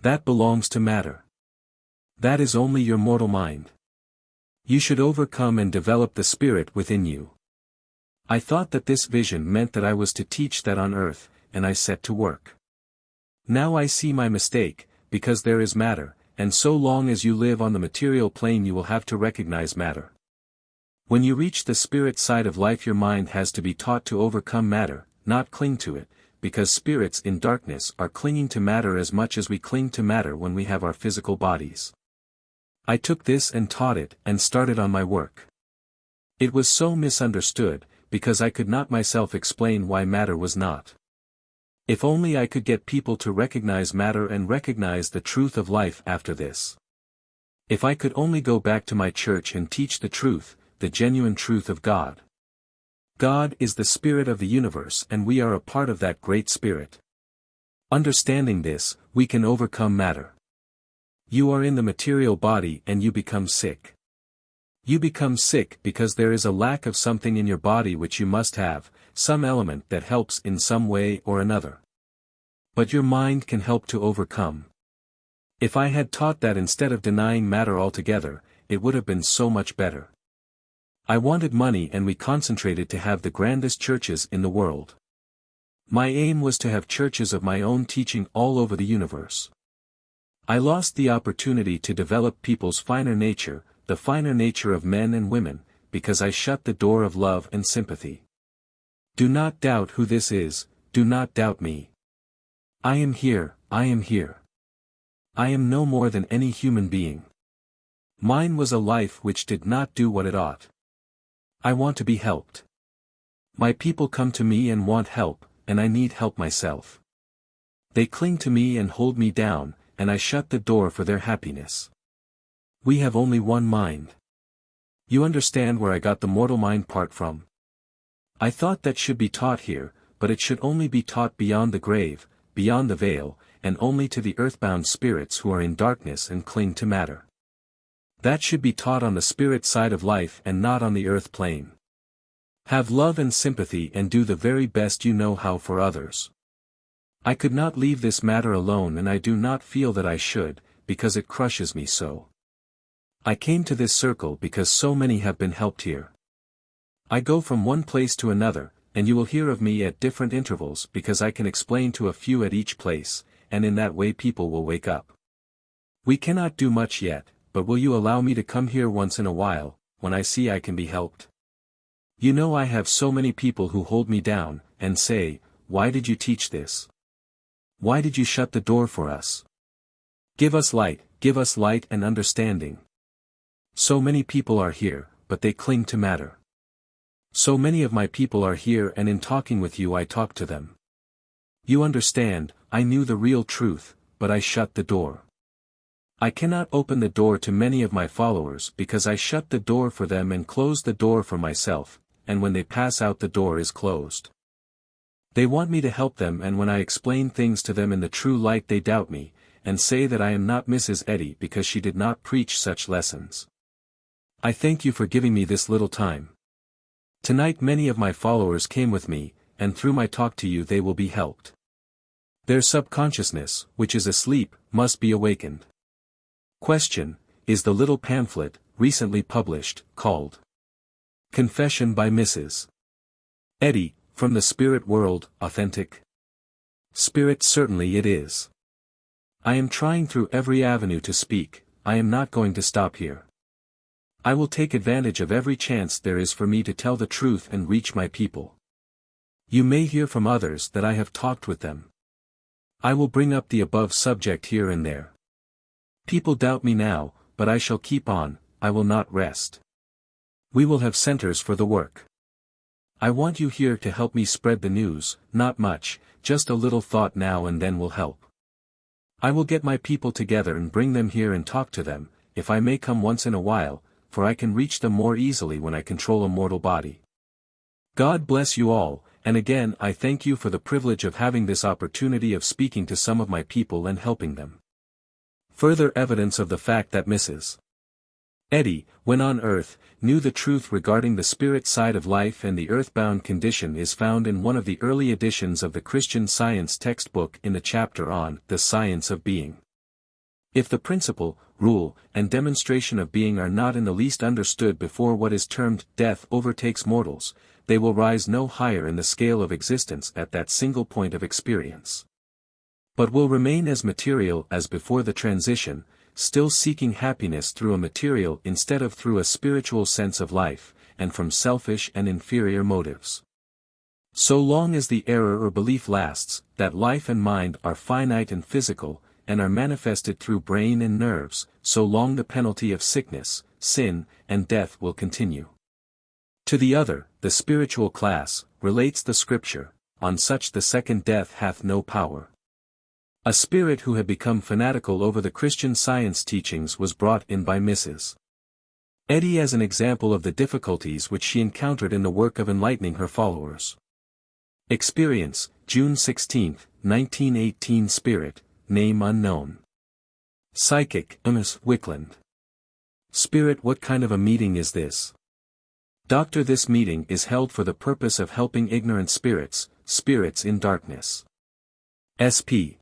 That belongs to matter. That is only your mortal mind. You should overcome and develop the spirit within you. I thought that this vision meant that I was to teach that on earth, and I set to work. Now I see my mistake, because there is matter, and so long as you live on the material plane you will have to recognize matter. When you reach the spirit side of life your mind has to be taught to overcome matter, not cling to it, because spirits in darkness are clinging to matter as much as we cling to matter when we have our physical bodies. I took this and taught it and started on my work. It was so misunderstood, because I could not myself explain why matter was not. If only I could get people to recognize matter and recognize the truth of life after this. If I could only go back to my church and teach the truth, the genuine truth of God. God is the spirit of the universe and we are a part of that great spirit. Understanding this, we can overcome matter. You are in the material body and you become sick. You become sick because there is a lack of something in your body which you must have, some element that helps in some way or another. But your mind can help to overcome. If I had taught that instead of denying matter altogether, it would have been so much better. I wanted money and we concentrated to have the grandest churches in the world. My aim was to have churches of my own teaching all over the universe. I lost the opportunity to develop people's finer nature, the finer nature of men and women, because I shut the door of love and sympathy. Do not doubt who this is, do not doubt me. I am here, I am here. I am no more than any human being. Mine was a life which did not do what it ought. I want to be helped. My people come to me and want help, and I need help myself. They cling to me and hold me down, and I shut the door for their happiness. We have only one mind. You understand where I got the mortal mind part from? I thought that should be taught here, but it should only be taught beyond the grave, beyond the veil, and only to the earthbound spirits who are in darkness and cling to matter. That should be taught on the spirit side of life and not on the earth plane. Have love and sympathy and do the very best you know how for others. I could not leave this matter alone, and I do not feel that I should, because it crushes me so. I came to this circle because so many have been helped here. I go from one place to another, and you will hear of me at different intervals because I can explain to a few at each place, and in that way people will wake up. We cannot do much yet, but will you allow me to come here once in a while, when I see I can be helped? You know I have so many people who hold me down, and say, "Why did you teach this? Why did you shut the door for us? Give us light and understanding." So many people are here, but they cling to matter. So many of my people are here, and in talking with you I talk to them. You understand, I knew the real truth, but I shut the door. I cannot open the door to many of my followers because I shut the door for them and close the door for myself, and when they pass out the door is closed. They want me to help them, and when I explain things to them in the true light they doubt me, and say that I am not Mrs. Eddy because she did not preach such lessons. I thank you for giving me this little time. Tonight many of my followers came with me, and through my talk to you they will be helped. Their subconsciousness, which is asleep, must be awakened. Question, is the little pamphlet, recently published, called Confession by Mrs. Eddy, from the Spirit World, authentic? Spirit, certainly it is. I am trying through every avenue to speak. I am not going to stop here. I will take advantage of every chance there is for me to tell the truth and reach my people. You may hear from others that I have talked with them. I will bring up the above subject here and there. People doubt me now, but I shall keep on, I will not rest. We will have centers for the work. I want you here to help me spread the news, not much, just a little thought now and then will help. I will get my people together and bring them here and talk to them, if I may come once in a while, for I can reach them more easily when I control a mortal body. God bless you all, and again I thank you for the privilege of having this opportunity of speaking to some of my people and helping them. Further evidence of the fact that Mrs. Eddy, when on earth, knew the truth regarding the spirit side of life and the earthbound condition is found in one of the early editions of the Christian Science textbook in the chapter on The Science of Being. If the principle, rule, and demonstration of being are not in the least understood before what is termed death overtakes mortals, they will rise no higher in the scale of existence at that single point of experience, but will remain as material as before the transition, still seeking happiness through a material instead of through a spiritual sense of life, and from selfish and inferior motives. So long as the error or belief lasts, that life and mind are finite and physical, and are manifested through brain and nerves, so long the penalty of sickness, sin, and death will continue. To the other, the spiritual class, relates the scripture, on such the second death hath no power. A spirit who had become fanatical over the Christian Science teachings was brought in by Mrs. Eddy as an example of the difficulties which she encountered in the work of enlightening her followers. Experience, June 16, 1918. Spirit, name unknown. Psychic, Ms. Wickland. Spirit, what kind of a meeting is this? Doctor, this meeting is held for the purpose of helping ignorant spirits, spirits in darkness. SP.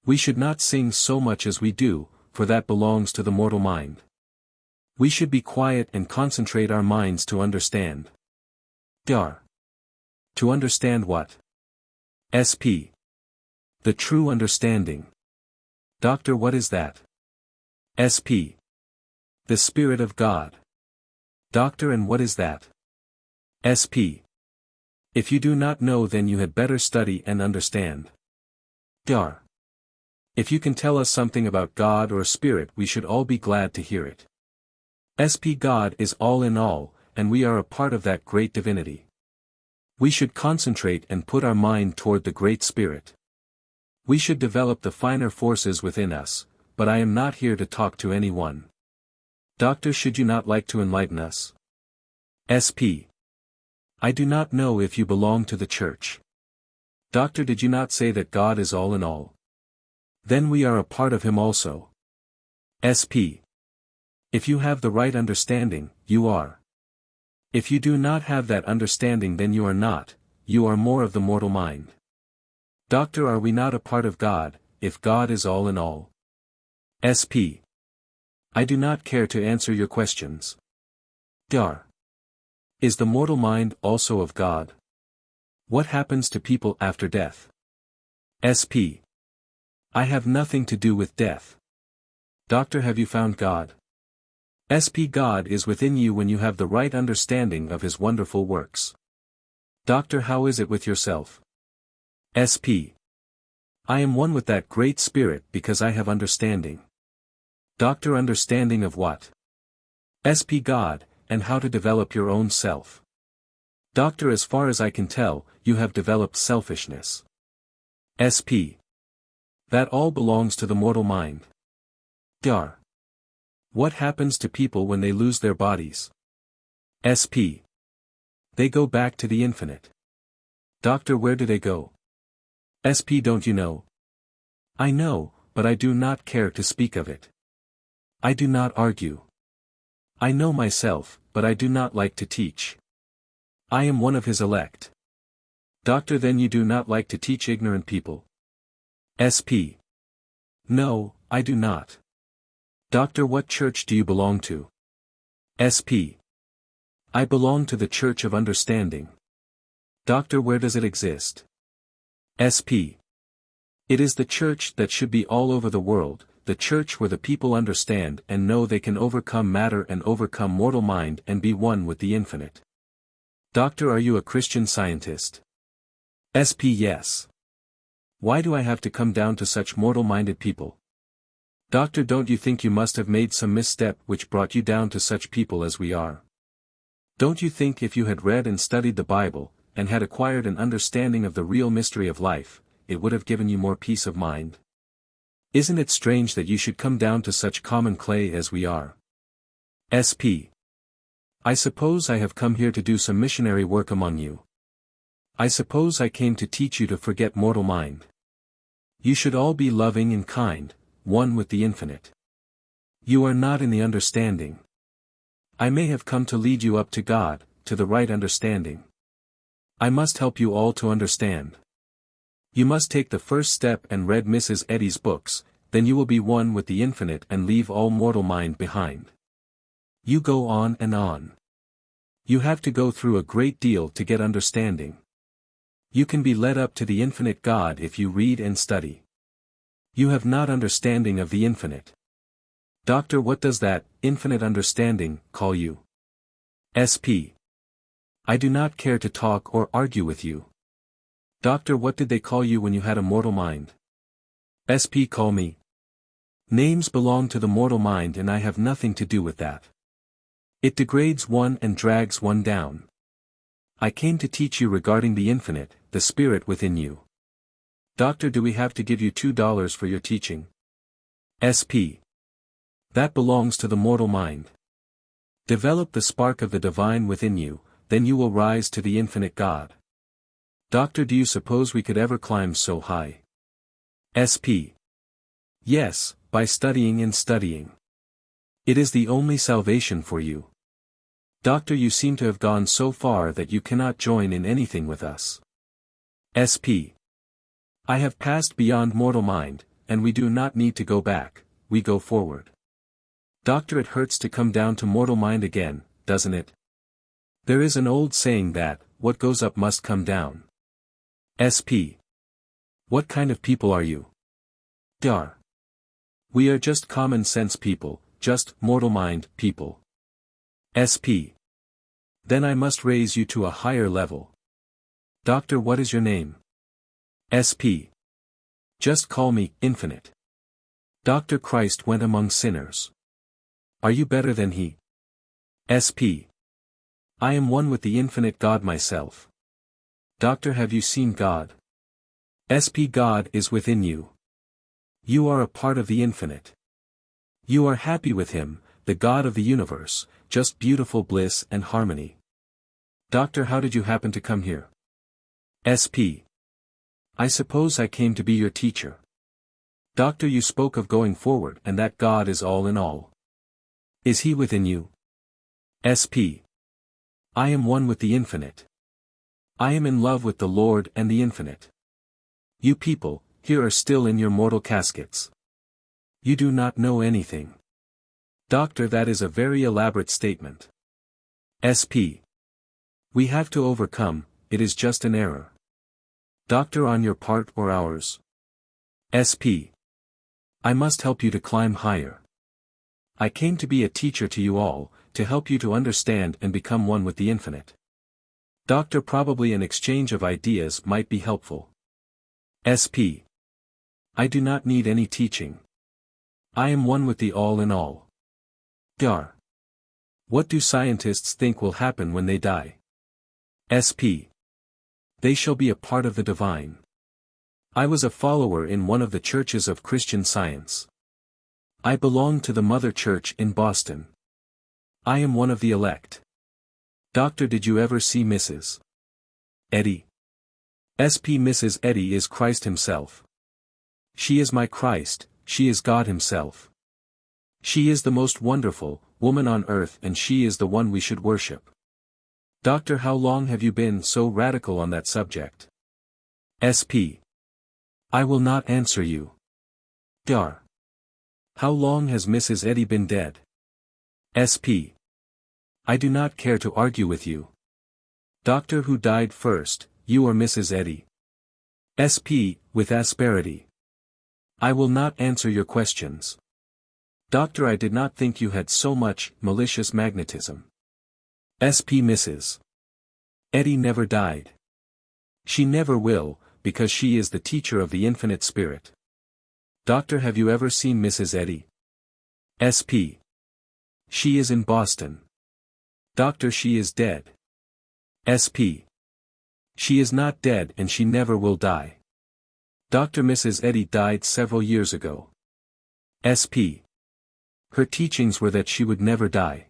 We should not sing so much as we do, for that belongs to the mortal mind. We should be quiet and concentrate our minds to understand. Dar. To understand what? SP. The true understanding. Doctor, what is that? SP. The Spirit of God. Doctor, and what is that? SP. If you do not know, then you had better study and understand. Dar. If you can tell us something about God or Spirit, we should all be glad to hear it. SP. God is all in all, and we are a part of that great divinity. We should concentrate and put our mind toward the Great Spirit. We should develop the finer forces within us, but I am not here to talk to anyone. Doctor, should you not like to enlighten us? SP. I do not know if you belong to the church. Doctor, did you not say that God is all in all? Then we are a part of him also. SP. If you have the right understanding, you are. If you do not have that understanding, then you are not, you are more of the mortal mind. Doctor, are we not a part of God, if God is all in all? SP. I do not care to answer your questions. Dar. Is the mortal mind also of God? What happens to people after death? SP. I have nothing to do with death. Doctor, have you found God? SP. God is within you when you have the right understanding of his wonderful works. Doctor, how is it with yourself? SP. I am one with that great spirit because I have understanding. Doctor, understanding of what? SP. God, and how to develop your own self. Doctor, as far as I can tell, you have developed selfishness. SP. That all belongs to the mortal mind. Dar. What happens to people when they lose their bodies? SP. They go back to the infinite. Doctor, where do they go? SP. Don't you know? I know, but I do not care to speak of it. I do not argue. I know myself, but I do not like to teach. I am one of his elect. Doctor, then you do not like to teach ignorant people? SP. No, I do not. Doctor, what church do you belong to? SP. I belong to the Church of Understanding. Doctor, where does it exist? SP. It is the church that should be all over the world, the church where the people understand and know they can overcome matter and overcome mortal mind and be one with the infinite. Doctor, are you a Christian Scientist? SP. Yes. Why do I have to come down to such mortal-minded people? Doctor, don't you think you must have made some misstep which brought you down to such people as we are? Don't you think if you had read and studied the Bible, and had acquired an understanding of the real mystery of life, it would have given you more peace of mind? Isn't it strange that you should come down to such common clay as we are? SP. I suppose I have come here to do some missionary work among you. I suppose I came to teach you to forget mortal mind. You should all be loving and kind, one with the infinite. You are not in the understanding. I may have come to lead you up to God, to the right understanding. I must help you all to understand. You must take the first step and read Mrs. Eddy's books, then you will be one with the infinite and leave all mortal mind behind. You go on and on. You have to go through a great deal to get understanding. You can be led up to the infinite God if you read and study. You have not understanding of the infinite. Doctor, what does that, infinite understanding, call you? SP. I do not care to talk or argue with you. Doctor, what did they call you when you had a mortal mind? SP. Call me. Names belong to the mortal mind and I have nothing to do with that. It degrades one and drags one down. I came to teach you regarding the infinite, the spirit within you. Doctor, do we have to give you $2 for your teaching? SP. That belongs to the mortal mind. Develop the spark of the divine within you, then you will rise to the infinite God. Doctor, do you suppose we could ever climb so high? SP. Yes, by studying and studying. It is the only salvation for you. Doctor, you seem to have gone so far that you cannot join in anything with us. SP. I have passed beyond mortal mind, and we do not need to go back, we go forward. Doctor, it hurts to come down to mortal mind again, doesn't it? There is an old saying that, what goes up must come down. SP. What kind of people are you? Dar. We are just common sense people, just mortal mind people. SP. Then I must raise you to a higher level. Doctor, what is your name? SP. Just call me, Infinite. Dr. Christ went among sinners. Are you better than he? SP. I am one with the infinite God myself. Doctor, have you seen God? SP. God is within you. You are a part of the infinite. You are happy with him, the God of the universe, just beautiful bliss and harmony. Doctor, how did you happen to come here? SP. I suppose I came to be your teacher. Doctor, you spoke of going forward and that God is all in all. Is He within you? SP. I am one with the infinite. I am in love with the Lord and the infinite. You people, here are still in your mortal caskets. You do not know anything. Doctor, that is a very elaborate statement. SP. We have to overcome, it is just an error. Doctor, on your part or ours? SP. I must help you to climb higher. I came to be a teacher to you all, to help you to understand and become one with the infinite. Doctor, probably an exchange of ideas might be helpful. SP. I do not need any teaching. I am one with the all in all. Dar. What do scientists think will happen when they die? SP. They shall be a part of the divine. I was a follower in one of the churches of Christian Science. I belong to the Mother Church in Boston. I am one of the elect. Doctor, did you ever see Mrs. Eddy? SP. Mrs. Eddy is Christ himself. She is my Christ, she is God himself. She is the most wonderful woman on earth, and she is the one we should worship. Doctor, how long have you been so radical on that subject? SP. I will not answer you. Dar. How long has Mrs. Eddy been dead? SP. I do not care to argue with you. Doctor, who died first, you or Mrs. Eddy? SP. With asperity. I will not answer your questions. Doctor, I did not think you had so much malicious magnetism. SP. Mrs. Eddy never died. She never will, because she is the teacher of the infinite spirit. Doctor, have you ever seen Mrs. Eddy? SP. She is in Boston. Doctor, she is dead. SP. She is not dead and she never will die. Doctor, Mrs. Eddy died several years ago. SP. Her teachings were that she would never die.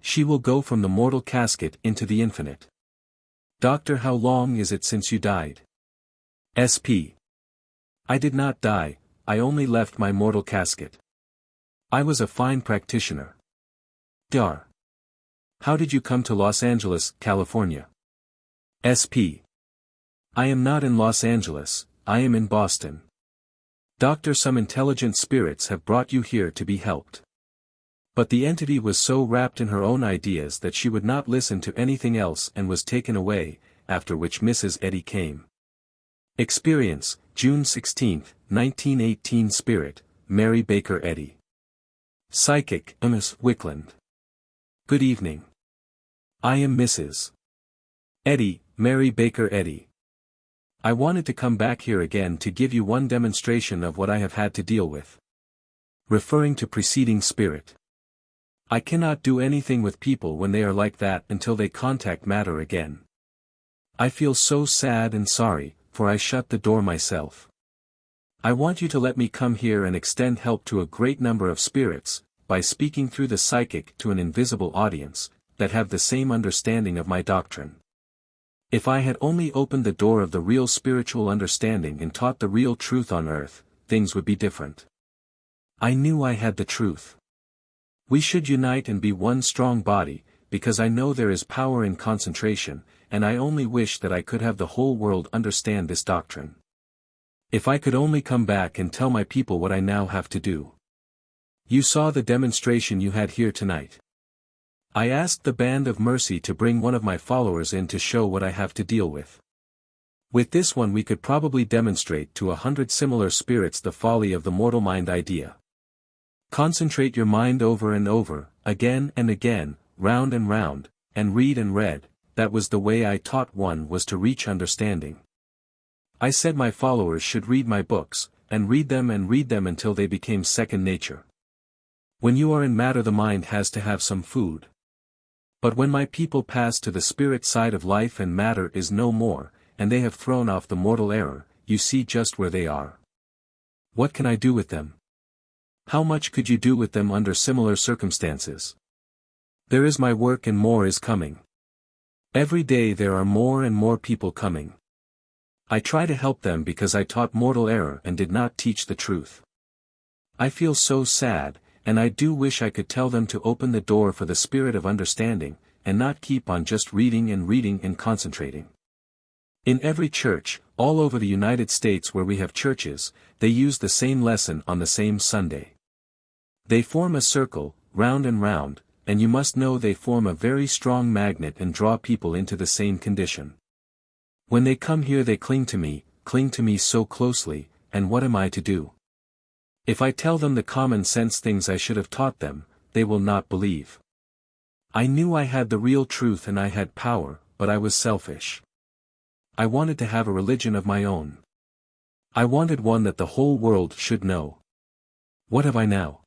She will go from the mortal casket into the infinite. Doctor, how long is it since you died? SP. I did not die, I only left my mortal casket. I was a fine practitioner. Dar. How did you come to Los Angeles, California? SP. I am not in Los Angeles, I am in Boston. Doctor, some intelligent spirits have brought you here to be helped. But the entity was so wrapped in her own ideas that she would not listen to anything else and was taken away, after which Mrs. Eddy came. Experience, June 16, 1918. Spirit, Mary Baker Eddy. Psychic, Ms. Wickland. Good evening. I am Mrs. Eddy, Mary Baker Eddy. I wanted to come back here again to give you one demonstration of what I have had to deal with. Referring to preceding spirit. I cannot do anything with people when they are like that until they contact matter again. I feel so sad and sorry, for I shut the door myself. I want you to let me come here and extend help to a great number of spirits, by speaking through the psychic to an invisible audience, that have the same understanding of my doctrine. If I had only opened the door of the real spiritual understanding and taught the real truth on earth, things would be different. I knew I had the truth. We should unite and be one strong body, because I know there is power in concentration, and I only wish that I could have the whole world understand this doctrine. If I could only come back and tell my people what I now have to do. You saw the demonstration you had here tonight. I asked the Band of Mercy to bring one of my followers in to show what I have to deal with. With this one we could probably demonstrate to 100 similar spirits the folly of the mortal mind idea. Concentrate your mind over and over, again and again, round and round, and read, that was the way I taught one was to reach understanding. I said my followers should read my books, and read them until they became second nature. When you are in matter the mind has to have some food. But when my people pass to the spirit side of life and matter is no more, and they have thrown off the mortal error, you see just where they are. What can I do with them? How much could you do with them under similar circumstances? There is my work and more is coming. Every day there are more and more people coming. I try to help them because I taught mortal error and did not teach the truth. I feel so sad, and I do wish I could tell them to open the door for the spirit of understanding, and not keep on just reading and concentrating. In every church, all over the United States where we have churches, they use the same lesson on the same Sunday. They form a circle, round and round, and you must know they form a very strong magnet and draw people into the same condition. When they come here they cling to me so closely, and what am I to do? If I tell them the common sense things I should have taught them, they will not believe. I knew I had the real truth and I had power, but I was selfish. I wanted to have a religion of my own. I wanted one that the whole world should know. What have I now?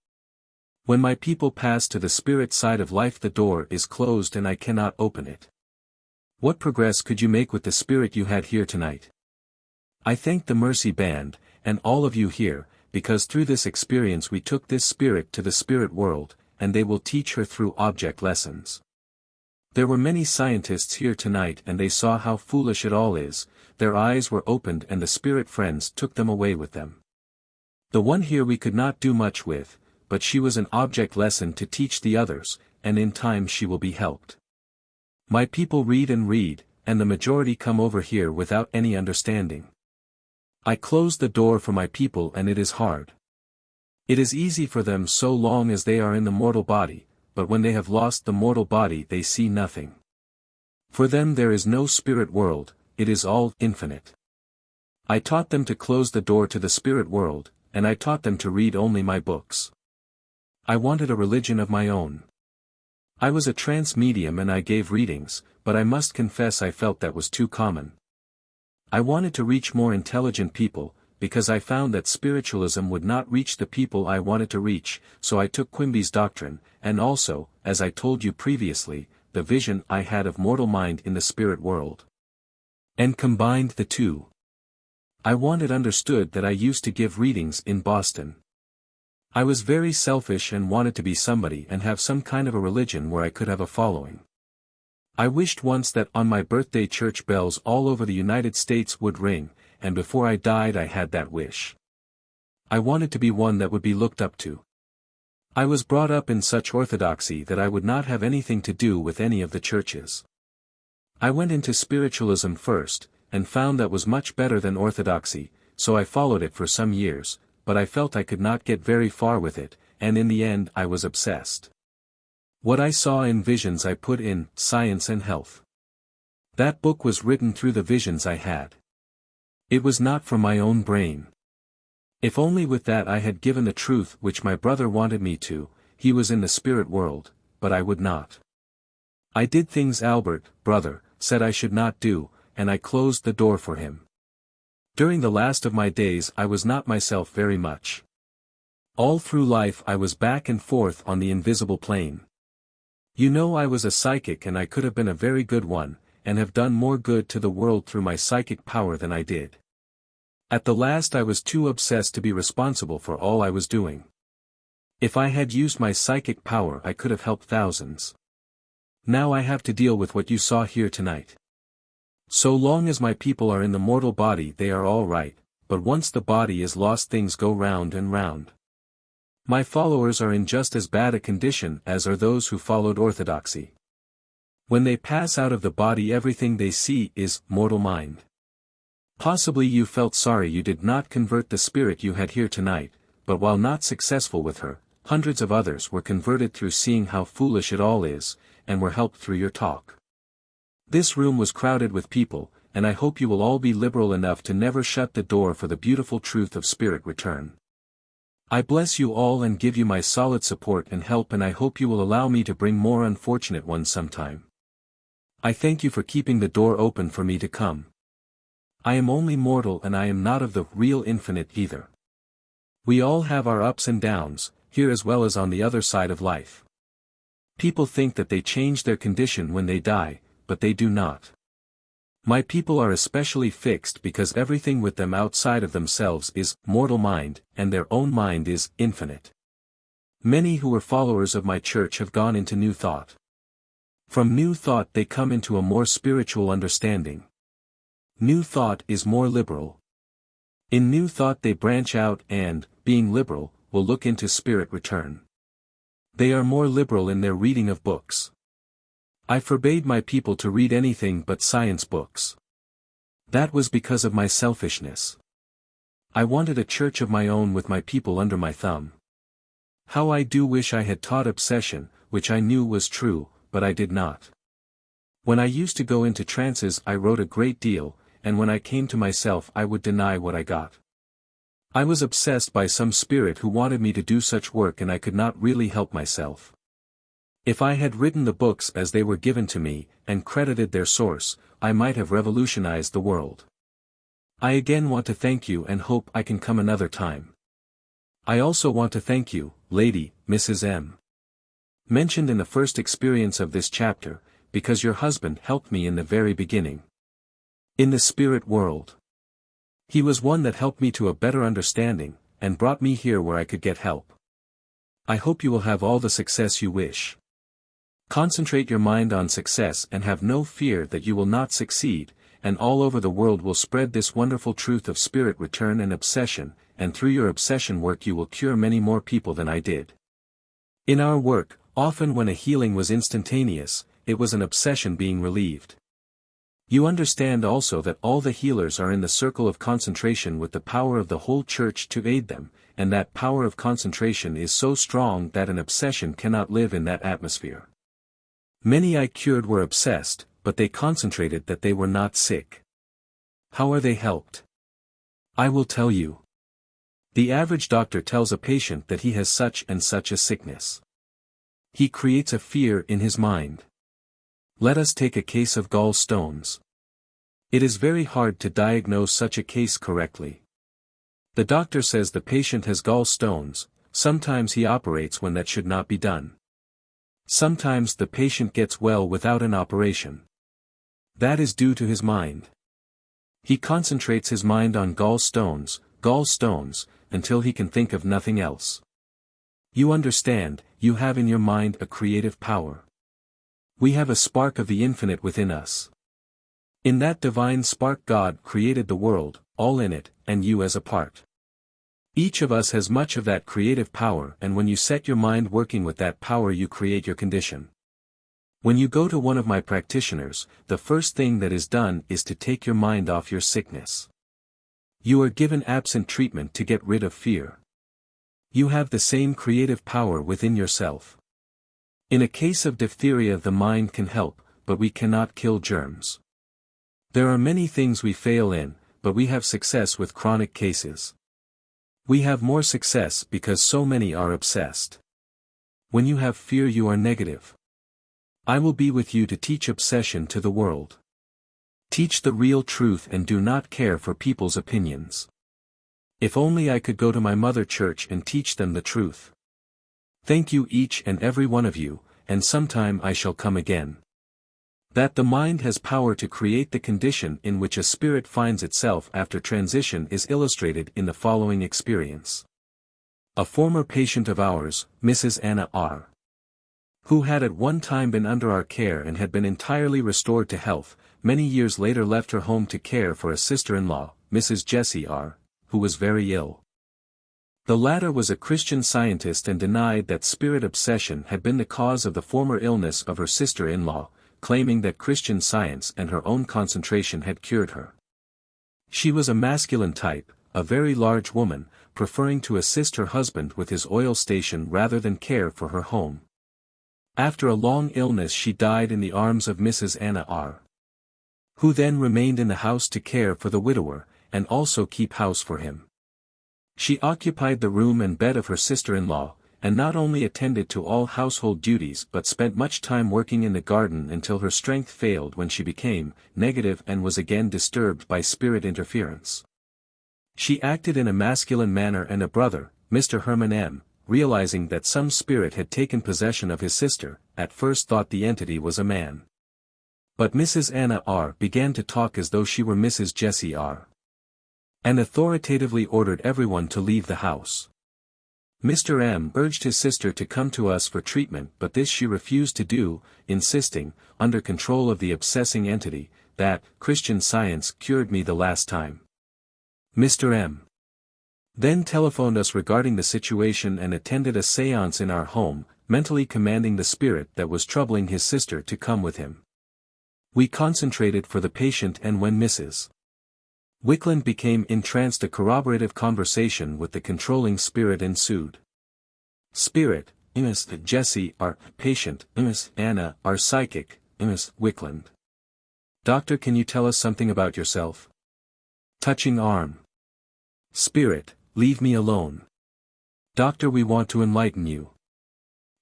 When my people pass to the spirit side of life the door is closed and I cannot open it. What progress could you make with the spirit you had here tonight? I thank the Mercy Band, and all of you here, because through this experience we took this spirit to the spirit world, and they will teach her through object lessons. There were many scientists here tonight and they saw how foolish it all is, their eyes were opened and the spirit friends took them away with them. The one here we could not do much with, but she was an object lesson to teach the others, and in time she will be helped. My people read, and the majority come over here without any understanding. I close the door for my people and it is hard. It is easy for them so long as they are in the mortal body, but when they have lost the mortal body they see nothing. For them there is no spirit world, it is all infinite. I taught them to close the door to the spirit world, and I taught them to read only my books. I wanted a religion of my own. I was a trance medium and I gave readings, but I must confess I felt that was too common. I wanted to reach more intelligent people, because I found that spiritualism would not reach the people I wanted to reach, so I took Quimby's doctrine, and also, as I told you previously, the vision I had of mortal mind in the spirit world. And combined the two. I wanted understood that I used to give readings in Boston. I was very selfish and wanted to be somebody and have some kind of a religion where I could have a following. I wished once that on my birthday church bells all over the United States would ring, and before I died I had that wish. I wanted to be one that would be looked up to. I was brought up in such orthodoxy that I would not have anything to do with any of the churches. I went into spiritualism first, and found that was much better than orthodoxy, so I followed it for some years, but I felt I could not get very far with it, and in the end I was obsessed. What I saw in visions I put in Science and Health. That book was written through the visions I had. It was not from my own brain. If only with that I had given the truth which my brother wanted me to, he was in the spirit world, but I would not. I did things Albert, brother, said I should not do, and I closed the door for him. During the last of my days I was not myself very much. All through life I was back and forth on the invisible plane. You know I was a psychic and I could have been a very good one, and have done more good to the world through my psychic power than I did. At the last I was too obsessed to be responsible for all I was doing. If I had used my psychic power I could have helped thousands. Now I have to deal with what you saw here tonight. So long as my people are in the mortal body they are all right, but once the body is lost things go round and round. My followers are in just as bad a condition as are those who followed orthodoxy. When they pass out of the body everything they see is mortal mind. Possibly you felt sorry you did not convert the spirit you had here tonight, but while not successful with her, hundreds of others were converted through seeing how foolish it all is, and were helped through your talk. This room was crowded with people, and I hope you will all be liberal enough to never shut the door for the beautiful truth of spirit return. I bless you all and give you my solid support and help, and I hope you will allow me to bring more unfortunate ones sometime. I thank you for keeping the door open for me to come. I am only mortal and I am not of the real infinite either. We all have our ups and downs, here as well as on the other side of life. People think that they change their condition when they die, but they do not. My people are especially fixed because everything with them outside of themselves is mortal mind, and their own mind is infinite. Many who were followers of my church have gone into new thought. From new thought they come into a more spiritual understanding. New thought is more liberal. In new thought they branch out and, being liberal, will look into spirit return. They are more liberal in their reading of books. I forbade my people to read anything but science books. That was because of my selfishness. I wanted a church of my own with my people under my thumb. How I do wish I had taught obsession, which I knew was true, but I did not. When I used to go into trances I wrote a great deal, and when I came to myself I would deny what I got. I was obsessed by some spirit who wanted me to do such work and I could not really help myself. If I had written the books as they were given to me, and credited their source, I might have revolutionized the world. I again want to thank you and hope I can come another time. I also want to thank you, Lady, Mrs. M. mentioned in the first experience of this chapter, because your husband helped me in the very beginning. In the spirit world. He was one that helped me to a better understanding, and brought me here where I could get help. I hope you will have all the success you wish. Concentrate your mind on success and have no fear that you will not succeed, and all over the world will spread this wonderful truth of spirit return and obsession, and through your obsession work you will cure many more people than I did. In our work, often when a healing was instantaneous, it was an obsession being relieved. You understand also that all the healers are in the circle of concentration with the power of the whole church to aid them, and that power of concentration is so strong that an obsession cannot live in that atmosphere. Many I cured were obsessed, but they concentrated that they were not sick. How are they helped? I will tell you. The average doctor tells a patient that he has such and such a sickness. He creates a fear in his mind. Let us take a case of gallstones. It is very hard to diagnose such a case correctly. The doctor says the patient has gallstones, sometimes he operates when that should not be done. Sometimes the patient gets well without an operation. That is due to his mind. He concentrates his mind on gallstones, until he can think of nothing else. You understand, you have in your mind a creative power. We have a spark of the infinite within us. In that divine spark God created the world, all in it, and you as a part. Each of us has much of that creative power, and when you set your mind working with that power you create your condition. When you go to one of my practitioners, the first thing that is done is to take your mind off your sickness. You are given absent treatment to get rid of fear. You have the same creative power within yourself. In a case of diphtheria the mind can help, but we cannot kill germs. There are many things we fail in, but we have success with chronic cases. We have more success because so many are obsessed. When you have fear you are negative. I will be with you to teach obsession to the world. Teach the real truth and do not care for people's opinions. If only I could go to my mother church and teach them the truth. Thank you each and every one of you, and sometime I shall come again. That the mind has power to create the condition in which a spirit finds itself after transition is illustrated in the following experience. A former patient of ours, Mrs. Anna R., who had at one time been under our care and had been entirely restored to health, many years later left her home to care for a sister-in-law, Mrs. Jessie R., who was very ill. The latter was a Christian Scientist and denied that spirit obsession had been the cause of the former illness of her sister-in-law, claiming that Christian Science and her own concentration had cured her. She was a masculine type, a very large woman, preferring to assist her husband with his oil station rather than care for her home. After a long illness she died in the arms of Mrs. Anna R., who then remained in the house to care for the widower, and also keep house for him. She occupied the room and bed of her sister-in-law, and not only attended to all household duties but spent much time working in the garden until her strength failed when she became negative and was again disturbed by spirit interference. She acted in a masculine manner, and a brother, Mr. Herman M., realizing that some spirit had taken possession of his sister, at first thought the entity was a man. But Mrs. Anna R. began to talk as though she were Mrs. Jessie R., and authoritatively ordered everyone to leave the house. Mr. M. urged his sister to come to us for treatment, but this she refused to do, insisting, under control of the obsessing entity, that Christian Science cured me the last time. Mr. M. then telephoned us regarding the situation and attended a séance in our home, mentally commanding the spirit that was troubling his sister to come with him. We concentrated for the patient, and when Mrs. Wickland became entranced, a corroborative conversation with the controlling spirit ensued. Spirit: Ms. Jessie, our patient; Ms. Anna, our psychic; Ms. Wickland. Doctor, can you tell us something about yourself? Touching arm. Spirit: leave me alone. Doctor, we want to enlighten you.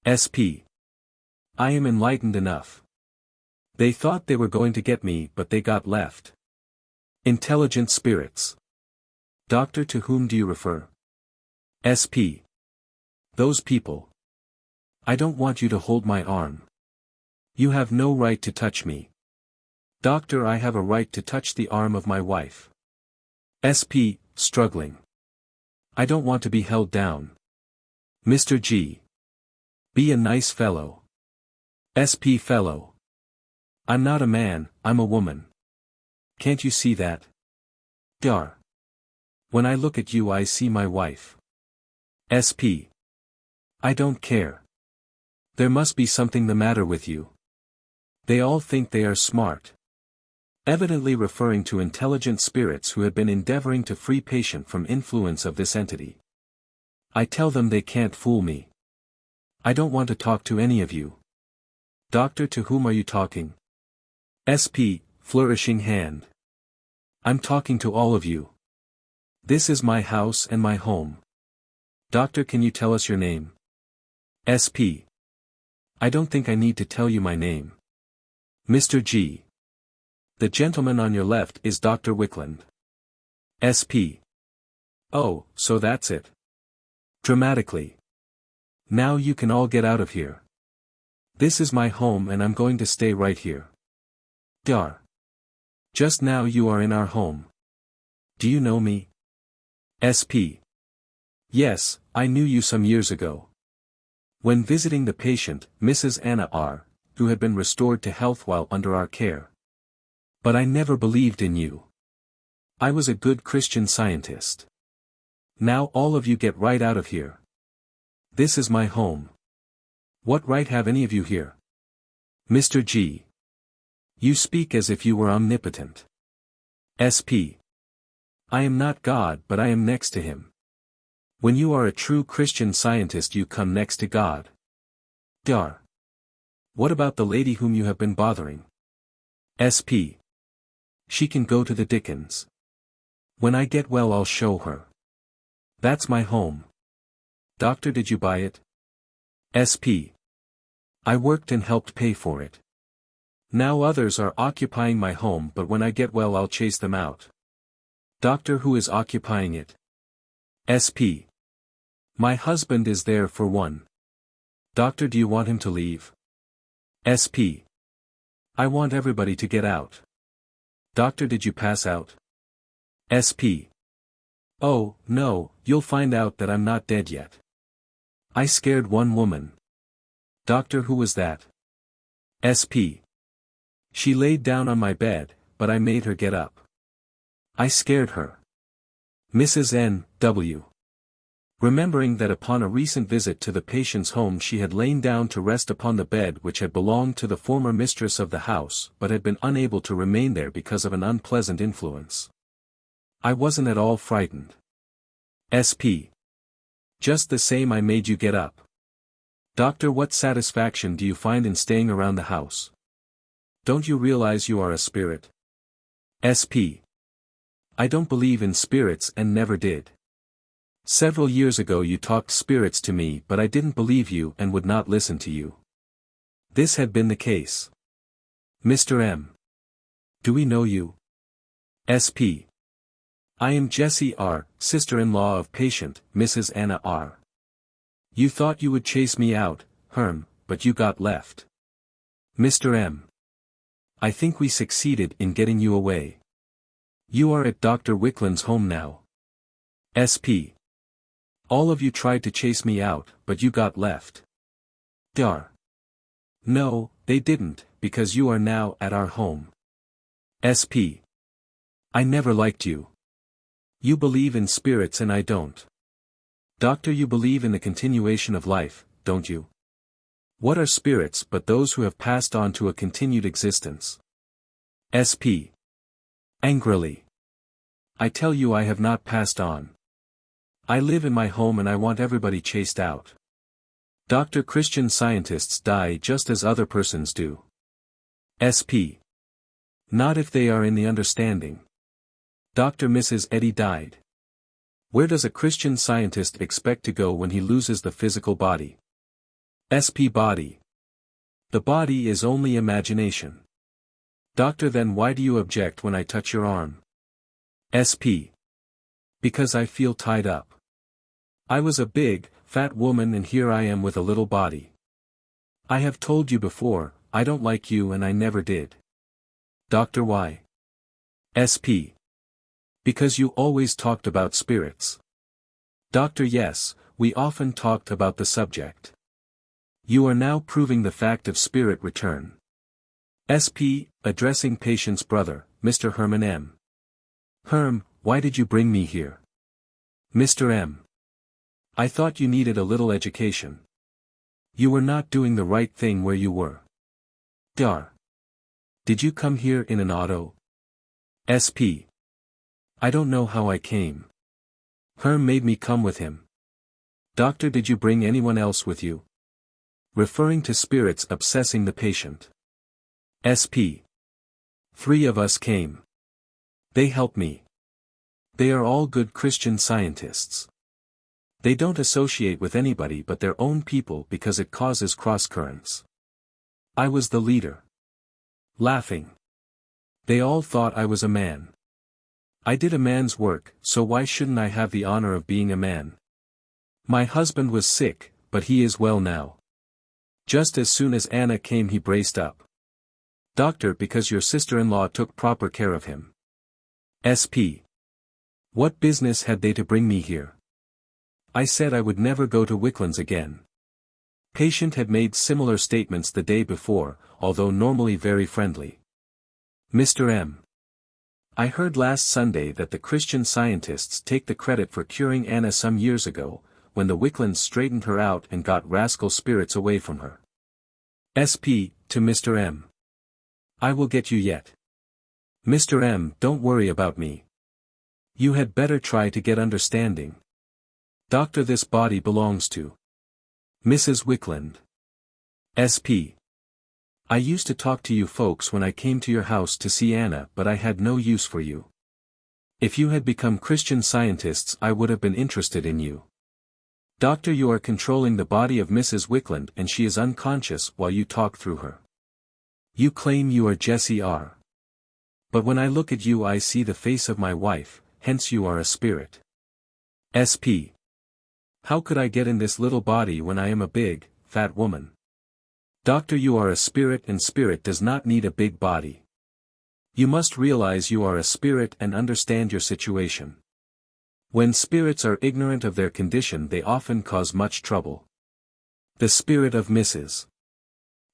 SP: I am enlightened enough. They thought they were going to get me, but they got left. Intelligent spirits. Doctor, to whom do you refer? SP: those people. I don't want you to hold my arm. You have no right to touch me. Doctor, I have a right to touch the arm of my wife. SP, struggling. I don't want to be held down. Mr. G: be a nice fellow. SP: fellow. I'm not a man, I'm a woman. Can't you see that? Dar. When I look at you I see my wife. SP: I don't care. There must be something the matter with you. They all think they are smart. Evidently referring to intelligent spirits who had been endeavoring to free patient from influence of this entity. I tell them they can't fool me. I don't want to talk to any of you. Doctor, to whom are you talking? SP, flourishing hand. I'm talking to all of you. This is my house and my home. Doctor, can you tell us your name? SP: I don't think I need to tell you my name. Mr. G: the gentleman on your left is Dr. Wickland. SP: oh, so that's it. Dramatically. Now you can all get out of here. This is my home and I'm going to stay right here. Dar. Just now you are in our home. Do you know me? SP: yes, I knew you some years ago. When visiting the patient, Mrs. Anna R., who had been restored to health while under our care. But I never believed in you. I was a good Christian Scientist. Now all of you get right out of here. This is my home. What right have any of you here? Mr. G: you speak as if you were omnipotent. SP: I am not God, but I am next to him. When you are a true Christian Scientist you come next to God. Dar. What about the lady whom you have been bothering? SP: she can go to the Dickens. When I get well I'll show her. That's my home. Doctor, did you buy it? SP: I worked and helped pay for it. Now others are occupying my home, but when I get well I'll chase them out. Doctor, who is occupying it? SP: my husband is there for one. Doctor, do you want him to leave? SP: I want everybody to get out. Doctor, did you pass out? SP: oh, no, you'll find out that I'm not dead yet. I scared one woman. Doctor, who was that? SP: she laid down on my bed, but I made her get up. I scared her. Mrs. N. W. Remembering that upon a recent visit to the patient's home she had lain down to rest upon the bed which had belonged to the former mistress of the house but had been unable to remain there because of an unpleasant influence. I wasn't at all frightened. SP: just the same I made you get up. Doctor, what satisfaction do you find in staying around the house? Don't you realize you are a spirit? SP: I don't believe in spirits and never did. Several years ago you talked spirits to me, but I didn't believe you and would not listen to you. This had been the case. Mr. M: do we know you? SP: I am Jessie R., sister-in-law of patient, Mrs. Anna R. You thought you would chase me out, Herm, but you got left. Mr. M: I think we succeeded in getting you away. You are at Dr. Wickland's home now. SP: all of you tried to chase me out, but you got left. Dar. No, they didn't, because you are now at our home. SP. I never liked you. You believe in spirits and I don't. Doctor, you believe in the continuation of life, don't you? What are spirits but those who have passed on to a continued existence? SP. Angrily. I tell you I have not passed on. I live in my home and I want everybody chased out. Doctor, Christian Scientists die just as other persons do. SP. Not if they are in the understanding. Doctor, Mrs. Eddy died. Where does a Christian Scientist expect to go when he loses the physical body? SP. Body. The body is only imagination. Doctor, then why do you object when I touch your arm? SP. Because I feel tied up. I was a big, fat woman and here I am with a little body. I have told you before, I don't like you and I never did. Doctor, why? SP. Because you always talked about spirits. Doctor, yes, we often talked about the subject. You are now proving the fact of spirit return. SP. Addressing patient's brother, Mr. Herman M. Herm, why did you bring me here? Mr. M. I thought you needed a little education. You were not doing the right thing where you were. Dar. Did you come here in an auto? SP. I don't know how I came. Herm made me come with him. Doctor, did you bring anyone else with you? Referring to spirits obsessing the patient. SP. 3 of us came. They helped me. They are all good Christian Scientists. They don't associate with anybody but their own people because it causes cross-currents. I was the leader. Laughing. They all thought I was a man. I did a man's work, so why shouldn't I have the honor of being a man? My husband was sick, but he is well now. Just as soon as Anna came he braced up. Doctor, because your sister-in-law took proper care of him. SP. What business had they to bring me here? I said I would never go to Wickland's again. Patient had made similar statements the day before, although normally very friendly. Mr. M. I heard last Sunday that the Christian Scientists take the credit for curing Anna some years ago, when the Wicklands straightened her out and got rascal spirits away from her. SP. To Mr. M. I will get you yet. Mr. M. Don't worry about me. You had better try to get understanding. Doctor, this body belongs to Mrs. Wickland. SP. I used to talk to you folks when I came to your house to see Anna, but I had no use for you. If you had become Christian Scientists I would have been interested in you. Doctor, you are controlling the body of Mrs. Wickland and she is unconscious while you talk through her. You claim you are Jesse R. But when I look at you I see the face of my wife, hence you are a spirit. SP. How could I get in this little body when I am a big, fat woman? Doctor, you are a spirit and spirit does not need a big body. You must realize you are a spirit and understand your situation. When spirits are ignorant of their condition they often cause much trouble. The spirit of Mrs.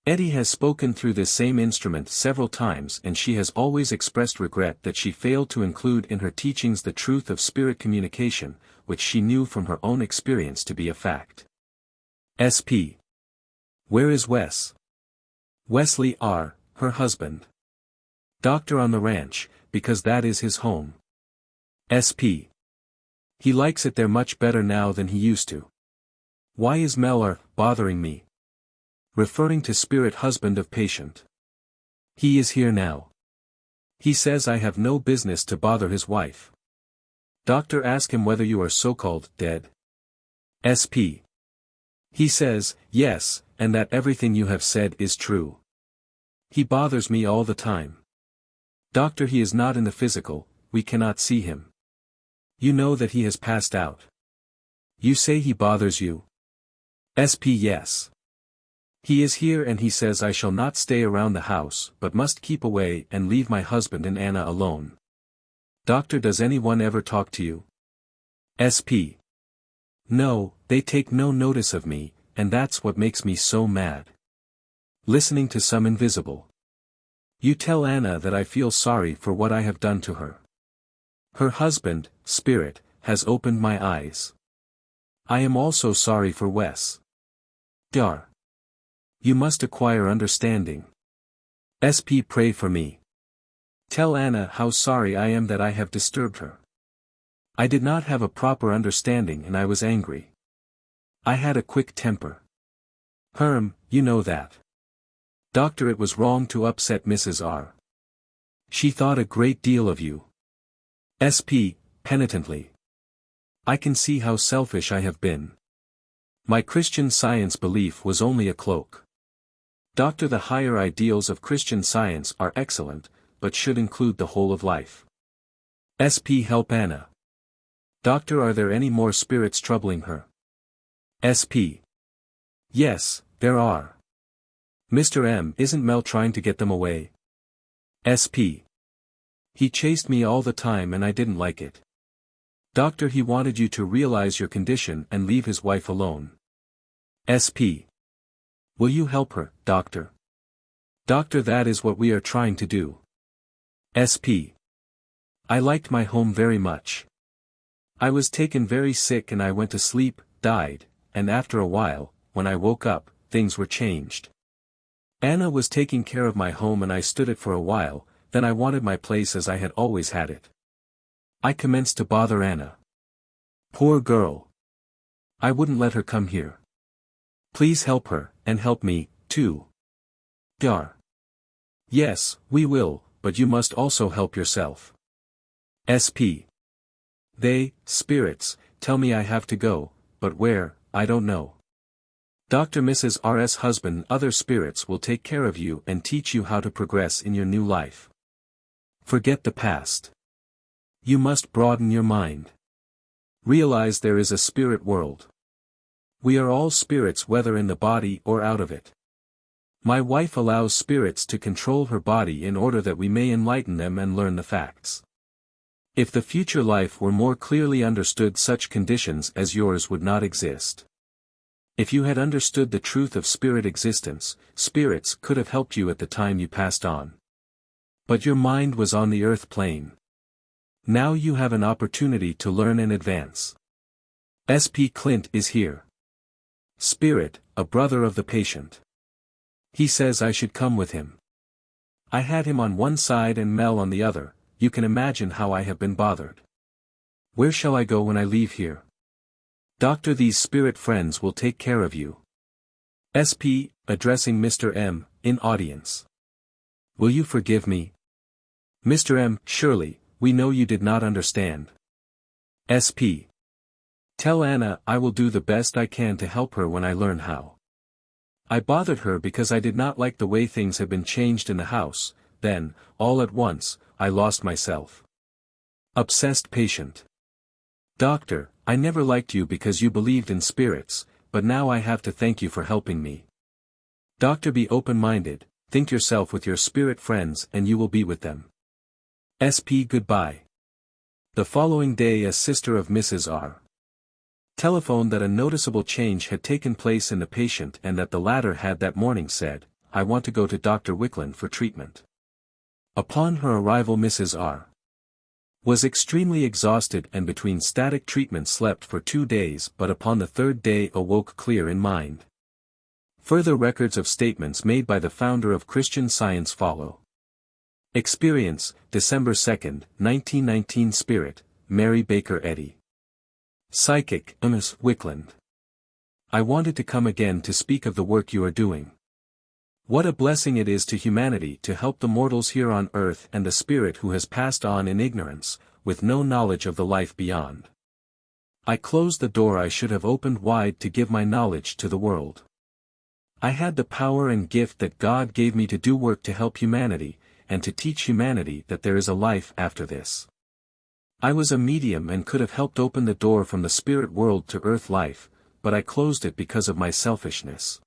Eddy has spoken through this same instrument several times and she has always expressed regret that she failed to include in her teachings the truth of spirit communication, which she knew from her own experience to be a fact. SP. Where is Wes? Wesley R., her husband. Doctor, on the ranch, because that is his home. SP. He likes it there much better now than he used to. Why is Mel R. bothering me? Referring to spirit husband of patient. He is here now. He says I have no business to bother his wife. Doctor, ask him whether you are so-called dead. SP. He says, yes, and that everything you have said is true. He bothers me all the time. Doctor, he is not in the physical, we cannot see him. You know that he has passed out. You say he bothers you? SP. Yes. He is here and he says I shall not stay around the house but must keep away and leave my husband and Anna alone. Doctor, does anyone ever talk to you? SP. No, they take no notice of me, and that's what makes me so mad. Listening to some invisible You tell Anna that I feel sorry for what I have done to her. Her husband, Spirit, has opened my eyes. I am also sorry for Wes. Dar. You must acquire understanding. SP pray for me. Tell Anna how sorry I am that I have disturbed her. I did not have a proper understanding and I was angry. I had a quick temper. You know that. Doctor, it was wrong to upset Mrs. R. She thought a great deal of you. SP, penitently. I can see how selfish I have been. My Christian Science belief was only a cloak. Doctor, the higher ideals of Christian Science are excellent, but should include the whole of life. SP, help Anna. Doctor, are there any more spirits troubling her? SP. Yes, there are. Mr. M, isn't Mel trying to get them away? SP. He chased me all the time and I didn't like it. Doctor, he wanted you to realize your condition and leave his wife alone. SP. Will you help her, Doctor? Doctor, that is what we are trying to do. SP. I liked my home very much. I was taken very sick and I went to sleep, died, and after a while, when I woke up, things were changed. Anna was taking care of my home and I stood it for a while, then I wanted my place as I had always had it. I commenced to bother Anna. Poor girl. I wouldn't let her come here. Please help her, and help me, too. Dar. Yes, we will, but you must also help yourself. SP. They, spirits, tell me I have to go, but where, I don't know. Dr. Mrs. R.'s husband and other spirits will take care of you and teach you how to progress in your new life. Forget the past. You must broaden your mind. Realize there is a spirit world. We are all spirits whether in the body or out of it. My wife allows spirits to control her body in order that we may enlighten them and learn the facts. If the future life were more clearly understood, such conditions as yours would not exist. If you had understood the truth of spirit existence, spirits could have helped you at the time you passed on. But your mind was on the earth plane. Now you have an opportunity to learn and advance. SP Clint is here. Spirit, a brother of the patient. He says I should come with him. I had him on one side and Mel on the other. You can imagine how I have been bothered. Where shall I go when I leave here? Doctor, these spirit friends will take care of you. SP, addressing Mr. M, in audience. Will you forgive me? Mr. M, surely, we know you did not understand. SP. Tell Anna I will do the best I can to help her when I learn how. I bothered her because I did not like the way things had been changed in the house, then, all at once, I lost myself. Obsessed patient. Doctor, I never liked you because you believed in spirits, but now I have to thank you for helping me. Doctor, be open-minded, think yourself with your spirit friends and you will be with them. SP goodbye. The following day a sister of Mrs. R. telephoned that a noticeable change had taken place in the patient and that the latter had that morning said, I want to go to Dr. Wickland for treatment. Upon her arrival Mrs. R. was extremely exhausted and between static treatment slept for 2 days but upon the 3rd day awoke clear in mind. Further records of statements made by the founder of Christian Science follow. Experience, December 2, 1919 Spirit, Mary Baker Eddy. Psychic, Ms. Wickland. I wanted to come again to speak of the work you are doing. What a blessing it is to humanity to help the mortals here on earth and the spirit who has passed on in ignorance, with no knowledge of the life beyond. I closed the door I should have opened wide to give my knowledge to the world. I had the power and gift that God gave me to do work to help humanity, and to teach humanity that there is a life after this. I was a medium and could have helped open the door from the spirit world to earth life, but I closed it because of my selfishness.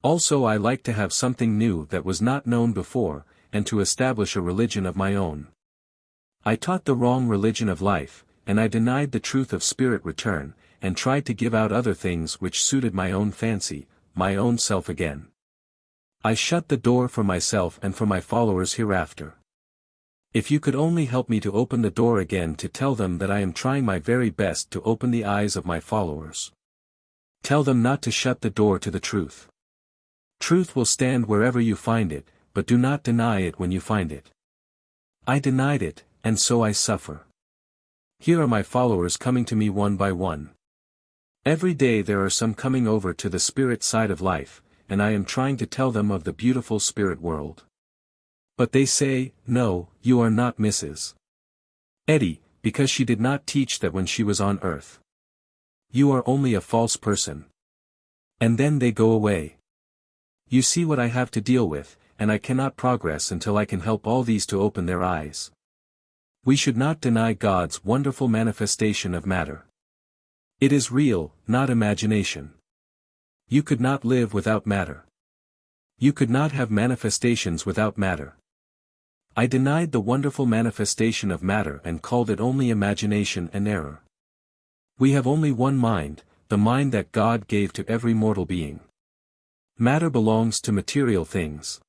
Also I like to have something new that was not known before, and to establish a religion of my own. I taught the wrong religion of life, and I denied the truth of spirit return, and tried to give out other things which suited my own fancy, my own self again. I shut the door for myself and for my followers hereafter. If you could only help me to open the door again to tell them that I am trying my very best to open the eyes of my followers. Tell them not to shut the door to the truth. Truth will stand wherever you find it, but do not deny it when you find it. I denied it, and so I suffer. Here are my followers coming to me one by one. Every day there are some coming over to the spirit side of life, and I am trying to tell them of the beautiful spirit world. But they say, no, you are not Mrs. Eddy, because she did not teach that when she was on earth. You are only a false person. And then they go away. You see what I have to deal with, and I cannot progress until I can help all these to open their eyes. We should not deny God's wonderful manifestation of matter. It is real, not imagination. You could not live without matter. You could not have manifestations without matter. I denied the wonderful manifestation of matter and called it only imagination and error. We have only one mind, the mind that God gave to every mortal being. Matter belongs to material things.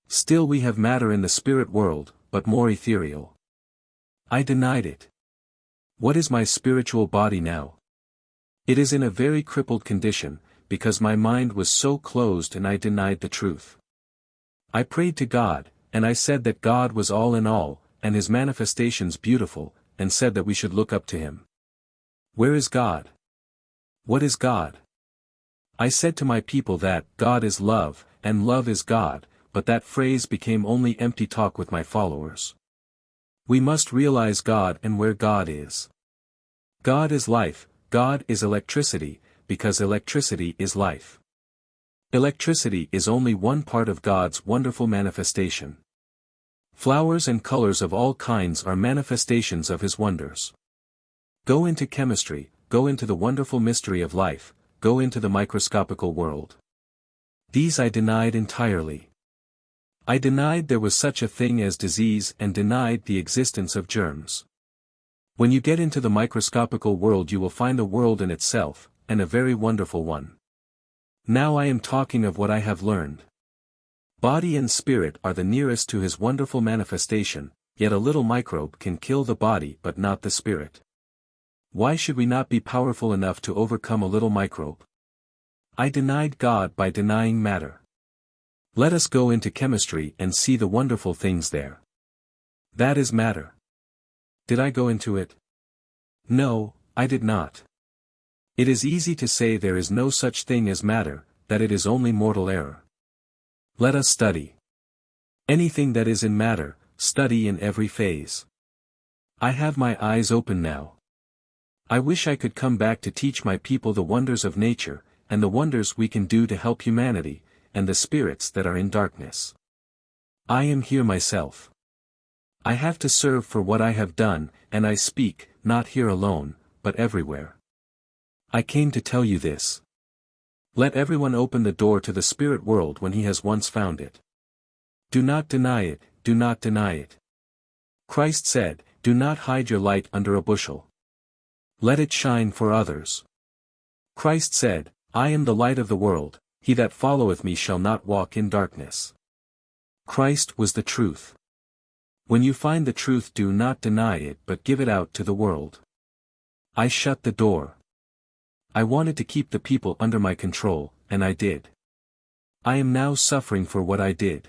Still we have matter in the spirit world, but more ethereal. I denied it. What is my spiritual body now? It is in a very crippled condition, because my mind was so closed and I denied the truth. I prayed to God, and I said that God was all in all, and his manifestations beautiful, and said that we should look up to him. Where is God? What is God? I said to my people that God is love, and love is God, but that phrase became only empty talk with my followers. We must realize God and where God is. God is life, God is electricity, because electricity is life. Electricity is only one part of God's wonderful manifestation. Flowers and colors of all kinds are manifestations of his wonders. Go into chemistry, go into the wonderful mystery of life, go into the microscopical world. These I denied entirely. I denied there was such a thing as disease and denied the existence of germs. When you get into the microscopical world you will find a world in itself, and a very wonderful one. Now I am talking of what I have learned. Body and spirit are the nearest to his wonderful manifestation, yet a little microbe can kill the body but not the spirit. Why should we not be powerful enough to overcome a little microbe? I denied God by denying matter. Let us go into chemistry and see the wonderful things there. That is matter. Did I go into it? No, I did not. It is easy to say there is no such thing as matter, that it is only mortal error. Let us study. Anything that is in matter, study in every phase. I have my eyes open now. I wish I could come back to teach my people the wonders of nature, and the wonders we can do to help humanity, and the spirits that are in darkness. I am here myself. I have to serve for what I have done, and I speak, not here alone, but everywhere. I came to tell you this. Let everyone open the door to the spirit world when he has once found it. Do not deny it, do not deny it. Christ said, do not hide your light under a bushel. Let it shine for others. Christ said, I am the light of the world, he that followeth me shall not walk in darkness. Christ was the truth. When you find the truth do not deny it but give it out to the world. I shut the door. I wanted to keep the people under my control, and I did. I am now suffering for what I did.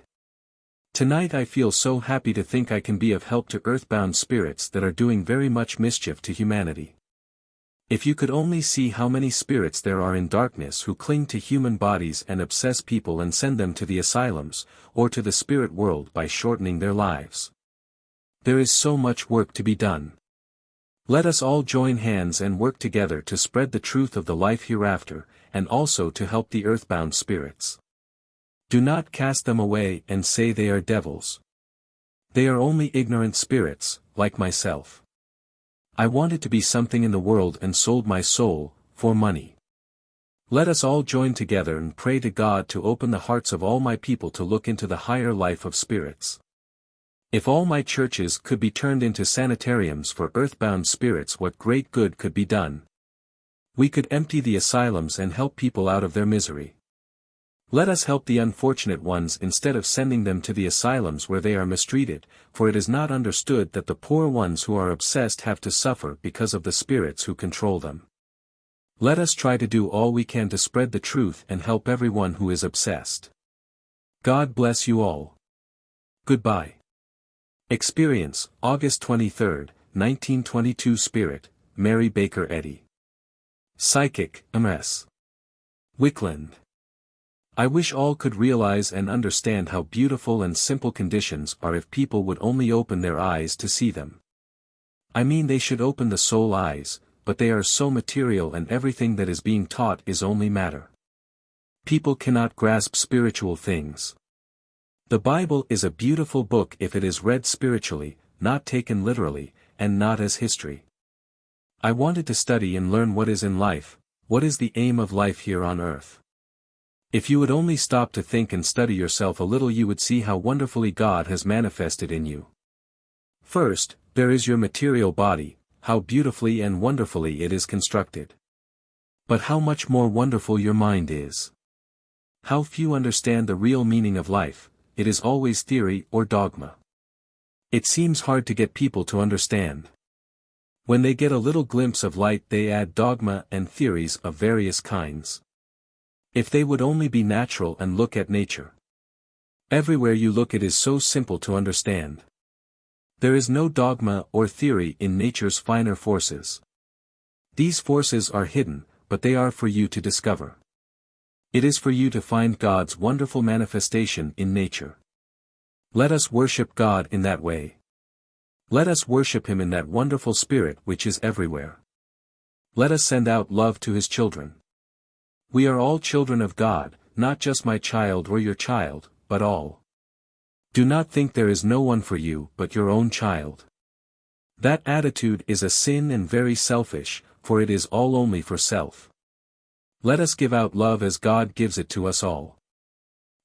Tonight I feel so happy to think I can be of help to earthbound spirits that are doing very much mischief to humanity. If you could only see how many spirits there are in darkness who cling to human bodies and obsess people and send them to the asylums, or to the spirit world by shortening their lives. There is so much work to be done. Let us all join hands and work together to spread the truth of the life hereafter, and also to help the earthbound spirits. Do not cast them away and say they are devils. They are only ignorant spirits, like myself. I wanted to be something in the world and sold my soul, for money. Let us all join together and pray to God to open the hearts of all my people to look into the higher life of spirits. If all my churches could be turned into sanitariums for earthbound spirits, what great good could be done. We could empty the asylums and help people out of their misery. Let us help the unfortunate ones instead of sending them to the asylums where they are mistreated, for it is not understood that the poor ones who are obsessed have to suffer because of the spirits who control them. Let us try to do all we can to spread the truth and help everyone who is obsessed. God bless you all. Goodbye. Experience, August 23, 1922. Spirit, Mary Baker Eddy. Psychic, M.S. Wickland. I wish all could realize and understand how beautiful and simple conditions are if people would only open their eyes to see them. I mean, they should open the soul eyes, but they are so material and everything that is being taught is only matter. People cannot grasp spiritual things. The Bible is a beautiful book if it is read spiritually, not taken literally, and not as history. I wanted to study and learn what is in life, what is the aim of life here on earth. If you would only stop to think and study yourself a little, you would see how wonderfully God has manifested in you. First, there is your material body, how beautifully and wonderfully it is constructed. But how much more wonderful your mind is. How few understand the real meaning of life, it is always theory or dogma. It seems hard to get people to understand. When they get a little glimpse of light, they add dogma and theories of various kinds. If they would only be natural and look at nature. Everywhere you look, it is so simple to understand. There is no dogma or theory in nature's finer forces. These forces are hidden, but they are for you to discover. It is for you to find God's wonderful manifestation in nature. Let us worship God in that way. Let us worship Him in that wonderful Spirit which is everywhere. Let us send out love to His children. We are all children of God, not just my child or your child, but all. Do not think there is no one for you but your own child. That attitude is a sin and very selfish, for it is all only for self. Let us give out love as God gives it to us all.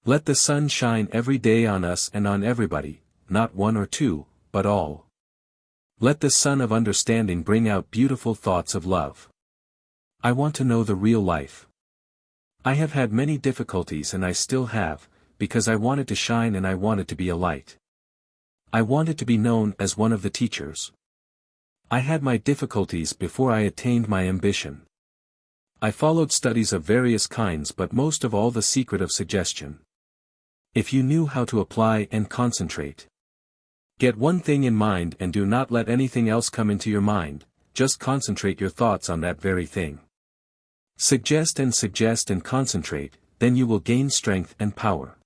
Let the sun shine every day on us and on everybody, not one or two, but all. Let the sun of understanding bring out beautiful thoughts of love. I want to know the real life. I have had many difficulties and I still have, because I wanted to shine and I wanted to be a light. I wanted to be known as one of the teachers. I had my difficulties before I attained my ambition. I followed studies of various kinds, but most of all the secret of suggestion. If you knew how to apply and concentrate. Get one thing in mind and do not let anything else come into your mind, just concentrate your thoughts on that very thing. Suggest and concentrate, then you will gain strength and power.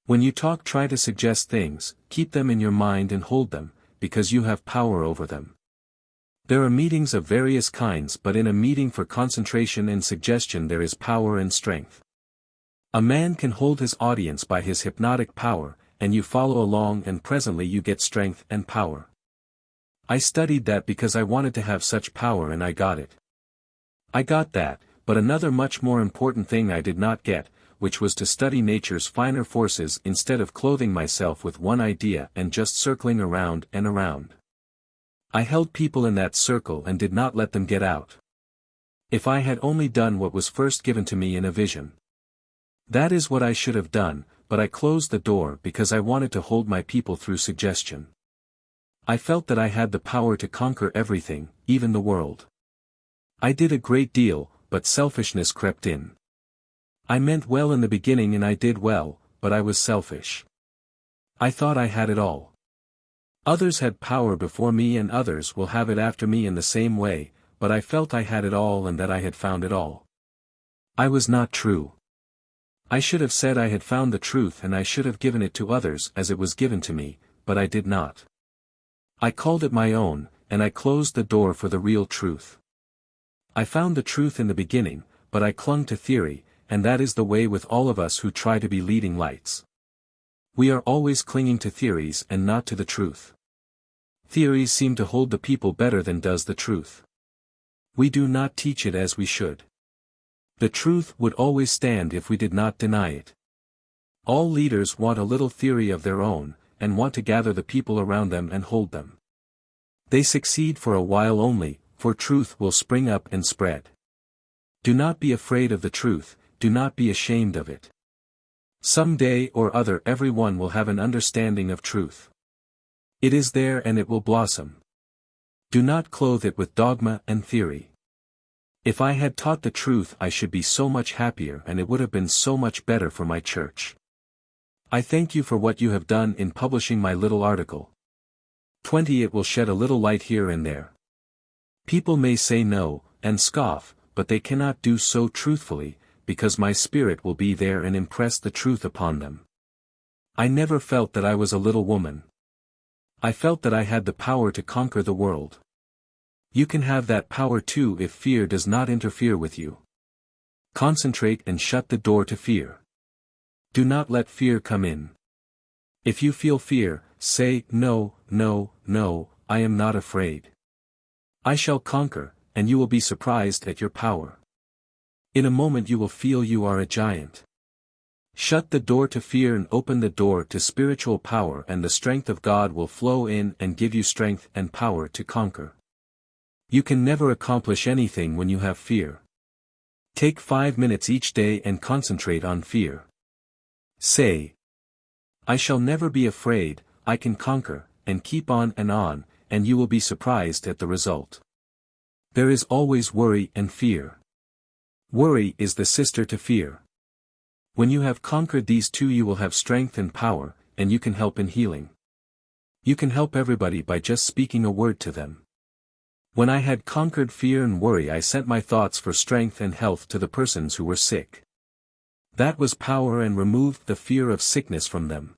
When you talk, try to suggest things, keep them in your mind and hold them, because you have power over them. There are meetings of various kinds, but in a meeting for concentration and suggestion there is power and strength. A man can hold his audience by his hypnotic power, and you follow along and presently you get strength and power. I studied that because I wanted to have such power and I got it. I got that, but another much more important thing I did not get, which was to study nature's finer forces instead of clothing myself with one idea and just circling around and around. I held people in that circle and did not let them get out. If I had only done what was first given to me in a vision. That is what I should have done, but I closed the door because I wanted to hold my people through suggestion. I felt that I had the power to conquer everything, even the world. I did a great deal, but selfishness crept in. I meant well in the beginning and I did well, but I was selfish. I thought I had it all. Others had power before me and others will have it after me in the same way, but I felt I had it all and that I had found it all. I was not true. I should have said I had found the truth and I should have given it to others as it was given to me, but I did not. I called it my own, and I closed the door for the real truth. I found the truth in the beginning, but I clung to theory, and that is the way with all of us who try to be leading lights. We are always clinging to theories and not to the truth. Theories seem to hold the people better than does the truth. We do not teach it as we should. The truth would always stand if we did not deny it. All leaders want a little theory of their own, and want to gather the people around them and hold them. They succeed for a while only, for truth will spring up and spread. Do not be afraid of the truth, do not be ashamed of it. Some day or other everyone will have an understanding of truth. It is there and it will blossom. Do not clothe it with dogma and theory. If I had taught the truth I should be so much happier and it would have been so much better for my church. I thank you for what you have done in publishing my little article. 20 It will shed a little light here and there. People may say no, and scoff, but they cannot do so truthfully, because my spirit will be there and impress the truth upon them. I never felt that I was a little woman. I felt that I had the power to conquer the world. You can have that power too if fear does not interfere with you. Concentrate and shut the door to fear. Do not let fear come in. If you feel fear, say, no, no, no, I am not afraid. I shall conquer, and you will be surprised at your power. In a moment you will feel you are a giant. Shut the door to fear and open the door to spiritual power, and the strength of God will flow in and give you strength and power to conquer. You can never accomplish anything when you have fear. Take 5 minutes each day and concentrate on fear. Say, I shall never be afraid, I can conquer, and keep on, and you will be surprised at the result. There is always worry and fear. Worry is the sister to fear. When you have conquered these two you will have strength and power, and you can help in healing. You can help everybody by just speaking a word to them. When I had conquered fear and worry I sent my thoughts for strength and health to the persons who were sick. That was power and removed the fear of sickness from them.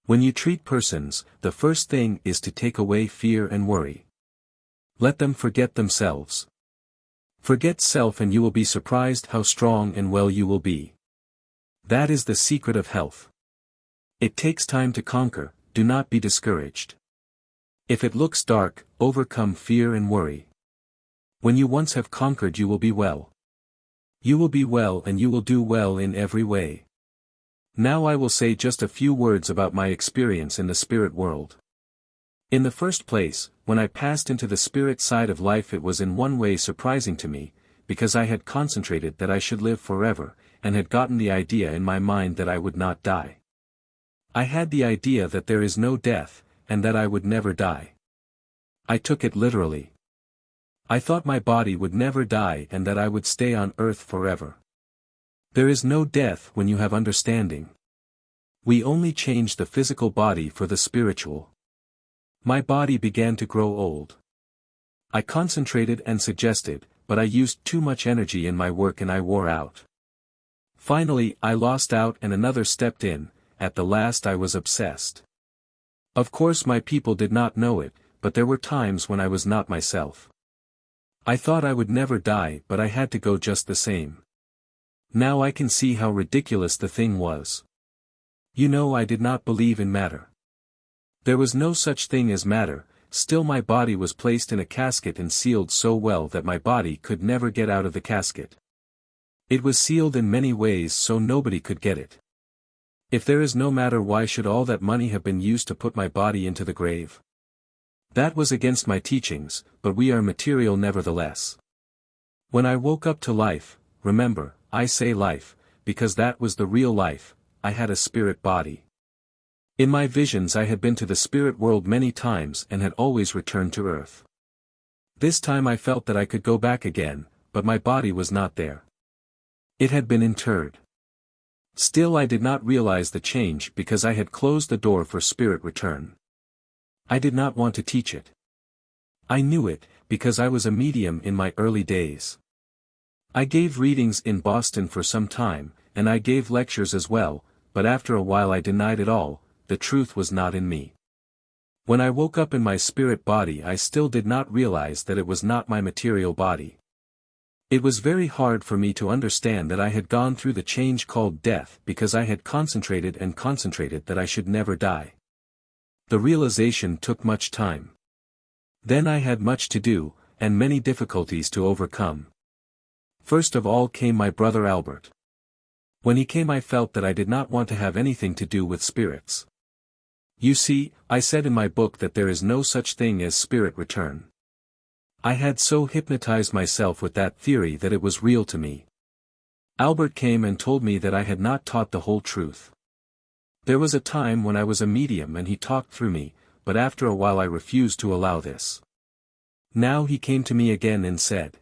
When you treat persons, the first thing is to take away fear and worry. Let them forget themselves. Forget self and you will be surprised how strong and well you will be. That is the secret of health. It takes time to conquer, do not be discouraged. If it looks dark, overcome fear and worry. When you once have conquered you will be well. You will be well and you will do well in every way. Now I will say just a few words about my experience in the spirit world. In the first place, when I passed into the spirit side of life it was in one way surprising to me, because I had concentrated that I should live forever, and had gotten the idea in my mind that I would not die. I had the idea that there is no death, and that I would never die. I took it literally. I thought my body would never die and that I would stay on earth forever. There is no death when you have understanding. We only change the physical body for the spiritual. My body began to grow old. I concentrated and suggested, but I used too much energy in my work and I wore out. Finally I lost out and another stepped in, at the last I was obsessed. Of course my people did not know it, but there were times when I was not myself. I thought I would never die but I had to go just the same. Now I can see how ridiculous the thing was. You know I did not believe in matter. There was no such thing as matter, still my body was placed in a casket and sealed so well that my body could never get out of the casket. It was sealed in many ways so nobody could get it. If there is no matter why should all that money have been used to put my body into the grave? That was against my teachings, but we are material nevertheless. When I woke up to life, remember, I say life, because that was the real life, I had a spirit body. In my visions I had been to the spirit world many times and had always returned to earth. This time I felt that I could go back again, but my body was not there. It had been interred. Still I did not realize the change because I had closed the door for spirit return. I did not want to teach it. I knew it, because I was a medium in my early days. I gave readings in Boston for some time, and I gave lectures as well, but after a while I denied it all, the truth was not in me. When I woke up in my spirit body I still did not realize that it was not my material body. It was very hard for me to understand that I had gone through the change called death because I had concentrated that I should never die. The realization took much time. Then I had much to do, and many difficulties to overcome. First of all came my brother Albert. When he came I felt that I did not want to have anything to do with spirits. You see, I said in my book that there is no such thing as spirit return. I had so hypnotized myself with that theory that it was real to me. Albert came and told me that I had not taught the whole truth. There was a time when I was a medium and he talked through me, but after a while I refused to allow this. Now he came to me again and said,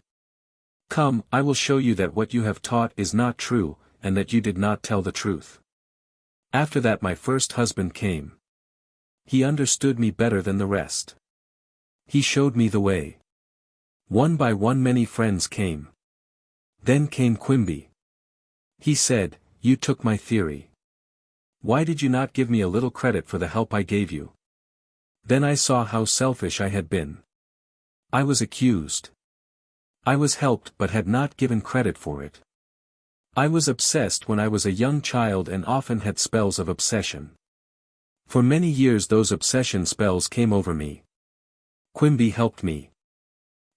"Come, I will show you that what you have taught is not true, and that you did not tell the truth." After that my first husband came. He understood me better than the rest. He showed me the way. One by one many friends came. Then came Quimby. He said, "You took my theory. Why did you not give me a little credit for the help I gave you?" Then I saw how selfish I had been. I was accused. I was helped but had not given credit for it. I was obsessed when I was a young child and often had spells of obsession. For many years those obsession spells came over me. Quimby helped me.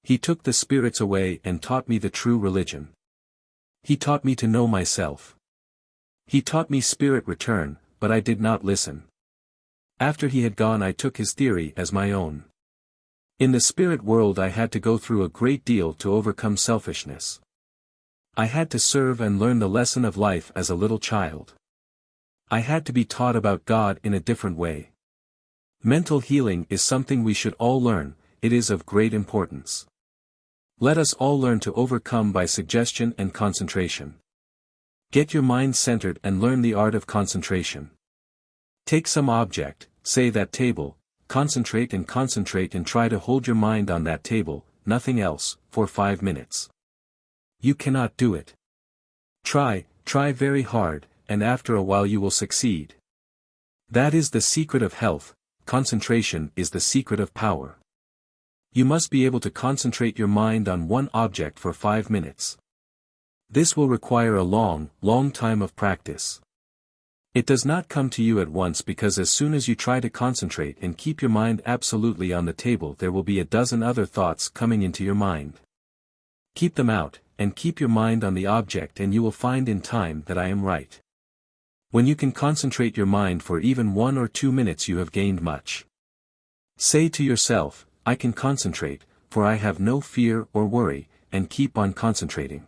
He took the spirits away and taught me the true religion. He taught me to know myself. He taught me spirit return, but I did not listen. After he had gone I took his theory as my own. In the spirit world I had to go through a great deal to overcome selfishness. I had to serve and learn the lesson of life as a little child. I had to be taught about God in a different way. Mental healing is something we should all learn, it is of great importance. Let us all learn to overcome by suggestion and concentration. Get your mind centered and learn the art of concentration. Take some object, say that table, concentrate and try to hold your mind on that table, nothing else, for 5 minutes. You cannot do it. Try very hard, and after a while you will succeed. That is the secret of health, concentration is the secret of power. You must be able to concentrate your mind on one object for 5 minutes. This will require a long time of practice. It does not come to you at once because as soon as you try to concentrate and keep your mind absolutely on the table there will be a dozen other thoughts coming into your mind. Keep them out, and keep your mind on the object and you will find in time that I am right. When you can concentrate your mind for even 1 or 2 minutes you have gained much. Say to yourself, I can concentrate, for I have no fear or worry, and keep on concentrating.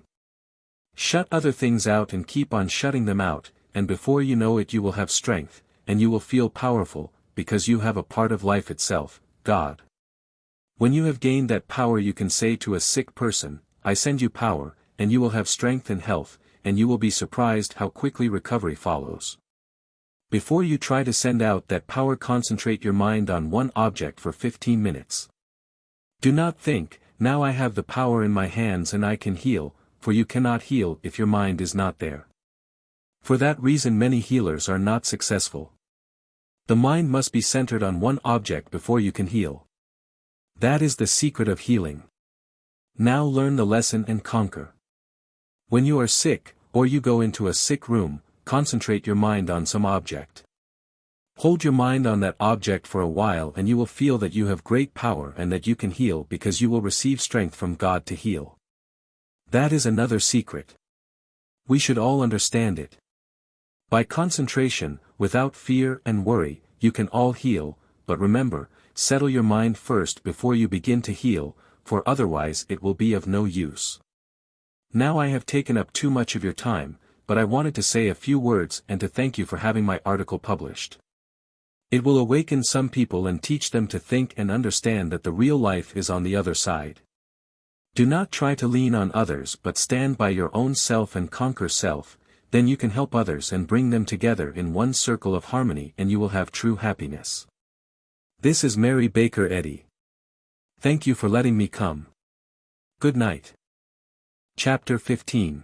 Shut other things out and keep on shutting them out, and before you know it you will have strength, and you will feel powerful, because you have a part of life itself, God. When you have gained that power you can say to a sick person, I send you power, and you will have strength and health, and you will be surprised how quickly recovery follows. Before you try to send out that power concentrate your mind on one object for 15 minutes. Do not think, now I have the power in my hands and I can heal, for you cannot heal if your mind is not there. For that reason many healers are not successful. The mind must be centered on one object before you can heal. That is the secret of healing. Now learn the lesson and conquer. When you are sick, or you go into a sick room, concentrate your mind on some object. Hold your mind on that object for a while and you will feel that you have great power and that you can heal because you will receive strength from God to heal. That is another secret. We should all understand it. By concentration, without fear and worry, you can all heal, but remember, settle your mind first before you begin to heal, for otherwise it will be of no use. Now I have taken up too much of your time, but I wanted to say a few words and to thank you for having my article published. It will awaken some people and teach them to think and understand that the real life is on the other side. Do not try to lean on others but stand by your own self and conquer self, then you can help others and bring them together in one circle of harmony and you will have true happiness. This is Mary Baker Eddy. Thank you for letting me come. Good night. Chapter 15.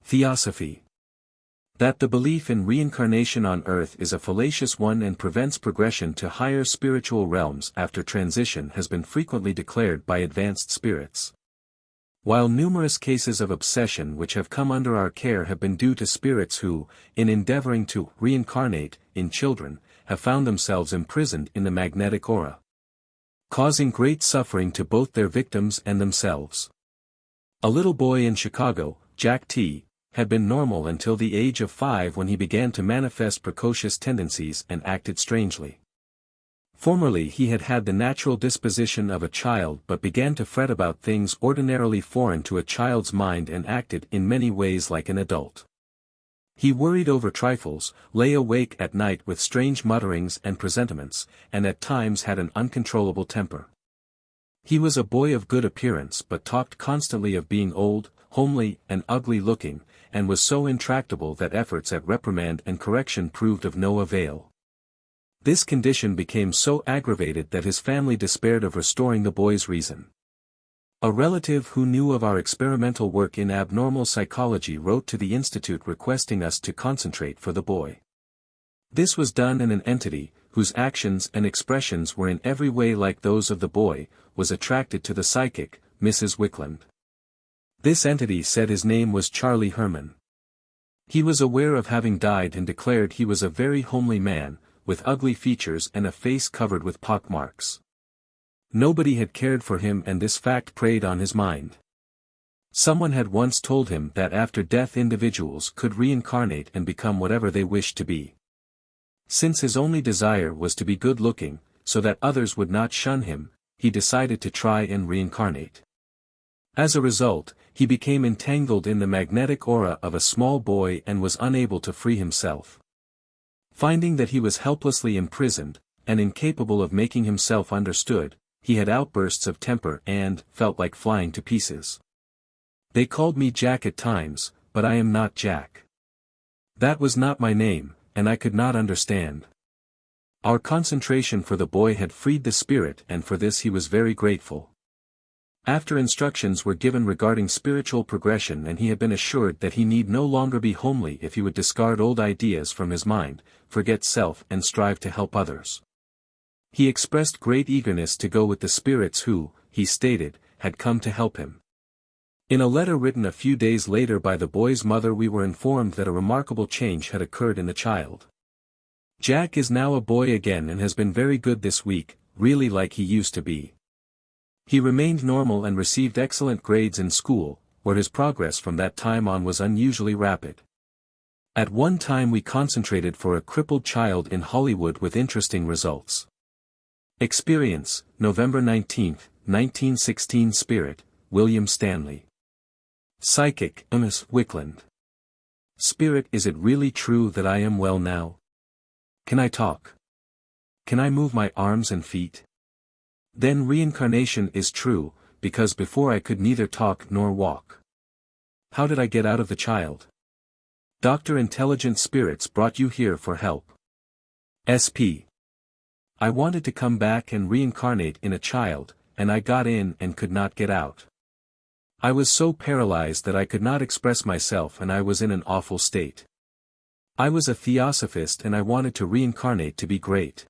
Theosophy. That the belief in reincarnation on earth is a fallacious one and prevents progression to higher spiritual realms after transition has been frequently declared by advanced spirits. While numerous cases of obsession which have come under our care have been due to spirits who, in endeavoring to reincarnate in children, have found themselves imprisoned in the magnetic aura, causing great suffering to both their victims and themselves. A little boy in Chicago, Jack T., had been normal until the age of 5 when he began to manifest precocious tendencies and acted strangely. Formerly he had had the natural disposition of a child but began to fret about things ordinarily foreign to a child's mind and acted in many ways like an adult. He worried over trifles, lay awake at night with strange mutterings and presentiments, and at times had an uncontrollable temper. He was a boy of good appearance but talked constantly of being old, homely, and ugly-looking, and was so intractable that efforts at reprimand and correction proved of no avail. This condition became so aggravated that his family despaired of restoring the boy's reason. A relative who knew of our experimental work in abnormal psychology wrote to the institute requesting us to concentrate for the boy. This was done, and an entity, whose actions and expressions were in every way like those of the boy, was attracted to the psychic, Mrs. Wickland. This entity said his name was Charlie Herman. He was aware of having died and declared he was a very homely man, with ugly features and a face covered with pockmarks. Nobody had cared for him, and this fact preyed on his mind. Someone had once told him that after death individuals could reincarnate and become whatever they wished to be. Since his only desire was to be good-looking, so that others would not shun him, he decided to try and reincarnate. As a result, he became entangled in the magnetic aura of a small boy and was unable to free himself. Finding that he was helplessly imprisoned, and incapable of making himself understood, he had outbursts of temper and felt like flying to pieces. They called me Jack at times, but I am not Jack. That was not my name, and I could not understand. Our concentration for the boy had freed the spirit, and for this he was very grateful. After instructions were given regarding spiritual progression, and he had been assured that he need no longer be homely if he would discard old ideas from his mind, forget self and strive to help others. He expressed great eagerness to go with the spirits who, he stated, had come to help him. In a letter written a few days later by the boy's mother, we were informed that a remarkable change had occurred in the child. Jack is now a boy again and has been very good this week, really like he used to be. He remained normal and received excellent grades in school, where his progress from that time on was unusually rapid. At one time we concentrated for a crippled child in Hollywood with interesting results. Experience, November 19, 1916. Spirit, William Stanley. Psychic, Mrs. Wickland. Spirit, is it really true that I am well now? Can I talk? Can I move my arms and feet? Then reincarnation is true, because before I could neither talk nor walk. How did I get out of the child? Dr. Intelligent Spirits brought you here for help. SP. I wanted to come back and reincarnate in a child, and I got in and could not get out. I was so paralyzed that I could not express myself, and I was in an awful state. I was a Theosophist and I wanted to reincarnate to be great.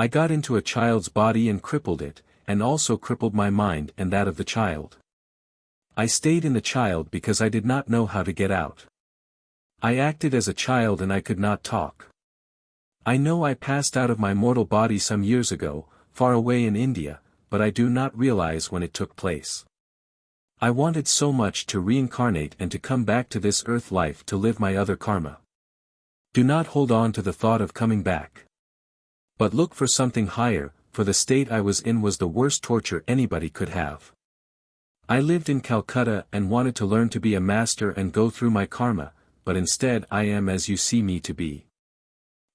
I got into a child's body and crippled it, and also crippled my mind and that of the child. I stayed in the child because I did not know how to get out. I acted as a child and I could not talk. I know I passed out of my mortal body some years ago, far away in India, but I do not realize when it took place. I wanted so much to reincarnate and to come back to this earth life to live my other karma. Do not hold on to the thought of coming back. But look for something higher, for the state I was in was the worst torture anybody could have. I lived in Calcutta and wanted to learn to be a master and go through my karma, but instead I am as you see me to be.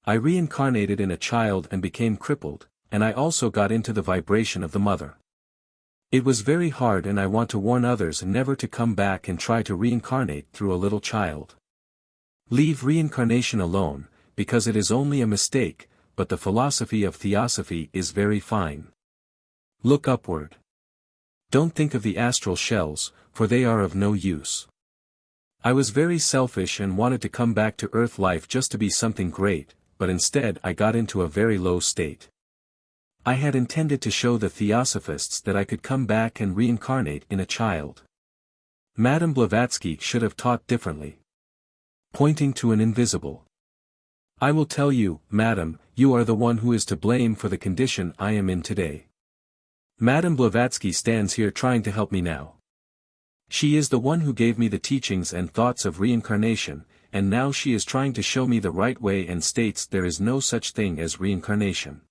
I reincarnated in a child and became crippled, and I also got into the vibration of the mother. It was very hard, and I want to warn others never to come back and try to reincarnate through a little child. Leave reincarnation alone, because it is only a mistake, but the philosophy of Theosophy is very fine. Look upward. Don't think of the astral shells, for they are of no use. I was very selfish and wanted to come back to earth life just to be something great, but instead I got into a very low state. I had intended to show the Theosophists that I could come back and reincarnate in a child. Madame Blavatsky should have taught differently. Pointing to an invisible. I will tell you, madam, you are the one who is to blame for the condition I am in today. Madame Blavatsky stands here trying to help me now. She is the one who gave me the teachings and thoughts of reincarnation, and now she is trying to show me the right way and states there is no such thing as reincarnation.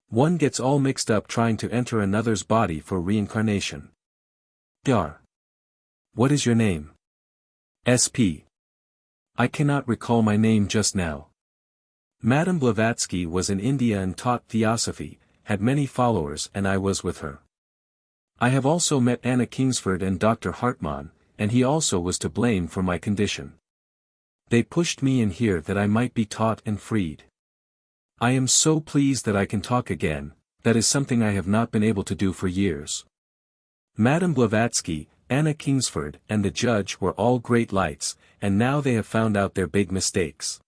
One gets all mixed up trying to enter another's body for reincarnation. Dar. What is your name? SP. I cannot recall my name just now. Madame Blavatsky was in India and taught Theosophy, had many followers, and I was with her. I have also met Anna Kingsford and Dr. Hartmann, and he also was to blame for my condition. They pushed me in here that I might be taught and freed. I am so pleased that I can talk again, that is something I have not been able to do for years. Madame Blavatsky, Anna Kingsford, and the judge were all great lights, and now they have found out their big mistakes.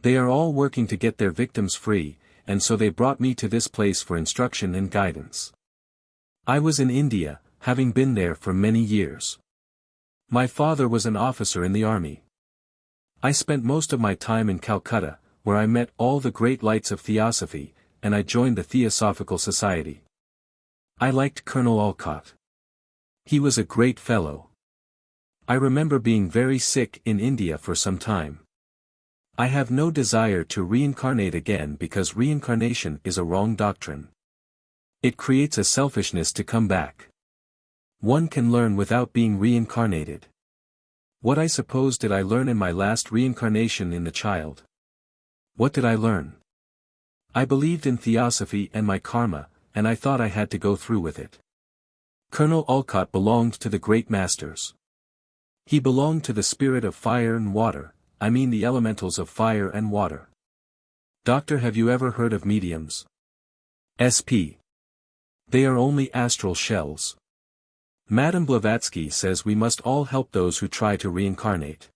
They are all working to get their victims free, and so they brought me to this place for instruction and guidance. I was in India, having been there for many years. My father was an officer in the army. I spent most of my time in Calcutta, where I met all the great lights of Theosophy, and I joined the Theosophical Society. I liked Colonel Olcott. He was a great fellow. I remember being very sick in India for some time. I have no desire to reincarnate again because reincarnation is a wrong doctrine. It creates a selfishness to come back. One can learn without being reincarnated. What I suppose did I learn in my last reincarnation in the child? What did I learn? I believed in Theosophy and my karma, and I thought I had to go through with it. Colonel Olcott belonged to the great masters. He belonged to the spirit of fire and water, I mean the elementals of fire and water. Doctor, have you ever heard of mediums? SP. They are only astral shells. Madame Blavatsky says we must all help those who try to reincarnate.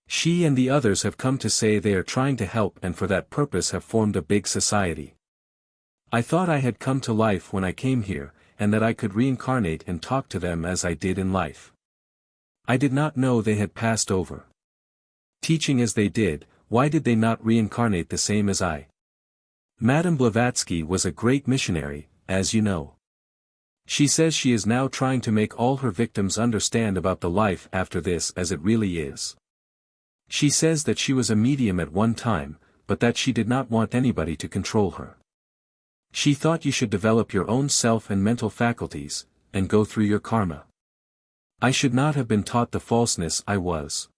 She and the others have come to say they are trying to help and for that purpose have formed a big society. I thought I had come to life when I came here, and that I could reincarnate and talk to them as I did in life. I did not know they had passed over. Teaching as they did, why did they not reincarnate the same as I? Madame Blavatsky was a great missionary, as you know. She says she is now trying to make all her victims understand about the life after this as it really is. She says that she was a medium at one time, but that she did not want anybody to control her. She thought you should develop your own self and mental faculties, and go through your karma. I should not have been taught the falseness I was.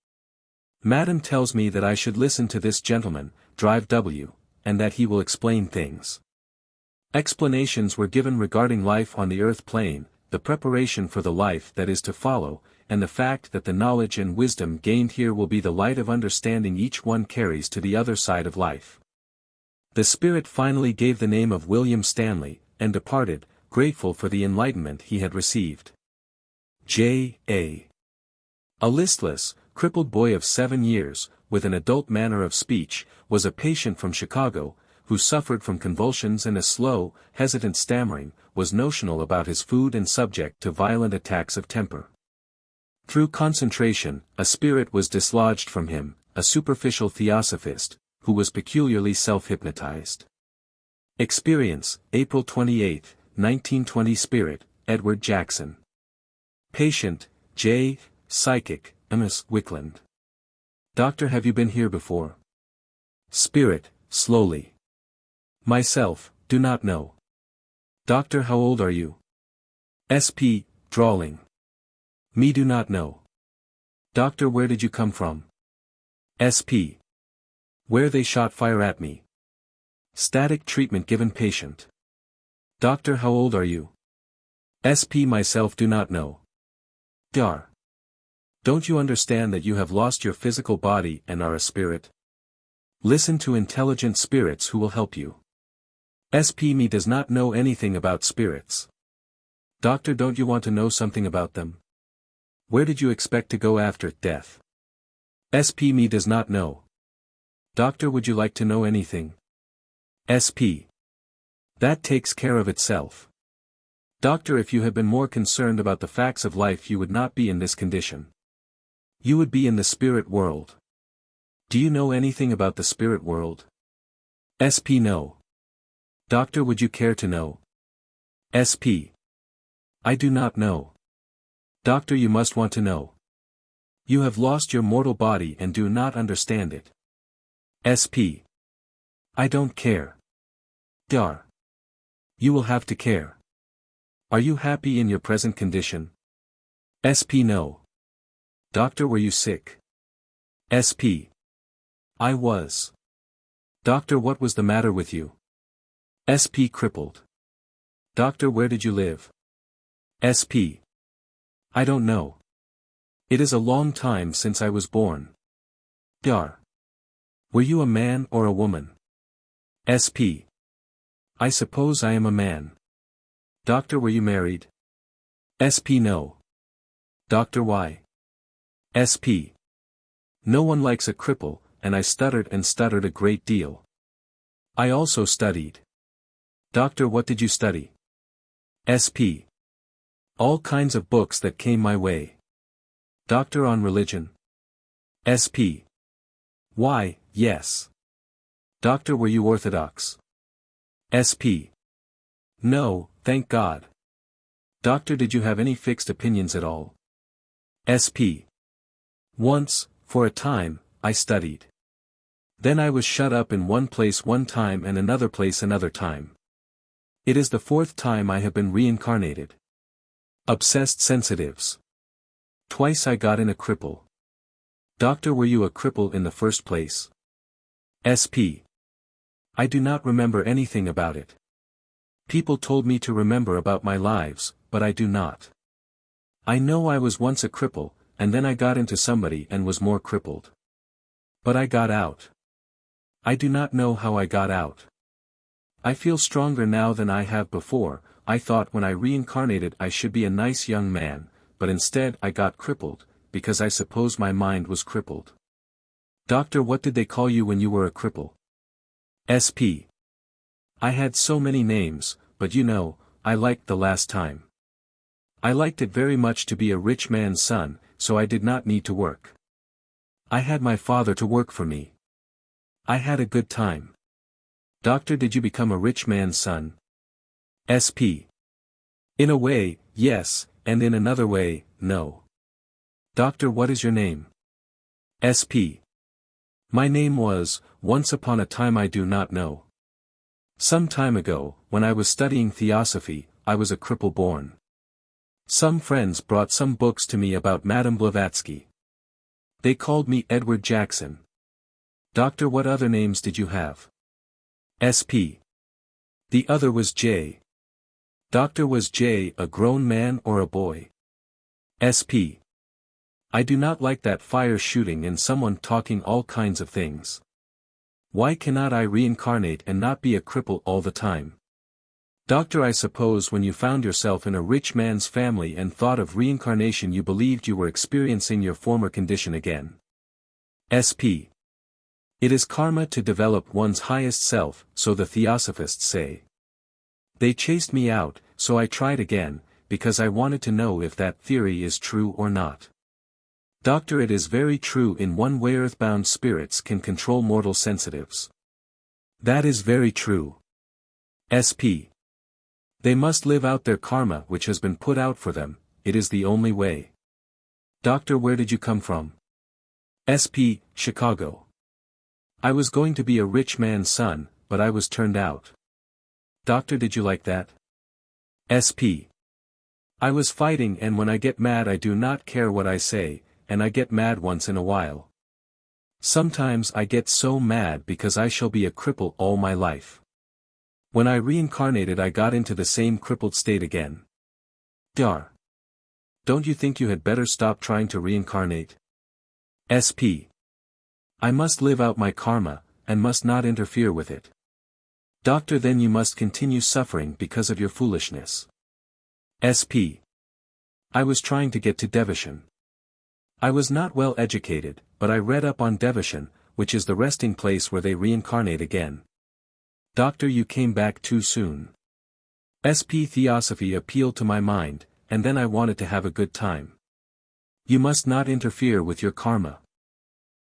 Madam tells me that I should listen to this gentleman, Drive W, and that he will explain things. Explanations were given regarding life on the earth plane, the preparation for the life that is to follow, and the fact that the knowledge and wisdom gained here will be the light of understanding each one carries to the other side of life. The Spirit finally gave the name of William Stanley, and departed, grateful for the enlightenment he had received. J.A. A listless, crippled boy of 7 years, with an adult manner of speech, was a patient from Chicago, who suffered from convulsions and a slow, hesitant stammering, was notional about his food and subject to violent attacks of temper. Through concentration, a spirit was dislodged from him, a superficial theosophist, who was peculiarly self-hypnotized. Experience, April 28, 1920. Spirit, Edward Jackson. Patient, J. Psychic, Ms. Wickland. Doctor, have you been here before? Spirit, slowly. Myself, do not know. Doctor, how old are you? SP, drawling. Me, do not know. Doctor, where did you come from? SP. Where they shot fire at me. Static treatment given patient. Doctor, how old are you? SP, myself, do not know. Dar. Don't you understand that you have lost your physical body and are a spirit? Listen to intelligent spirits who will help you. SP, me does not know anything about spirits. Doctor, don't you want to know something about them? Where did you expect to go after death? SP, me does not know. Doctor, would you like to know anything? SP. That takes care of itself. Doctor, if you had been more concerned about the facts of life you would not be in this condition. You would be in the spirit world. Do you know anything about the spirit world? SP, no. Doctor, would you care to know? SP. I do not know. Doctor, you must want to know. You have lost your mortal body and do not understand it. SP. I don't care. Dar. You will have to care. Are you happy in your present condition? SP No. Doctor, were you sick? SP. I was. Doctor, what was the matter with you? SP crippled. Doctor, where did you live? SP. I don't know. It is a long time since I was born. Dar. Were you a man or a woman? SP. I suppose I am a man. Doctor, were you married? SP No. Doctor, why? SP. No one likes a cripple, and I stuttered and stuttered a great deal. I also studied. Doctor, what did you study? SP. All kinds of books that came my way. Doctor, on religion? SP. Why, yes. Doctor, were you Orthodox? SP. No, thank God. Doctor, did you have any fixed opinions at all? SP. Once, for a time, I studied. Then I was shut up in one place one time and another place another time. It is the fourth time I have been reincarnated. Obsessed sensitives. Twice I got in a cripple. Doctor, were you a cripple in the first place? SP. I do not remember anything about it. People told me to remember about my lives, but I do not. I know I was once a cripple, and then I got into somebody and was more crippled. But I got out. I do not know how I got out. I feel stronger now than I have before. I thought when I reincarnated I should be a nice young man, but instead I got crippled, because I suppose my mind was crippled. Doctor, what did they call you when you were a cripple? SP. I had so many names, but you know, I liked the last time. I liked it very much to be a rich man's son, so I did not need to work. I had my father to work for me. I had a good time. Doctor, did you become a rich man's son? SP. In a way, yes, and in another way, no. Doctor, what is your name? SP. My name was, once upon a time I do not know. Some time ago, when I was studying Theosophy, I was a cripple born. Some friends brought some books to me about Madame Blavatsky. They called me Edward Jackson. Doctor, what other names did you have? SP. The other was J. Doctor, was J a grown man or a boy? SP. I do not like that fire shooting and someone talking all kinds of things. Why cannot I reincarnate and not be a cripple all the time? Doctor, I suppose when you found yourself in a rich man's family and thought of reincarnation you believed you were experiencing your former condition again. SP. It is karma to develop one's highest self, so the Theosophists say. They chased me out, so I tried again, because I wanted to know if that theory is true or not. Doctor, it is very true in one way earthbound spirits can control mortal sensitives. That is very true. SP. They must live out their karma which has been put out for them, it is the only way. Doctor, where did you come from? SP, Chicago. I was going to be a rich man's son, but I was turned out. Doctor, did you like that? SP. I was fighting, and when I get mad I do not care what I say, and I get mad once in a while. Sometimes I get so mad because I shall be a cripple all my life. When I reincarnated I got into the same crippled state again. Dar. Don't you think you had better stop trying to reincarnate? SP. I must live out my karma, and must not interfere with it. Doctor, then you must continue suffering because of your foolishness. SP. I was trying to get to devotion. I was not well educated, but I read up on devotion, which is the resting place where they reincarnate again. Doctor, you came back too soon. SP. Theosophy appealed to my mind, and then I wanted to have a good time. You must not interfere with your karma.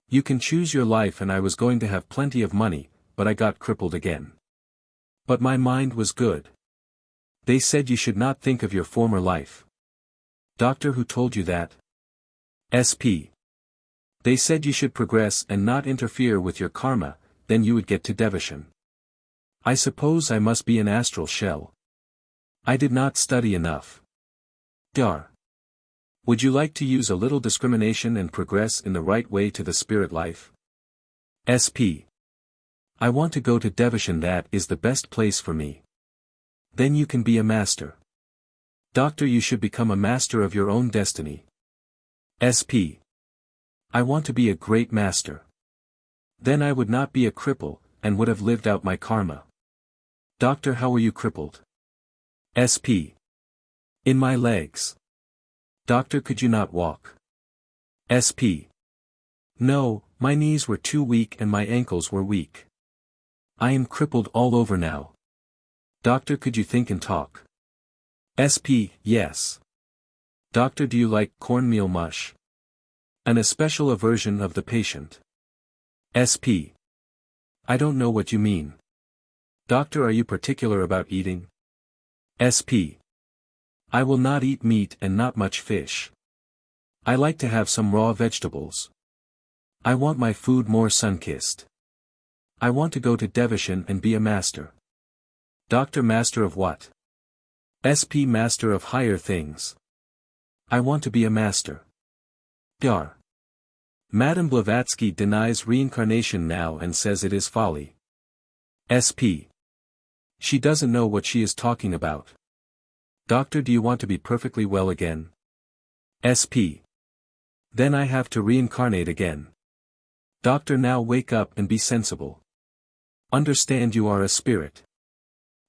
You can choose your life, and I was going to have plenty of money, but I got crippled again. But my mind was good. They said you should not think of your former life. Doctor, who told you that? SP. They said you should progress and not interfere with your karma, then you would get to devotion. I suppose I must be an astral shell. I did not study enough. Dar. Would you like to use a little discrimination and progress in the right way to the spirit life? SP. I want to go to devotion, that is the best place for me. Then you can be a master. Doctor, you should become a master of your own destiny. SP. I want to be a great master. Then I would not be a cripple, and would have lived out my karma. Doctor, how were you crippled? SP. In my legs. Doctor, could you not walk? SP. No, my knees were too weak and my ankles were weak. I am crippled all over now. Doctor, could you think and talk? SP. Yes. Doctor, do you like cornmeal mush? An especial aversion of the patient. SP. I don't know what you mean. Doctor, are you particular about eating? SP. I will not eat meat and not much fish. I like to have some raw vegetables. I want my food more sun-kissed. I want to go to devotion and be a master. Doctor, master of what? SP. Master of higher things. I want to be a master. Dar. Madame Blavatsky denies reincarnation now and says it is folly. SP. She doesn't know what she is talking about. Doctor, do you want to be perfectly well again? SP. Then I have to reincarnate again. Doctor, now wake up and be sensible. Understand you are a spirit.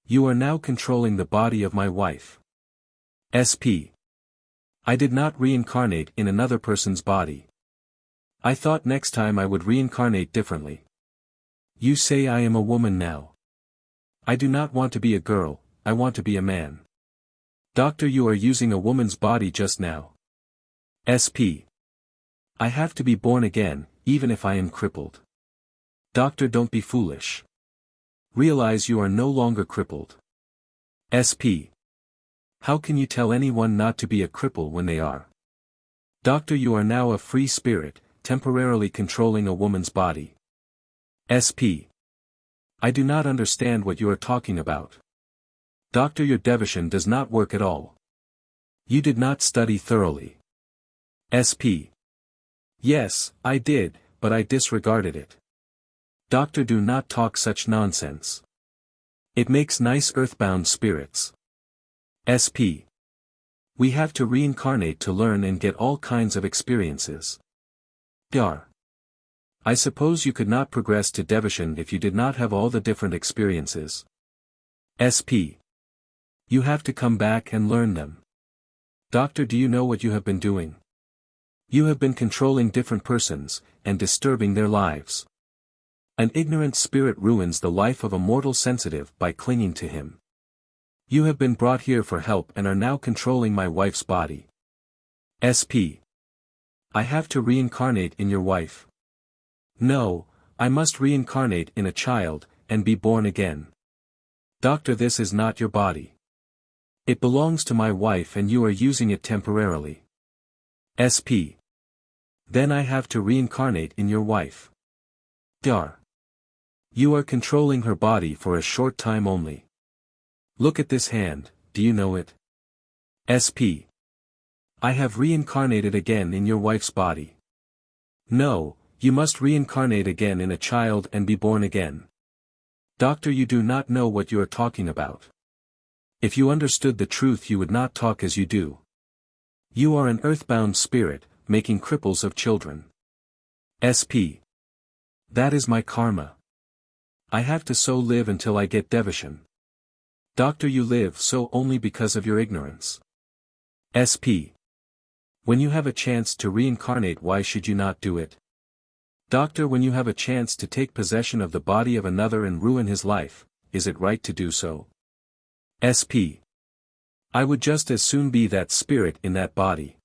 You are now controlling the body of my wife. SP. I did not reincarnate in another person's body. I thought next time I would reincarnate differently. You say I am a woman now. I do not want to be a girl, I want to be a man. Doctor, you are using a woman's body just now. SP. I have to be born again, even if I am crippled. Doctor, don't be foolish. Realize you are no longer crippled. SP. How can you tell anyone not to be a cripple when they are? Doctor, you are now a free spirit, temporarily controlling a woman's body. SP. I do not understand what you are talking about. Doctor, your devotion does not work at all. You did not study thoroughly. SP. Yes, I did, but I disregarded it. Doctor, do not talk such nonsense. It makes nice earthbound spirits. SP. We have to reincarnate to learn and get all kinds of experiences. Dar. I suppose you could not progress to devotion if you did not have all the different experiences. SP. You have to come back and learn them. Doctor, do you know what you have been doing? You have been controlling different persons, and disturbing their lives. An ignorant spirit ruins the life of a mortal sensitive by clinging to him. You have been brought here for help and are now controlling my wife's body. SP. I have to reincarnate in your wife. No, I must reincarnate in a child, and be born again. Doctor, this is not your body. It belongs to my wife and you are using it temporarily. SP. Then I have to reincarnate in your wife. Dar. You are controlling her body for a short time only. Look at this hand, do you know it? SP. I have reincarnated again in your wife's body. No, you must reincarnate again in a child and be born again. Doctor, you do not know what you are talking about. If you understood the truth you would not talk as you do. You are an earthbound spirit, making cripples of children. SP. That is my karma. I have to so live until I get devotion. Doctor, you live so only because of your ignorance. SP. When you have a chance to reincarnate, why should you not do it? Doctor, when you have a chance to take possession of the body of another and ruin his life, is it right to do so? SP. I would just as soon be that spirit in that body.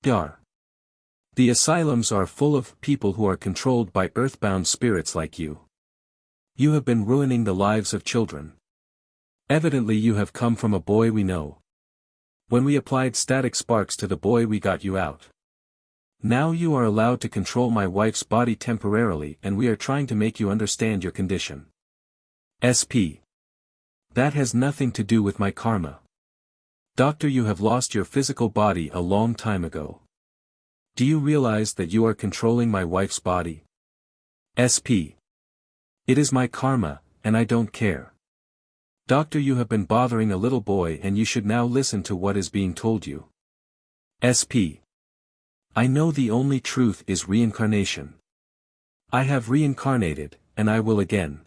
Dar. The asylums are full of people who are controlled by earthbound spirits like you. You have been ruining the lives of children. Evidently you have come from a boy we know. When we applied static sparks to the boy we got you out. Now you are allowed to control my wife's body temporarily and we are trying to make you understand your condition. SP. That has nothing to do with my karma. Doctor, you have lost your physical body a long time ago. Do you realize that you are controlling my wife's body? SP. It is my karma, and I don't care. Doctor, you have been bothering a little boy and you should now listen to what is being told you. SP. I know the only truth is reincarnation. I have reincarnated, and I will again.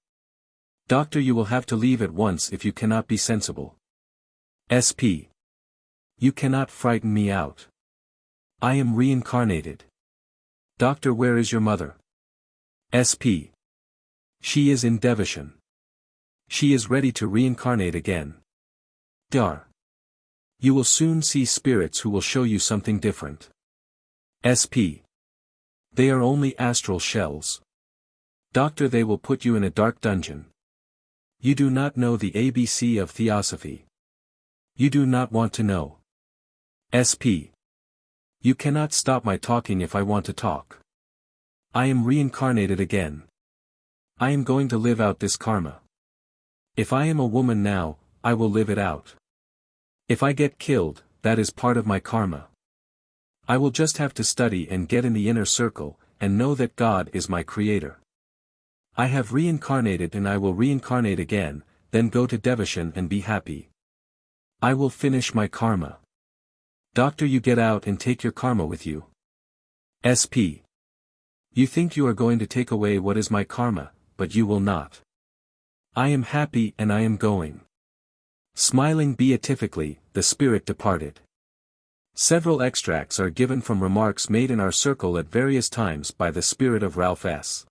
Doctor, you will have to leave at once if you cannot be sensible. SP. You cannot frighten me out. I am reincarnated. Doctor, where is your mother? SP. She is in Devashan. She is ready to reincarnate again. Dar. You will soon see spirits who will show you something different. SP. They are only astral shells. Doctor, they will put you in a dark dungeon. You do not know the ABC of Theosophy. You do not want to know. SP. You cannot stop my talking if I want to talk. I am reincarnated again. I am going to live out this karma. If I am a woman now, I will live it out. If I get killed, that is part of my karma. I will just have to study and get in the inner circle, and know that God is my creator. I have reincarnated and I will reincarnate again, then go to Devashan and be happy. I will finish my karma. Doctor, you get out and take your karma with you. SP. You think you are going to take away what is my karma, but you will not. I am happy and I am going. Smiling beatifically, the spirit departed. Several extracts are given from remarks made in our circle at various times by the spirit of Ralph S.,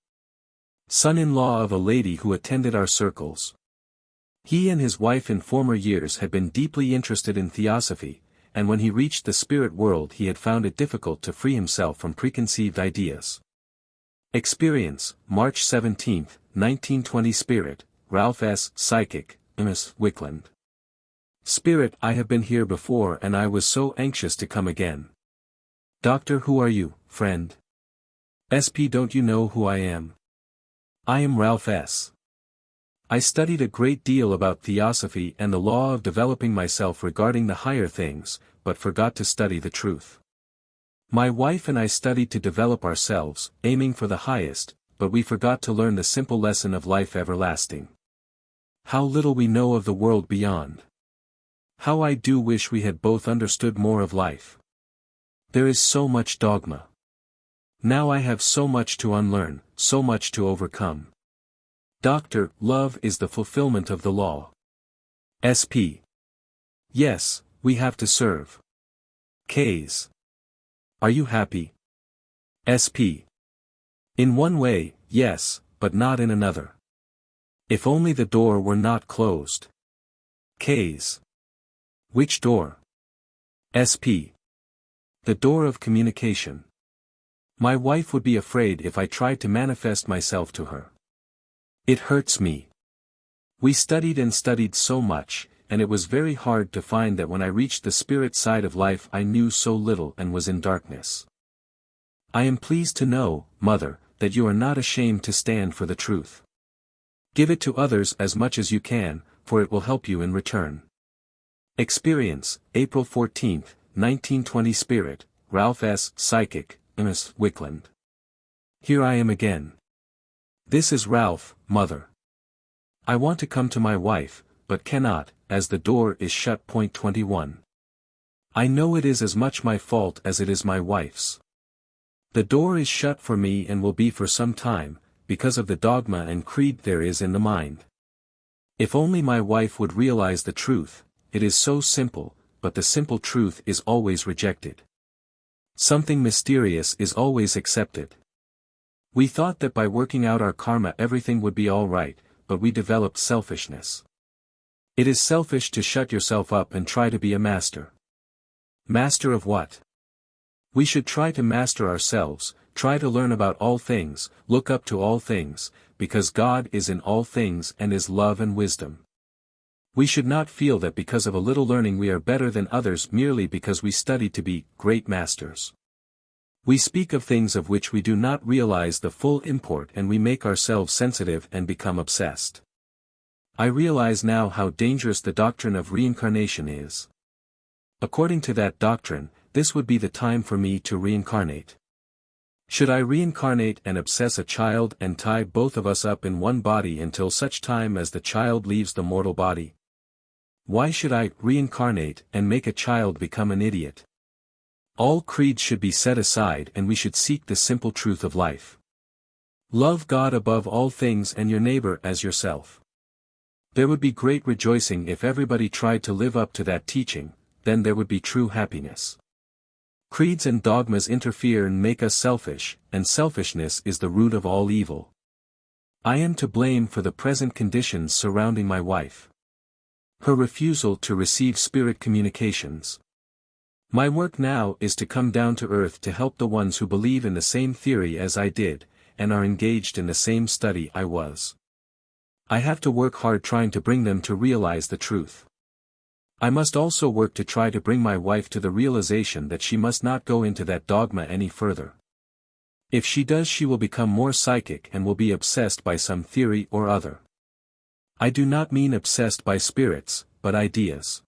son-in-law of a lady who attended our circles. He and his wife in former years had been deeply interested in Theosophy, and when he reached the spirit world he had found it difficult to free himself from preconceived ideas. Experience, March 17, 1920. Spirit, Ralph S., Psychic, Ms. Wickland. Spirit, I have been here before and I was so anxious to come again. Doctor, who are you, friend? SP, don't you know who I am? I am Ralph S. I studied a great deal about Theosophy and the law of developing myself regarding the higher things, but forgot to study the truth. My wife and I studied to develop ourselves, aiming for the highest, but we forgot to learn the simple lesson of life everlasting. How little we know of the world beyond. How I do wish we had both understood more of life. There is so much dogma. Now I have so much to unlearn, so much to overcome. Doctor, love is the fulfillment of the law. SP. Yes, we have to serve. Ks. Are you happy? SP. In one way, yes, but not in another. If only the door were not closed. Ks. Which door? SP. The door of communication. My wife would be afraid if I tried to manifest myself to her. It hurts me. We studied and studied so much, and it was very hard to find that when I reached the spirit side of life I knew so little and was in darkness. I am pleased to know, Mother, that you are not ashamed to stand for the truth. Give it to others as much as you can, for it will help you in return. Experience, April 14, 1920. Spirit, Ralph S., Psychic, Ms. Wickland. Here I am again. This is Ralph, Mother. I want to come to my wife, but cannot, as the door is shut. 21. I know it is as much my fault as it is my wife's. The door is shut for me and will be for some time, because of the dogma and creed there is in the mind. If only my wife would realize the truth. It is so simple, but the simple truth is always rejected. Something mysterious is always accepted. We thought that by working out our karma everything would be all right, but we developed selfishness. It is selfish to shut yourself up and try to be a master. Master of what? We should try to master ourselves, try to learn about all things, look up to all things, because God is in all things and is love and wisdom. We should not feel that because of a little learning we are better than others merely because we study to be great masters. We speak of things of which we do not realize the full import and we make ourselves sensitive and become obsessed. I realize now how dangerous the doctrine of reincarnation is. According to that doctrine, this would be the time for me to reincarnate. Should I reincarnate and obsess a child and tie both of us up in one body until such time as the child leaves the mortal body? Why should I reincarnate and make a child become an idiot? All creeds should be set aside and we should seek the simple truth of life. Love God above all things and your neighbor as yourself. There would be great rejoicing if everybody tried to live up to that teaching, then there would be true happiness. Creeds and dogmas interfere and make us selfish, and selfishness is the root of all evil. I am to blame for the present conditions surrounding my wife. Her refusal to receive spirit communications. My work now is to come down to earth to help the ones who believe in the same theory as I did, and are engaged in the same study I was. I have to work hard trying to bring them to realize the truth. I must also work to try to bring my wife to the realization that she must not go into that dogma any further. If she does, she will become more psychic and will be obsessed by some theory or other. I do not mean obsessed by spirits, but ideas.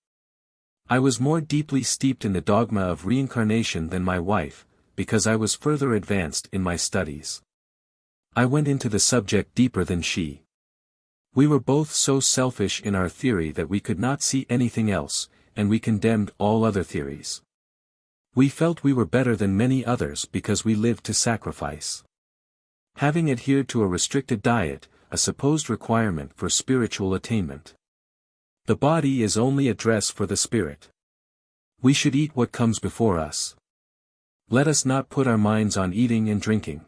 I was more deeply steeped in the dogma of reincarnation than my wife, because I was further advanced in my studies. I went into the subject deeper than she. We were both so selfish in our theory that we could not see anything else, and we condemned all other theories. We felt we were better than many others because we lived to sacrifice. Having adhered to a restricted diet, a supposed requirement for spiritual attainment. The body is only a dress for the spirit. We should eat what comes before us. Let us not put our minds on eating and drinking.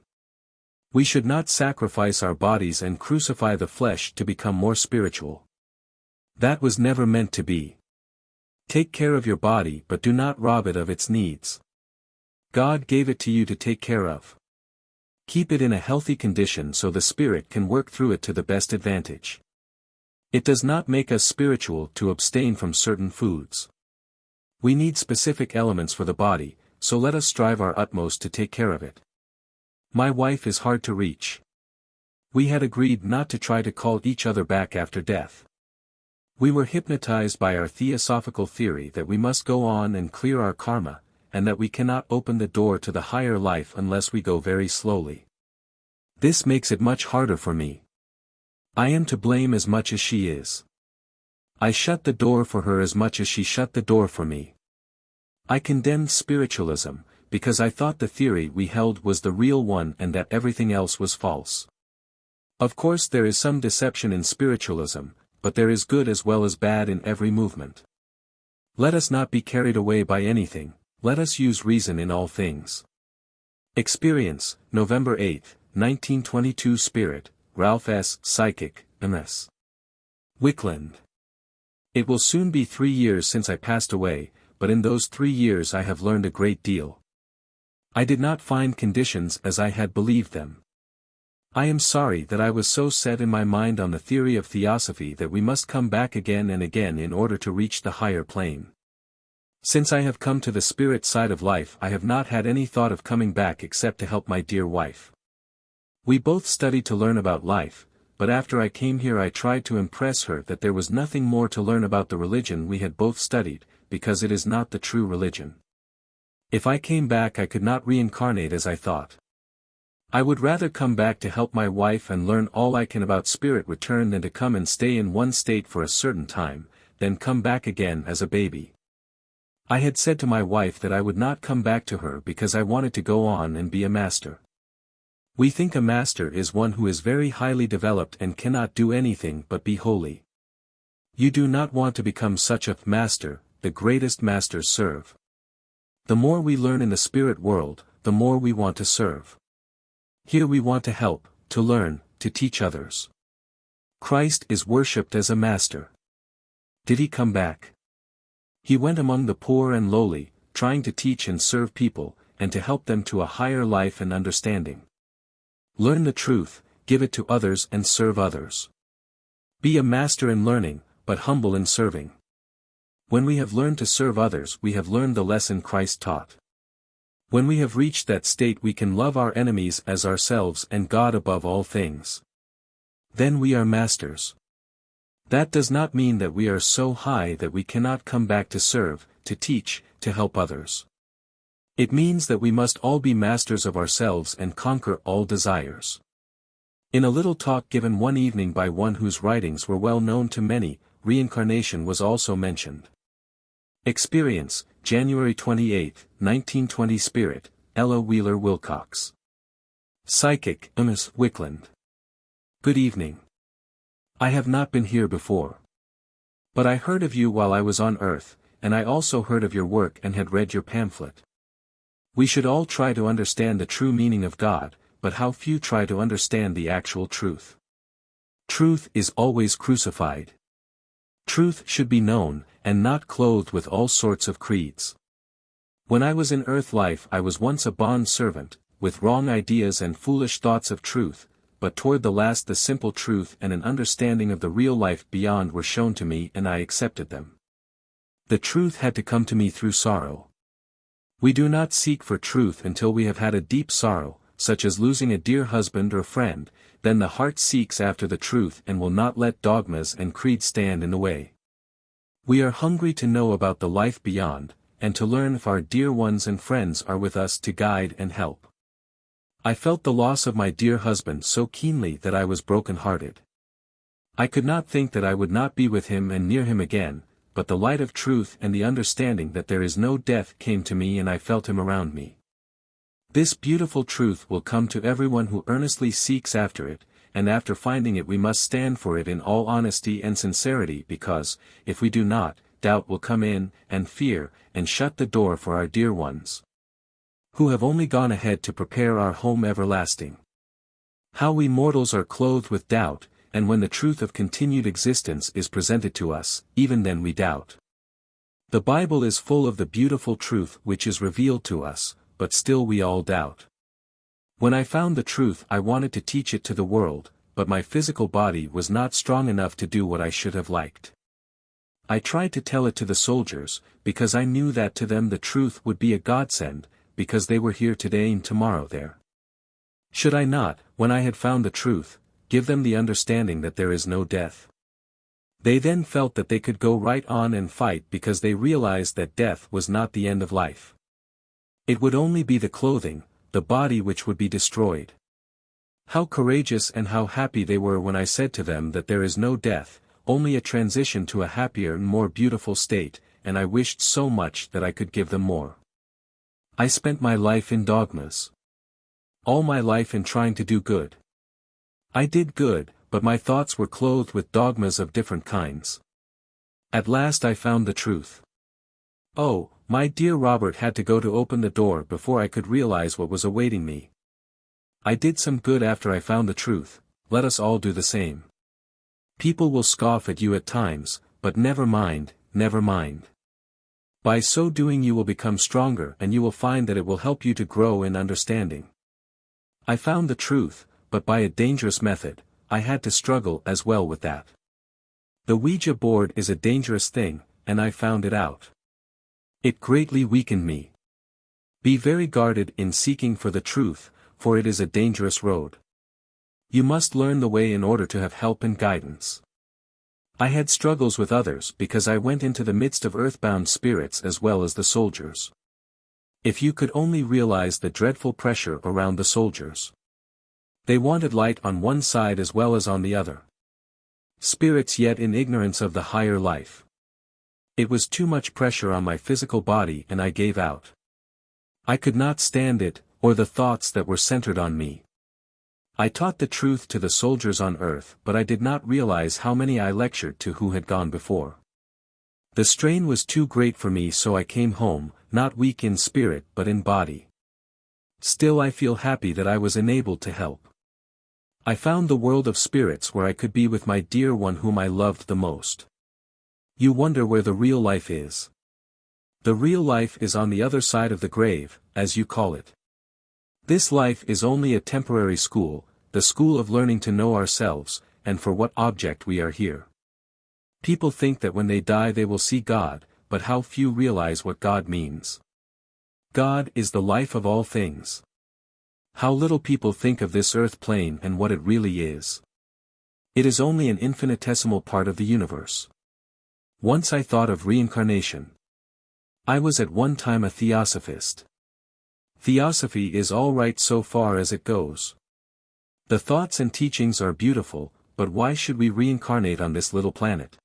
We should not sacrifice our bodies and crucify the flesh to become more spiritual. That was never meant to be. Take care of your body but do not rob it of its needs. God gave it to you to take care of. Keep it in a healthy condition so the spirit can work through it to the best advantage. It does not make us spiritual to abstain from certain foods. We need specific elements for the body, so let us strive our utmost to take care of it. My wife is hard to reach. We had agreed not to try to call each other back after death. We were hypnotized by our theosophical theory that we must go on and clear our karma, and that we cannot open the door to the higher life unless we go very slowly. This makes it much harder for me. I am to blame as much as she is. I shut the door for her as much as she shut the door for me. I condemned spiritualism, because I thought the theory we held was the real one and that everything else was false. Of course there is some deception in spiritualism, but there is good as well as bad in every movement. Let us not be carried away by anything, let us use reason in all things. Experience, November 8, 1922. Spirit, Ralph S. Psychic, MS. Wickland. It will soon be 3 years since I passed away, but in those 3 years I have learned a great deal. I did not find conditions as I had believed them. I am sorry that I was so set in my mind on the theory of Theosophy that we must come back again and again in order to reach the higher plane. Since I have come to the spirit side of life, I have not had any thought of coming back except to help my dear wife. We both studied to learn about life, but after I came here I tried to impress her that there was nothing more to learn about the religion we had both studied, because it is not the true religion. If I came back I could not reincarnate as I thought. I would rather come back to help my wife and learn all I can about spirit return than to come and stay in one state for a certain time, then come back again as a baby. I had said to my wife that I would not come back to her because I wanted to go on and be a master. We think a master is one who is very highly developed and cannot do anything but be holy. You do not want to become such a master, the greatest masters serve. The more we learn in the spirit world, the more we want to serve. Here we want to help, to learn, to teach others. Christ is worshipped as a master. Did he come back? He went among the poor and lowly, trying to teach and serve people, and to help them to a higher life and understanding. Learn the truth, give it to others and serve others. Be a master in learning, but humble in serving. When we have learned to serve others, we have learned the lesson Christ taught. When we have reached that state, we can love our enemies as ourselves and God above all things. Then we are masters. That does not mean that we are so high that we cannot come back to serve, to teach, to help others. It means that we must all be masters of ourselves and conquer all desires. In a little talk given one evening by one whose writings were well known to many, reincarnation was also mentioned. Experience, January 28, 1920. Spirit, Ella Wheeler Wilcox. Psychic, Ms. Wickland. Good evening. I have not been here before. But I heard of you while I was on Earth, and I also heard of your work and had read your pamphlet. We should all try to understand the true meaning of God, but how few try to understand the actual truth. Truth is always crucified. Truth should be known, and not clothed with all sorts of creeds. When I was in earth life I was once a bond servant, with wrong ideas and foolish thoughts of truth, but toward the last the simple truth and an understanding of the real life beyond were shown to me and I accepted them. The truth had to come to me through sorrow. We do not seek for truth until we have had a deep sorrow, such as losing a dear husband or friend, then the heart seeks after the truth and will not let dogmas and creeds stand in the way. We are hungry to know about the life beyond, and to learn if our dear ones and friends are with us to guide and help. I felt the loss of my dear husband so keenly that I was broken-hearted. I could not think that I would not be with him and near him again, but the light of truth and the understanding that there is no death came to me and I felt him around me. This beautiful truth will come to everyone who earnestly seeks after it, and after finding it we must stand for it in all honesty and sincerity because, if we do not, doubt will come in, and fear, and shut the door for our dear ones, who have only gone ahead to prepare our home everlasting. How we mortals are clothed with doubt, and when the truth of continued existence is presented to us, even then we doubt. The Bible is full of the beautiful truth which is revealed to us, but still we all doubt. When I found the truth I wanted to teach it to the world, but my physical body was not strong enough to do what I should have liked. I tried to tell it to the soldiers, because I knew that to them the truth would be a godsend, because they were here today and tomorrow there. Should I not, when I had found the truth, give them the understanding that there is no death? They then felt that they could go right on and fight because they realized that death was not the end of life. It would only be the clothing, the body which would be destroyed. How courageous and how happy they were when I said to them that there is no death, only a transition to a happier and more beautiful state, and I wished so much that I could give them more. I spent my life in dogmas. All my life in trying to do good. I did good, but my thoughts were clothed with dogmas of different kinds. At last I found the truth. Oh, my dear Robert had to go to open the door before I could realize what was awaiting me. I did some good after I found the truth, let us all do the same. People will scoff at you at times, but never mind, never mind. By so doing you will become stronger and you will find that it will help you to grow in understanding. I found the truth, but by a dangerous method. I had to struggle as well with that. The Ouija board is a dangerous thing, and I found it out. It greatly weakened me. Be very guarded in seeking for the truth, for it is a dangerous road. You must learn the way in order to have help and guidance. I had struggles with others because I went into the midst of earthbound spirits as well as the soldiers. If you could only realize the dreadful pressure around the soldiers. They wanted light on one side as well as on the other. Spirits yet in ignorance of the higher life. It was too much pressure on my physical body and I gave out. I could not stand it, or the thoughts that were centered on me. I taught the truth to the soldiers on earth, but I did not realize how many I lectured to who had gone before. The strain was too great for me, so I came home, not weak in spirit but in body. Still I feel happy that I was enabled to help. I found the world of spirits where I could be with my dear one whom I loved the most. You wonder where the real life is. The real life is on the other side of the grave, as you call it. This life is only a temporary school, the school of learning to know ourselves, and for what object we are here. People think that when they die they will see God, but how few realize what God means. God is the life of all things. How little people think of this earth plane and what it really is. It is only an infinitesimal part of the universe. Once I thought of reincarnation. I was at one time a theosophist. Theosophy is all right so far as it goes. The thoughts and teachings are beautiful, but why should we reincarnate on this little planet?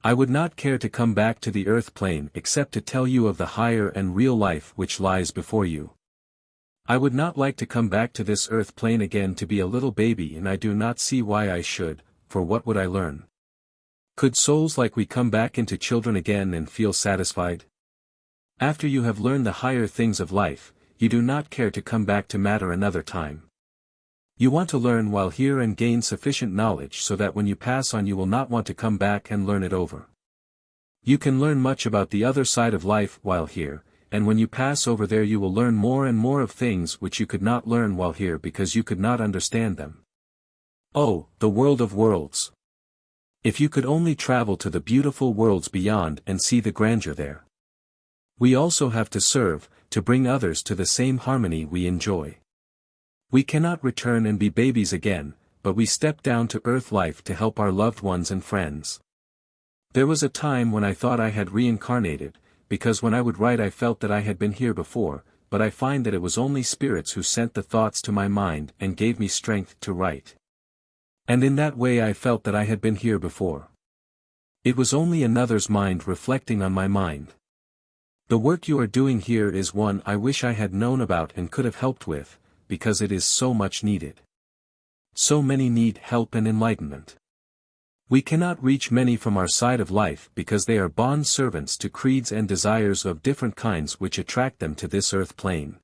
I would not care to come back to the earth plane except to tell you of the higher and real life which lies before you. I would not like to come back to this earth plane again to be a little baby, and I do not see why I should, for what would I learn? Could souls like we come back into children again and feel satisfied? After you have learned the higher things of life, you do not care to come back to matter another time. You want to learn while here and gain sufficient knowledge so that when you pass on you will not want to come back and learn it over. You can learn much about the other side of life while here, and when you pass over there you will learn more and more of things which you could not learn while here because you could not understand them. Oh, the world of worlds! If you could only travel to the beautiful worlds beyond and see the grandeur there. We also have to serve, to bring others to the same harmony we enjoy. We cannot return and be babies again, but we step down to earth life to help our loved ones and friends. There was a time when I thought I had reincarnated, because when I would write I felt that I had been here before, but I find that it was only spirits who sent the thoughts to my mind and gave me strength to write. And in that way I felt that I had been here before. It was only another's mind reflecting on my mind. The work you are doing here is one I wish I had known about and could have helped with, because it is so much needed. So many need help and enlightenment. We cannot reach many from our side of life because they are bond servants to creeds and desires of different kinds which attract them to this earth plane.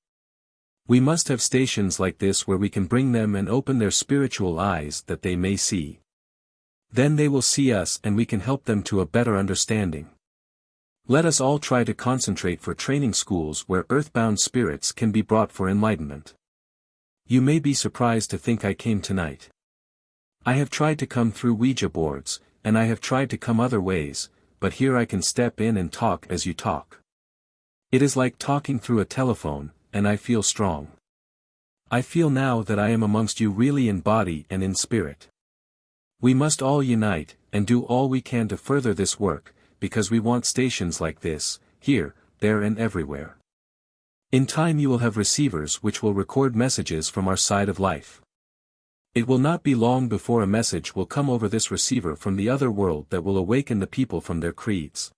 We must have stations like this where we can bring them and open their spiritual eyes that they may see. Then they will see us and we can help them to a better understanding. Let us all try to concentrate for training schools where earthbound spirits can be brought for enlightenment. You may be surprised to think I came tonight. I have tried to come through Ouija boards, and I have tried to come other ways, but here I can step in and talk as you talk. It is like talking through a telephone, and I feel strong. I feel now that I am amongst you really in body and in spirit. We must all unite, and do all we can to further this work, because we want stations like this, here, there and everywhere. In time you will have receivers which will record messages from our side of life. It will not be long before a message will come over this receiver from the other world that will awaken the people from their creeds.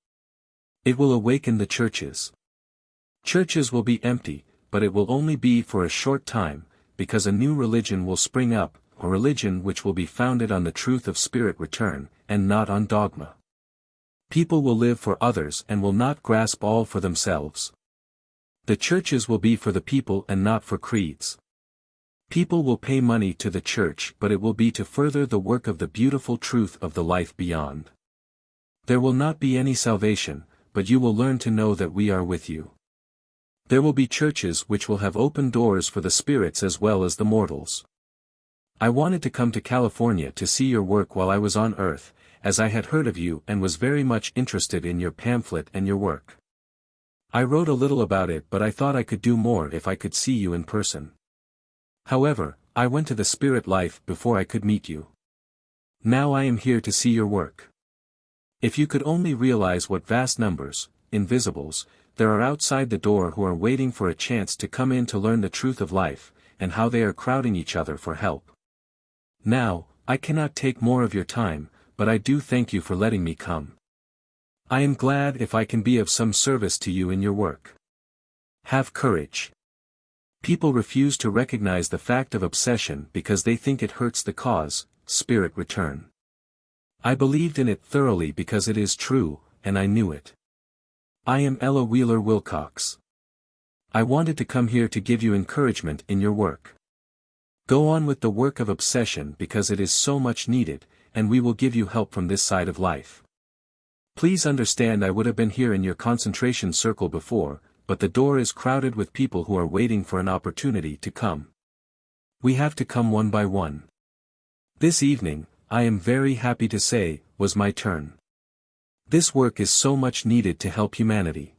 It will awaken the churches. Churches will be empty, but it will only be for a short time, because a new religion will spring up, a religion which will be founded on the truth of spirit return, and not on dogma. People will live for others and will not grasp all for themselves. The churches will be for the people and not for creeds. People will pay money to the church, but it will be to further the work of the beautiful truth of the life beyond. There will not be any salvation, but you will learn to know that we are with you. There will be churches which will have open doors for the spirits as well as the mortals. I wanted to come to California to see your work while I was on Earth, as I had heard of you and was very much interested in your pamphlet and your work. I wrote a little about it, but I thought I could do more if I could see you in person. However, I went to the spirit life before I could meet you. Now I am here to see your work. If you could only realize what vast numbers, invisibles, there are outside the door who are waiting for a chance to come in to learn the truth of life, and how they are crowding each other for help. Now, I cannot take more of your time, but I do thank you for letting me come. I am glad if I can be of some service to you in your work. Have courage. People refuse to recognize the fact of obsession because they think it hurts the cause, spirit return. I believed in it thoroughly because it is true, and I knew it. I am Ella Wheeler Wilcox. I wanted to come here to give you encouragement in your work. Go on with the work of obsession because it is so much needed, and we will give you help from this side of life. Please understand I would have been here in your concentration circle before, but the door is crowded with people who are waiting for an opportunity to come. We have to come one by one. This evening, I am very happy to say, was my turn. This work is so much needed to help humanity.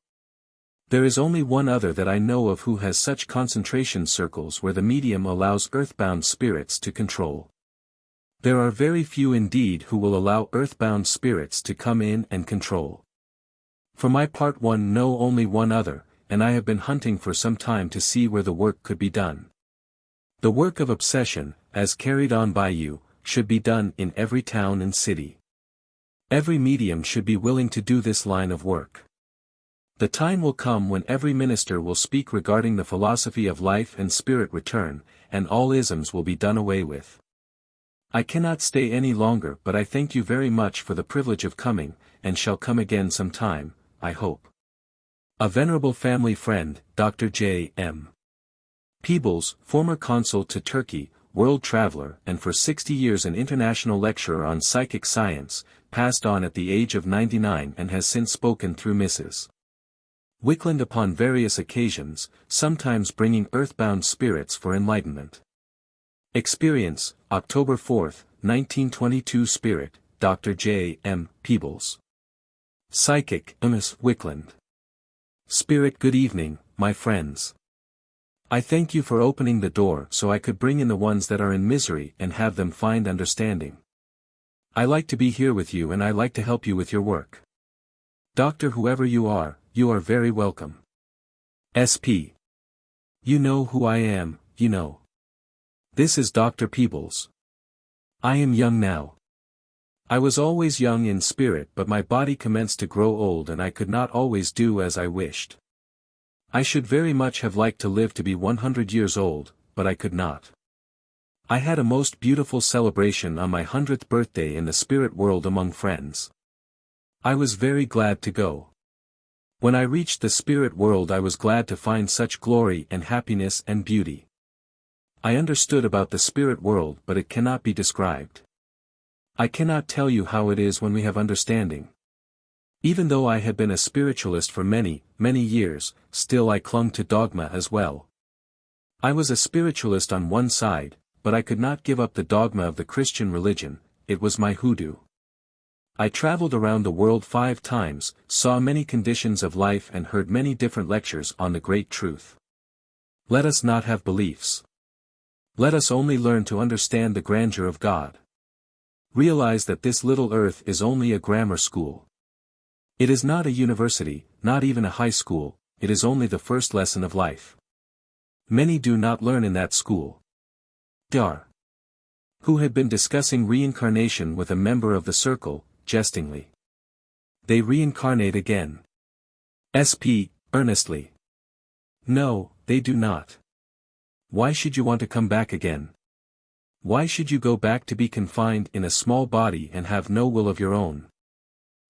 There is only one other that I know of who has such concentration circles where the medium allows earthbound spirits to control. There are very few indeed who will allow earthbound spirits to come in and control. For my part, one know only one other, and I have been hunting for some time to see where the work could be done. The work of obsession, as carried on by you, should be done in every town and city. Every medium should be willing to do this line of work. The time will come when every minister will speak regarding the philosophy of life and spirit return, and all isms will be done away with. I cannot stay any longer, but I thank you very much for the privilege of coming, and shall come again some time, I hope. A venerable family friend, Dr. J. M. Peebles, former consul to Turkey, world traveler and for 60 years an international lecturer on psychic science, passed on at the age of 99 and has since spoken through Mrs. Wickland upon various occasions, sometimes bringing earthbound spirits for enlightenment. Experience, October 4, 1922. Spirit, Dr. J. M. Peebles. Psychic, Ms. Wickland. Spirit, good evening, my friends. I thank you for opening the door so I could bring in the ones that are in misery and have them find understanding. I like to be here with you and I like to help you with your work. Doctor, whoever you are very welcome. SP. You know who I am, you know. This is Dr. Peebles. I am young now. I was always young in spirit, but my body commenced to grow old and I could not always do as I wished. I should very much have liked to live to be 100 years old, but I could not. I had a most beautiful celebration on my 100th birthday in the spirit world among friends. I was very glad to go. When I reached the spirit world I was glad to find such glory and happiness and beauty. I understood about the spirit world, but it cannot be described. I cannot tell you how it is when we have understanding. Even though I had been a spiritualist for many, many years, still I clung to dogma as well. I was a spiritualist on one side, but I could not give up the dogma of the Christian religion, it was my hoodoo. I traveled around the world 5 times, saw many conditions of life and heard many different lectures on the great truth. Let us not have beliefs. Let us only learn to understand the grandeur of God. Realize that this little earth is only a grammar school. It is not a university, not even a high school, it is only the first lesson of life. Many do not learn in that school. Dar. Who had been discussing reincarnation with a member of the circle, jestingly. They reincarnate again. SP, earnestly. No, they do not. Why should you want to come back again? Why should you go back to be confined in a small body and have no will of your own?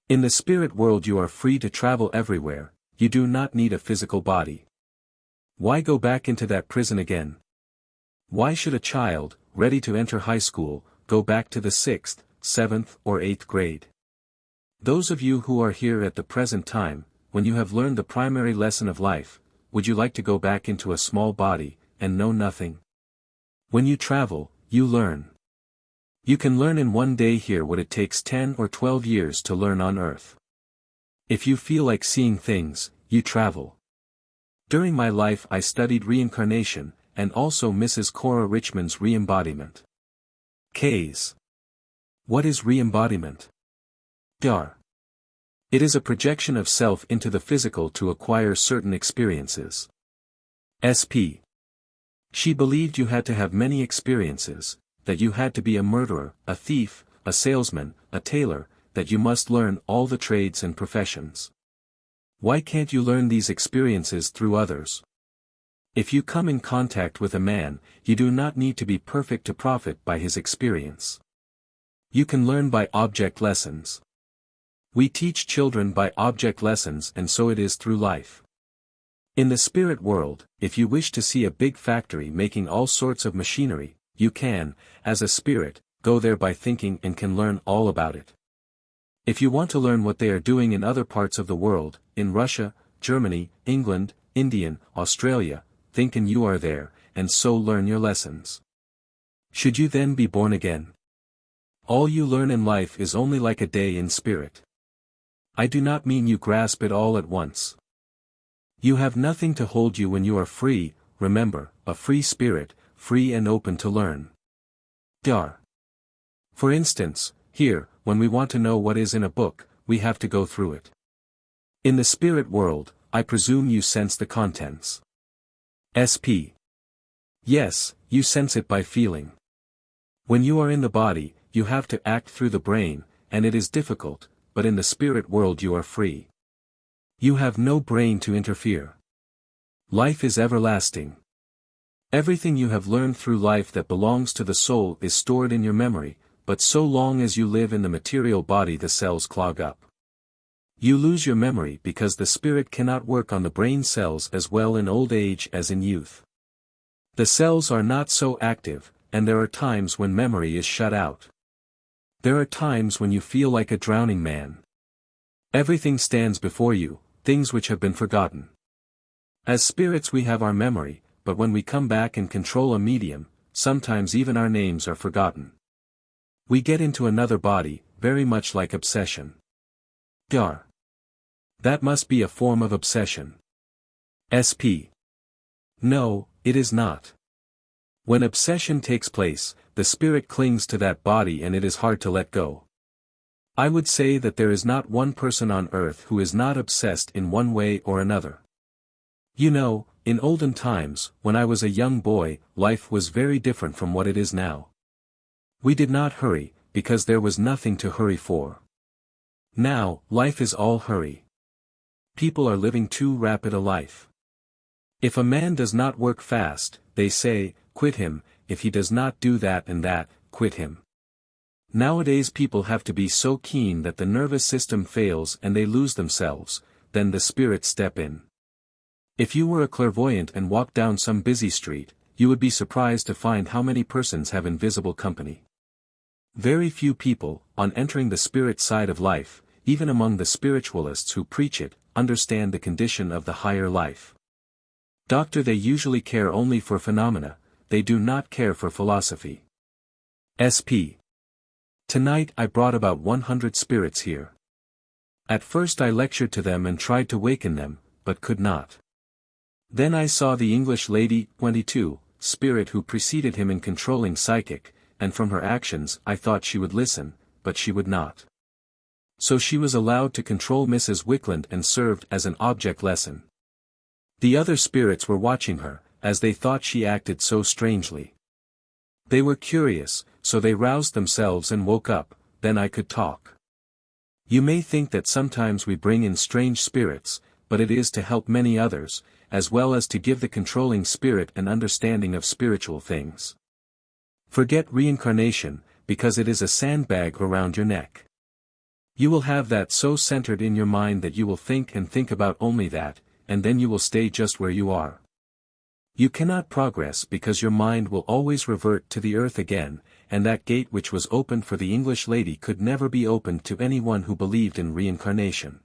In the spirit world you are free to travel everywhere, you do not need a physical body. Why go back into that prison again? Why should a child, ready to enter high school, go back to the 6th, 7th or 8th grade? Those of you who are here at the present time, when you have learned the primary lesson of life, would you like to go back into a small body, and know nothing? When you travel, you learn. You can learn in one day here what it takes 10 or 12 years to learn on earth. If you feel like seeing things, you travel. During my life I studied reincarnation, and also Mrs. Cora Richmond's re-embodiment. Ks. What is re-embodiment? Dar. It is a projection of self into the physical to acquire certain experiences. SP. She believed you had to have many experiences, that you had to be a murderer, a thief, a salesman, a tailor, that you must learn all the trades and professions. Why can't you learn these experiences through others? If you come in contact with a man, you do not need to be perfect to profit by his experience. You can learn by object lessons. We teach children by object lessons, and so it is through life. In the spirit world, if you wish to see a big factory making all sorts of machinery, you can, as a spirit, go there by thinking and can learn all about it. If you want to learn what they are doing in other parts of the world, in Russia, Germany, England, India, Australia, think and you are there, and so learn your lessons. Should you then be born again? All you learn in life is only like a day in spirit. I do not mean you grasp it all at once. You have nothing to hold you when you are free, remember, a free spirit, free and open to learn. Dar. For instance, here, when we want to know what is in a book, we have to go through it. In the spirit world, I presume you sense the contents. SP. Yes, you sense it by feeling. When you are in the body, you have to act through the brain, and it is difficult, but in the spirit world you are free. You have no brain to interfere. Life is everlasting. Everything you have learned through life that belongs to the soul is stored in your memory, but so long as you live in the material body the cells clog up. You lose your memory because the spirit cannot work on the brain cells as well in old age as in youth. The cells are not so active, and there are times when memory is shut out. There are times when you feel like a drowning man. Everything stands before you, things which have been forgotten. As spirits we have our memory, but when we come back and control a medium, sometimes even our names are forgotten. We get into another body, very much like obsession. Dar. That must be a form of obsession. SP. No, it is not. When obsession takes place, the spirit clings to that body and it is hard to let go. I would say that there is not one person on earth who is not obsessed in one way or another. You know, in olden times, when I was a young boy, life was very different from what it is now. We did not hurry, because there was nothing to hurry for. Now, life is all hurry. People are living too rapid a life. If a man does not work fast, they say, quit him, if he does not do that and that, quit him. Nowadays people have to be so keen that the nervous system fails and they lose themselves, then the spirits step in. If you were a clairvoyant and walked down some busy street, you would be surprised to find how many persons have invisible company. Very few people, on entering the spirit side of life, even among the spiritualists who preach it, understand the condition of the higher life. They usually care only for phenomena, they do not care for philosophy. SP. Tonight I brought about 100 spirits here. At first I lectured to them and tried to waken them, but could not. Then I saw the English lady, 22, spirit who preceded him in controlling psychic, and from her actions I thought she would listen, but she would not. So she was allowed to control Mrs. Wickland and served as an object lesson. The other spirits were watching her, as they thought she acted so strangely. They were curious, so they roused themselves and woke up, then I could talk. You may think that sometimes we bring in strange spirits, but it is to help many others, as well as to give the controlling spirit an understanding of spiritual things. Forget reincarnation, because it is a sandbag around your neck. You will have that so centered in your mind that you will think and think about only that, and then you will stay just where you are. You cannot progress because your mind will always revert to the earth again, and that gate which was opened for the English lady could never be opened to anyone who believed in reincarnation.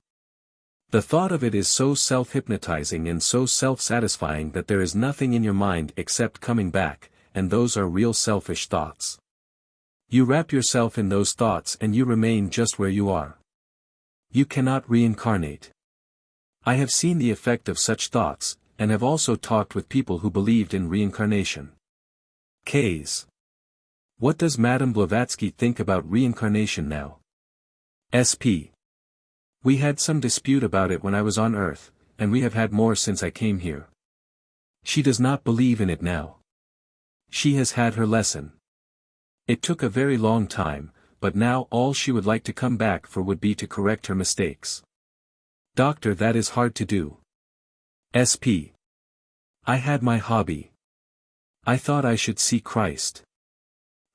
The thought of it is so self-hypnotizing and so self-satisfying that there is nothing in your mind except coming back, and those are real selfish thoughts. You wrap yourself in those thoughts and you remain just where you are. You cannot reincarnate. I have seen the effect of such thoughts, and have also talked with people who believed in reincarnation. Ks. What does Madame Blavatsky think about reincarnation now? SP. We had some dispute about it when I was on Earth, and we have had more since I came here. She does not believe in it now. She has had her lesson. It took a very long time, but now all she would like to come back for would be to correct her mistakes. Doctor, that is hard to do. SP. I had my hobby. I thought I should see Christ.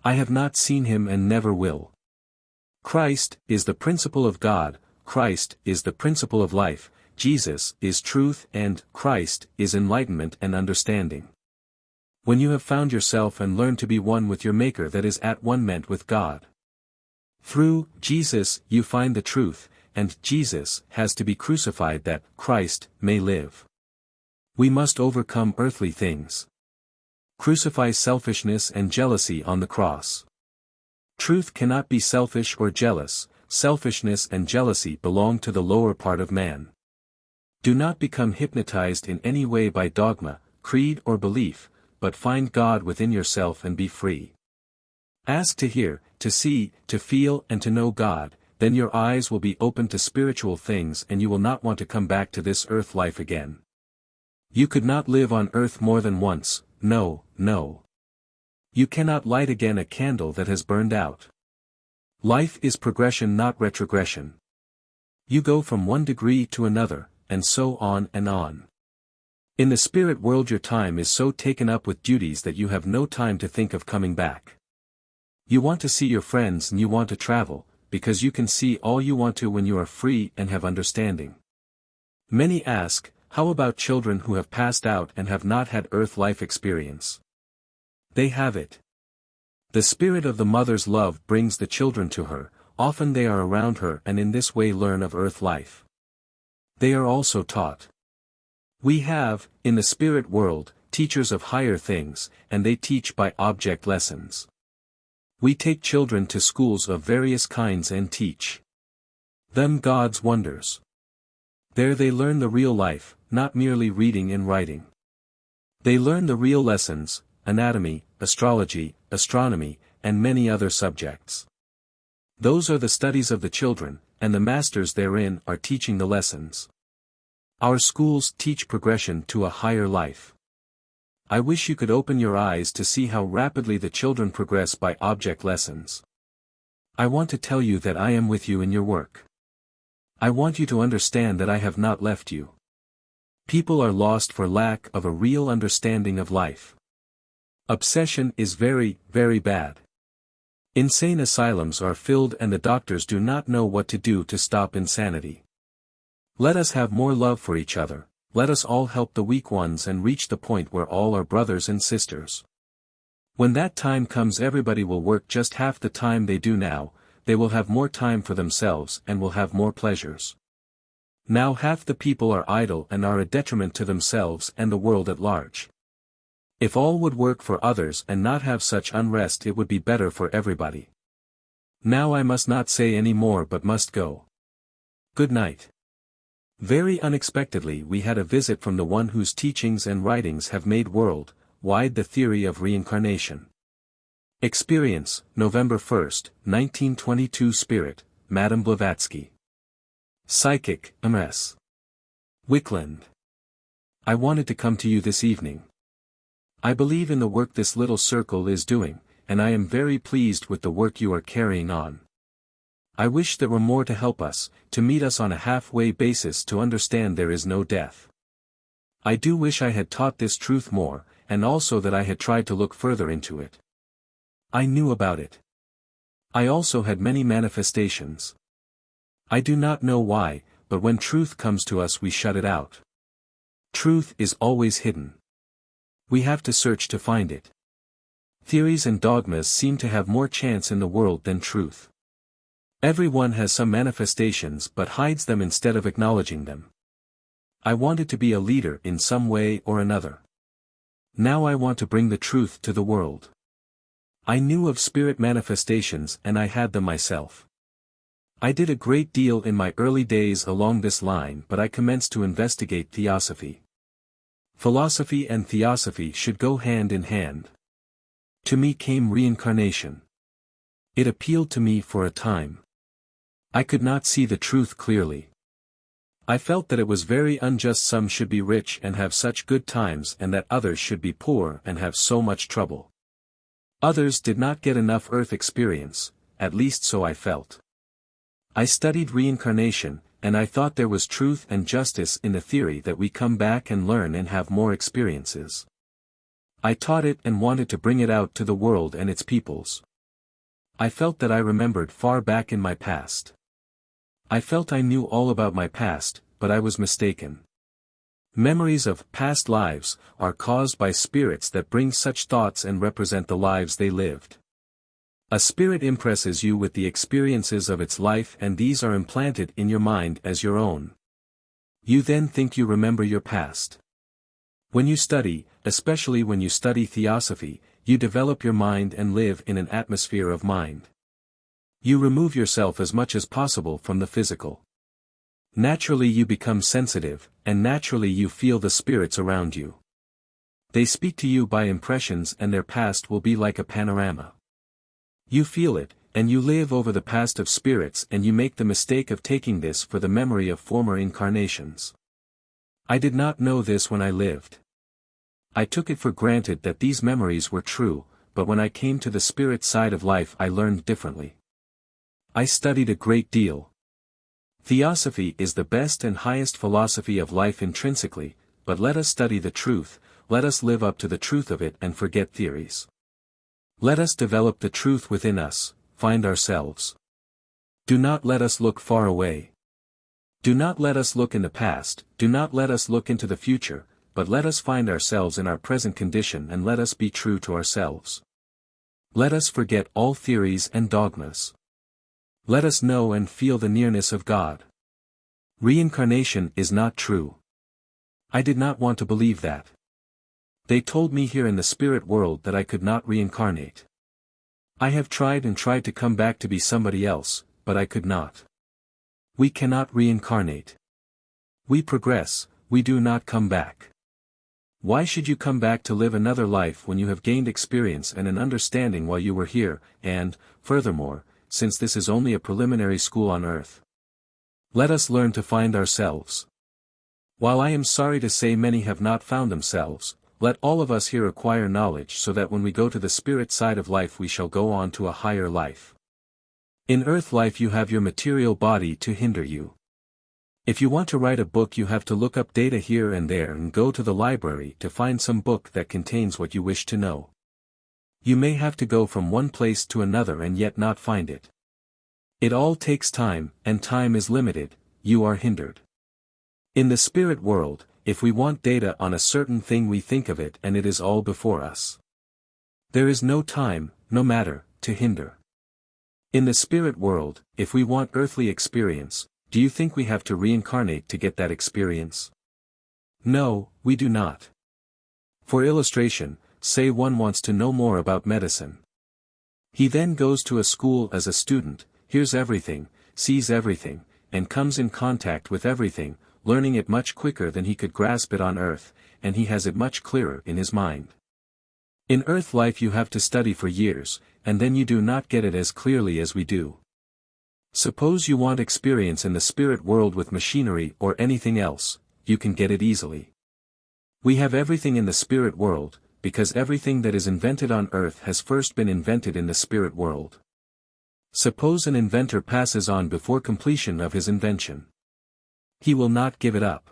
I have not seen him and never will. Christ is the principle of God, Christ is the principle of life, Jesus is truth and Christ is enlightenment and understanding. When you have found yourself and learned to be one with your Maker, that is at one meant with God. Through Jesus you find the truth, and Jesus has to be crucified that Christ may live. We must overcome earthly things. Crucify selfishness and jealousy on the cross. Truth cannot be selfish or jealous, selfishness and jealousy belong to the lower part of man. Do not become hypnotized in any way by dogma, creed or belief, but find God within yourself and be free. Ask to hear, to see, to feel and to know God, then your eyes will be open to spiritual things and you will not want to come back to this earth life again. You could not live on earth more than once, no, no. You cannot light again a candle that has burned out. Life is progression, not retrogression. You go from one degree to another, and so on and on. In the spirit world your time is so taken up with duties that you have no time to think of coming back. You want to see your friends and you want to travel, because you can see all you want to when you are free and have understanding. Many ask, how about children who have passed out and have not had earth life experience? They have it. The spirit of the mother's love brings the children to her, often they are around her and in this way learn of earth life. They are also taught. We have, in the spirit world, teachers of higher things, and they teach by object lessons. We take children to schools of various kinds and teach them God's wonders. There they learn the real life, not merely reading and writing. They learn the real lessons, anatomy, astrology, astronomy, and many other subjects. Those are the studies of the children, and the masters therein are teaching the lessons. Our schools teach progression to a higher life. I wish you could open your eyes to see how rapidly the children progress by object lessons. I want to tell you that I am with you in your work. I want you to understand that I have not left you. People are lost for lack of a real understanding of life. Obsession is very, very bad. Insane asylums are filled and the doctors do not know what to do to stop insanity. Let us have more love for each other. Let us all help the weak ones and reach the point where all are brothers and sisters. When that time comes everybody will work just half the time they do now, they will have more time for themselves and will have more pleasures. Now half the people are idle and are a detriment to themselves and the world at large. If all would work for others and not have such unrest it would be better for everybody. Now I must not say any more but must go. Good night. Very unexpectedly we had a visit from the one whose teachings and writings have made world-wide the theory of reincarnation. Experience, November 1st, 1922. Spirit, Madame Blavatsky. Psychic, M.S. Wickland. I wanted to come to you this evening. I believe in the work this little circle is doing, and I am very pleased with the work you are carrying on. I wish there were more to help us, to meet us on a halfway basis to understand there is no death. I do wish I had taught this truth more, and also that I had tried to look further into it. I knew about it. I also had many manifestations. I do not know why, but when truth comes to us we shut it out. Truth is always hidden. We have to search to find it. Theories and dogmas seem to have more chance in the world than truth. Everyone has some manifestations but hides them instead of acknowledging them. I wanted to be a leader in some way or another. Now I want to bring the truth to the world. I knew of spirit manifestations and I had them myself. I did a great deal in my early days along this line but I commenced to investigate Theosophy. Philosophy and Theosophy should go hand in hand. To me came reincarnation. It appealed to me for a time. I could not see the truth clearly. I felt that it was very unjust some should be rich and have such good times and that others should be poor and have so much trouble. Others did not get enough earth experience, at least so I felt. I studied reincarnation, and I thought there was truth and justice in the theory that we come back and learn and have more experiences. I taught it and wanted to bring it out to the world and its peoples. I felt that I remembered far back in my past. I felt I knew all about my past, but I was mistaken. Memories of past lives are caused by spirits that bring such thoughts and represent the lives they lived. A spirit impresses you with the experiences of its life and these are implanted in your mind as your own. You then think you remember your past. When you study, especially when you study Theosophy, you develop your mind and live in an atmosphere of mind. You remove yourself as much as possible from the physical. Naturally you become sensitive, and naturally you feel the spirits around you. They speak to you by impressions and their past will be like a panorama. You feel it, And you live over the past of spirits and you make the mistake of taking this for the memory of former incarnations. I did not know this when I lived. I took it for granted that these memories were true, but when I came to the spirit side of life I learned differently. I studied a great deal. Theosophy is the best and highest philosophy of life intrinsically, but let us study the truth, let us live up to the truth of it and forget theories. Let us develop the truth within us, find ourselves. Do not let us look far away. Do not let us look in the past, do not let us look into the future, but let us find ourselves in our present condition and let us be true to ourselves. Let us forget all theories and dogmas. Let us know and feel the nearness of God. Reincarnation is not true. I did not want to believe that. They told me here in the spirit world that I could not reincarnate. I have tried and tried to come back to be somebody else, but I could not. We cannot reincarnate. We progress, we do not come back. Why should you come back to live another life when you have gained experience and an understanding while you were here, and, furthermore, since this is only a preliminary school on earth? Let us learn to find ourselves. While I am sorry to say many have not found themselves, let all of us here acquire knowledge so that when we go to the spirit side of life we shall go on to a higher life. In earth life you have your material body to hinder you. If you want to write a book you have to look up data here and there and go to the library to find some book that contains what you wish to know. You may have to go from one place to another and yet not find it. It all takes time, and time is limited, you are hindered. In the spirit world, if we want data on a certain thing we think of it and it is all before us. There is no time, no matter, to hinder. In the spirit world, if we want earthly experience, do you think we have to reincarnate to get that experience? No, we do not. For illustration, say one wants to know more about medicine. He then goes to a school as a student, hears everything, sees everything, and comes in contact with everything, learning it much quicker than he could grasp it on earth, and he has it much clearer in his mind. In earth life you have to study for years, and then you do not get it as clearly as we do. Suppose you want experience in the spirit world with machinery or anything else, you can get it easily. We have everything in the spirit world, because everything that is invented on earth has first been invented in the spirit world. Suppose an inventor passes on before completion of his invention. He will not give it up.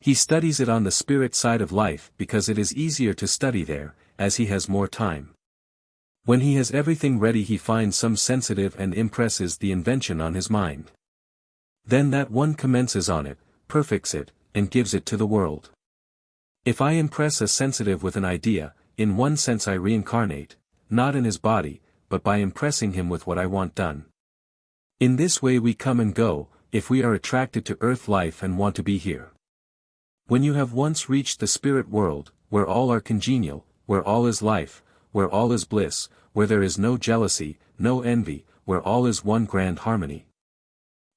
He studies it on the spirit side of life because it is easier to study there, as he has more time. When he has everything ready he finds some sensitive and impresses the invention on his mind. Then that one commences on it, perfects it, and gives it to the world. If I impress a sensitive with an idea, in one sense I reincarnate, not in his body, but by impressing him with what I want done. In this way we come and go, if we are attracted to earth life and want to be here. When you have once reached the spirit world, where all are congenial, where all is life, where all is bliss, where there is no jealousy, no envy, where all is one grand harmony.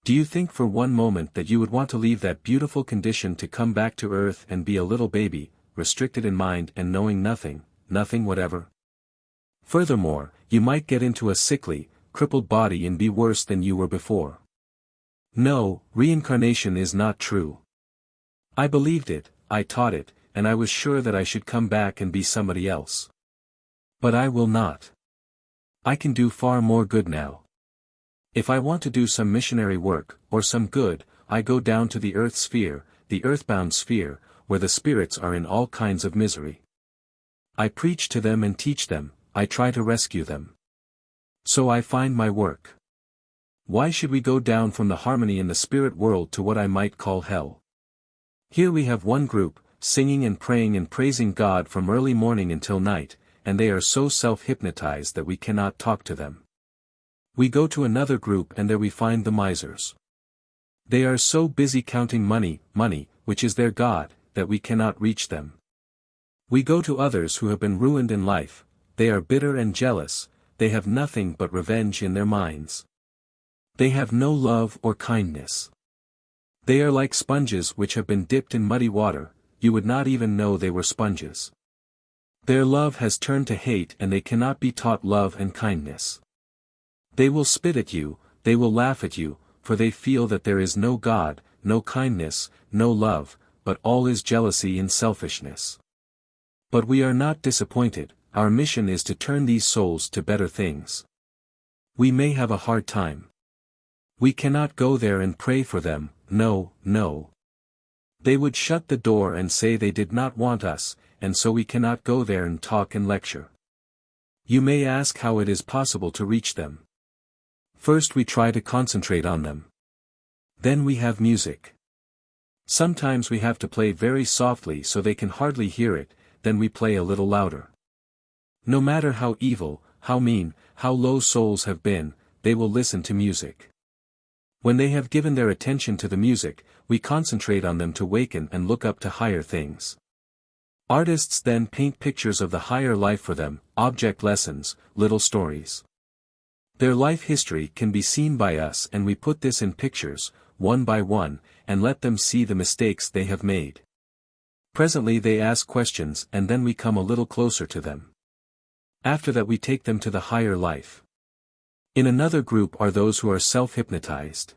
Do you think for one moment that you would want to leave that beautiful condition to come back to earth and be a little baby, restricted in mind and knowing nothing, nothing whatever? Furthermore, you might get into a sickly, crippled body and be worse than you were before. No, reincarnation is not true. I believed it, I taught it, and I was sure that I should come back and be somebody else. But I will not. I can do far more good now. If I want to do some missionary work, or some good, I go down to the earth sphere, the earthbound sphere, where the spirits are in all kinds of misery. I preach to them and teach them, I try to rescue them. So I find my work. Why should we go down from the harmony in the spirit world to what I might call hell? Here we have one group, singing and praying and praising God from early morning until night, and they are so self-hypnotized that we cannot talk to them. We go to another group and there we find the misers. They are so busy counting money, which is their God, that we cannot reach them. We go to others who have been ruined in life, they are bitter and jealous, they have nothing but revenge in their minds. They have no love or kindness. They are like sponges which have been dipped in muddy water, you would not even know they were sponges. Their love has turned to hate and they cannot be taught love and kindness. They will spit at you, they will laugh at you, for they feel that there is no God, no kindness, no love, but all is jealousy and selfishness. But we are not disappointed. Our mission is to turn these souls to better things. We may have a hard time. We cannot go there and pray for them, no, no. They would shut the door and say they did not want us, and so we cannot go there and talk and lecture. You may ask how it is possible to reach them. First we try to concentrate on them. Then we have music. Sometimes we have to play very softly so they can hardly hear it, then we play a little louder. No matter how evil, how mean, how low souls have been, they will listen to music. When they have given their attention to the music, we concentrate on them to waken and look up to higher things. Artists then paint pictures of the higher life for them, object lessons, little stories. Their life history can be seen by us, and we put this in pictures, one by one, and let them see the mistakes they have made. Presently they ask questions, and then we come a little closer to them. After that we take them to the higher life. In another group are those who are self-hypnotized.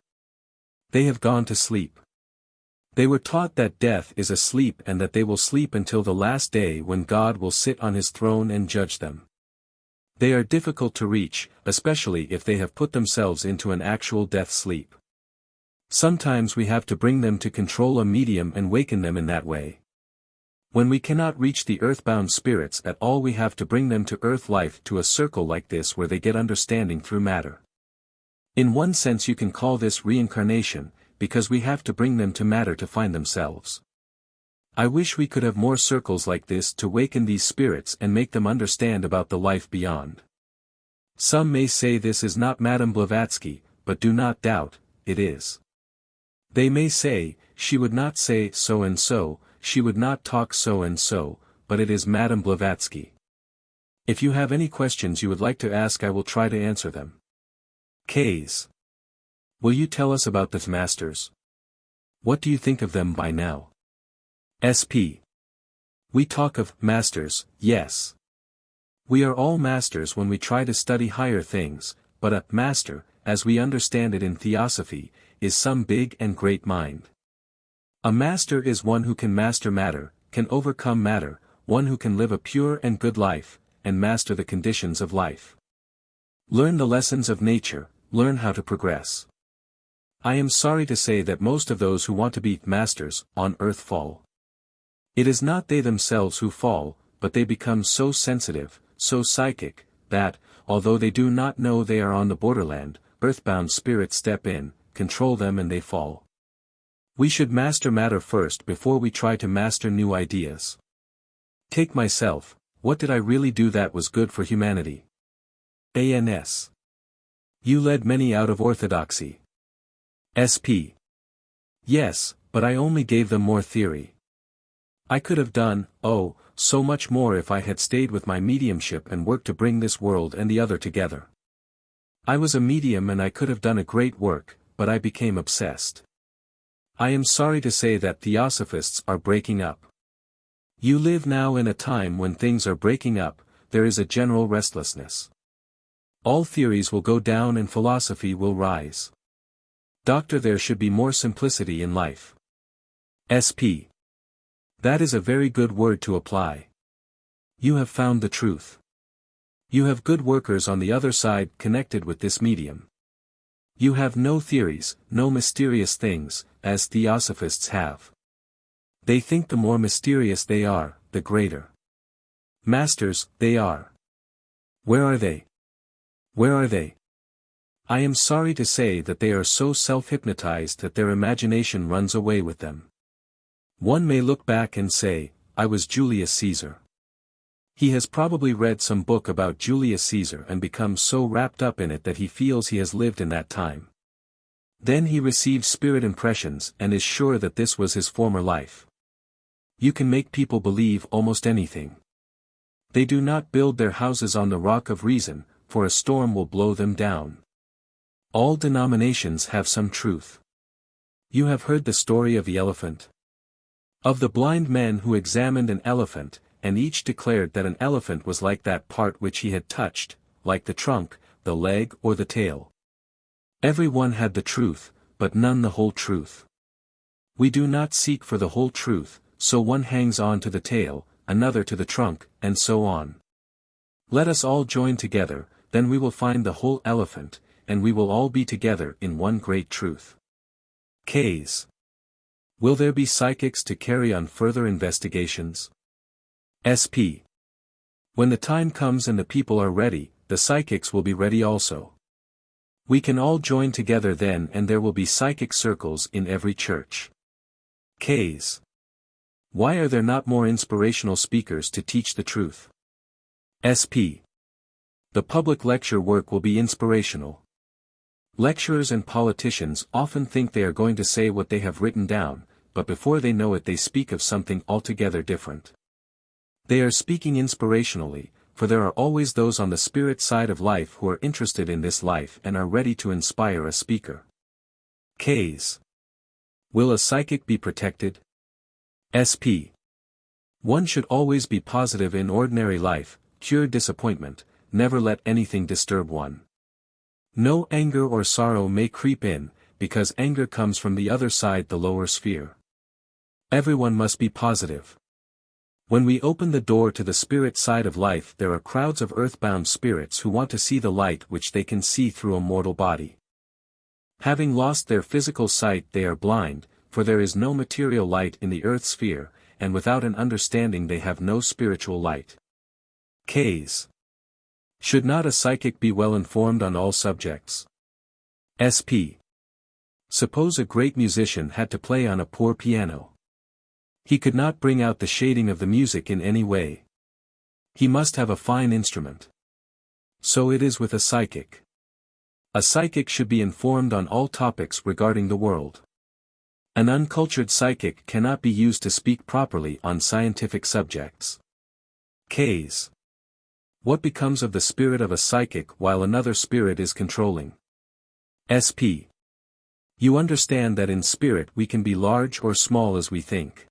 They have gone to sleep. They were taught that death is a sleep and that they will sleep until the last day when God will sit on his throne and judge them. They are difficult to reach, especially if they have put themselves into an actual death sleep. Sometimes we have to bring them to control a medium and waken them in that way. When we cannot reach the earthbound spirits at all, we have to bring them to earth life, to a circle like this where they get understanding through matter. In one sense you can call this reincarnation, because we have to bring them to matter to find themselves. I wish we could have more circles like this to waken these spirits and make them understand about the life beyond. Some may say this is not Madame Blavatsky, but do not doubt, it is. They may say, she would not say so and so, she would not talk so and so, but it is Madame Blavatsky. If you have any questions you would like to ask, I will try to answer them. Ks. Will you tell us about the masters? What do you think of them by now? SP. We talk of masters, yes. We are all masters when we try to study higher things, but a master, as we understand it in Theosophy, is some big and great mind. A master is one who can master matter, can overcome matter, one who can live a pure and good life, and master the conditions of life. Learn the lessons of nature, learn how to progress. I am sorry to say that most of those who want to be masters on earth fall. It is not they themselves who fall, but they become so sensitive, so psychic, that, although they do not know they are on the borderland, earthbound spirits step in, control them and they fall. We should master matter first before we try to master new ideas. Take myself, what did I really do that was good for humanity? ANS. You led many out of Orthodoxy. SP. Yes, but I only gave them more theory. I could have done, oh, so much more if I had stayed with my mediumship and worked to bring this world and the other together. I was a medium and I could have done a great work, but I became obsessed. I am sorry to say that Theosophists are breaking up. You live now in a time when things are breaking up, there is a general restlessness. All theories will go down and philosophy will rise. Doctor, there should be more simplicity in life. SP. That is a very good word to apply. You have found the truth. You have good workers on the other side connected with this medium. You have no theories, no mysterious things, as Theosophists have. They think the more mysterious they are, the greater masters they are. Where are they? Where are they? I am sorry to say that they are so self-hypnotized that their imagination runs away with them. One may look back and say, I was Julius Caesar. He has probably read some book about Julius Caesar and become so wrapped up in it that he feels he has lived in that time. Then he receives spirit impressions and is sure that this was his former life. You can make people believe almost anything. They do not build their houses on the rock of reason, for a storm will blow them down. All denominations have some truth. You have heard the story of the elephant? Of the blind men who examined an elephant, and each declared that an elephant was like that part which he had touched, like the trunk, the leg or the tail. Every one had the truth, but none the whole truth. We do not seek for the whole truth, so one hangs on to the tail, another to the trunk, and so on. Let us all join together, then we will find the whole elephant, and we will all be together in one great truth. Ks. Will there be psychics to carry on further investigations? SP. When the time comes and the people are ready, the psychics will be ready also. We can all join together then, and there will be psychic circles in every church. Ks. Why are there not more inspirational speakers to teach the truth? SP. The public lecture work will be inspirational. Lecturers and politicians often think they are going to say what they have written down, but before they know it they speak of something altogether different. They are speaking inspirationally, for there are always those on the spirit side of life who are interested in this life and are ready to inspire a speaker. Ks. Will a psychic be protected? SP. One should always be positive in ordinary life, cure disappointment, never let anything disturb one. No anger or sorrow may creep in, because anger comes from the other side, the lower sphere. Everyone must be positive. When we open the door to the spirit side of life, there are crowds of earthbound spirits who want to see the light which they can see through a mortal body. Having lost their physical sight, they are blind, for there is no material light in the earth sphere, and without an understanding they have no spiritual light. Ks. Should not a psychic be well informed on all subjects? SP. Suppose a great musician had to play on a poor piano. He could not bring out the shading of the music in any way. He must have a fine instrument. So it is with a psychic. A psychic should be informed on all topics regarding the world. An uncultured psychic cannot be used to speak properly on scientific subjects. Ks. What becomes of the spirit of a psychic while another spirit is controlling? SP. You understand that in spirit we can be large or small as we think.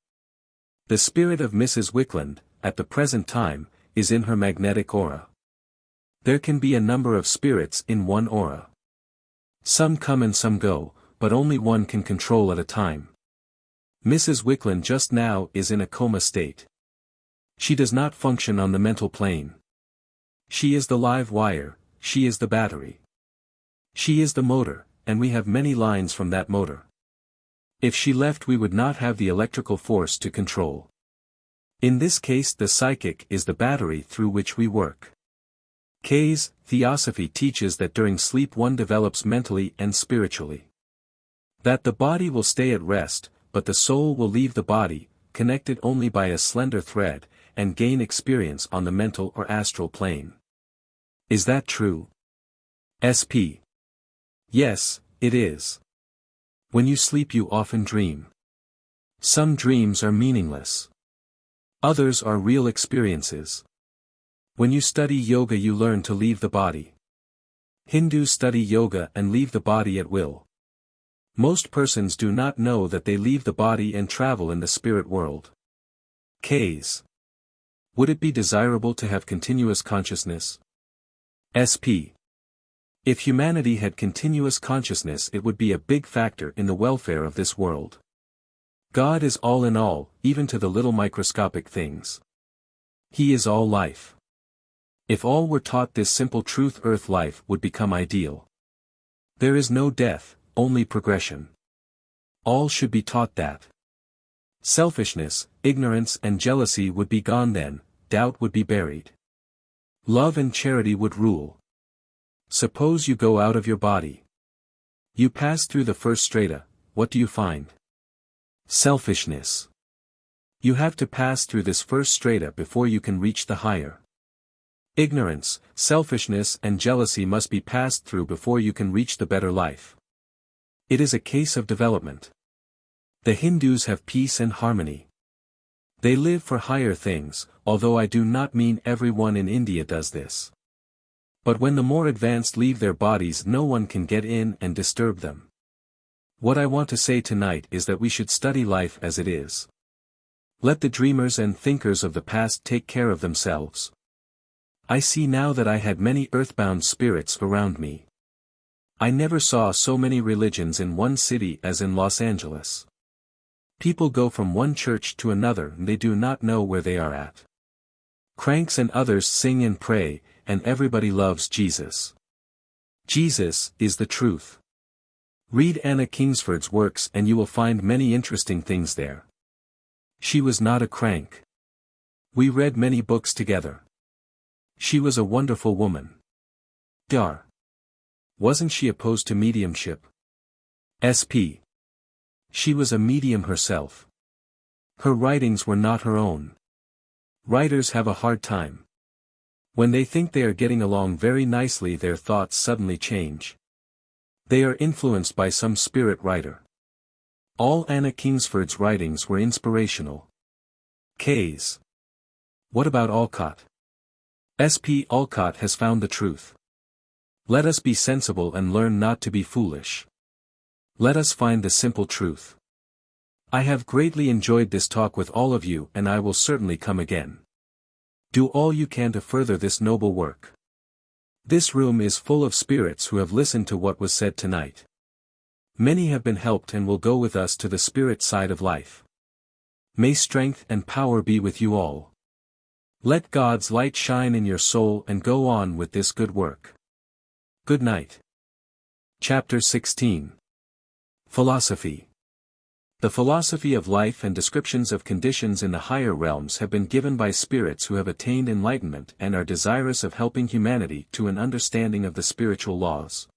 The spirit of Mrs. Wickland, at the present time, is in her magnetic aura. There can be a number of spirits in one aura. Some come and some go, but only one can control at a time. Mrs. Wickland just now is in a coma state. She does not function on the mental plane. She is the live wire, she is the battery. She is the motor, and we have many lines from that motor. If she left we would not have the electrical force to control. In this case the psychic is the battery through which we work. K's Theosophy teaches that during sleep one develops mentally and spiritually. That the body will stay at rest, but the soul will leave the body, connected only by a slender thread, and gain experience on the mental or astral plane. Is that true? SP. Yes, it is. When you sleep you often dream. Some dreams are meaningless. Others are real experiences. When you study yoga you learn to leave the body. Hindus study yoga and leave the body at will. Most persons do not know that they leave the body and travel in the spirit world. Ks. Would it be desirable to have continuous consciousness? SP. If humanity had continuous consciousness it would be a big factor in the welfare of this world. God is all in all, even to the little microscopic things. He is all life. If all were taught this simple truth, earth life would become ideal. There is no death, only progression. All should be taught that. Selfishness, ignorance and jealousy would be gone then, doubt would be buried. Love and charity would rule. Suppose you go out of your body. You pass through the first strata, what do you find? Selfishness. You have to pass through this first strata before you can reach the higher. Ignorance, selfishness and jealousy must be passed through before you can reach the better life. It is a case of development. The Hindus have peace and harmony. They live for higher things, although I do not mean everyone in India does this. But when the more advanced leave their bodies no one can get in and disturb them. What I want to say tonight is that we should study life as it is. Let the dreamers and thinkers of the past take care of themselves. I see now that I had many earthbound spirits around me. I never saw so many religions in one city as in Los Angeles. People go from one church to another and they do not know where they are at. Cranks and others sing and pray, and everybody loves Jesus. Jesus is the truth. Read Anna Kingsford's works and you will find many interesting things there. She was not a crank. We read many books together. She was a wonderful woman. Dar. Wasn't she opposed to mediumship? SP. She was a medium herself. Her writings were not her own. Writers have a hard time. When they think they are getting along very nicely, their thoughts suddenly change. They are influenced by some spirit writer. All Anna Kingsford's writings were inspirational. K's. What about Alcott? SP. Alcott has found the truth. Let us be sensible and learn not to be foolish. Let us find the simple truth. I have greatly enjoyed this talk with all of you and I will certainly come again. Do all you can to further this noble work. This room is full of spirits who have listened to what was said tonight. Many have been helped and will go with us to the spirit side of life. May strength and power be with you all. Let God's light shine in your soul and go on with this good work. Good night. Chapter 16. Philosophy. The philosophy of life and descriptions of conditions in the higher realms have been given by spirits who have attained enlightenment and are desirous of helping humanity to an understanding of the spiritual laws.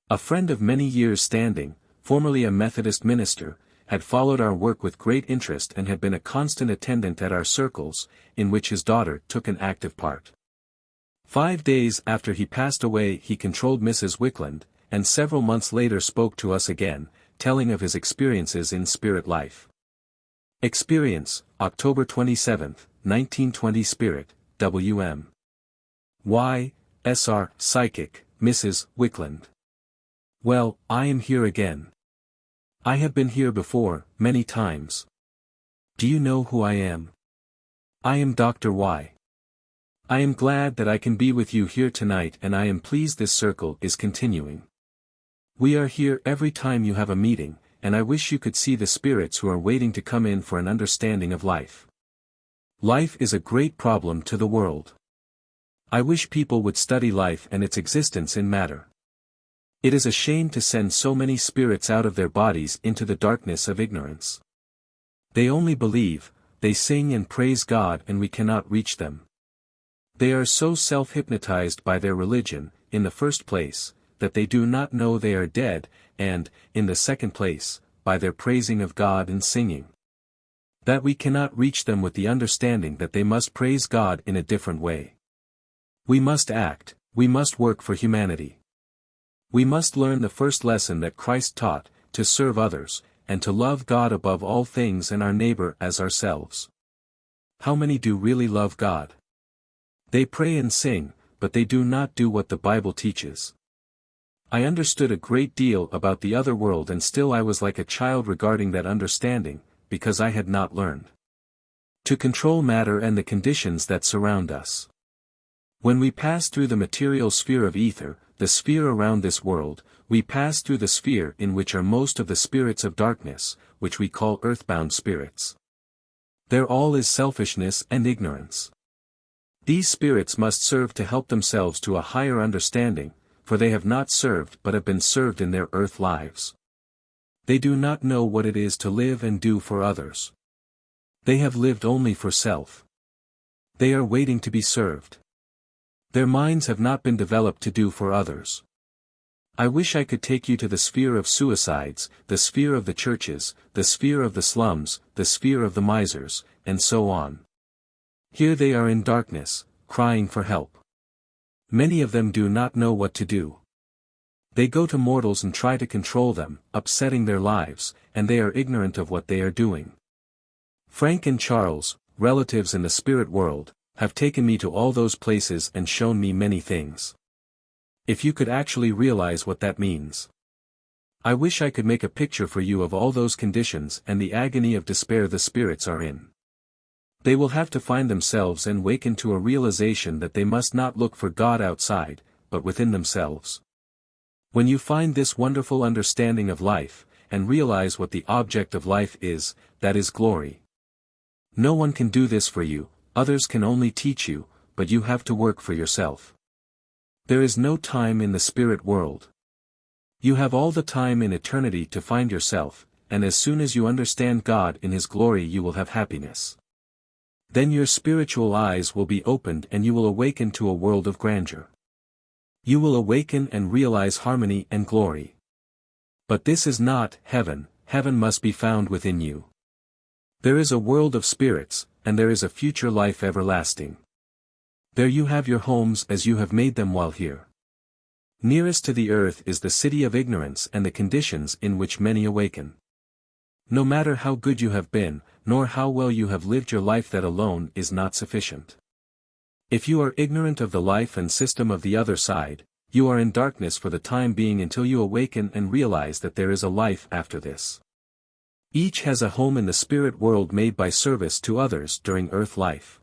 A friend of many years' standing, formerly a Methodist minister, had followed our work with great interest and had been a constant attendant at our circles, in which his daughter took an active part. 5 days after he passed away he controlled Mrs. Wickland, and several months later spoke to us again, telling of his experiences in spirit life. Experience, October 27, 1920. Spirit, W.M. Y. S.R. Psychic, Mrs. Wickland. Well, I am here again. I have been here before, many times. Do you know who I am? I am Dr. Y. I am glad that I can be with you here tonight and I am pleased this circle is continuing. We are here every time you have a meeting, and I wish you could see the spirits who are waiting to come in for an understanding of life. Life is a great problem to the world. I wish people would study life and its existence in matter. It is a shame to send so many spirits out of their bodies into the darkness of ignorance. They only believe, they sing and praise God and we cannot reach them. They are so self-hypnotized by their religion, in the first place, that they do not know they are dead, and, in the second place, by their praising of God and singing. That we cannot reach them with the understanding that they must praise God in a different way. We must act, we must work for humanity. We must learn the first lesson that Christ taught, to serve others, and to love God above all things and our neighbor as ourselves. How many do really love God? They pray and sing, but they do not do what the Bible teaches. I understood a great deal about the other world and still I was like a child regarding that understanding, because I had not learned to control matter and the conditions that surround us. When we pass through the material sphere of ether, the sphere around this world, we pass through the sphere in which are most of the spirits of darkness, which we call earthbound spirits. Their all is selfishness and ignorance. These spirits must serve to help themselves to a higher understanding, for they have not served but have been served in their earth lives. They do not know what it is to live and do for others. They have lived only for self. They are waiting to be served. Their minds have not been developed to do for others. I wish I could take you to the sphere of suicides, the sphere of the churches, the sphere of the slums, the sphere of the misers, and so on. Here they are in darkness, crying for help. Many of them do not know what to do. They go to mortals and try to control them, upsetting their lives, and they are ignorant of what they are doing. Frank and Charles, relatives in the spirit world, have taken me to all those places and shown me many things. If you could actually realize what that means. I wish I could make a picture for you of all those conditions and the agony of despair the spirits are in. They will have to find themselves and waken to a realization that they must not look for God outside, but within themselves. When you find this wonderful understanding of life, and realize what the object of life is, that is glory. No one can do this for you, others can only teach you, but you have to work for yourself. There is no time in the spirit world. You have all the time in eternity to find yourself, and as soon as you understand God in His glory you will have happiness. Then your spiritual eyes will be opened and you will awaken to a world of grandeur. You will awaken and realize harmony and glory. But this is not heaven, heaven must be found within you. There is a world of spirits, and there is a future life everlasting. There you have your homes as you have made them while here. Nearest to the earth is the city of ignorance and the conditions in which many awaken. No matter how good you have been, nor how well you have lived your life, that alone is not sufficient. If you are ignorant of the life and system of the other side, you are in darkness for the time being until you awaken and realize that there is a life after this. Each has a home in the spirit world made by service to others during earth life.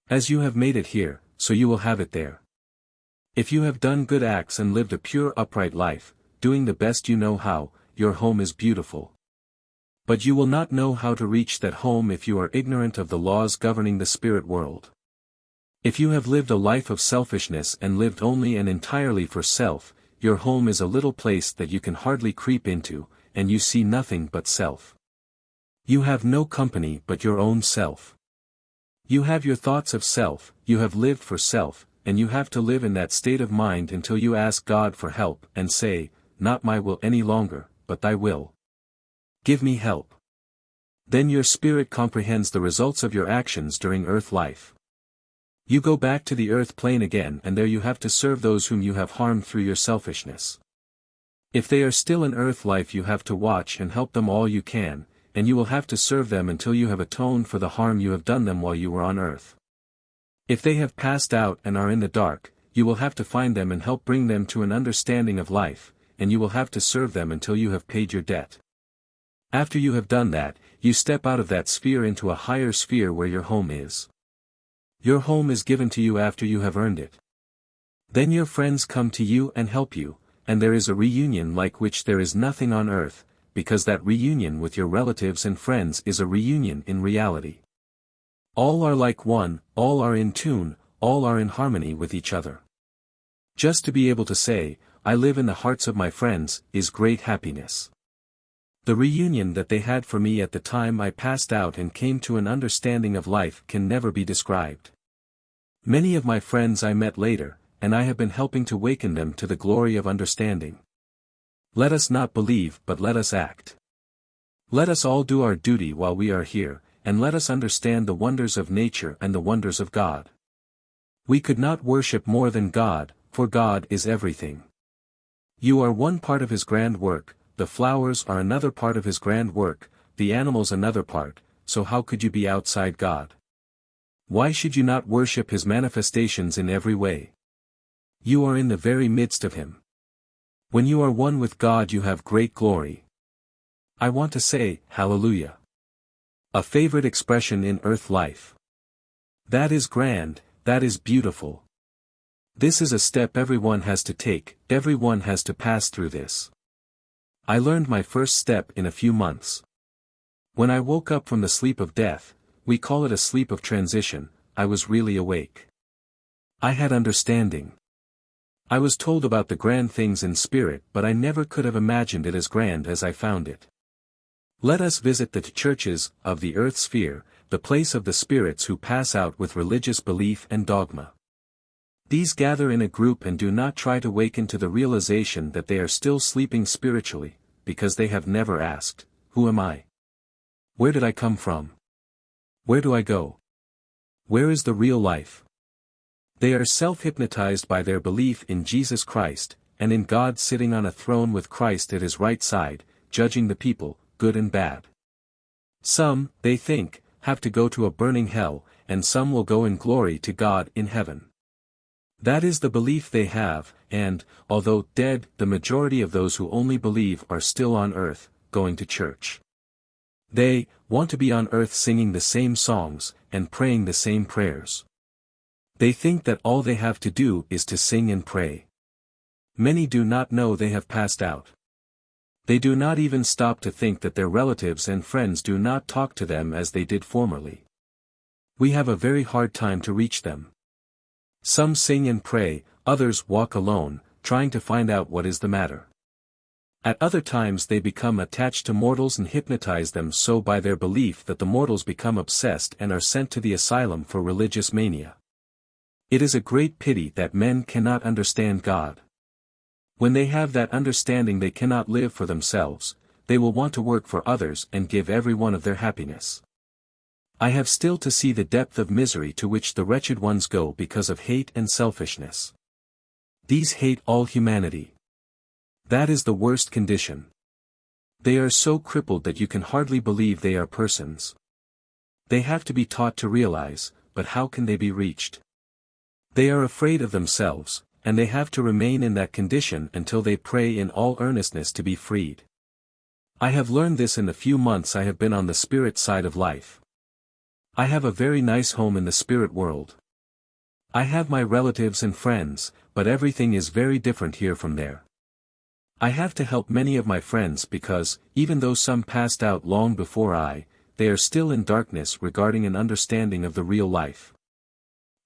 As you have made it here, so you will have it there. If you have done good acts and lived a pure upright life, doing the best you know how, your home is beautiful. But you will not know how to reach that home if you are ignorant of the laws governing the spirit world. If you have lived a life of selfishness and lived only and entirely for self, your home is a little place that you can hardly creep into, and you see nothing but self. You have no company but your own self. You have your thoughts of self, you have lived for self, and you have to live in that state of mind until you ask God for help and say, "Not my will any longer, but thy will. Give me help." Then your spirit comprehends the results of your actions during earth life. You go back to the earth plane again, and there you have to serve those whom you have harmed through your selfishness. If they are still in earth life you have to watch and help them all you can, and you will have to serve them until you have atoned for the harm you have done them while you were on earth. If they have passed out and are in the dark, you will have to find them and help bring them to an understanding of life, and you will have to serve them until you have paid your debt. After you have done that, you step out of that sphere into a higher sphere where your home is. Your home is given to you after you have earned it. Then your friends come to you and help you, and there is a reunion like which there is nothing on earth, because that reunion with your relatives and friends is a reunion in reality. All are like one, all are in tune, all are in harmony with each other. Just to be able to say, "I live in the hearts of my friends," is great happiness. The reunion that they had for me at the time I passed out and came to an understanding of life can never be described. Many of my friends I met later, and I have been helping to waken them to the glory of understanding. Let us not believe but let us act. Let us all do our duty while we are here, and let us understand the wonders of nature and the wonders of God. We could not worship more than God, for God is everything. You are one part of His grand work, the flowers are another part of His grand work, the animals another part, so how could you be outside God? Why should you not worship His manifestations in every way? You are in the very midst of Him. When you are one with God you have great glory. I want to say, Hallelujah. A favorite expression in earth life. That is grand, that is beautiful. This is a step everyone has to take, everyone has to pass through this. I learned my first step in a few months. When I woke up from the sleep of death, we call it a sleep of transition, I was really awake. I had understanding. I was told about the grand things in spirit, but I never could have imagined it as grand as I found it. Let us visit the churches of the earth sphere, the place of the spirits who pass out with religious belief and dogma. These gather in a group and do not try to waken to the realization that they are still sleeping spiritually, because they have never asked, "Who am I? Where did I come from? Where do I go? Where is the real life?" They are self-hypnotized by their belief in Jesus Christ, and in God sitting on a throne with Christ at His right side, judging the people, good and bad. Some, they think, have to go to a burning hell, and some will go in glory to God in heaven. That is the belief they have, and, although dead, the majority of those who only believe are still on earth, going to church. They want to be on earth singing the same songs, and praying the same prayers. They think that all they have to do is to sing and pray. Many do not know they have passed out. They do not even stop to think that their relatives and friends do not talk to them as they did formerly. We have a very hard time to reach them. Some sing and pray, others walk alone, trying to find out what is the matter. At other times they become attached to mortals and hypnotize them so by their belief that the mortals become obsessed and are sent to the asylum for religious mania. It is a great pity that men cannot understand God. When they have that understanding they cannot live for themselves, they will want to work for others and give every one of their happiness. I have still to see the depth of misery to which the wretched ones go because of hate and selfishness. These hate all humanity. That is the worst condition. They are so crippled that you can hardly believe they are persons. They have to be taught to realize, but how can they be reached? They are afraid of themselves, and they have to remain in that condition until they pray in all earnestness to be freed. I have learned this in the few months I have been on the spirit side of life. I have a very nice home in the spirit world. I have my relatives and friends, but everything is very different here from there. I have to help many of my friends because, even though some passed out long before they are still in darkness regarding an understanding of the real life.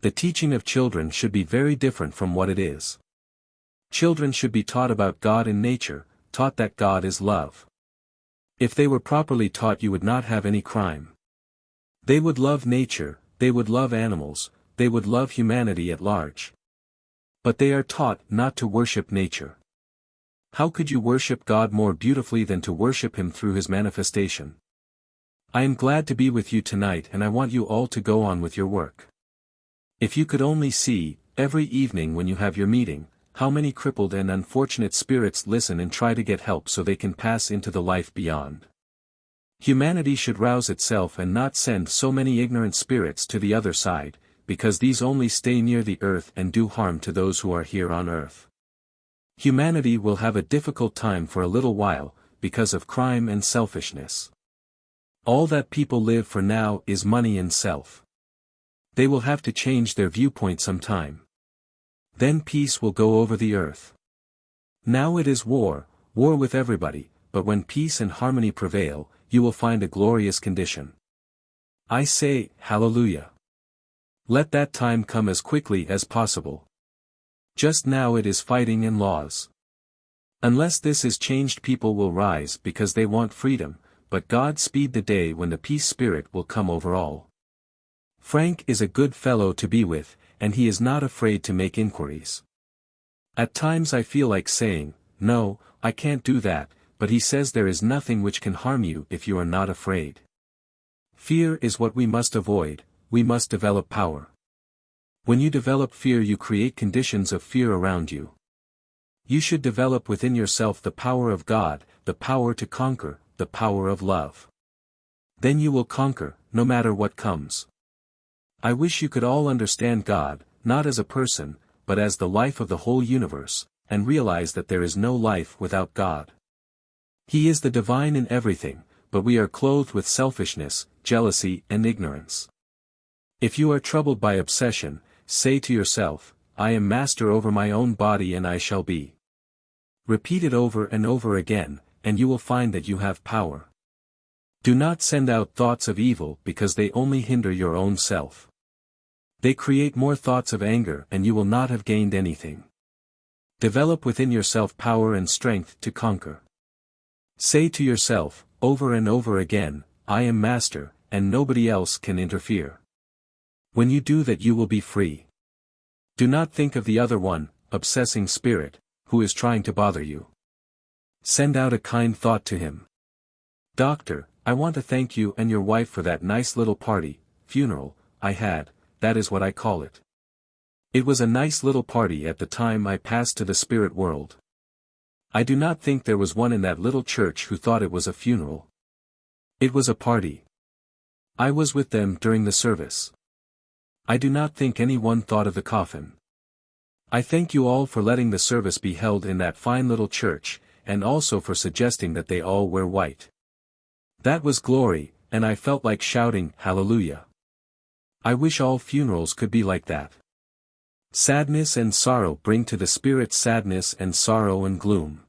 The teaching of children should be very different from what it is. Children should be taught about God and nature, taught that God is love. If they were properly taught you would not have any crime. They would love nature, they would love animals, they would love humanity at large. But they are taught not to worship nature. How could you worship God more beautifully than to worship Him through His manifestation? I am glad to be with you tonight and I want you all to go on with your work. If you could only see, every evening when you have your meeting, how many crippled and unfortunate spirits listen and try to get help so they can pass into the life beyond. Humanity should rouse itself and not send so many ignorant spirits to the other side, because these only stay near the earth and do harm to those who are here on earth. Humanity will have a difficult time for a little while, because of crime and selfishness. All that people live for now is money and self. They will have to change their viewpoint sometime. Then peace will go over the earth. Now it is war with everybody, but when peace and harmony prevail, you will find a glorious condition. I say, Hallelujah. Let that time come as quickly as possible. Just now it is fighting and laws. Unless this is changed, people will rise because they want freedom, but God speed the day when the peace spirit will come over all. Frank is a good fellow to be with, and he is not afraid to make inquiries. At times I feel like saying, no, I can't do that, but he says there is nothing which can harm you if you are not afraid. Fear is what we must avoid, we must develop power. When you develop fear you create conditions of fear around you. You should develop within yourself the power of God, the power to conquer, the power of love. Then you will conquer, no matter what comes. I wish you could all understand God, not as a person, but as the life of the whole universe, and realize that there is no life without God. He is the divine in everything, but we are clothed with selfishness, jealousy and ignorance. If you are troubled by obsession, say to yourself, I am master over my own body and I shall be. Repeat it over and over again, and you will find that you have power. Do not send out thoughts of evil because they only hinder your own self. They create more thoughts of anger and you will not have gained anything. Develop within yourself power and strength to conquer. Say to yourself, over and over again, I am master, and nobody else can interfere. When you do that you will be free. Do not think of the other one, obsessing spirit, who is trying to bother you. Send out a kind thought to him. Doctor, I want to thank you and your wife for that nice little party, funeral, I had, that is what I call it. It was a nice little party at the time I passed to the spirit world. I do not think there was one in that little church who thought it was a funeral. It was a party. I was with them during the service. I do not think anyone thought of the coffin. I thank you all for letting the service be held in that fine little church, and also for suggesting that they all wear white. That was glory, and I felt like shouting, Hallelujah. I wish all funerals could be like that. Sadness and sorrow bring to the spirit sadness and sorrow and gloom.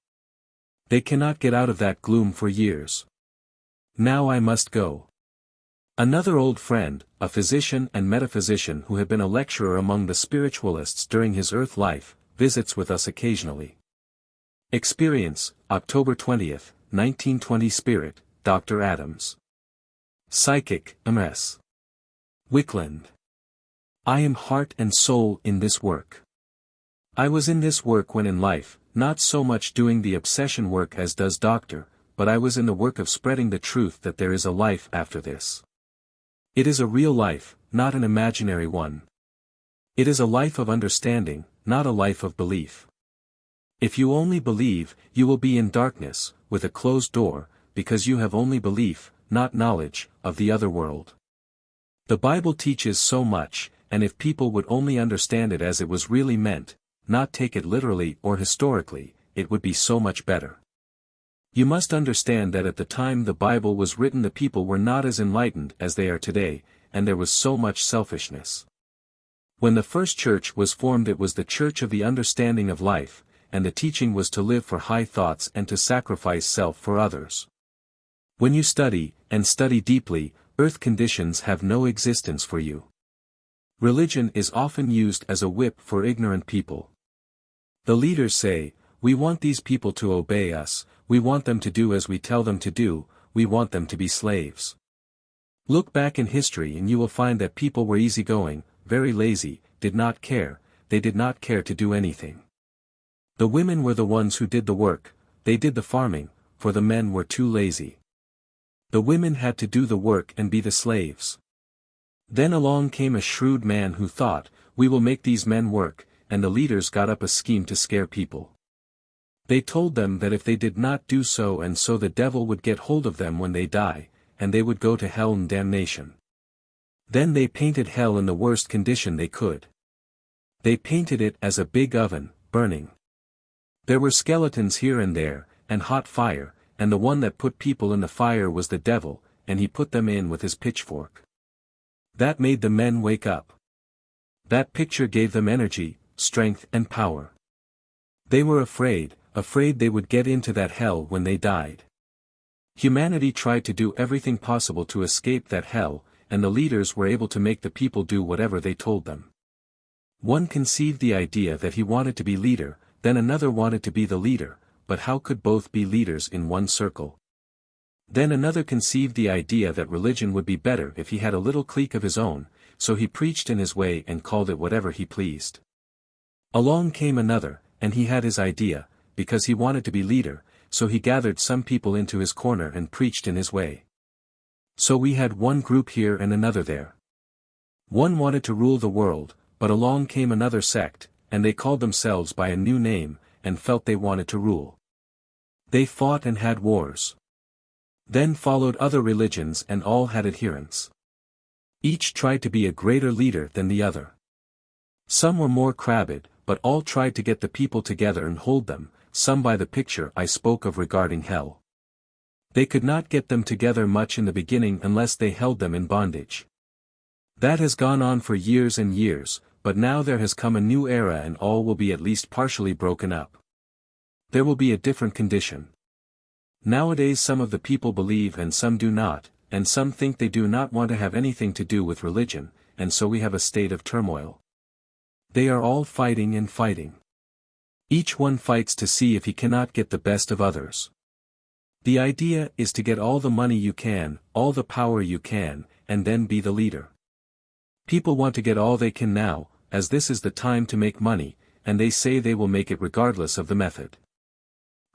They cannot get out of that gloom for years. Now I must go. Another old friend, a physician and metaphysician who had been a lecturer among the spiritualists during his earth life, visits with us occasionally. Experience, October 20th, 1920. Spirit, Dr. Adams. Psychic, M.S. Wickland. I am heart and soul in this work. I was in this work when in life, not so much doing the obsession work as does Doctor, but I was in the work of spreading the truth that there is a life after this. It is a real life, not an imaginary one. It is a life of understanding, not a life of belief. If you only believe, you will be in darkness, with a closed door, because you have only belief, not knowledge, of the other world. The Bible teaches so much, and if people would only understand it as it was really meant, not take it literally or historically, it would be so much better. You must understand that at the time the Bible was written the people were not as enlightened as they are today, and there was so much selfishness. When the first church was formed it was the church of the understanding of life, and the teaching was to live for high thoughts and to sacrifice self for others. When you study, and study deeply, earth conditions have no existence for you. Religion is often used as a whip for ignorant people. The leaders say, we want these people to obey us, we want them to do as we tell them to do, we want them to be slaves. Look back in history and you will find that people were easygoing, very lazy, did not care, they did not care to do anything. The women were the ones who did the work, they did the farming, for the men were too lazy. The women had to do the work and be the slaves. Then along came a shrewd man who thought, we will make these men work, and the leaders got up a scheme to scare people. They told them that if they did not do so and so the devil would get hold of them when they die, and they would go to hell and damnation. Then they painted hell in the worst condition they could. They painted it as a big oven, burning. There were skeletons here and there, and hot fire, and the one that put people in the fire was the devil, and he put them in with his pitchfork. That made the men wake up. That picture gave them energy, strength and power. They were afraid they would get into that hell when they died. Humanity tried to do everything possible to escape that hell, and the leaders were able to make the people do whatever they told them. One conceived the idea that he wanted to be leader, then another wanted to be the leader, but how could both be leaders in one circle? Then another conceived the idea that religion would be better if he had a little clique of his own, so he preached in his way and called it whatever he pleased. Along came another, and he had his idea, because he wanted to be leader, so he gathered some people into his corner and preached in his way. So we had one group here and another there. One wanted to rule the world, but along came another sect, and they called themselves by a new name, and felt they wanted to rule. They fought and had wars. Then followed other religions and all had adherents. Each tried to be a greater leader than the other. Some were more crabbed, but all tried to get the people together and hold them, some by the picture I spoke of regarding hell. They could not get them together much in the beginning unless they held them in bondage. That has gone on for years and years, but now there has come a new era and all will be at least partially broken up. There will be a different condition. Nowadays some of the people believe and some do not, and some think they do not want to have anything to do with religion, and so we have a state of turmoil. They are all fighting and fighting. Each one fights to see if he cannot get the best of others. The idea is to get all the money you can, all the power you can, and then be the leader. People want to get all they can now, as this is the time to make money, and they say they will make it regardless of the method.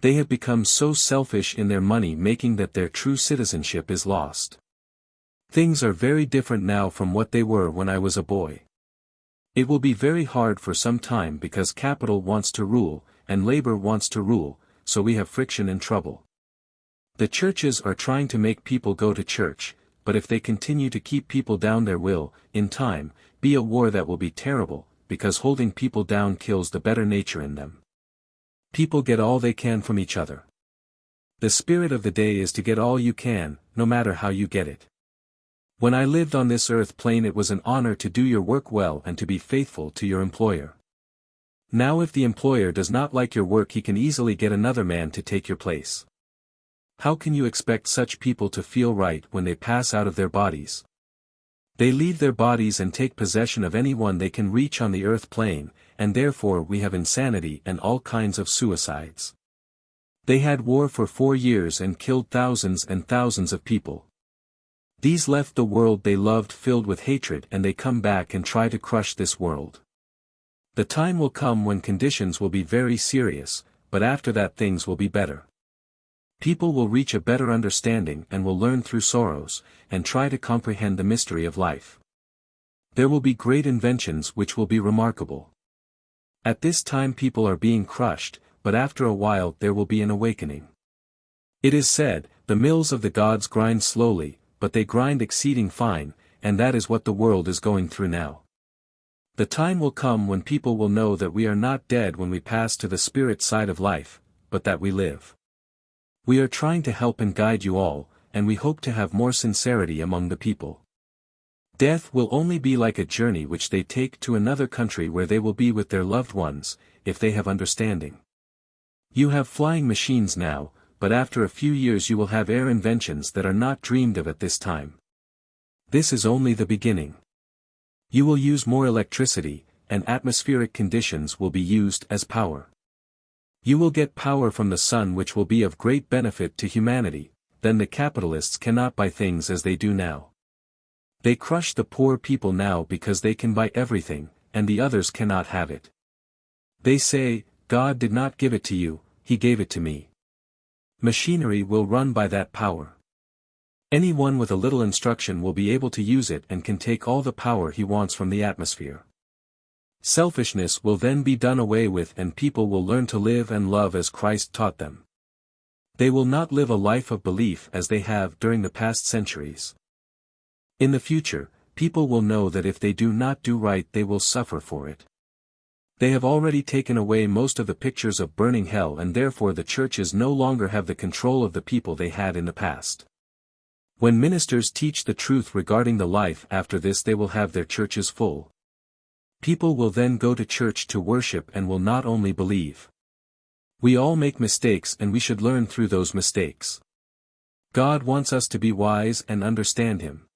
They have become so selfish in their money making that their true citizenship is lost. Things are very different now from what they were when I was a boy. It will be very hard for some time because capital wants to rule, and labor wants to rule, so we have friction and trouble. The churches are trying to make people go to church, but if they continue to keep people down there will, in time, be a war that will be terrible, because holding people down kills the better nature in them. People get all they can from each other. The spirit of the day is to get all you can, no matter how you get it. When I lived on this earth plane, it was an honor to do your work well and to be faithful to your employer. Now if the employer does not like your work, he can easily get another man to take your place. How can you expect such people to feel right when they pass out of their bodies? They leave their bodies and take possession of anyone they can reach on the earth plane, and therefore we have insanity and all kinds of suicides. They had war for 4 years and killed thousands and thousands of people. These left the world they loved filled with hatred, and they come back and try to crush this world. The time will come when conditions will be very serious, but after that things will be better. People will reach a better understanding and will learn through sorrows, and try to comprehend the mystery of life. There will be great inventions which will be remarkable. At this time people are being crushed, but after a while there will be an awakening. It is said, the mills of the gods grind slowly, but they grind exceeding fine, and that is what the world is going through now. The time will come when people will know that we are not dead when we pass to the spirit side of life, but that we live. We are trying to help and guide you all, and we hope to have more sincerity among the people. Death will only be like a journey which they take to another country where they will be with their loved ones, if they have understanding. You have flying machines now, but after a few years you will have air inventions that are not dreamed of at this time. This is only the beginning. You will use more electricity, and atmospheric conditions will be used as power. You will get power from the sun which will be of great benefit to humanity. Then the capitalists cannot buy things as they do now. They crush the poor people now because they can buy everything, and the others cannot have it. They say, God did not give it to you, He gave it to me. Machinery will run by that power. Anyone with a little instruction will be able to use it and can take all the power he wants from the atmosphere. Selfishness will then be done away with, and people will learn to live and love as Christ taught them. They will not live a life of belief as they have during the past centuries. In the future, people will know that if they do not do right they will suffer for it. They have already taken away most of the pictures of burning hell, and therefore the churches no longer have the control of the people they had in the past. When ministers teach the truth regarding the life after this, they will have their churches full. People will then go to church to worship and will not only believe. We all make mistakes and we should learn through those mistakes. God wants us to be wise and understand Him.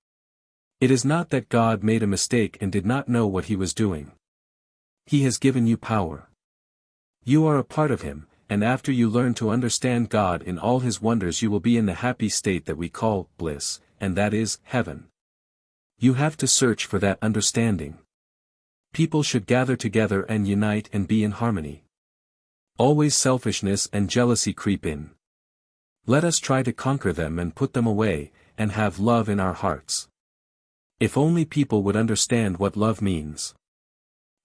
It is not that God made a mistake and did not know what He was doing. He has given you power. You are a part of Him, and after you learn to understand God in all His wonders you will be in the happy state that we call bliss, and that is heaven. You have to search for that understanding. People should gather together and unite and be in harmony. Always selfishness and jealousy creep in. Let us try to conquer them and put them away, and have love in our hearts. If only people would understand what love means.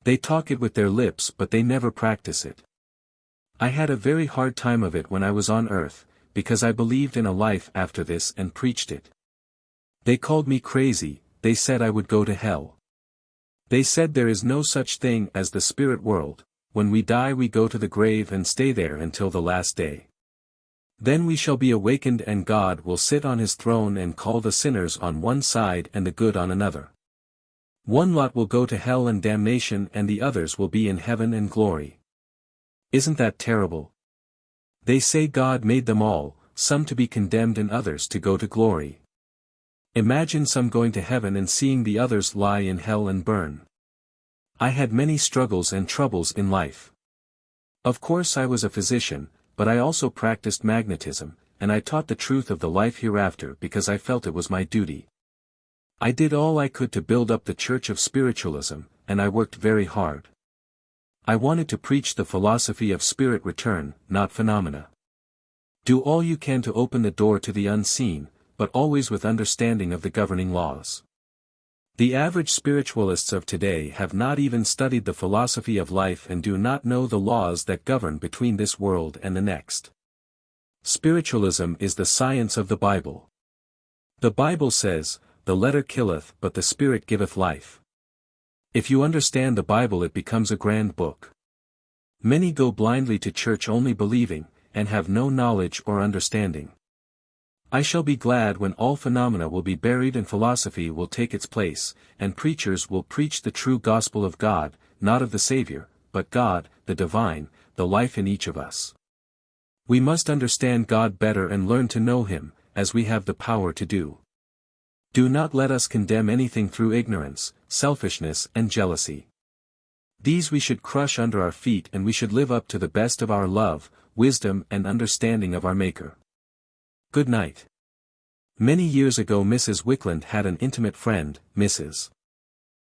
They talk it with their lips but they never practice it. I had a very hard time of it when I was on earth, because I believed in a life after this and preached it. They called me crazy, they said I would go to hell. They said there is no such thing as the spirit world, when we die we go to the grave and stay there until the last day. Then we shall be awakened and God will sit on His throne and call the sinners on one side and the good on another. One lot will go to hell and damnation and the others will be in heaven and glory. Isn't that terrible? They say God made them all, some to be condemned and others to go to glory. Imagine some going to heaven and seeing the others lie in hell and burn. I had many struggles and troubles in life. Of course I was a physician, but I also practiced magnetism, and I taught the truth of the life hereafter because I felt it was my duty. I did all I could to build up the Church of Spiritualism, and I worked very hard. I wanted to preach the philosophy of spirit return, not phenomena. Do all you can to open the door to the unseen, but always with understanding of the governing laws. The average spiritualists of today have not even studied the philosophy of life and do not know the laws that govern between this world and the next. Spiritualism is the science of the Bible. The Bible says, "The letter killeth but the Spirit giveth life." If you understand the Bible it becomes a grand book. Many go blindly to church only believing, and have no knowledge or understanding. I shall be glad when all phenomena will be buried and philosophy will take its place, and preachers will preach the true gospel of God, not of the Savior, but God, the divine, the life in each of us. We must understand God better and learn to know Him, as we have the power to do. Do not let us condemn anything through ignorance, selfishness and jealousy. These we should crush under our feet, and we should live up to the best of our love, wisdom and understanding of our Maker. Good night. Many years ago Mrs. Wickland had an intimate friend, Mrs.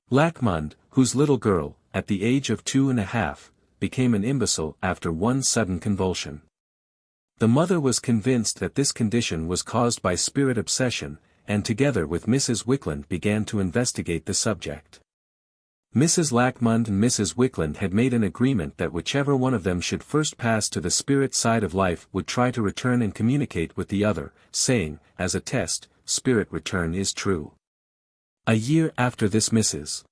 Lackmund, whose little girl, at the age of 2.5, became an imbecile after one sudden convulsion. The mother was convinced that this condition was caused by spirit obsession, and together with Mrs. Wickland began to investigate the subject. Mrs. Lackmund and Mrs. Wickland had made an agreement that whichever one of them should first pass to the spirit side of life would try to return and communicate with the other, saying, as a test, spirit return is true. A year after this Mrs.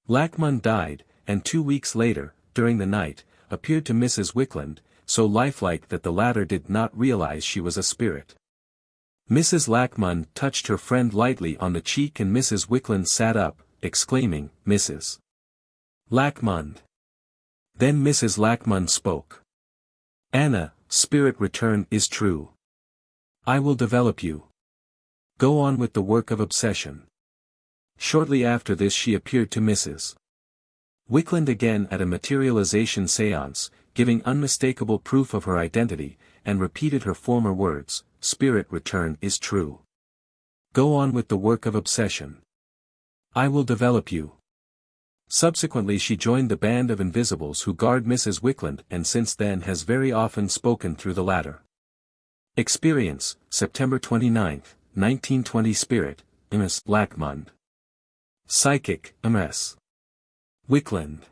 Lackmund died, and 2 weeks later, during the night, appeared to Mrs. Wickland, so lifelike that the latter did not realize she was a spirit. Mrs. Lackmund touched her friend lightly on the cheek and Mrs. Wickland sat up, exclaiming, "Mrs. Lackmund." Then Mrs. Lackmund spoke. "Anna, spirit return is true. I will develop you. Go on with the work of obsession." Shortly after this she appeared to Mrs. Wickland again at a materialization séance, giving unmistakable proof of her identity, and repeated her former words, "Spirit return is true. Go on with the work of obsession. I will develop you." Subsequently she joined the band of invisibles who guard Mrs. Wickland and since then has very often spoken through the latter. Experience, September 29, 1920. Spirit, Ms. Lackmund. Psychic, Ms. Wickland.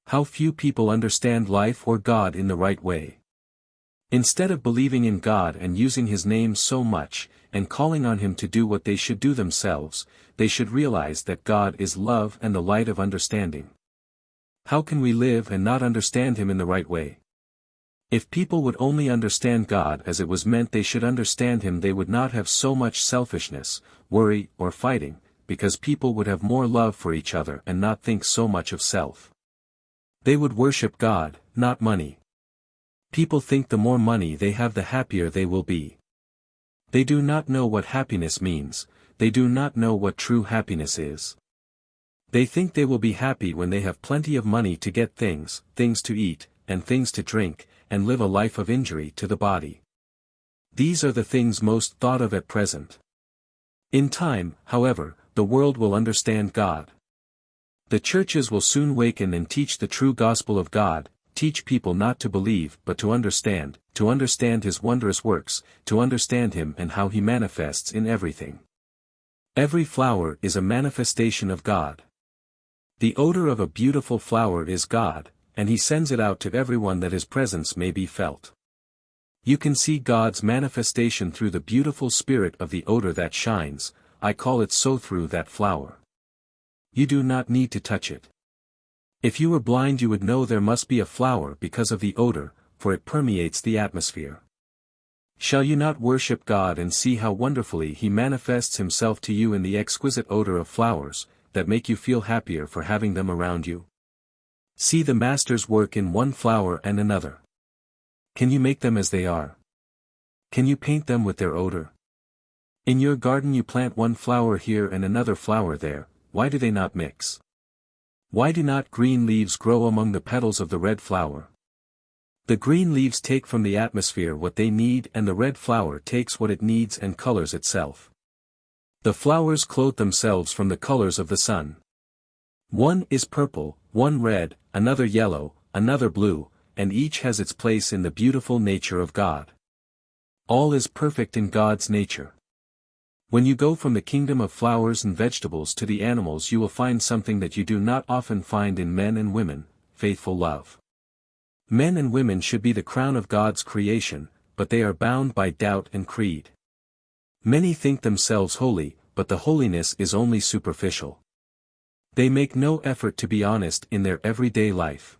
How few people understand life or God in the right way. Instead of believing in God and using His name so much, and calling on Him to do what they should do themselves, they should realize that God is love and the light of understanding. How can we live and not understand Him in the right way? If people would only understand God as it was meant they should understand Him, they would not have so much selfishness, worry or fighting, because people would have more love for each other and not think so much of self. They would worship God, not money. People think the more money they have the happier they will be. They do not know what happiness means, they do not know what true happiness is. They think they will be happy when they have plenty of money to get things to eat, and things to drink, and live a life of injury to the body. These are the things most thought of at present. In time, however, the world will understand God. The churches will soon waken and teach the true gospel of God, teach people not to believe but to understand His wondrous works, to understand Him and how He manifests in everything. Every flower is a manifestation of God. The odor of a beautiful flower is God, and He sends it out to everyone that His presence may be felt. You can see God's manifestation through the beautiful spirit of the odor that shines, I call it so, through that flower. You do not need to touch it. If you were blind you would know there must be a flower because of the odor, for it permeates the atmosphere. Shall you not worship God and see how wonderfully He manifests Himself to you in the exquisite odor of flowers, that make you feel happier for having them around you? See the Master's work in one flower and another. Can you make them as they are? Can you paint them with their odor? In your garden you plant one flower here and another flower there, why do they not mix? Why do not green leaves grow among the petals of the red flower? The green leaves take from the atmosphere what they need and the red flower takes what it needs and colors itself. The flowers clothe themselves from the colors of the sun. One is purple, one red, another yellow, another blue, and each has its place in the beautiful nature of God. All is perfect in God's nature. When you go from the kingdom of flowers and vegetables to the animals you will find something that you do not often find in men and women, faithful love. Men and women should be the crown of God's creation, but they are bound by doubt and creed. Many think themselves holy, but the holiness is only superficial. They make no effort to be honest in their everyday life.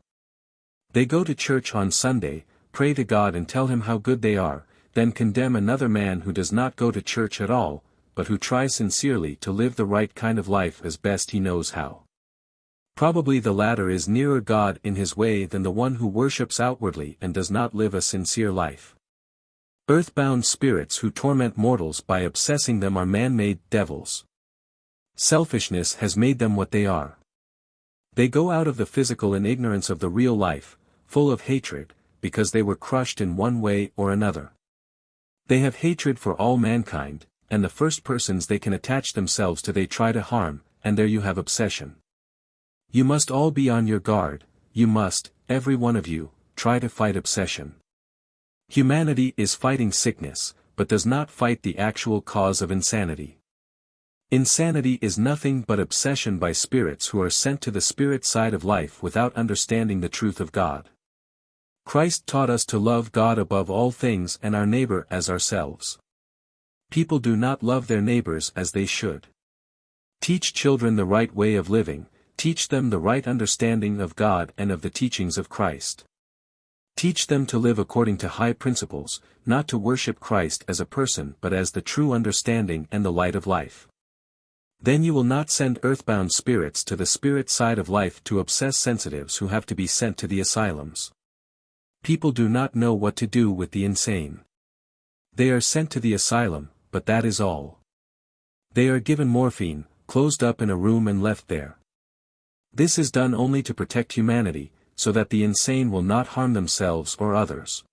They go to church on Sunday, pray to God and tell Him how good they are, then condemn another man who does not go to church at all, but who tries sincerely to live the right kind of life as best he knows how. Probably the latter is nearer God in his way than the one who worships outwardly and does not live a sincere life. Earthbound spirits who torment mortals by obsessing them are man-made devils. Selfishness has made them what they are. They go out of the physical in ignorance of the real life, full of hatred, because they were crushed in one way or another. They have hatred for all mankind, and the first persons they can attach themselves to they try to harm, and there you have obsession. You must all be on your guard, you must, every one of you, try to fight obsession. Humanity is fighting sickness, but does not fight the actual cause of insanity. Insanity is nothing but obsession by spirits who are sent to the spirit side of life without understanding the truth of God. Christ taught us to love God above all things and our neighbor as ourselves. People do not love their neighbors as they should. Teach children the right way of living, teach them the right understanding of God and of the teachings of Christ. Teach them to live according to high principles, not to worship Christ as a person but as the true understanding and the light of life. Then you will not send earthbound spirits to the spirit side of life to obsess sensitives who have to be sent to the asylums. People do not know what to do with the insane. They are sent to the asylum, but that is all. They are given morphine, closed up in a room and left there. This is done only to protect humanity, so that the insane will not harm themselves or others.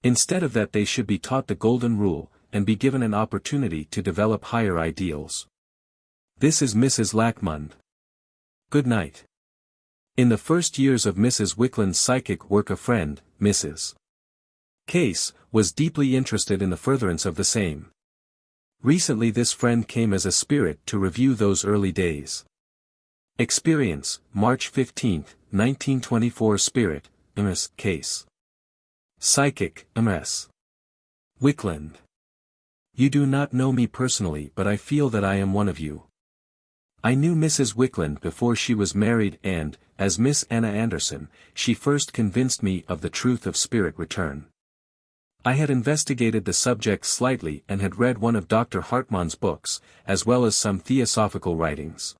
Instead of that they should be taught the golden rule, and be given an opportunity to develop higher ideals. This is Mrs. Lackmund. Good night. In the first years of Mrs. Wickland's psychic work a friend, Mrs. Case, was deeply interested in the furtherance of the same. Recently this friend came as a spirit to review those early days. Experience, March 15, 1924 Spirit, Ms. Case. Psychic, Ms. Wickland. You do not know me personally but I feel that I am one of you. I knew Mrs. Wickland before she was married and, as Miss Anna Anderson, she first convinced me of the truth of spirit return. I had investigated the subject slightly and had read one of Dr. Hartmann's books, as well as some theosophical writings.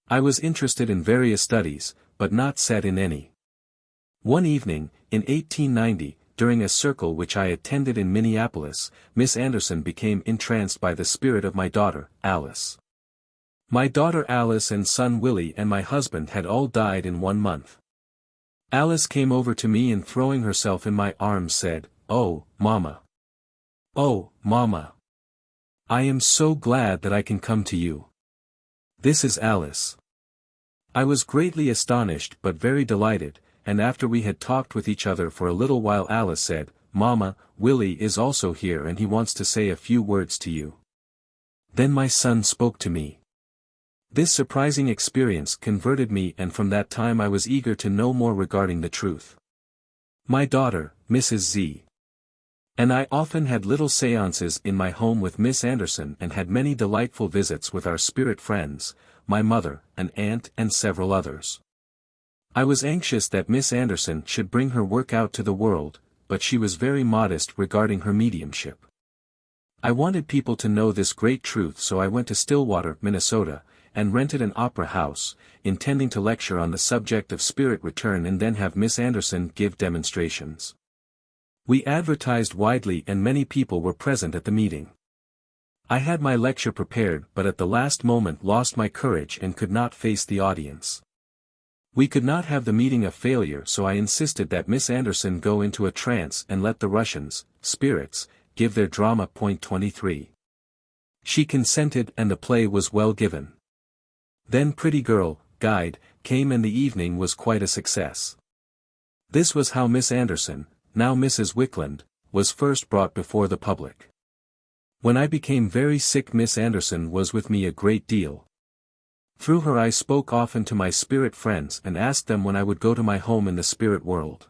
I was interested in various studies, but not set in any. One evening, in 1890, during a circle which I attended in Minneapolis, Miss Anderson became entranced by the spirit of my daughter, Alice. My daughter Alice and son Willie and my husband had all died in 1 month. Alice came over to me and throwing herself in my arms said, "Oh, Mama. Oh, Mama. I am so glad that I can come to you. This is Alice." I was greatly astonished but very delighted, and after we had talked with each other for a little while Alice said, "Mama, Willie is also here and he wants to say a few words to you." Then my son spoke to me. This surprising experience converted me and from that time I was eager to know more regarding the truth. My daughter, Mrs. Z. and I often had little seances in my home with Miss Anderson and had many delightful visits with our spirit friends, my mother, an aunt and several others. I was anxious that Miss Anderson should bring her work out to the world, but she was very modest regarding her mediumship. I wanted people to know this great truth so I went to Stillwater, Minnesota, and rented an opera house, intending to lecture on the subject of spirit return and then have Miss Anderson give demonstrations. We advertised widely and many people were present at the meeting. I had my lecture prepared but at the last moment lost my courage and could not face the audience. We could not have the meeting a failure so I insisted that Miss Anderson go into a trance and let the Russians, spirits, give their drama. Point 23. She consented and the play was well given. Then Pretty Girl, Guide, came and the evening was quite a success. This was how Miss Anderson, now Mrs. Wickland, was first brought before the public. When I became very sick Miss Anderson was with me a great deal. Through her I spoke often to my spirit friends and asked them when I would go to my home in the spirit world.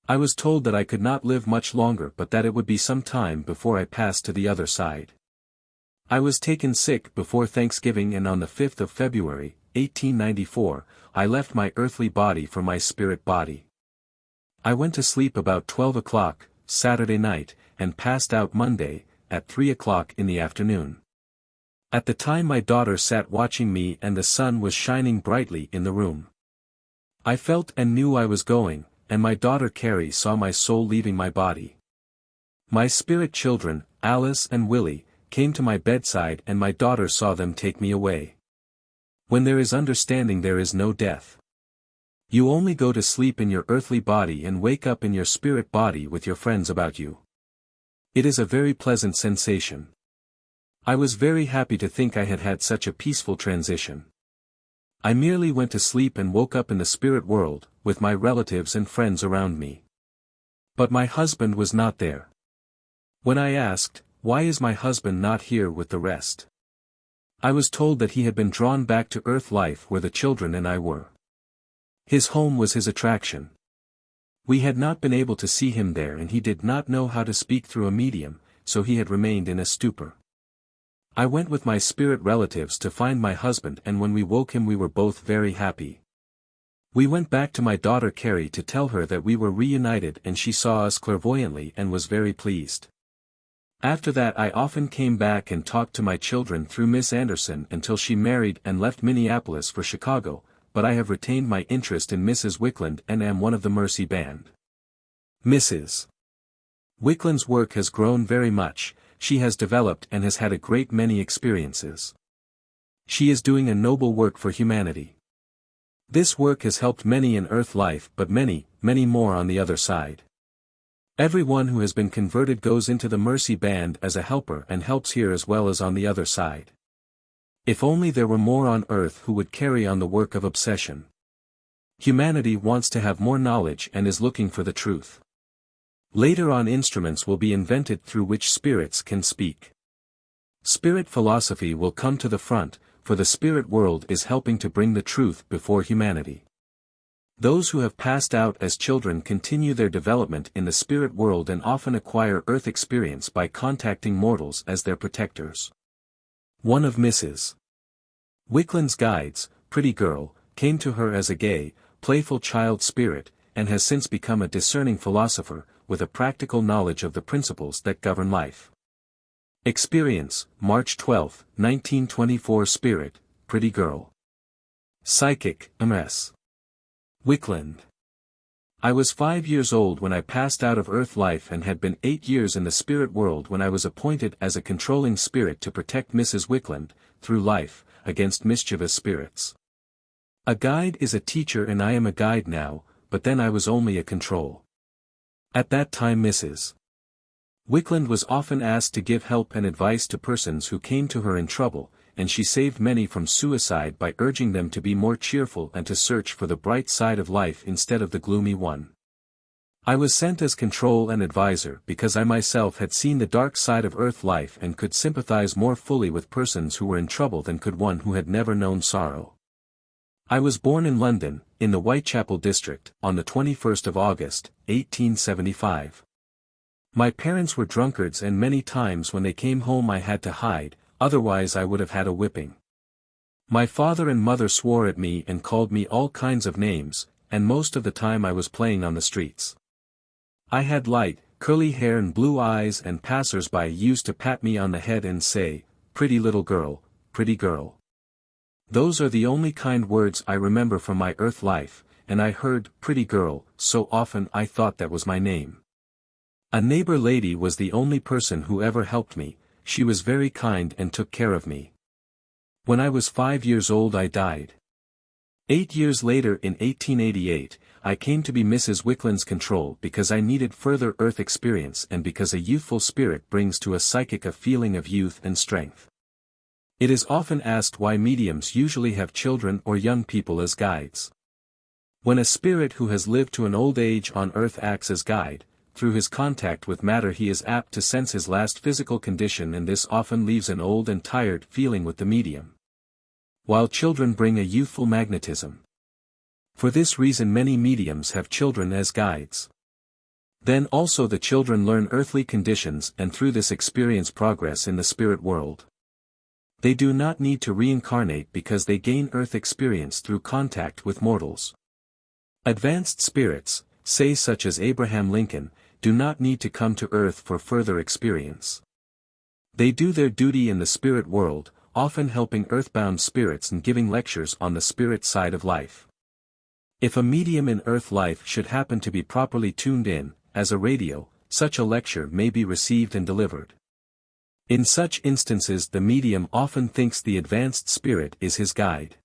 I was told that I could not live much longer but that it would be some time before I passed to the other side. I was taken sick before Thanksgiving and on the 5th of February, 1894, I left my earthly body for my spirit body. I went to sleep about 12 o'clock, Saturday night, and passed out Monday, at 3 o'clock in the afternoon. At the time my daughter sat watching me and the sun was shining brightly in the room. I felt and knew I was going, and my daughter Carrie saw my soul leaving my body. My spirit children, Alice and Willie, came to my bedside and my daughter saw them take me away. When there is understanding there is no death. You only go to sleep in your earthly body and wake up in your spirit body with your friends about you. It is a very pleasant sensation. I was very happy to think I had had such a peaceful transition. I merely went to sleep and woke up in the spirit world, with my relatives and friends around me. But my husband was not there. When I asked, "Why is my husband not here with the rest?" I was told that he had been drawn back to earth life where the children and I were. His home was his attraction. We had not been able to see him there and he did not know how to speak through a medium, so he had remained in a stupor. I went with my spirit relatives to find my husband and when we woke him we were both very happy. We went back to my daughter Carrie to tell her that we were reunited and she saw us clairvoyantly and was very pleased. After that I often came back and talked to my children through Miss Anderson until she married and left Minneapolis for Chicago, but I have retained my interest in Mrs. Wickland and am one of the Mercy Band. Mrs. Wickland's work has grown very much. She has developed and has had a great many experiences. She is doing a noble work for humanity. This work has helped many in earth life but many, many more on the other side. Everyone who has been converted goes into the Mercy Band as a helper and helps here as well as on the other side. If only there were more on earth who would carry on the work of obsession. Humanity wants to have more knowledge and is looking for the truth. Later on instruments will be invented through which spirits can speak. Spirit philosophy will come to the front, for the spirit world is helping to bring the truth before humanity. Those who have passed out as children continue their development in the spirit world and often acquire earth experience by contacting mortals as their protectors. One of Mrs. Wickland's guides, Pretty Girl, came to her as a gay, playful child spirit, and has since become a discerning philosopher, with a practical knowledge of the principles that govern life. Experience, March 12, 1924. Spirit, Pretty Girl. Psychic, M.S. Wickland. I was 5 years old when I passed out of earth life and had been 8 years in the spirit world when I was appointed as a controlling spirit to protect Mrs. Wickland, through life, against mischievous spirits. A guide is a teacher and I am a guide now, but then I was only a control. At that time Mrs. Wickland was often asked to give help and advice to persons who came to her in trouble, and she saved many from suicide by urging them to be more cheerful and to search for the bright side of life instead of the gloomy one. I was sent as control and advisor because I myself had seen the dark side of earth life and could sympathize more fully with persons who were in trouble than could one who had never known sorrow. I was born in London, in the Whitechapel district, on the 21st of August, 1875. My parents were drunkards and many times when they came home I had to hide, otherwise I would have had a whipping. My father and mother swore at me and called me all kinds of names, and most of the time I was playing on the streets. I had light, curly hair and blue eyes and passers-by used to pat me on the head and say, "Pretty little girl, pretty girl." Those are the only kind words I remember from my earth life, and I heard "pretty girl" so often I thought that was my name. A neighbor lady was the only person who ever helped me. She was very kind and took care of me. When I was 5 years old I died. 8 years later in 1888, I came to be Mrs. Wickland's control because I needed further earth experience and because a youthful spirit brings to a psychic a feeling of youth and strength. It is often asked why mediums usually have children or young people as guides. When a spirit who has lived to an old age on earth acts as guide, through his contact with matter he is apt to sense his last physical condition and this often leaves an old and tired feeling with the medium. While children bring a youthful magnetism. For this reason many mediums have children as guides. Then also the children learn earthly conditions and through this experience progress in the spirit world. They do not need to reincarnate because they gain earth experience through contact with mortals. Advanced spirits, say such as Abraham Lincoln, do not need to come to earth for further experience. They do their duty in the spirit world, often helping earthbound spirits and giving lectures on the spirit side of life. If a medium in earth life should happen to be properly tuned in, as a radio, such a lecture may be received and delivered. In such instances the medium often thinks the advanced spirit is his guide.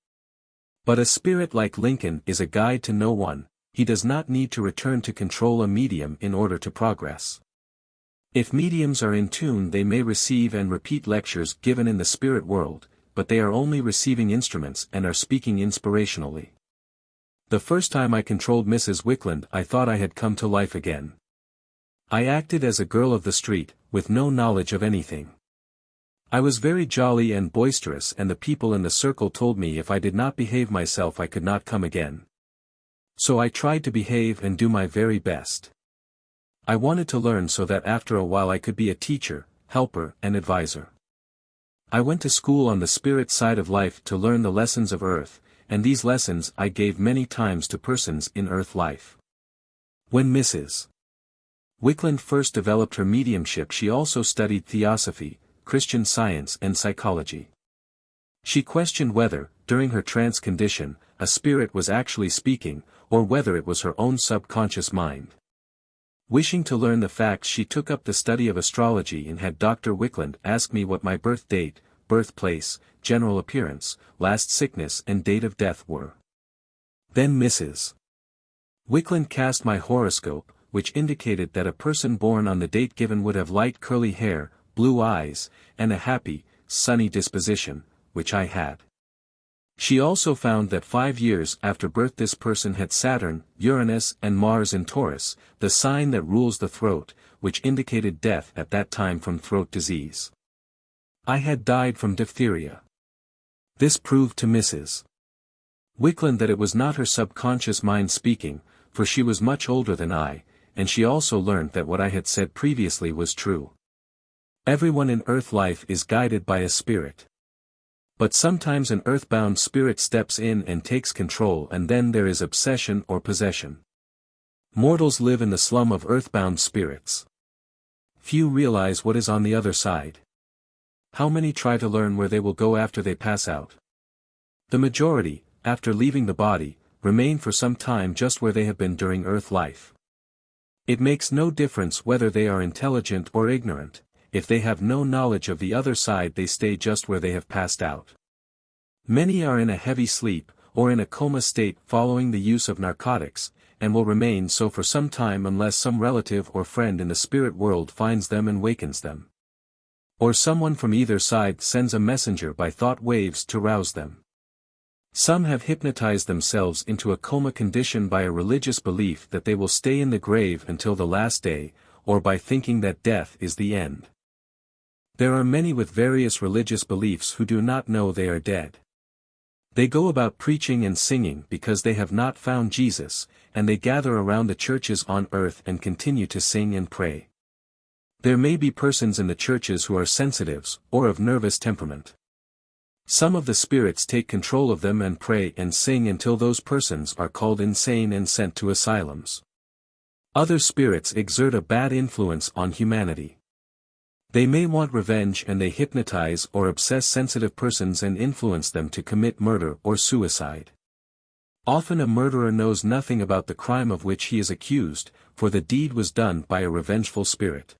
But a spirit like Lincoln is a guide to no one, he does not need to return to control a medium in order to progress. If mediums are in tune they may receive and repeat lectures given in the spirit world, but they are only receiving instruments and are speaking inspirationally. The first time I controlled Mrs. Wickland I thought I had come to life again. I acted as a girl of the street, with no knowledge of anything. I was very jolly and boisterous and the people in the circle told me if I did not behave myself I could not come again. So I tried to behave and do my very best. I wanted to learn so that after a while I could be a teacher, helper and advisor. I went to school on the spirit side of life to learn the lessons of earth, and these lessons I gave many times to persons in earth life. When Mrs. Wickland first developed her mediumship she also studied Theosophy, Christian Science and psychology. She questioned whether, during her trance condition, a spirit was actually speaking, or whether it was her own subconscious mind. Wishing to learn the facts she took up the study of astrology and had Dr. Wickland ask me what my birth date, birthplace, general appearance, last sickness and date of death were. Then Mrs. Wickland cast my horoscope, which indicated that a person born on the date given would have light curly hair, blue eyes, and a happy, sunny disposition, which I had. She also found that 5 years after birth this person had Saturn, Uranus and Mars in Taurus, the sign that rules the throat, which indicated death at that time from throat disease. I had died from diphtheria. This proved to Mrs. Wickland that it was not her subconscious mind speaking, for she was much older than I, and she also learned that what I had said previously was true. Everyone in earth life is guided by a spirit. But sometimes an earthbound spirit steps in and takes control and then there is obsession or possession. Mortals live in the slum of earthbound spirits. Few realize what is on the other side. How many try to learn where they will go after they pass out? The majority, after leaving the body, remain for some time just where they have been during earth life. It makes no difference whether they are intelligent or ignorant. If they have no knowledge of the other side they stay just where they have passed out. Many are in a heavy sleep, or in a coma state following the use of narcotics, and will remain so for some time unless some relative or friend in the spirit world finds them and wakens them. Or someone from either side sends a messenger by thought waves to rouse them. Some have hypnotized themselves into a coma condition by a religious belief that they will stay in the grave until the last day, or by thinking that death is the end. There are many with various religious beliefs who do not know they are dead. They go about preaching and singing because they have not found Jesus, and they gather around the churches on earth and continue to sing and pray. There may be persons in the churches who are sensitives, or of nervous temperament. Some of the spirits take control of them and pray and sing until those persons are called insane and sent to asylums. Other spirits exert a bad influence on humanity. They may want revenge and they hypnotize or obsess sensitive persons and influence them to commit murder or suicide. Often a murderer knows nothing about the crime of which he is accused, for the deed was done by a revengeful spirit.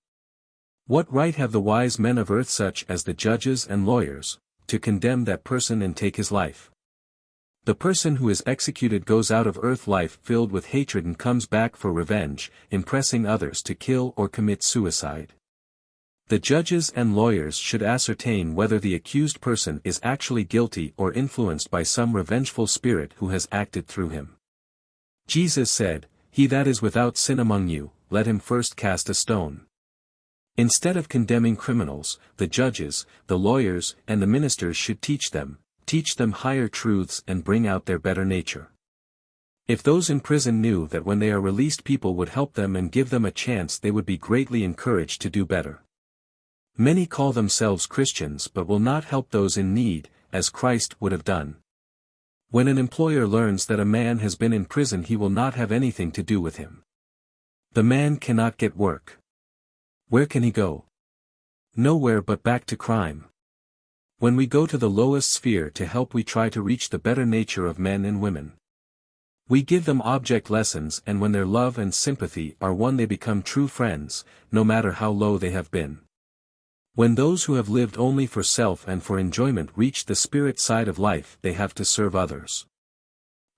What right have the wise men of earth such as the judges and lawyers, to condemn that person and take his life? The person who is executed goes out of earth life filled with hatred and comes back for revenge, impressing others to kill or commit suicide. The judges and lawyers should ascertain whether the accused person is actually guilty or influenced by some revengeful spirit who has acted through him. Jesus said, "He that is without sin among you, let him first cast a stone." Instead of condemning criminals, the judges, the lawyers, and the ministers should teach them higher truths and bring out their better nature. If those in prison knew that when they are released people would help them and give them a chance they would be greatly encouraged to do better. Many call themselves Christians but will not help those in need, as Christ would have done. When an employer learns that a man has been in prison he will not have anything to do with him. The man cannot get work. Where can he go? Nowhere but back to crime. When we go to the lowest sphere to help, we try to reach the better nature of men and women. We give them object lessons, and when their love and sympathy are won, they become true friends, no matter how low they have been. When those who have lived only for self and for enjoyment reach the spirit side of life, they have to serve others.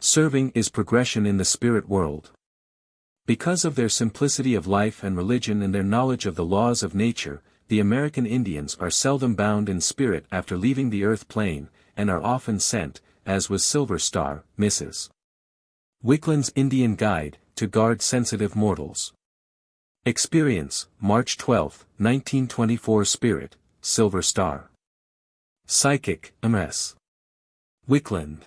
Serving is progression in the spirit world. Because of their simplicity of life and religion and their knowledge of the laws of nature, the American Indians are seldom bound in spirit after leaving the earth plane, and are often sent, as was Silver Star, Mrs. Wickland's Indian Guide, to guard sensitive mortals. Experience, March 12, 1924. Spirit, Silver Star. Psychic, M.S. Wickland.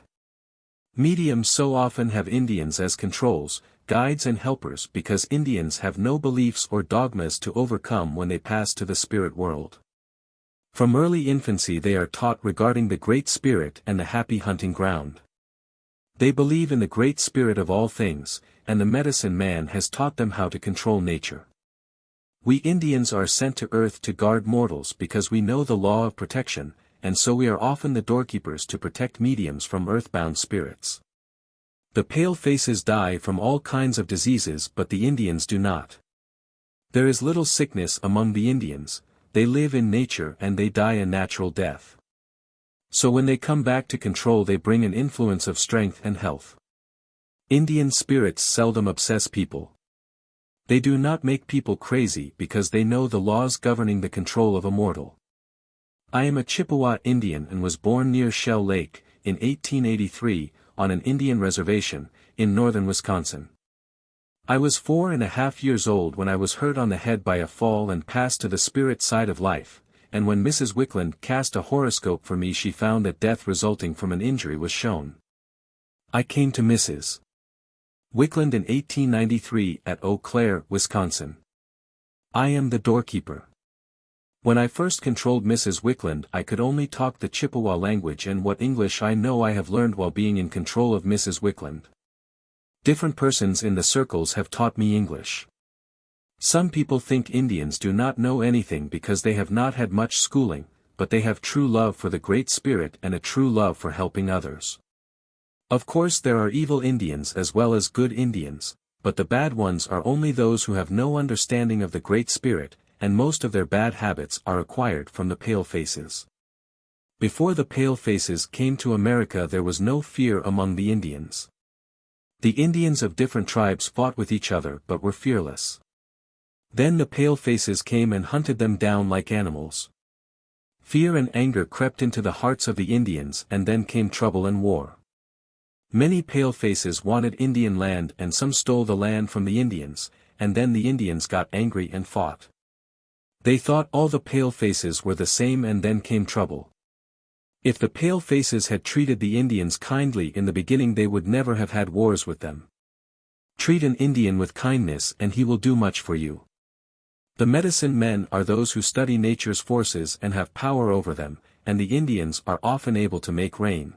Mediums so often have Indians as controls, guides and helpers because Indians have no beliefs or dogmas to overcome when they pass to the spirit world. From early infancy they are taught regarding the Great Spirit and the happy hunting ground. They believe in the Great Spirit of all things, and the medicine man has taught them how to control nature. We Indians are sent to earth to guard mortals because we know the law of protection, and so we are often the doorkeepers to protect mediums from earthbound spirits. The pale-faces die from all kinds of diseases, but the Indians do not. There is little sickness among the Indians, they live in nature and they die a natural death. So when they come back to control, they bring an influence of strength and health. Indian spirits seldom obsess people. They do not make people crazy because they know the laws governing the control of a mortal. I am a Chippewa Indian and was born near Shell Lake, in 1883, on an Indian reservation, in northern Wisconsin. I was 4.5 years old when I was hurt on the head by a fall and passed to the spirit side of life, and when Mrs. Wickland cast a horoscope for me, she found that death resulting from an injury was shown. I came to Mrs. Wickland in 1893 at Eau Claire, Wisconsin. I am the doorkeeper. When I first controlled Mrs. Wickland, I could only talk the Chippewa language, and what English I know I have learned while being in control of Mrs. Wickland. Different persons in the circles have taught me English. Some people think Indians do not know anything because they have not had much schooling, but they have true love for the Great Spirit and a true love for helping others. Of course there are evil Indians as well as good Indians, but the bad ones are only those who have no understanding of the Great Spirit, and most of their bad habits are acquired from the pale-faces. Before the pale-faces came to America, there was no fear among the Indians. The Indians of different tribes fought with each other but were fearless. Then the pale-faces came and hunted them down like animals. Fear and anger crept into the hearts of the Indians, and then came trouble and war. Many pale-faces wanted Indian land, and some stole the land from the Indians, and then the Indians got angry and fought. They thought all the pale-faces were the same, and then came trouble. If the pale-faces had treated the Indians kindly in the beginning, they would never have had wars with them. Treat an Indian with kindness and he will do much for you. The medicine men are those who study nature's forces and have power over them, and the Indians are often able to make rain.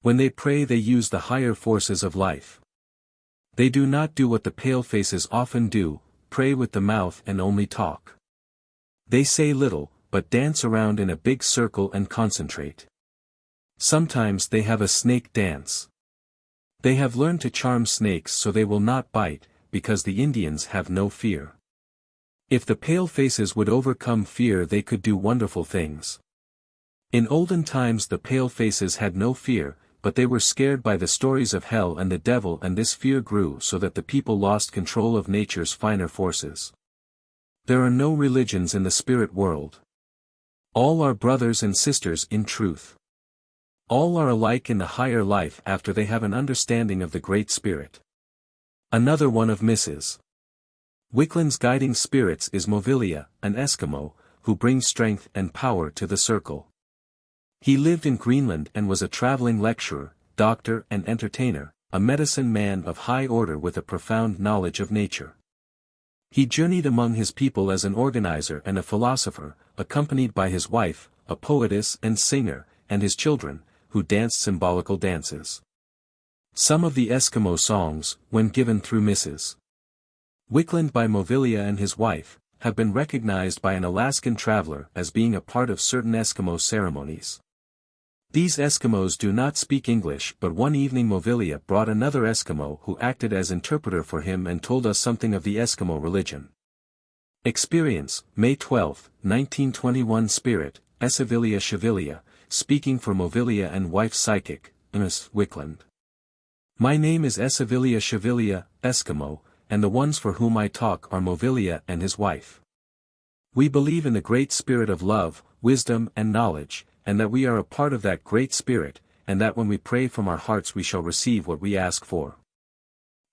When they pray, they use the higher forces of life. They do not do what the pale-faces often do, pray with the mouth and only talk. They say little, but dance around in a big circle and concentrate. Sometimes they have a snake dance. They have learned to charm snakes so they will not bite, because the Indians have no fear. If the pale-faces would overcome fear, they could do wonderful things. In olden times the pale-faces had no fear, but they were scared by the stories of hell and the devil, and this fear grew so that the people lost control of nature's finer forces. There are no religions in the spirit world. All are brothers and sisters in truth. All are alike in the higher life after they have an understanding of the Great Spirit. Another one of Mrs. Wickland's guiding spirits is Movilia, an Eskimo, who brings strength and power to the circle. He lived in Greenland and was a traveling lecturer, doctor and entertainer, a medicine man of high order with a profound knowledge of nature. He journeyed among his people as an organizer and a philosopher, accompanied by his wife, a poetess and singer, and his children, who danced symbolical dances. Some of the Eskimo songs, when given through Mrs. Wickland by Movilia and his wife, have been recognized by an Alaskan traveler as being a part of certain Eskimo ceremonies. These Eskimos do not speak English, but one evening Movilia brought another Eskimo who acted as interpreter for him and told us something of the Eskimo religion. Experience, May 12, 1921. Spirit, Esivilia Shivilia, speaking for Movilia and wife psychic, Ms. Wickland. My name is Esivilia Shivilia, Eskimo, and the ones for whom I talk are Movilia and his wife. We believe in the great spirit of love, wisdom and knowledge, and that we are a part of that great spirit, and that when we pray from our hearts we shall receive what we ask for.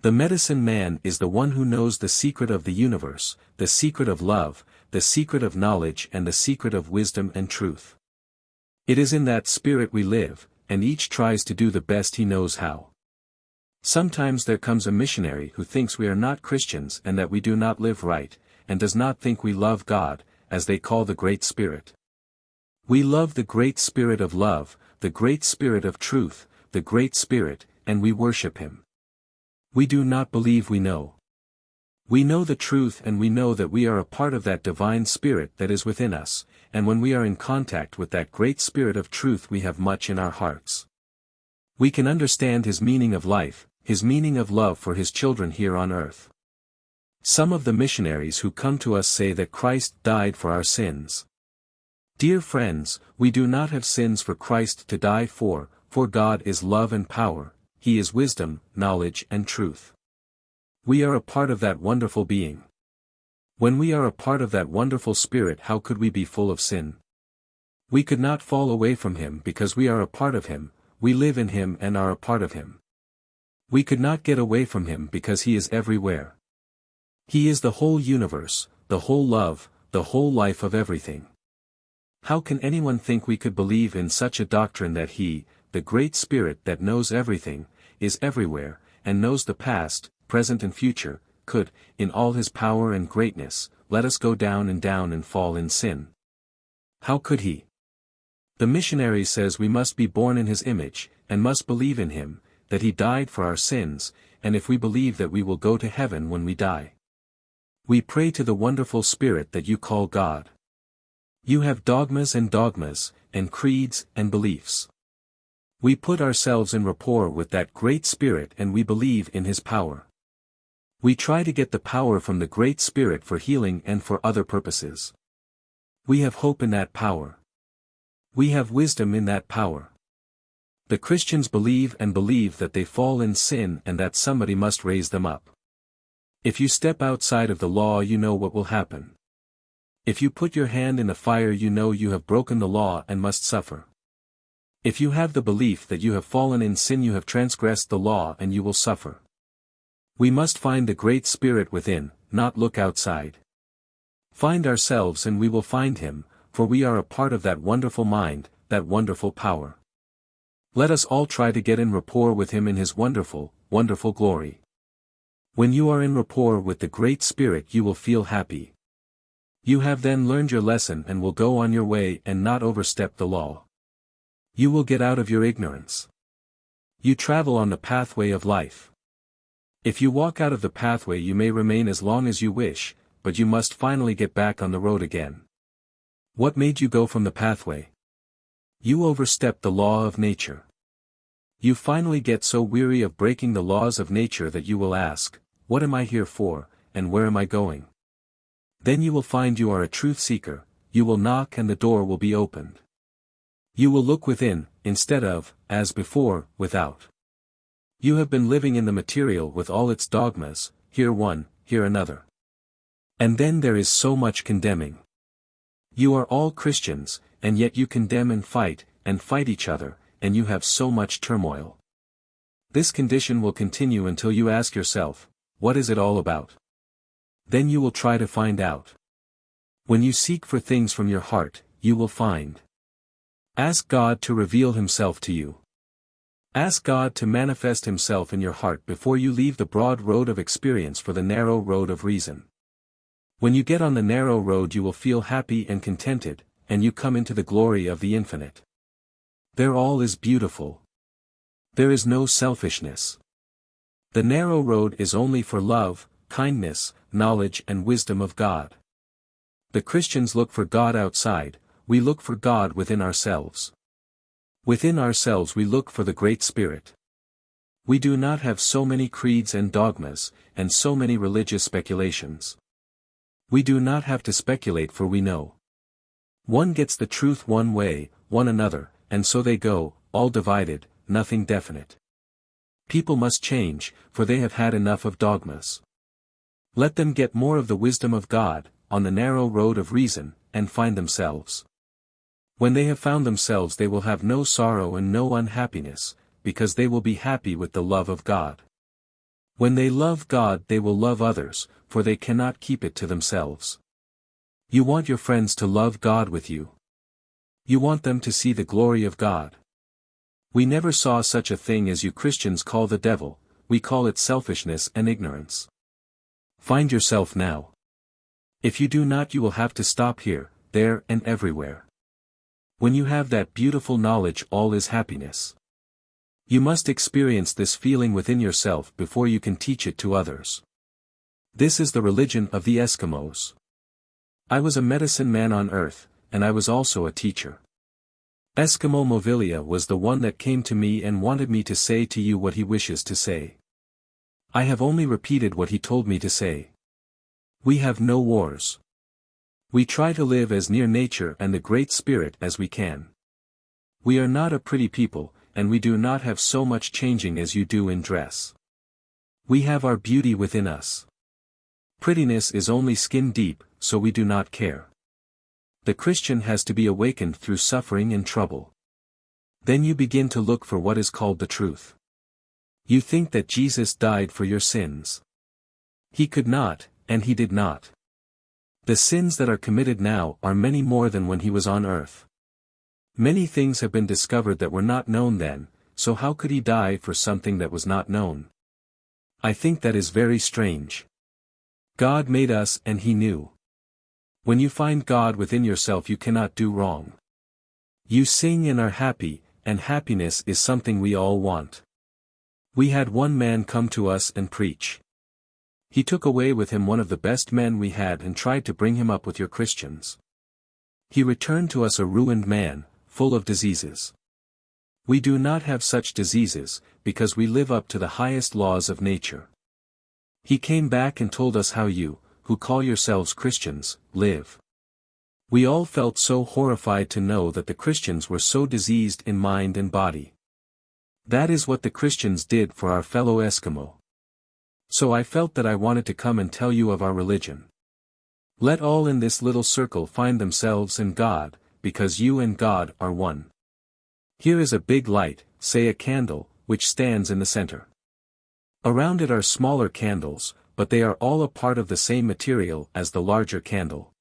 The medicine man is the one who knows the secret of the universe, the secret of love, the secret of knowledge and the secret of wisdom and truth. It is in that spirit we live, and each tries to do the best he knows how. Sometimes there comes a missionary who thinks we are not Christians and that we do not live right, and does not think we love God, as they call the Great Spirit. We love the Great Spirit of love, the Great Spirit of truth, the Great Spirit, and we worship Him. We do not believe we know. We know the truth and we know that we are a part of that divine spirit that is within us, and when we are in contact with that great spirit of truth we have much in our hearts. We can understand His meaning of life, His meaning of love for His children here on earth. Some of the missionaries who come to us say that Christ died for our sins. Dear friends, we do not have sins for Christ to die for God is love and power, He is wisdom, knowledge and truth. We are a part of that wonderful being. When we are a part of that wonderful spirit, how could we be full of sin? We could not fall away from Him because we are a part of Him, we live in Him and are a part of Him. We could not get away from Him because He is everywhere. He is the whole universe, the whole love, the whole life of everything. How can anyone think we could believe in such a doctrine that He, the Great Spirit that knows everything, is everywhere, and knows the past, present and future, could, in all His power and greatness, let us go down and fall in sin? How could He? The missionary says we must be born in His image, and must believe in Him, that He died for our sins, and if we believe that we will go to heaven when we die. We pray to the wonderful Spirit that you call God. You have dogmas, and creeds, and beliefs. We put ourselves in rapport with that great Spirit and we believe in His power. We try to get the power from the Great Spirit for healing and for other purposes. We have hope in that power. We have wisdom in that power. The Christians believe that they fall in sin and that somebody must raise them up. If you step outside of the law, you know what will happen. If you put your hand in the fire, you know you have broken the law and must suffer. If you have the belief that you have fallen in sin, you have transgressed the law and you will suffer. We must find the Great Spirit within, not look outside. Find ourselves and we will find Him, for we are a part of that wonderful mind, that wonderful power. Let us all try to get in rapport with Him in His wonderful, wonderful glory. When you are in rapport with the Great Spirit, you will feel happy. You have then learned your lesson and will go on your way and not overstep the law. You will get out of your ignorance. You travel on the pathway of life. If you walk out of the pathway, you may remain as long as you wish, but you must finally get back on the road again. What made you go from the pathway? You overstepped the law of nature. You finally get so weary of breaking the laws of nature that you will ask, what am I here for, and where am I going? Then you will find you are a truth seeker, you will knock and the door will be opened. You will look within, instead of, as before, without. You have been living in the material with all its dogmas, here one, here another. And then there is so much condemning. You are all Christians, and yet you condemn and fight each other, and you have so much turmoil. This condition will continue until you ask yourself, what is it all about? Then you will try to find out. When you seek for things from your heart, you will find. Ask God to reveal Himself to you. Ask God to manifest Himself in your heart before you leave the broad road of experience for the narrow road of reason. When you get on the narrow road, you will feel happy and contented, and you come into the glory of the infinite. There all is beautiful. There is no selfishness. The narrow road is only for love, kindness, knowledge and wisdom of God. The Christians look for God outside, we look for God within ourselves. Within ourselves we look for the Great Spirit. We do not have so many creeds and dogmas, and so many religious speculations. We do not have to speculate, for we know. One gets the truth one way, one another, and so they go, all divided, nothing definite. People must change, for they have had enough of dogmas. Let them get more of the wisdom of God, on the narrow road of reason, and find themselves. When they have found themselves they will have no sorrow and no unhappiness, because they will be happy with the love of God. When they love God they will love others, for they cannot keep it to themselves. You want your friends to love God with you. You want them to see the glory of God. We never saw such a thing as you Christians call the devil, we call it selfishness and ignorance. Find yourself now. If you do not you will have to stop here, there and everywhere. When you have that beautiful knowledge all is happiness. You must experience this feeling within yourself before you can teach it to others. This is the religion of the Eskimos. I was a medicine man on earth, and I was also a teacher. Eskimo Movilia was the one that came to me and wanted me to say to you what he wishes to say. I have only repeated what he told me to say. We have no wars. We try to live as near nature and the Great Spirit as we can. We are not a pretty people, and we do not have so much changing as you do in dress. We have our beauty within us. Prettiness is only skin deep, so we do not care. The Christian has to be awakened through suffering and trouble. Then you begin to look for what is called the truth. You think that Jesus died for your sins. He could not, and he did not. The sins that are committed now are many more than when he was on earth. Many things have been discovered that were not known then, so how could he die for something that was not known? I think that is very strange. God made us and he knew. When you find God within yourself you cannot do wrong. You sing and are happy, and happiness is something we all want. We had one man come to us and preach. He took away with him one of the best men we had and tried to bring him up with your Christians. He returned to us a ruined man, full of diseases. We do not have such diseases, because we live up to the highest laws of nature. He came back and told us how you, who call yourselves Christians, live. We all felt so horrified to know that the Christians were so diseased in mind and body. That is what the Christians did for our fellow Eskimo. So I felt that I wanted to come and tell you of our religion. Let all in this little circle find themselves in God, because you and God are one. Here is a big light, say a candle, which stands in the center. Around it are smaller candles, but they are all a part of the same material as the larger candle.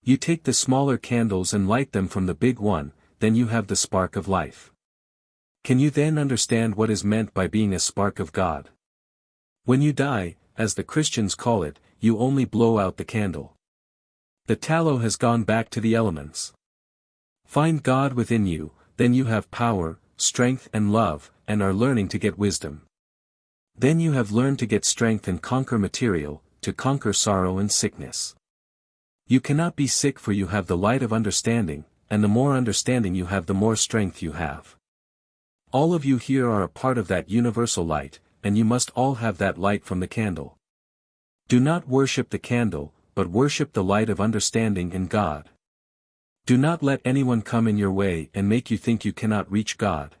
You take the smaller candles and light them from the big one, then you have the spark of life. Can you then understand what is meant by being a spark of God? When you die, as the Christians call it, you only blow out the candle. The tallow has gone back to the elements. Find God within you, then you have power, strength and love, and are learning to get wisdom. Then you have learned to get strength and conquer material, to conquer sorrow and sickness. You cannot be sick for you have the light of understanding, and the more understanding you have the more strength you have. All of you here are a part of that universal light, and you must all have that light from the candle. Do not worship the candle, but worship the light of understanding in God. Do not let anyone come in your way and make you think you cannot reach God.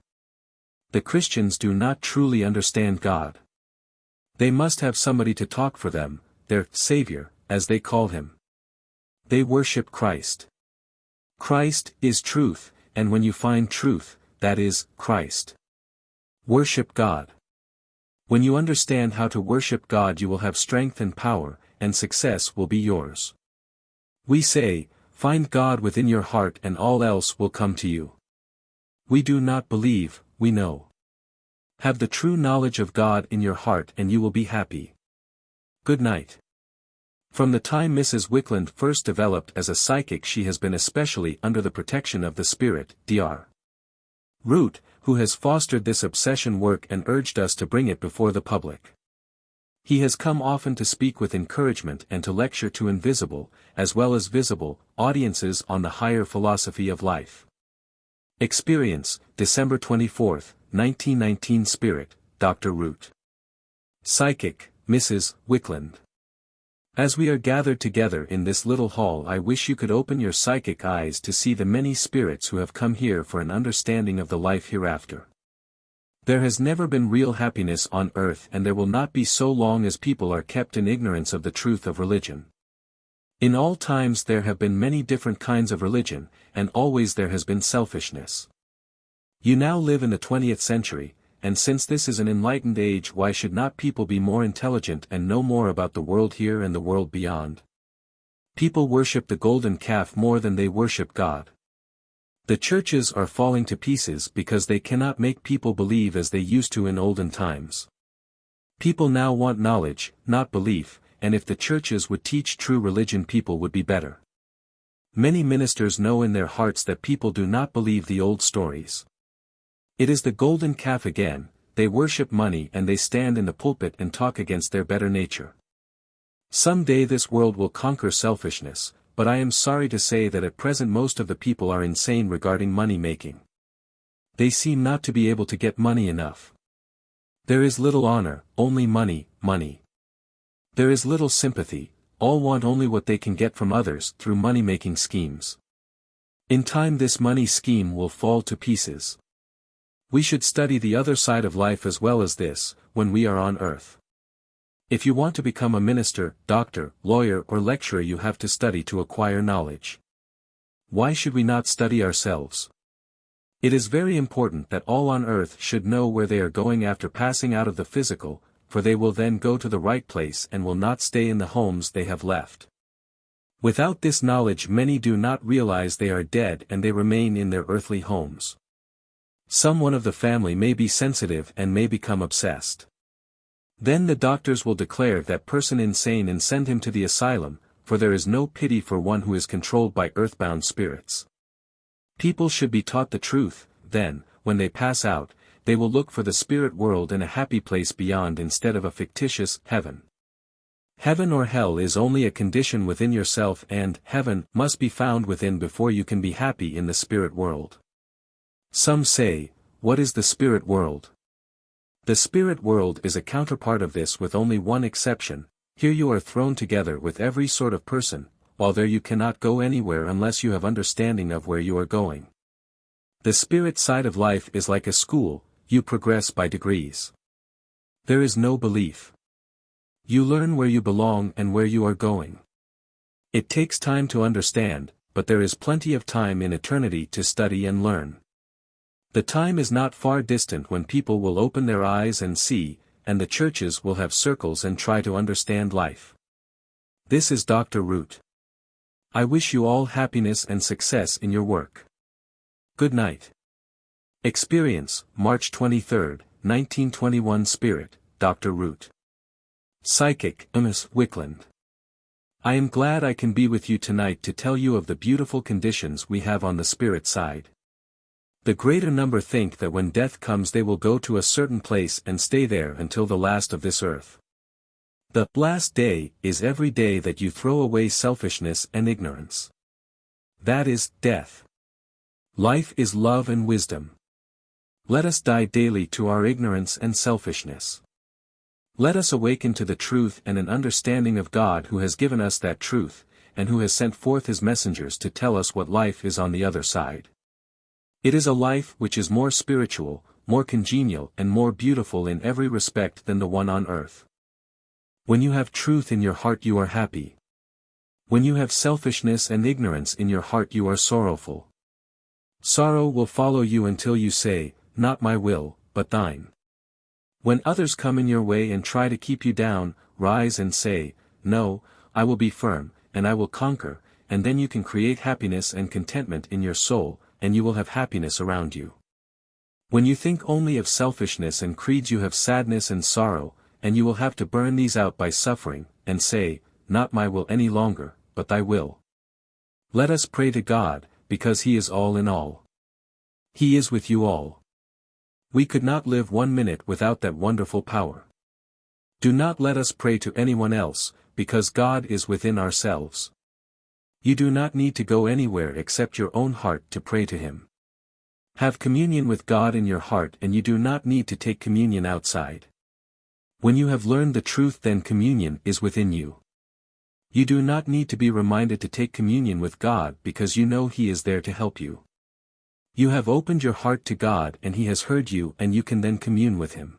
The Christians do not truly understand God. They must have somebody to talk for them, their Savior, as they call him. They worship Christ. Christ is truth, and when you find truth, that is, Christ. Worship God. When you understand how to worship God you will have strength and power, and success will be yours. We say, find God within your heart and all else will come to you. We do not believe, we know. Have the true knowledge of God in your heart and you will be happy. Good night. From the time Mrs. Wickland first developed as a psychic she has been especially under the protection of the Spirit, Dr. Root, who has fostered this obsession work and urged us to bring it before the public. He has come often to speak with encouragement and to lecture to invisible, as well as visible, audiences on the higher philosophy of life. Experience, December 24, 1919. Spirit, Dr. Root. Psychic, Mrs. Wickland. As we are gathered together in this little hall, I wish you could open your psychic eyes to see the many spirits who have come here for an understanding of the life hereafter. There has never been real happiness on earth, and there will not be so long as people are kept in ignorance of the truth of religion. In all times there have been many different kinds of religion, and always there has been selfishness. You now live in the 20th century, and since this is an enlightened age, why should not people be more intelligent and know more about the world here and the world beyond? People worship the golden calf more than they worship God. The churches are falling to pieces because they cannot make people believe as they used to in olden times. People now want knowledge, not belief, and if the churches would teach true religion, people would be better. Many ministers know in their hearts that people do not believe the old stories. It is the golden calf again. They worship money and they stand in the pulpit and talk against their better nature. Some day this world will conquer selfishness, but I am sorry to say that at present most of the people are insane regarding money making. They seem not to be able to get money enough. There is little honor, only money, money. There is little sympathy, all want only what they can get from others through money-making schemes. In time this money scheme will fall to pieces. We should study the other side of life as well as this, when we are on earth. If you want to become a minister, doctor, lawyer or lecturer, you have to study to acquire knowledge. Why should we not study ourselves? It is very important that all on earth should know where they are going after passing out of the physical, for they will then go to the right place and will not stay in the homes they have left. Without this knowledge many do not realize they are dead and they remain in their earthly homes. Someone of the family may be sensitive and may become obsessed. Then the doctors will declare that person insane and send him to the asylum, for there is no pity for one who is controlled by earthbound spirits. People should be taught the truth, then, when they pass out, they will look for the spirit world and a happy place beyond instead of a fictitious heaven. Heaven or hell is only a condition within yourself, and heaven must be found within before you can be happy in the spirit world. Some say, what is the spirit world? The spirit world is a counterpart of this with only one exception. Here you are thrown together with every sort of person, while there you cannot go anywhere unless you have understanding of where you are going. The spirit side of life is like a school, you progress by degrees. There is no belief. You learn where you belong and where you are going. It takes time to understand, but there is plenty of time in eternity to study and learn. The time is not far distant when people will open their eyes and see, and the churches will have circles and try to understand life. This is Dr. Root. I wish you all happiness and success in your work. Good night. Experience, March 23, 1921. Spirit, Dr. Root. Psychic, Mrs. Wickland. I am glad I can be with you tonight to tell you of the beautiful conditions we have on the spirit side. The greater number think that when death comes they will go to a certain place and stay there until the last of this earth. The last day is every day that you throw away selfishness and ignorance. That is death. Life is love and wisdom. Let us die daily to our ignorance and selfishness. Let us awaken to the truth and an understanding of God who has given us that truth, and who has sent forth his messengers to tell us what life is on the other side. It is a life which is more spiritual, more congenial and more beautiful in every respect than the one on earth. When you have truth in your heart you are happy. When you have selfishness and ignorance in your heart you are sorrowful. Sorrow will follow you until you say, not my will, but thine. When others come in your way and try to keep you down, rise and say, no, I will be firm, and I will conquer, and then you can create happiness and contentment in your soul, and you will have happiness around you. When you think only of selfishness and creeds you have sadness and sorrow, and you will have to burn these out by suffering, and say, not my will any longer, but thy will. Let us pray to God, because he is all in all. He is with you all. We could not live 1 minute without that wonderful power. Do not let us pray to anyone else, because God is within ourselves. You do not need to go anywhere except your own heart to pray to Him. Have communion with God in your heart, and you do not need to take communion outside. When you have learned the truth, then communion is within you. You do not need to be reminded to take communion with God because you know He is there to help you. You have opened your heart to God and He has heard you, and you can then commune with Him.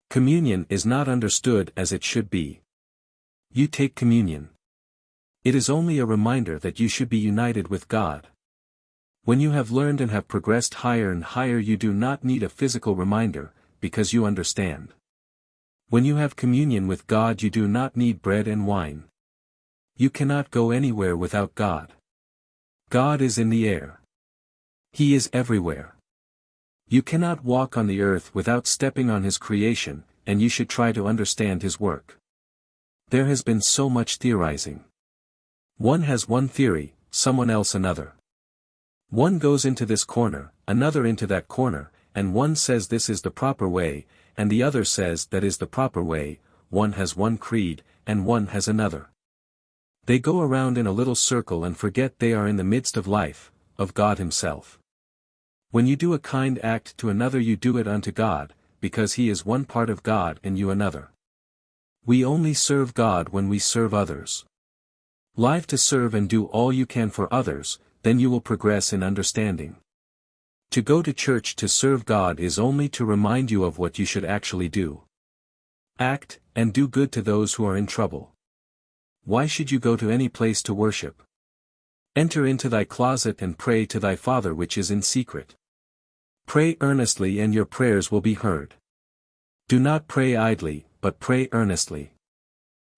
Communion is not understood as it should be. You take communion. It is only a reminder that you should be united with God. When you have learned and have progressed higher and higher, you do not need a physical reminder, because you understand. When you have communion with God, you do not need bread and wine. You cannot go anywhere without God. God is in the air. He is everywhere. You cannot walk on the earth without stepping on His creation, and you should try to understand His work. There has been so much theorizing. One has one theory, someone else another. One goes into this corner, another into that corner, and one says this is the proper way, and the other says that is the proper way. One has one creed, and one has another. They go around in a little circle and forget they are in the midst of life, of God Himself. When you do a kind act to another, you do it unto God, because He is one part of God and you another. We only serve God when we serve others. Live to serve and do all you can for others, then you will progress in understanding. To go to church to serve God is only to remind you of what you should actually do. Act, and do good to those who are in trouble. Why should you go to any place to worship? Enter into thy closet and pray to thy Father which is in secret. Pray earnestly and your prayers will be heard. Do not pray idly, but pray earnestly.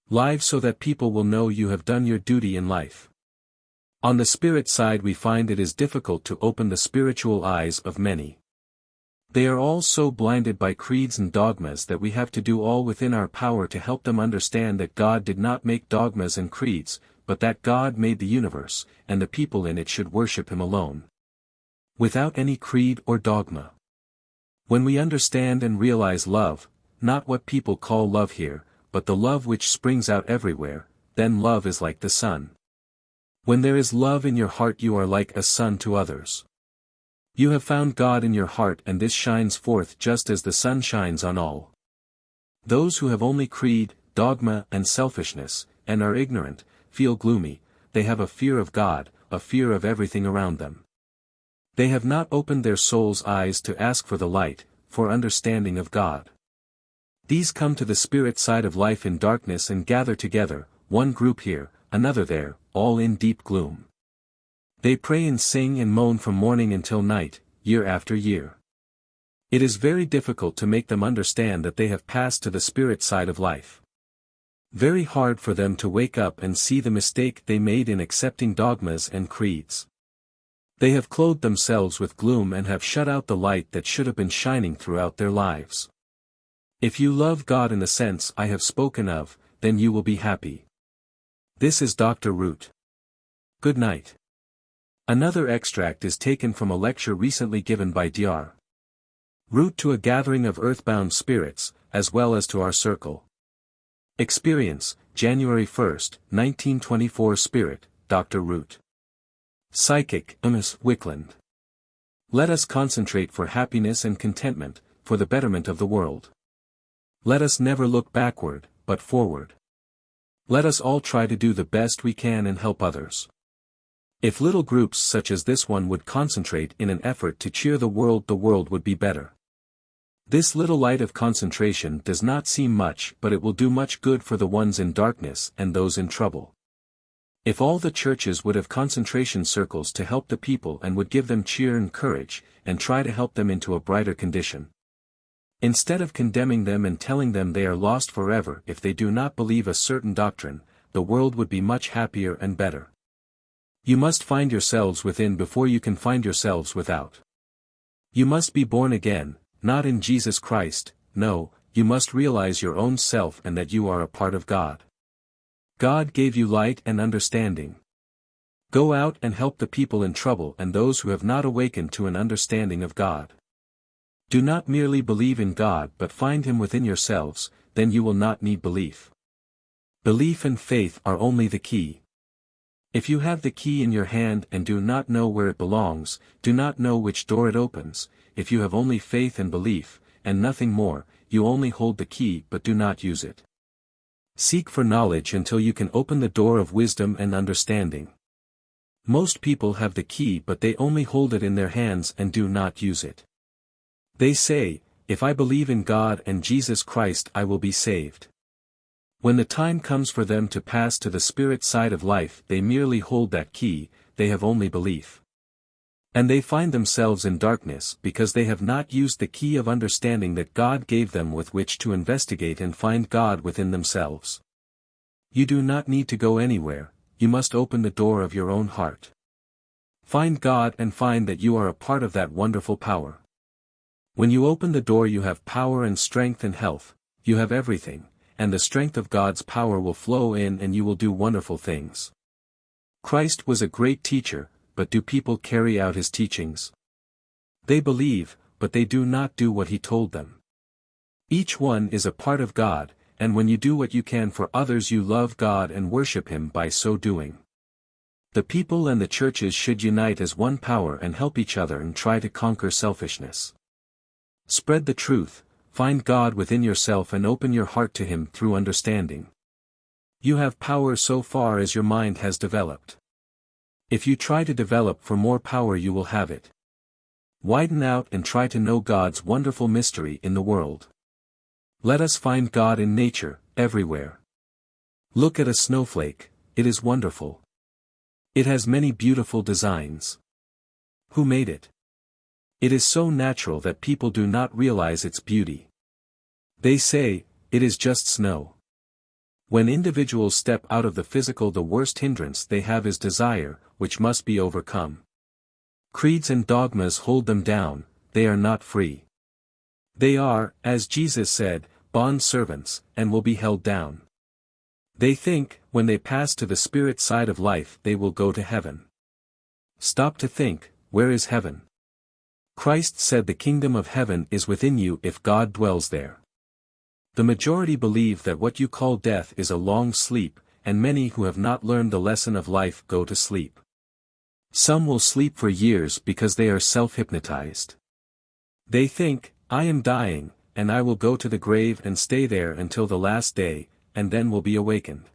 Live so that people will know you have done your duty in life. On the spirit side, we find it is difficult to open the spiritual eyes of many. They are all so blinded by creeds and dogmas that we have to do all within our power to help them understand that God did not make dogmas and creeds, but that God made the universe, and the people in it should worship Him alone. Without any creed or dogma. When we understand and realize love, not what people call love here, but the love which springs out everywhere, then love is like the sun. When there is love in your heart, you are like a sun to others. You have found God in your heart, and this shines forth just as the sun shines on all. Those who have only creed, dogma, and selfishness, and are ignorant, feel gloomy. They have a fear of God, a fear of everything around them. They have not opened their soul's eyes to ask for the light, for understanding of God. These come to the spirit side of life in darkness and gather together, one group here, another there, all in deep gloom. They pray and sing and moan from morning until night, year after year. It is very difficult to make them understand that they have passed to the spirit side of life. Very hard for them to wake up and see the mistake they made in accepting dogmas and creeds. They have clothed themselves with gloom and have shut out the light that should have been shining throughout their lives. If you love God in the sense I have spoken of, then you will be happy. This is Dr. Root. Good night. Another extract is taken from a lecture recently given by Dr. Root to a gathering of earthbound spirits, as well as to our circle. Experience, January 1, 1924. Spirit, Dr. Root. Psychic, Carl Wickland. Let us concentrate for happiness and contentment, for the betterment of the world. Let us never look backward, but forward. Let us all try to do the best we can and help others. If little groups such as this one would concentrate in an effort to cheer the world would be better. This little light of concentration does not seem much, but it will do much good for the ones in darkness and those in trouble. If all the churches would have concentration circles to help the people and would give them cheer and courage, and try to help them into a brighter condition. Instead of condemning them and telling them they are lost forever if they do not believe a certain doctrine, the world would be much happier and better. You must find yourselves within before you can find yourselves without. You must be born again, not in Jesus Christ, no, you must realize your own self and that you are a part of God. God gave you light and understanding. Go out and help the people in trouble and those who have not awakened to an understanding of God. Do not merely believe in God but find Him within yourselves, then you will not need belief. Belief and faith are only the key. If you have the key in your hand and do not know where it belongs, do not know which door it opens, if you have only faith and belief, and nothing more, you only hold the key but do not use it. Seek for knowledge until you can open the door of wisdom and understanding. Most people have the key but they only hold it in their hands and do not use it. They say, "If I believe in God and Jesus Christ I will be saved." When the time comes for them to pass to the spirit side of life they merely hold that key, they have only belief. And they find themselves in darkness because they have not used the key of understanding that God gave them with which to investigate and find God within themselves. You do not need to go anywhere, you must open the door of your own heart. Find God and find that you are a part of that wonderful power. When you open the door you have power and strength and health, you have everything, and the strength of God's power will flow in and you will do wonderful things. Christ was a great teacher, but do people carry out his teachings? They believe, but they do not do what he told them. Each one is a part of God, and when you do what you can for others you love God and worship him by so doing. The people and the churches should unite as one power and help each other and try to conquer selfishness. Spread the truth, find God within yourself and open your heart to him through understanding. You have power so far as your mind has developed. If you try to develop for more power you will have it. Widen out and try to know God's wonderful mystery in the world. Let us find God in nature, everywhere. Look at a snowflake, it is wonderful. It has many beautiful designs. Who made it? It is so natural that people do not realize its beauty. They say, it is just snow. When individuals step out of the physical, the worst hindrance they have is desire, which must be overcome. Creeds and dogmas hold them down, they are not free. They are, as Jesus said, bond servants, and will be held down. They think, when they pass to the spirit side of life they will go to heaven. Stop to think, where is heaven? Christ said the kingdom of heaven is within you if God dwells there. The majority believe that what you call death is a long sleep, and many who have not learned the lesson of life go to sleep. Some will sleep for years because they are self-hypnotized. They think, I am dying, and I will go to the grave and stay there until the last day, and then will be awakened.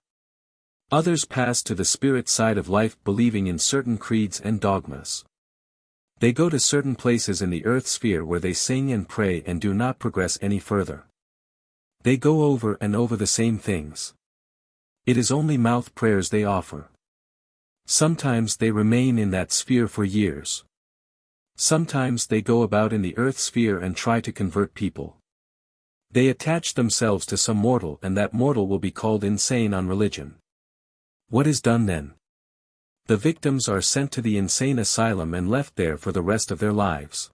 Others pass to the spirit side of life believing in certain creeds and dogmas. They go to certain places in the earth sphere where they sing and pray and do not progress any further. They go over and over the same things. It is only mouth prayers they offer. Sometimes they remain in that sphere for years. Sometimes they go about in the earth sphere and try to convert people. They attach themselves to some mortal and that mortal will be called insane on religion. What is done then? The victims are sent to the insane asylum and left there for the rest of their lives.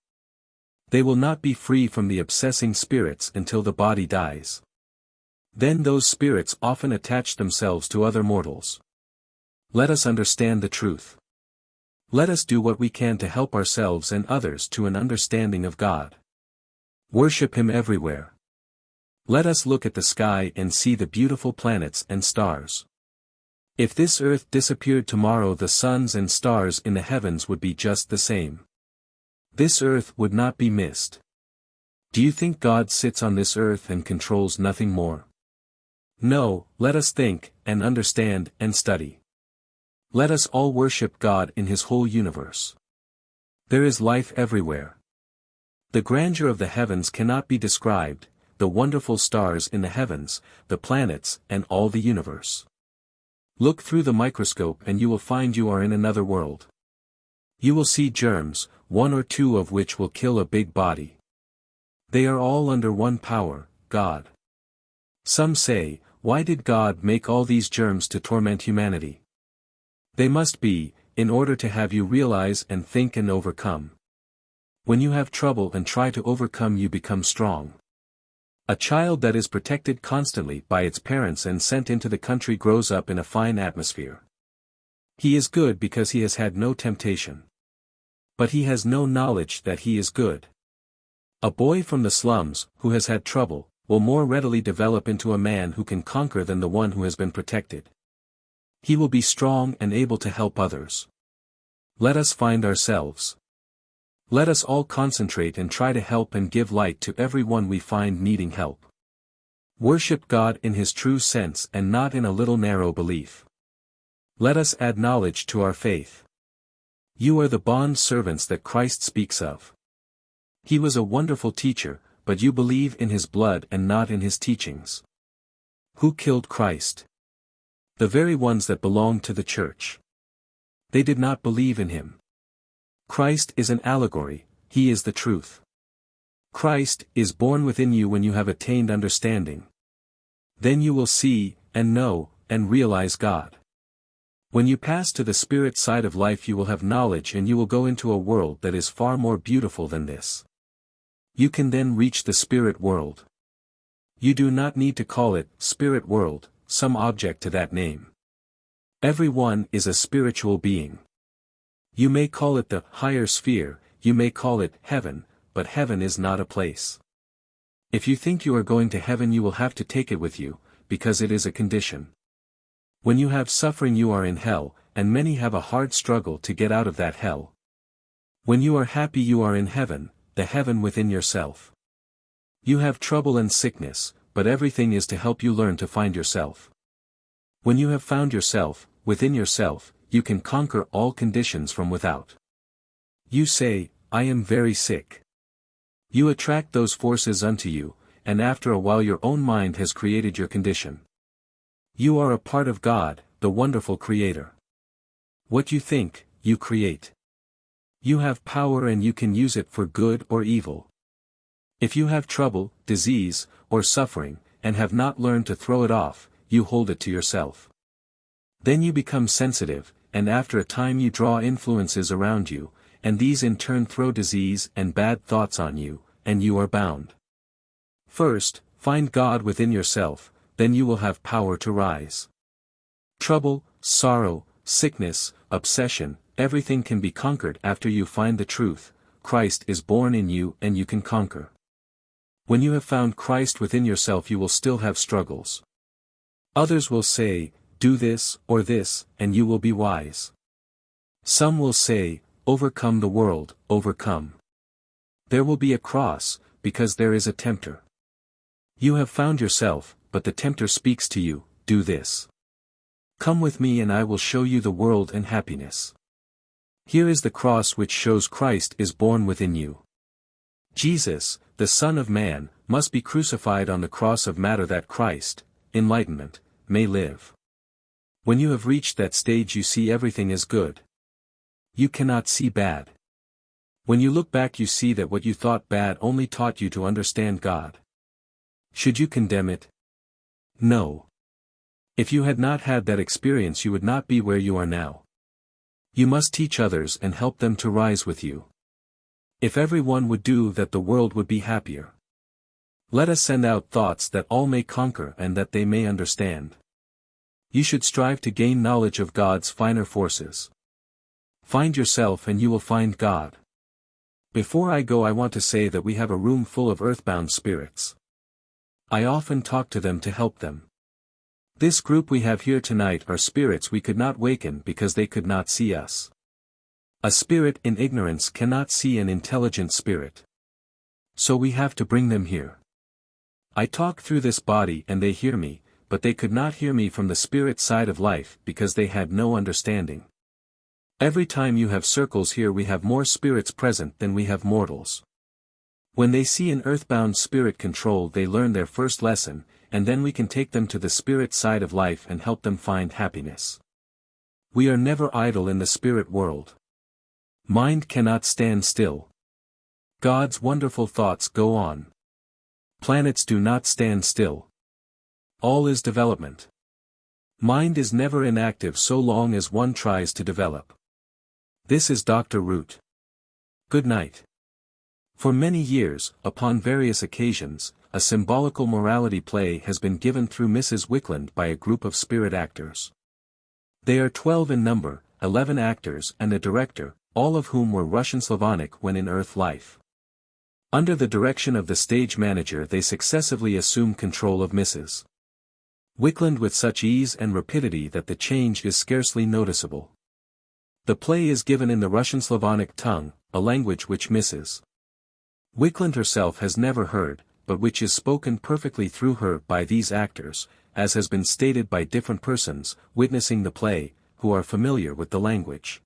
They will not be free from the obsessing spirits until the body dies. Then those spirits often attach themselves to other mortals. Let us understand the truth. Let us do what we can to help ourselves and others to an understanding of God. Worship him everywhere. Let us look at the sky and see the beautiful planets and stars. If this earth disappeared tomorrow, the suns and stars in the heavens would be just the same. This earth would not be missed. Do you think God sits on this earth and controls nothing more? No, let us think, and understand, and study. Let us all worship God in his whole universe. There is life everywhere. The grandeur of the heavens cannot be described, the wonderful stars in the heavens, the planets, and all the universe. Look through the microscope and you will find you are in another world. You will see germs, one or two of which will kill a big body. They are all under one power, God. Some say, why did God make all these germs to torment humanity? They must be, in order to have you realize and think and overcome. When you have trouble and try to overcome you become strong. A child that is protected constantly by its parents and sent into the country grows up in a fine atmosphere. He is good because he has had no temptation. But he has no knowledge that he is good. A boy from the slums, who has had trouble, will more readily develop into a man who can conquer than the one who has been protected. He will be strong and able to help others. Let us find ourselves. Let us all concentrate and try to help and give light to everyone we find needing help. Worship God in His true sense and not in a little narrow belief. Let us add knowledge to our faith. You are the bond servants that Christ speaks of. He was a wonderful teacher, but you believe in His blood and not in His teachings. Who killed Christ? The very ones that belonged to the church. They did not believe in Him. Christ is an allegory, He is the truth. Christ is born within you when you have attained understanding. Then you will see, and know, and realize God. When you pass to the spirit side of life you will have knowledge and you will go into a world that is far more beautiful than this. You can then reach the spirit world. You do not need to call it spirit world, some object to that name. Everyone is a spiritual being. You may call it the higher sphere, you may call it heaven, but heaven is not a place. If you think you are going to heaven you will have to take it with you, because it is a condition. When you have suffering you are in hell, and many have a hard struggle to get out of that hell. When you are happy you are in heaven, the heaven within yourself. You have trouble and sickness, but everything is to help you learn to find yourself. When you have found yourself, within yourself, you can conquer all conditions from without. You say, I am very sick. You attract those forces unto you, and after a while your own mind has created your condition. You are a part of God, the wonderful Creator. What you think, you create. You have power and you can use it for good or evil. If you have trouble, disease, or suffering, and have not learned to throw it off, you hold it to yourself. Then you become sensitive, and after a time you draw influences around you, and these in turn throw disease and bad thoughts on you, and you are bound. First, find God within yourself, then you will have power to rise. Trouble, sorrow, sickness, obsession, everything can be conquered after you find the truth. Christ is born in you and you can conquer. When you have found Christ within yourself you will still have struggles. Others will say, do this or this, and you will be wise. Some will say, overcome the world, overcome. There will be a cross, because there is a tempter. You have found yourself, but the tempter speaks to you, do this. Come with me and I will show you the world and happiness. Here is the cross which shows Christ is born within you. Jesus, the Son of Man, must be crucified on the cross of matter that Christ, enlightenment, may live. When you have reached that stage you see everything as good. You cannot see bad. When you look back you see that what you thought bad only taught you to understand God. Should you condemn it? No. If you had not had that experience you would not be where you are now. You must teach others and help them to rise with you. If everyone would do that the world would be happier. Let us send out thoughts that all may conquer and that they may understand. You should strive to gain knowledge of God's finer forces. Find yourself and you will find God. Before I go I want to say that we have a room full of earthbound spirits. I often talk to them to help them. This group we have here tonight are spirits we could not waken because they could not see us. A spirit in ignorance cannot see an intelligent spirit. So we have to bring them here. I talk through this body and they hear me, but they could not hear me from the spirit side of life because they had no understanding. Every time you have circles here we have more spirits present than we have mortals. When they see an earthbound spirit controlled they learn their first lesson, and then we can take them to the spirit side of life and help them find happiness. We are never idle in the spirit world. Mind cannot stand still. God's wonderful thoughts go on. Planets do not stand still. All is development. Mind is never inactive so long as one tries to develop. This is Dr. Root. Good night. For many years, upon various occasions, a symbolical morality play has been given through Mrs. Wickland by a group of spirit actors. They are 12 in number, 11 actors and a director, all of whom were Russian Slavonic when in earth life. Under the direction of the stage manager they successively assume control of Mrs. Wickland with such ease and rapidity that the change is scarcely noticeable. The play is given in the Russian Slavonic tongue, a language which Mrs. Wickland herself has never heard, but which is spoken perfectly through her by these actors, as has been stated by different persons, witnessing the play, who are familiar with the language.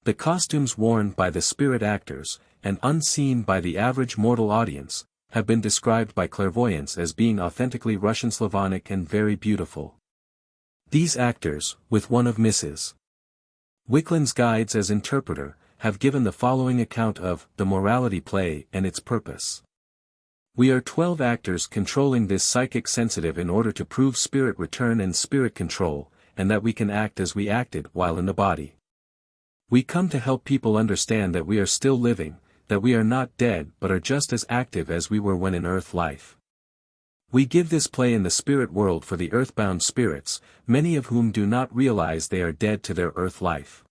The costumes worn by the spirit actors, and unseen by the average mortal audience, have been described by clairvoyants as being authentically Russian Slavonic and very beautiful. These actors, with one of Mrs. Wickland's guides as interpreter, have given the following account of the morality play and its purpose. We are 12 actors controlling this psychic sensitive in order to prove spirit return and spirit control, and that we can act as we acted while in the body. We come to help people understand that we are still living, that we are not dead but are just as active as we were when in earth life. We give this play in the spirit world for the earthbound spirits, many of whom do not realize they are dead to their earth life.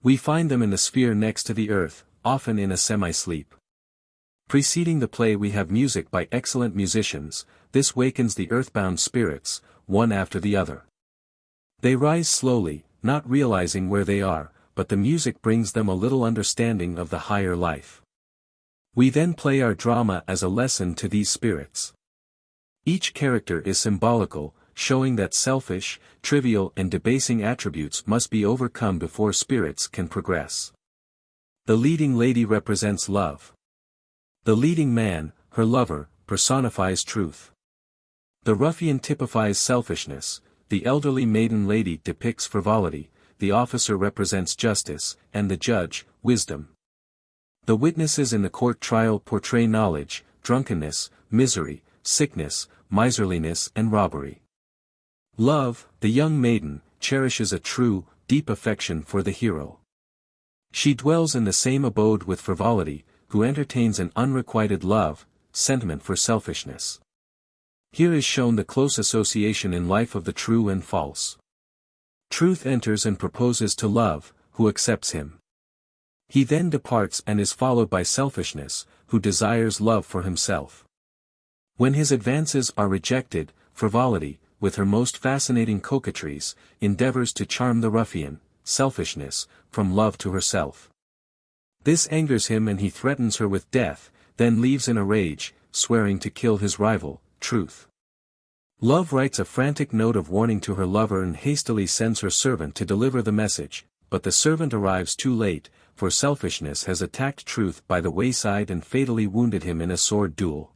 We find them in the sphere next to the earth, often in a semi-sleep. Preceding the play we have music by excellent musicians. This wakens the earthbound spirits, one after the other. They rise slowly, not realizing where they are, but the music brings them a little understanding of the higher life. We then play our drama as a lesson to these spirits. Each character is symbolical, showing that selfish, trivial and debasing attributes must be overcome before spirits can progress. The leading lady represents love. The leading man, her lover, personifies truth. The ruffian typifies selfishness, the elderly maiden lady depicts frivolity, the officer represents justice, and the judge, wisdom. The witnesses in the court trial portray knowledge, drunkenness, misery, sickness, miserliness and robbery. Love, the young maiden, cherishes a true, deep affection for the hero. She dwells in the same abode with frivolity, who entertains an unrequited love, sentiment for selfishness. Here is shown the close association in life of the true and false. Truth enters and proposes to love, who accepts him. He then departs and is followed by selfishness, who desires love for himself. When his advances are rejected, frivolity, with her most fascinating coquetries, endeavors to charm the ruffian, selfishness, from love to herself. This angers him and he threatens her with death, then leaves in a rage, swearing to kill his rival, truth. Love writes a frantic note of warning to her lover and hastily sends her servant to deliver the message, but the servant arrives too late, for selfishness has attacked truth by the wayside and fatally wounded him in a sword duel.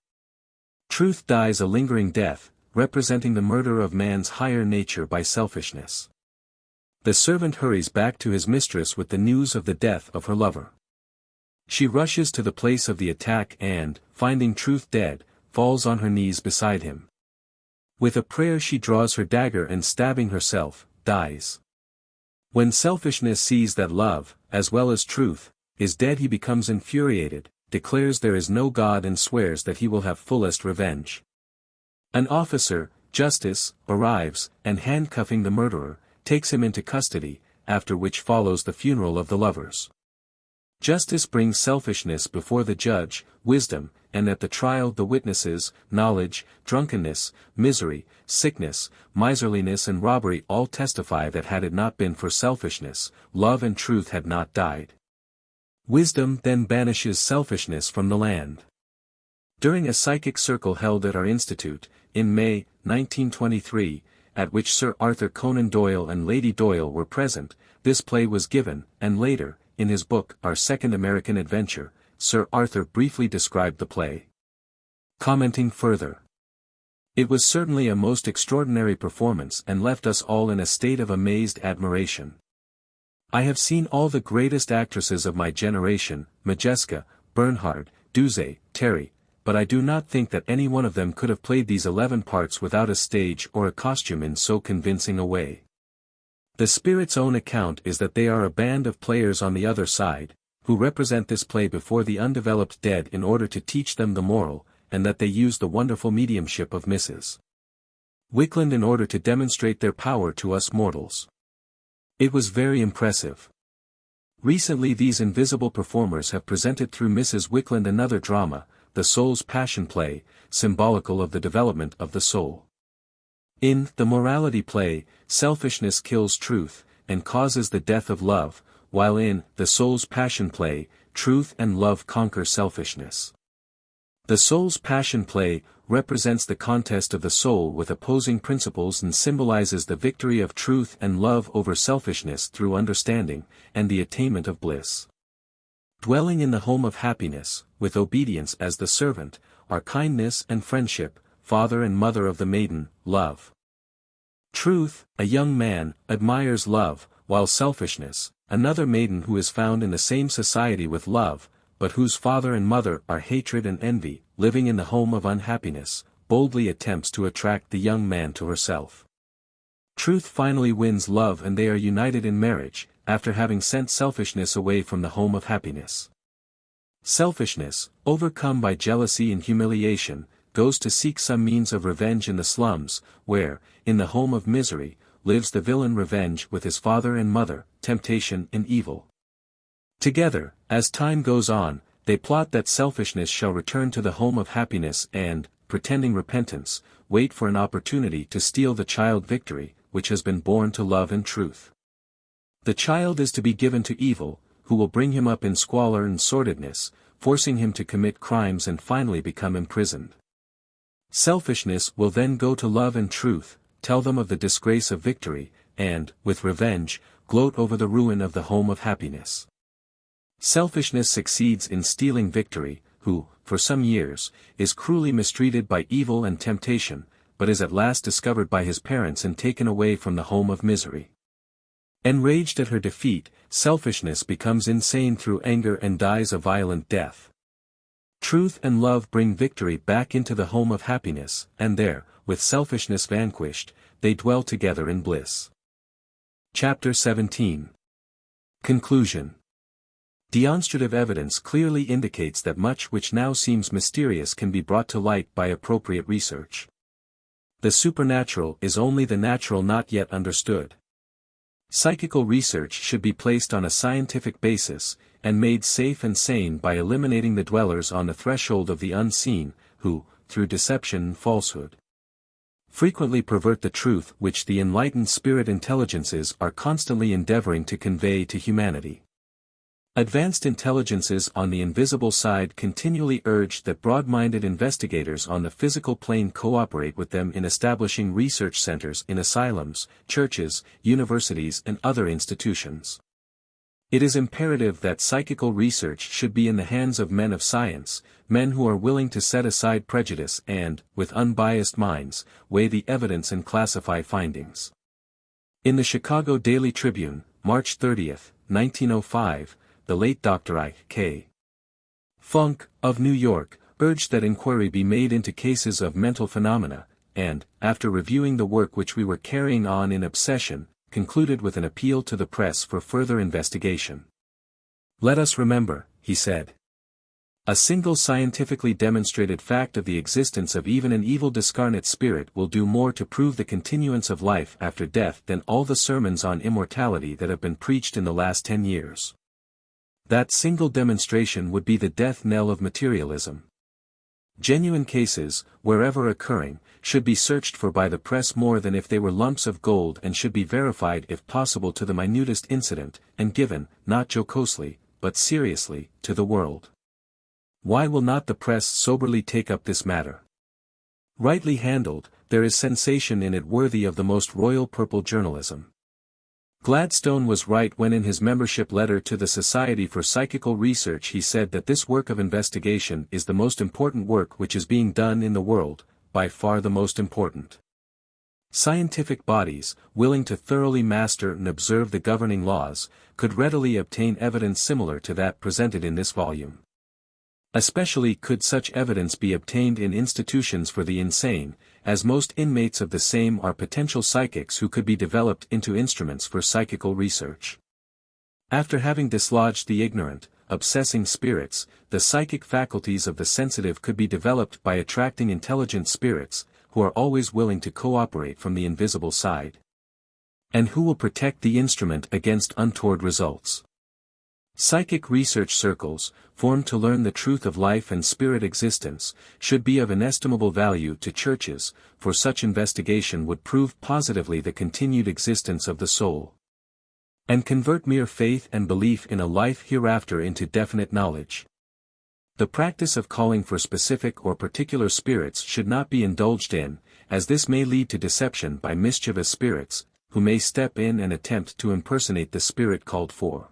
Truth dies a lingering death, representing the murder of man's higher nature by selfishness. The servant hurries back to his mistress with the news of the death of her lover. She rushes to the place of the attack and, finding Truth dead, falls on her knees beside him. With a prayer she draws her dagger and stabbing herself, dies. When selfishness sees that love, as well as truth, is dead he becomes infuriated, declares there is no God and swears that he will have fullest revenge. An officer, justice, arrives, and handcuffing the murderer, takes him into custody, after which follows the funeral of the lovers. Justice brings selfishness before the judge, wisdom, and at the trial the witnesses, knowledge, drunkenness, misery, sickness, miserliness and robbery all testify that had it not been for selfishness, love and truth had not died. Wisdom then banishes selfishness from the land. During a psychic circle held at our institute, in May, 1923, at which Sir Arthur Conan Doyle and Lady Doyle were present, this play was given, and later, in his book Our Second American Adventure, Sir Arthur briefly described the play. Commenting further. It was certainly a most extraordinary performance and left us all in a state of amazed admiration. I have seen all the greatest actresses of my generation, Majeska, Bernhard, Duse, Terry, but I do not think that any one of them could have played these 11 parts without a stage or a costume in so convincing a way. The spirit's own account is that they are a band of players on the other side, who represent this play before the undeveloped dead in order to teach them the moral, and that they use the wonderful mediumship of Mrs. Wickland in order to demonstrate their power to us mortals. It was very impressive. Recently these invisible performers have presented through Mrs. Wickland another drama, The Soul's Passion Play, symbolical of the development of the soul. In the morality play, selfishness kills truth, and causes the death of love, while in The Soul's Passion Play, truth and love conquer selfishness. The Soul's Passion Play represents the contest of the soul with opposing principles and symbolizes the victory of truth and love over selfishness through understanding, and the attainment of bliss. Dwelling in the home of happiness, with obedience as the servant, are kindness and friendship, father and mother of the maiden, love. Truth, a young man, admires love, while selfishness, another maiden who is found in the same society with love, but whose father and mother are hatred and envy, living in the home of unhappiness, boldly attempts to attract the young man to herself. Truth finally wins love and they are united in marriage, after having sent selfishness away from the home of happiness. Selfishness, overcome by jealousy and humiliation, goes to seek some means of revenge in the slums, where, in the home of misery, lives the villain Revenge with his father and mother, Temptation and Evil. Together, as time goes on, they plot that selfishness shall return to the home of happiness and, pretending repentance, wait for an opportunity to steal the child Victory, which has been born to love and truth. The child is to be given to Evil, who will bring him up in squalor and sordidness, forcing him to commit crimes and finally become imprisoned. Selfishness will then go to love and truth, tell them of the disgrace of Victory, and, with revenge, gloat over the ruin of the home of happiness. Selfishness succeeds in stealing Victory, who, for some years, is cruelly mistreated by Evil and Temptation, but is at last discovered by his parents and taken away from the home of misery. Enraged at her defeat, selfishness becomes insane through anger and dies a violent death. Truth and love bring Victory back into the home of happiness, and there, with selfishness vanquished, they dwell together in bliss. Chapter 17. Conclusion. Demonstrative evidence clearly indicates that much which now seems mysterious can be brought to light by appropriate research. The supernatural is only the natural not yet understood. Psychical research should be placed on a scientific basis, and made safe and sane by eliminating the dwellers on the threshold of the unseen, who, through deception and falsehood, frequently pervert the truth which the enlightened spirit intelligences are constantly endeavoring to convey to humanity. Advanced intelligences on the invisible side continually urge that broad-minded investigators on the physical plane cooperate with them in establishing research centers in asylums, churches, universities and other institutions. It is imperative that psychical research should be in the hands of men of science, men who are willing to set aside prejudice and, with unbiased minds, weigh the evidence and classify findings. In the Chicago Daily Tribune, March 30, 1905, the late Dr. I.K. Funk, of New York, urged that inquiry be made into cases of mental phenomena, and, after reviewing the work which we were carrying on in obsession, concluded with an appeal to the press for further investigation. Let us remember, he said, a single scientifically demonstrated fact of the existence of even an evil discarnate spirit will do more to prove the continuance of life after death than all the sermons on immortality that have been preached in the last 10 years. That single demonstration would be the death knell of materialism. Genuine cases, wherever occurring, should be searched for by the press more than if they were lumps of gold and should be verified if possible to the minutest incident, and given, not jocosely, but seriously, to the world. Why will not the press soberly take up this matter? Rightly handled, there is sensation in it worthy of the most royal purple journalism. Gladstone was right when in his membership letter to the Society for Psychical Research he said that this work of investigation is the most important work which is being done in the world, by far the most important. Scientific bodies, willing to thoroughly master and observe the governing laws, could readily obtain evidence similar to that presented in this volume. Especially could such evidence be obtained in institutions for the insane, as most inmates of the same are potential psychics who could be developed into instruments for psychical research. After having dislodged the ignorant, obsessing spirits, the psychic faculties of the sensitive could be developed by attracting intelligent spirits, who are always willing to cooperate from the invisible side, and who will protect the instrument against untoward results. Psychic research circles, formed to learn the truth of life and spirit existence, should be of inestimable value to churches, for such investigation would prove positively the continued existence of the soul, and convert mere faith and belief in a life hereafter into definite knowledge. The practice of calling for specific or particular spirits should not be indulged in, as this may lead to deception by mischievous spirits, who may step in and attempt to impersonate the spirit called for.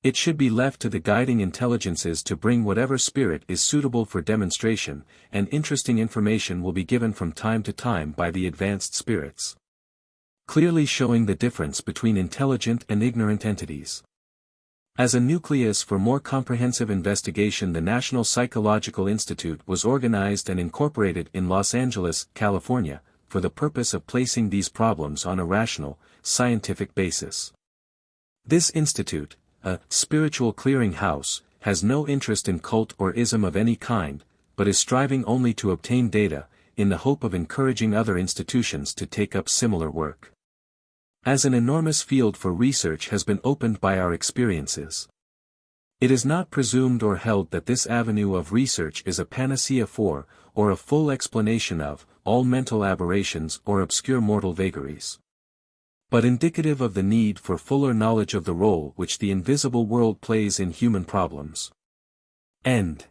It should be left to the guiding intelligences to bring whatever spirit is suitable for demonstration, and interesting information will be given from time to time by the advanced spirits, clearly showing the difference between intelligent and ignorant entities. As a nucleus for more comprehensive investigation, the National Psychological Institute was organized and incorporated in Los Angeles, California, for the purpose of placing these problems on a rational, scientific basis. This institute, a spiritual clearinghouse, has no interest in cult or ism of any kind, but is striving only to obtain data, in the hope of encouraging other institutions to take up similar work. As an enormous field for research has been opened by our experiences, it is not presumed or held that this avenue of research is a panacea for, or a full explanation of, all mental aberrations or obscure mortal vagaries, but indicative of the need for fuller knowledge of the role which the invisible world plays in human problems. End.